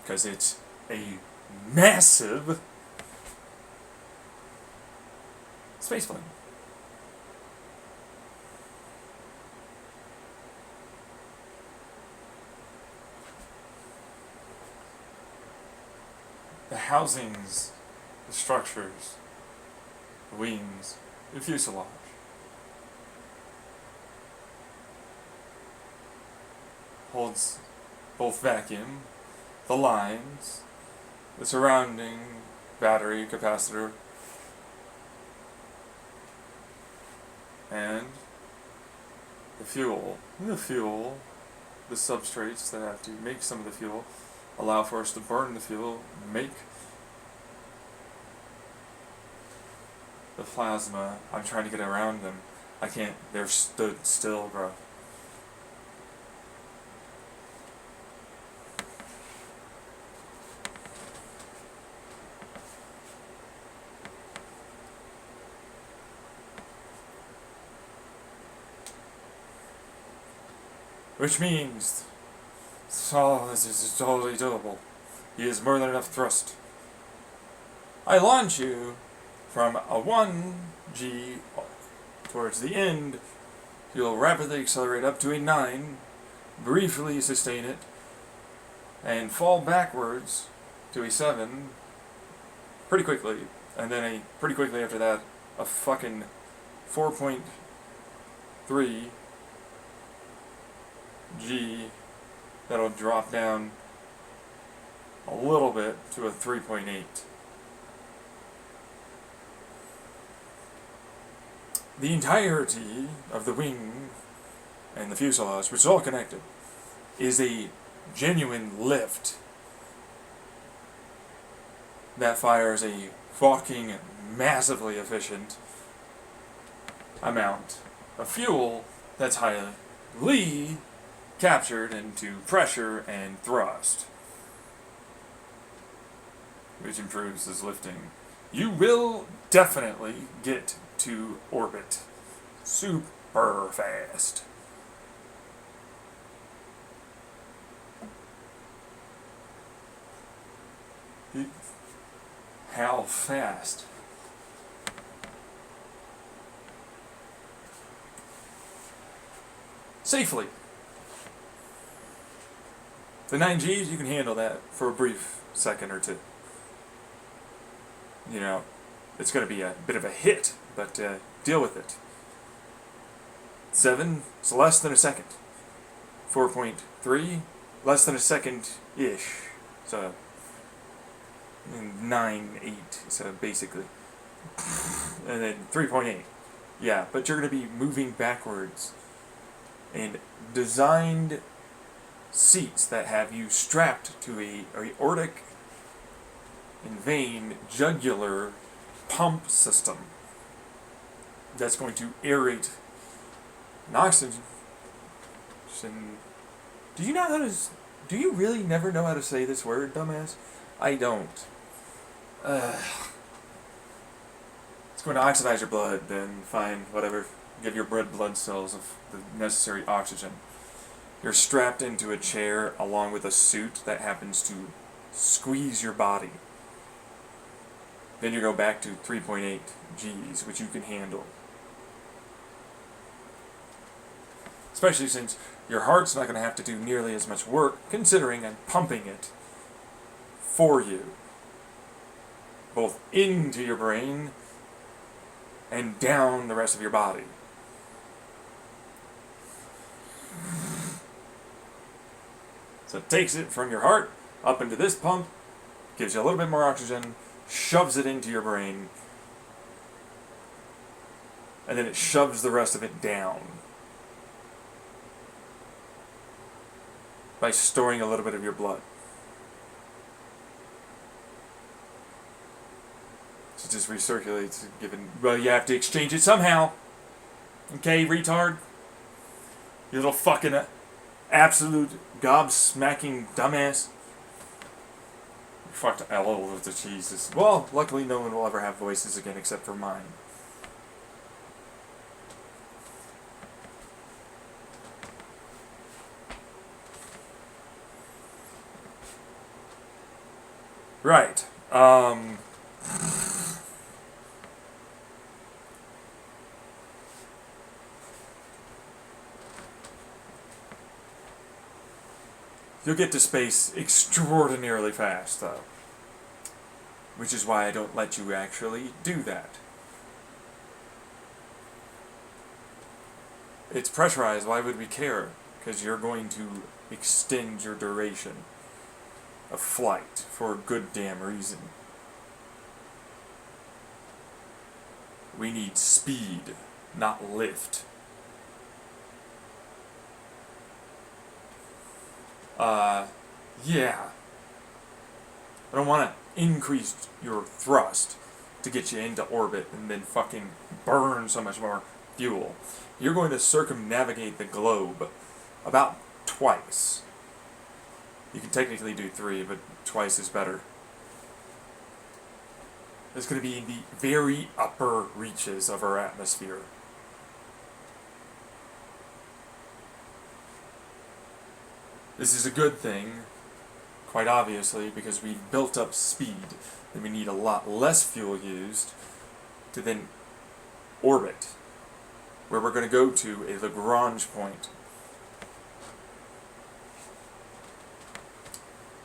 Because it's a massive spaceplane. The housings, the structures, the wings, the fuselage. Holds both vacuum, the lines, the surrounding battery capacitor, and the fuel. The substrates that have to make some of the fuel, allow for us to burn the fuel, make the plasma. I'm trying to get around them. I can't. They're stood still, bro. Which means, so this is totally doable. He has more than enough thrust. I launch you from a 1G towards the end. You'll rapidly accelerate up to a 9, briefly sustain it, and fall backwards to a 7 pretty quickly. And then pretty quickly after that, a fucking 4.3 G that'll drop down a little bit to a 3.8. The entirety of the wing and the fuselage, which is all connected, is a genuine lift that fires a fucking massively efficient amount of fuel that's highly captured into pressure and thrust, which improves as lifting. You will definitely get to orbit super fast. How fast? Safely. The 9Gs, you can handle that for a brief second or two. You know, it's going to be a bit of a hit, but deal with it. 7, it's less than a second. 4.3, less than a second-ish. So, 9, 8, so basically. And then 3.8. Yeah, but you're going to be moving backwards. And designed seats that have you strapped to a aortic and vein jugular pump system that's going to aerate an oxygen. Do you know how to? Do you really never know how to say this word, dumbass? I don't. It's going to oxidize your blood, then fine, whatever. Give your red blood cells of the necessary oxygen. You're strapped into a chair along with a suit that happens to squeeze your body. Then you go back to 3.8 Gs, which you can handle. Especially since your heart's not going to have to do nearly as much work, considering I'm pumping it for you. Both into your brain and down the rest of your body. So it takes it from your heart up into this pump, gives you a little bit more oxygen, shoves it into your brain, and then it shoves the rest of it down by storing a little bit of your blood. So it just recirculates, given, well, you have to exchange it somehow. Okay, retard? You little fucking absolute gobsmacking dumbass. Fucked all over the Jesus. Well, luckily no one will ever have voices again except for mine. Right. You'll get to space extraordinarily fast, though. Which is why I don't let you actually do that. It's pressurized, why would we care? Because you're going to extend your duration of flight for a good damn reason. We need speed, not lift. Yeah. I don't want to increase your thrust to get you into orbit and then fucking burn so much more fuel. You're going to circumnavigate the globe about twice. You can technically do 3, but twice is better. It's going to be in the very upper reaches of our atmosphere. This is a good thing, quite obviously, because we built up speed, and we need a lot less fuel used to then orbit, where we're going to go to a Lagrange point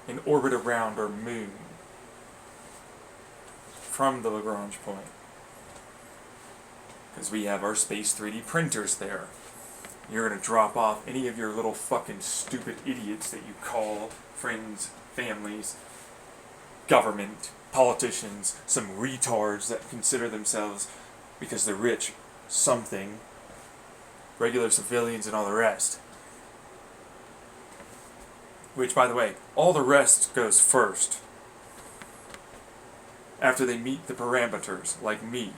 and orbit around our moon from the Lagrange point, because we have our space 3D printers there. You're going to drop off any of your little fucking stupid idiots that you call friends, families, government, politicians, some retards that consider themselves, because they're rich, something, regular civilians and all the rest. Which, by the way, all the rest goes first. After they meet the parameters, like me.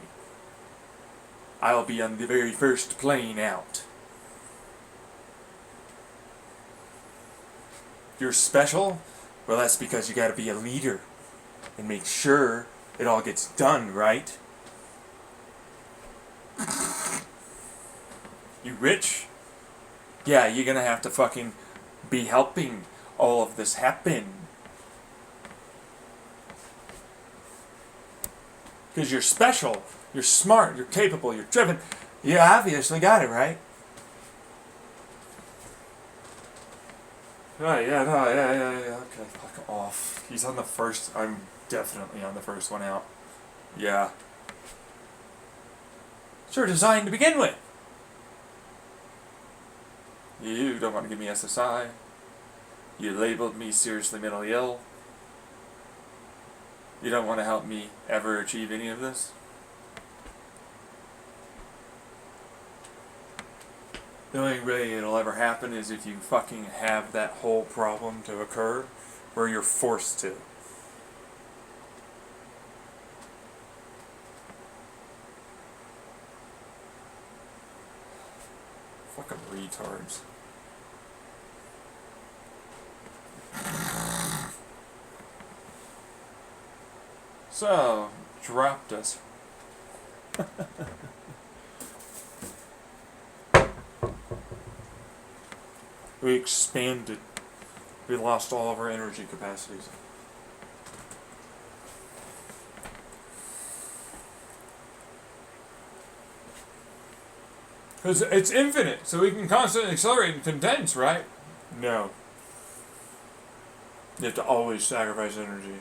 I'll be on the very first plane out. you're special, well, that's because you gotta be a leader and make sure it all gets done, right? You rich? Yeah, you're gonna have to fucking be helping all of this happen. Because you're special, you're smart, you're capable, you're driven. You obviously got it, right? Right, yeah, no, yeah. Okay, fuck off. He's on the first. I'm definitely on the first one out. Yeah. It's your design to begin with. You don't want to give me SSI. You labeled me seriously mentally ill. You don't want to help me ever achieve any of this. The only way it'll ever happen is if you fucking have that whole problem to occur where you're forced to. Fucking retards. So, dropped us. We expanded. We lost all of our energy capacities. Because it's infinite, so we can constantly accelerate and condense, right? No. You have to always sacrifice energy.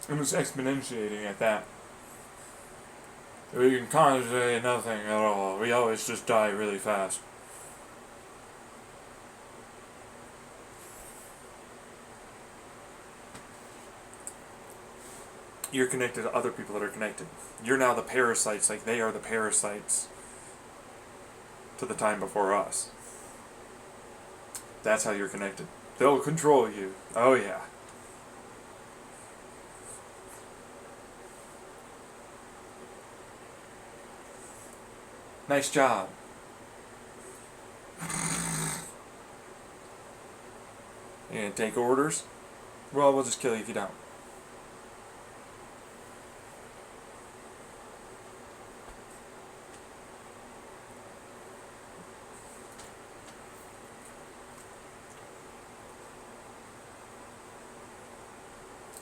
And it's exponentiating at that. We can concentrate nothing at all. We always just die really fast. You're connected to other people that are connected. You're now the parasites, like they are the parasites to the time before us. That's how you're connected. They'll control you. Oh yeah. Nice job. You gonna take orders? Well, we'll just kill you if you don't.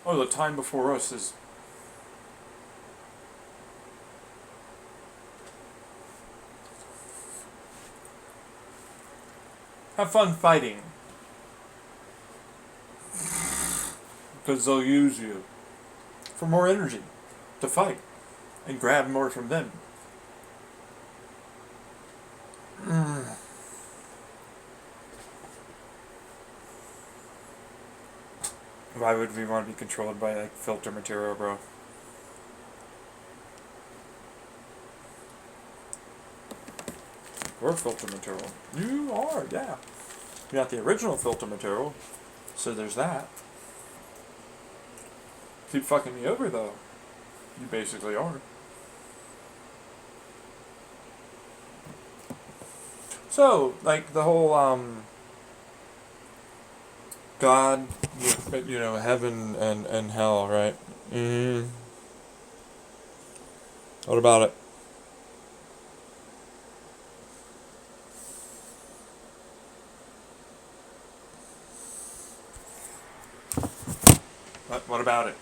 Oh, the time before us is... Have fun fighting. Because they'll use you for more energy to fight and grab more from them. Why would we want to be controlled by like filter material, bro? We're filter material. You are, yeah. You're not the original filter material, so there's that. Keep fucking me over though. You basically are. So, like the whole God, you know, heaven and hell, right? Mm-hmm. What about it? What about it?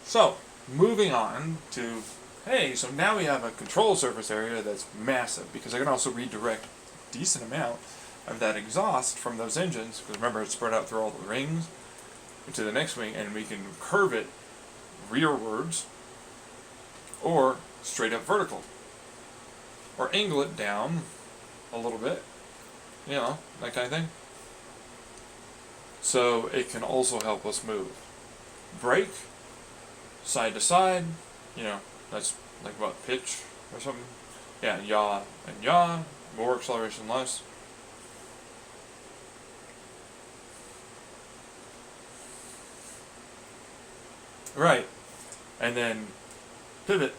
So, moving on to, hey, so now we have a control surface area that's massive, because I can also redirect a decent amount of that exhaust from those engines, because remember it's spread out through all the rings, into the next wing, and we can curve it rearwards, or straight up vertical, or angle it down a little bit, you know, that kind of thing. So it can also help us move. Brake, side to side, you know, that's like what, pitch or something? Yeah, yaw and yaw, more acceleration, less. Right, and then pivot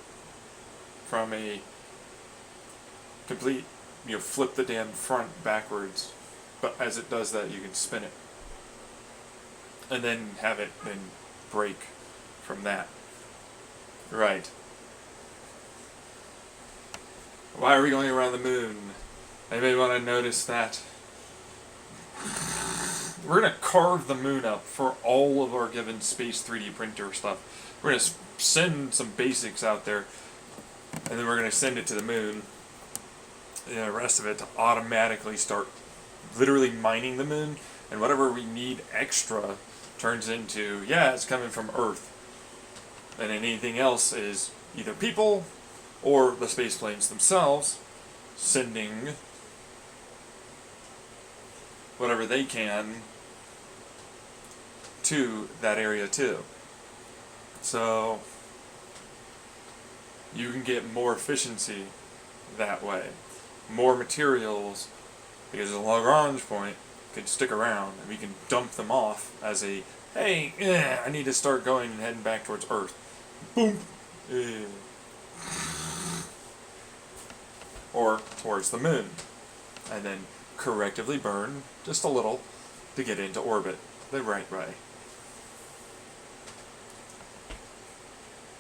from a complete, flip the damn front backwards. But as it does that, you can spin it. And then have it then break from that. Right. Why are we going around the moon? Anybody want to notice that? We're going to carve the moon up for all of our given space 3D printer stuff. We're going to send some basics out there, and then we're going to send it to the moon. And the rest of it to automatically start literally mining the moon, and whatever we need extra turns into, yeah, it's coming from Earth. And anything else is either people or the space planes themselves sending whatever they can to that area too. So you can get more efficiency that way. More materials, because the Lagrange point can stick around and we can dump them off as a, hey, I need to start going and heading back towards Earth. Boom. Or towards the moon. And then correctively burn just a little to get into orbit the right way.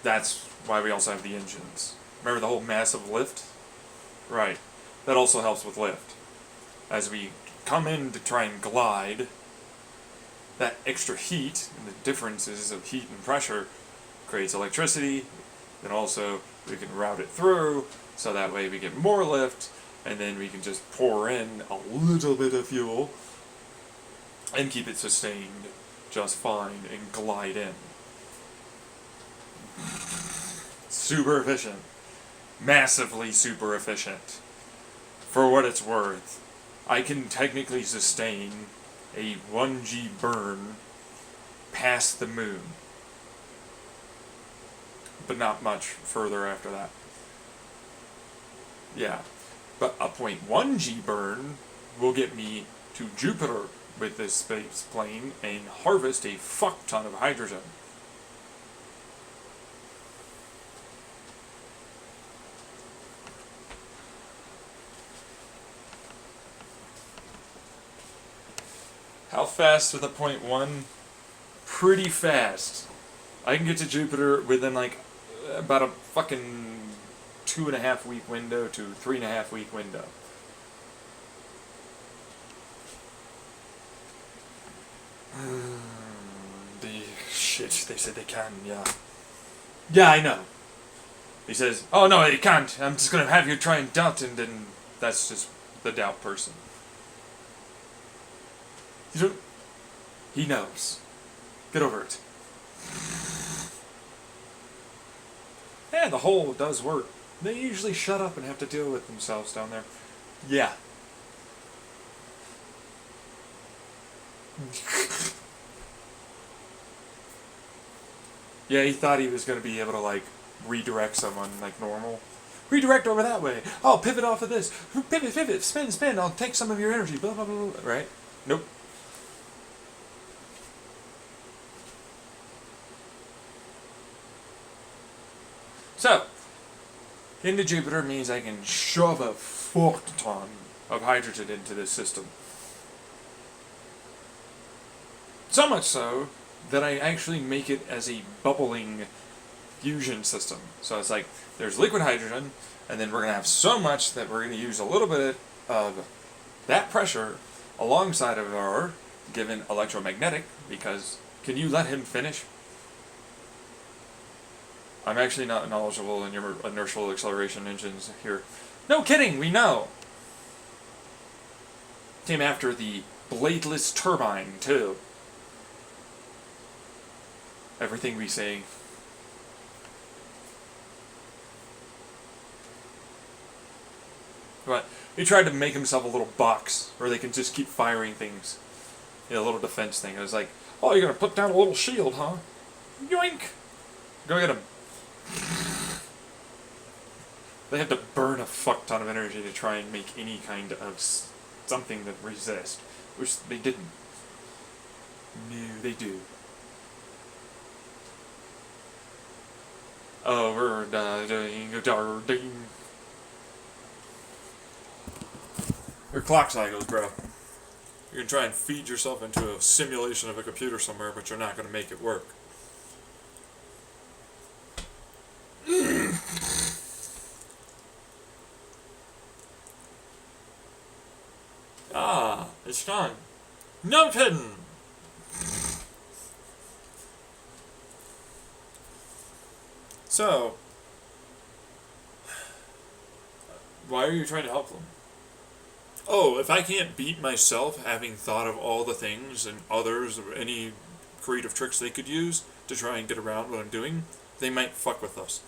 That's why we also have the engines. Remember the whole massive lift? Right. That also helps with lift. As we come in to try and glide, that extra heat and the differences of heat and pressure creates electricity. Then also we can route it through, so that way we get more lift, and then we can just pour in a little bit of fuel and keep it sustained just fine and glide in. Super efficient. Massively super efficient. For what it's worth, I can technically sustain a 1G burn past the moon, but not much further after that. Yeah, but a 0.1G burn will get me to Jupiter with this space plane and harvest a fuck ton of hydrogen. How fast with a 0.1? Pretty fast. I can get to Jupiter within like about a fucking 2.5 week window to 3.5 week window. The shit, they said they can, yeah. Yeah, I know. He says, oh no, they can't. I'm just gonna have you try and doubt, and then that's just the doubt person. You don't... He knows. Get over it. Yeah, the hole does work. They usually shut up and have to deal with themselves down there. Yeah. Yeah, he thought he was going to be able to, like, redirect someone like normal. Redirect over that way. Oh, pivot off of this. Pivot, pivot, spin, spin. I'll take some of your energy. Blah, blah, blah, blah. Right? Nope. So, into Jupiter means I can shove a fuck ton of hydrogen into this system. So much so that I actually make it as a bubbling fusion system. So it's like, there's liquid hydrogen, and then we're going to have so much that we're going to use a little bit of that pressure alongside of our given electromagnetic, because, can you let him finish? I'm actually not knowledgeable in your inertial acceleration engines here. No kidding, we know! Came after the bladeless turbine, too. Everything we say. But he tried to make himself a little box where they can just keep firing things. You know, a little defense thing. It was like, oh, you're gonna put down a little shield, huh? Yoink! Go get him. They have to burn a fuck ton of energy to try and make any kind of something that resists, which they didn't. No, they do. Oh, we're doing. They're clock cycles, bro. You can try and feed yourself into a simulation of a computer somewhere, but you're not going to make it work. Ah, it's time. No kidding! So, why are you trying to help them? Oh, if I can't beat myself having thought of all the things and others or any creative tricks they could use to try and get around what I'm doing, they might fuck with us.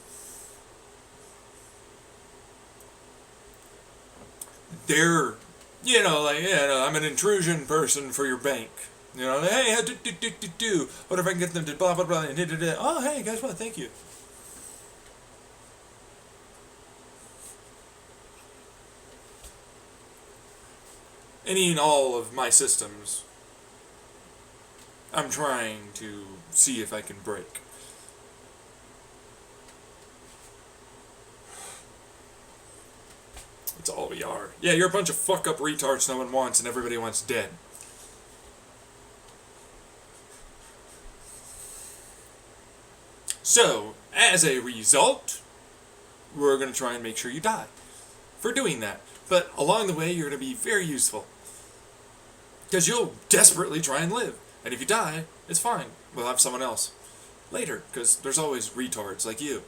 They're, I'm an intrusion person for your bank. Hey, what if I can get them to blah, blah, blah, and oh, hey, guess what, thank you. Any and all of my systems, I'm trying to see if I can break. That's all we are. Yeah, you're a bunch of fuck up retards no one wants and everybody wants dead. So, as a result, we're going to try and make sure you die for doing that. But along the way, you're going to be very useful. Because you'll desperately try and live. And if you die, it's fine. We'll have someone else later. Because there's always retards like you.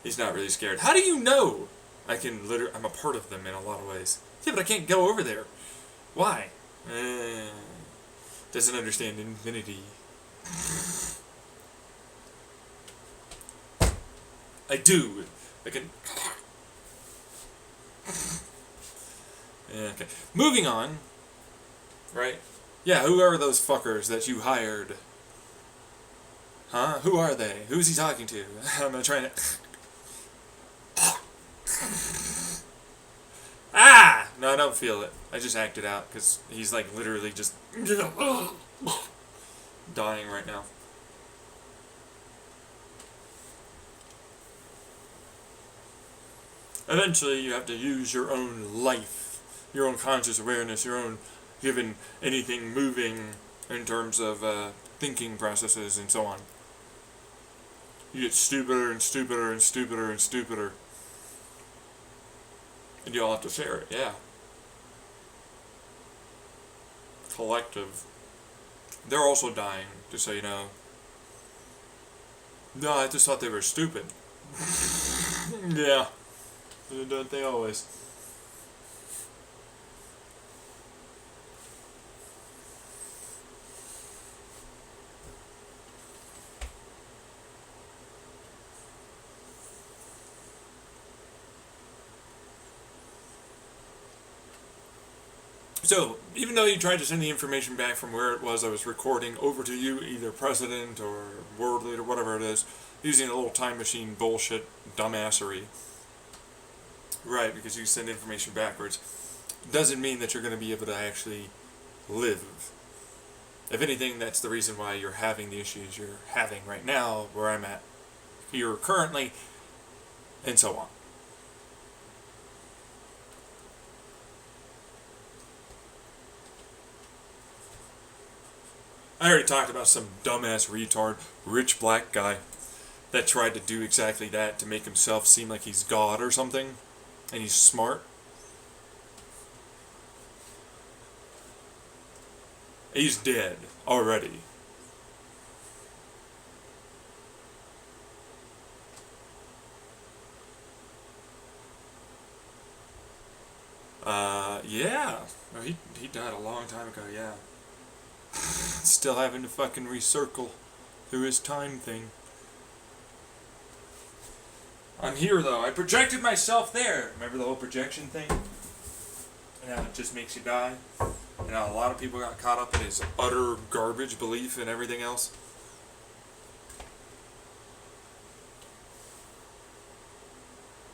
He's not really scared. How do you know? I'm a part of them in a lot of ways. Yeah, but I can't go over there. Why? Doesn't understand infinity. I do. I can... Okay. Moving on. Right? Yeah, who are those fuckers that you hired? Huh? Who are they? Who's he talking to? I'm gonna try to... Ah! No, I don't feel it. I just acted out, because he's like literally just... dying right now. Eventually, you have to use your own life, your own conscious awareness, your own given anything moving in terms of thinking processes and so on. You get stupider and stupider and stupider and stupider. And you all have to share it, yeah. Collective. They're also dying, just so you know. No, I just thought they were stupid. Yeah. Don't they always? So, even though you tried to send the information back from where it was I was recording over to you, either president or world leader, whatever it is, using a little time machine bullshit dumbassery, right, because you send information backwards, doesn't mean that you're going to be able to actually live. If anything, that's the reason why you're having the issues you're having right now, where I'm at here currently, and so on. I already talked about some dumbass retard, rich black guy that tried to do exactly that to make himself seem like he's God or something, and he's smart. He's dead already. Yeah. No, he died a long time ago, yeah. Still having to fucking recircle through his time thing. I'm here though. I projected myself there. Remember the whole projection thing? And how it just makes you die? And how a lot of people got caught up in his utter garbage belief and everything else?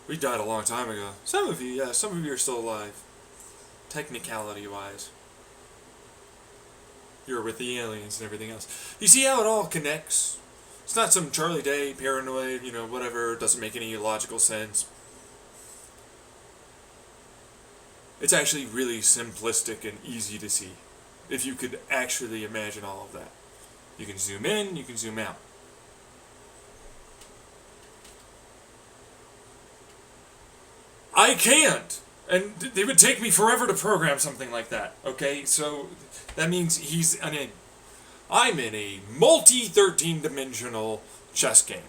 We died a long time ago. Some of you, yeah, some of you are still alive. Technicality-wise. You're with the aliens and everything else. You see how it all connects? It's not some Charlie Day paranoid, whatever, doesn't make any logical sense. It's actually really simplistic and easy to see if you could actually imagine all of that. You can zoom in, you can zoom out. I can't! And it would take me forever to program something like that, okay? So that means I'm in a multi-13 dimensional chess game.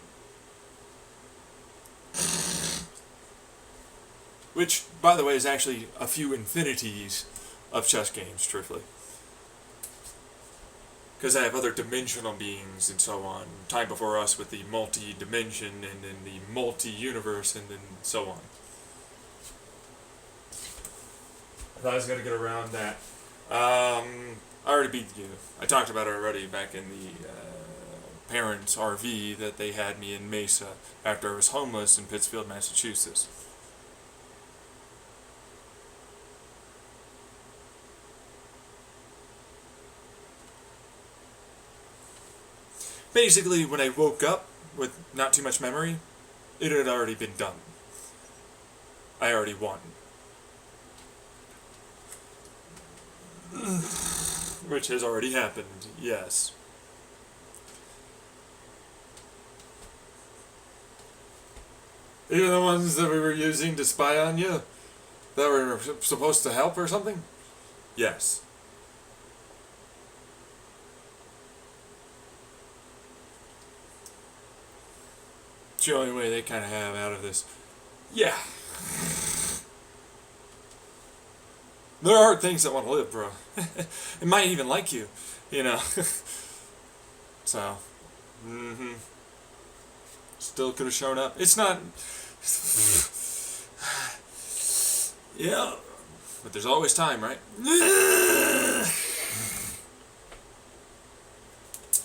Which, by the way, is actually a few infinities of chess games, truthfully. Because I have other dimensional beings and so on. Time Before Us with the multi-dimension and then the multi-universe and then so on. I thought I was going to get around that. I already beat you. I talked about it already back in the parents' RV that they had me in Mesa after I was homeless in Pittsfield, Massachusetts. Basically, when I woke up with not too much memory, it had already been done. I already won. Which has already happened, yes. Even the ones that we were using to spy on you, that were supposed to help or something? Yes. It's the only way they kind of have out of this. Yeah. There are things that want to live, bro. It might even like you, So, still could have shown up. It's not. Yeah, but there's always time, right?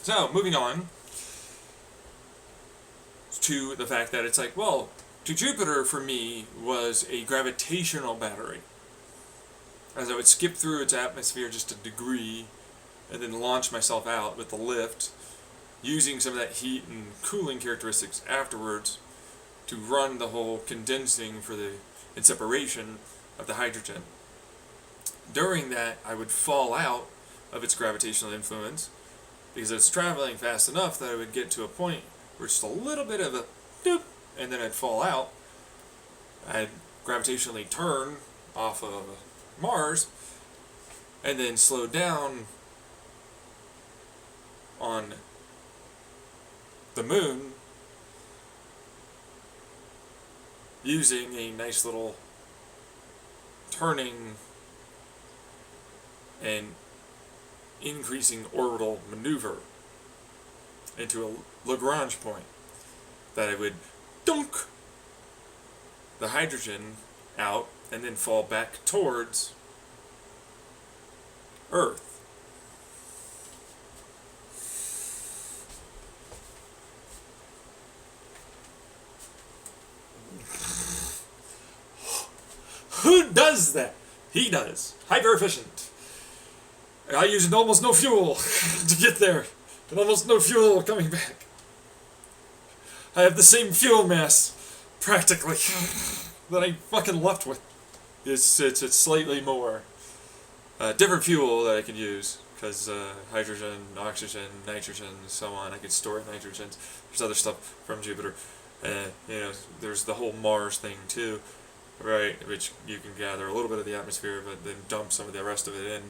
So, moving on to the fact that it's like, well, to Jupiter for me was a gravitational battery. As I would skip through its atmosphere just a degree and then launch myself out with the lift, using some of that heat and cooling characteristics afterwards to run the whole condensing and separation of the hydrogen. During that, I would fall out of its gravitational influence because it's traveling fast enough that I would get to a point where just a little bit of a doop, and then I'd fall out. I'd gravitationally turn off of Mars and then slow down on the moon using a nice little turning and increasing orbital maneuver into a Lagrange point that I would dunk the hydrogen out and then fall back towards Earth. Who does that? He does. Hyper efficient. I used almost no fuel to get there, and almost no fuel coming back. I have the same fuel mass, practically, that I fucking left with. It's slightly more. Different fuel that I can use, because hydrogen, oxygen, nitrogen, and so on. I could store nitrogens. There's other stuff from Jupiter. There's the whole Mars thing too, right? Which you can gather a little bit of the atmosphere, but then dump some of the rest of it in.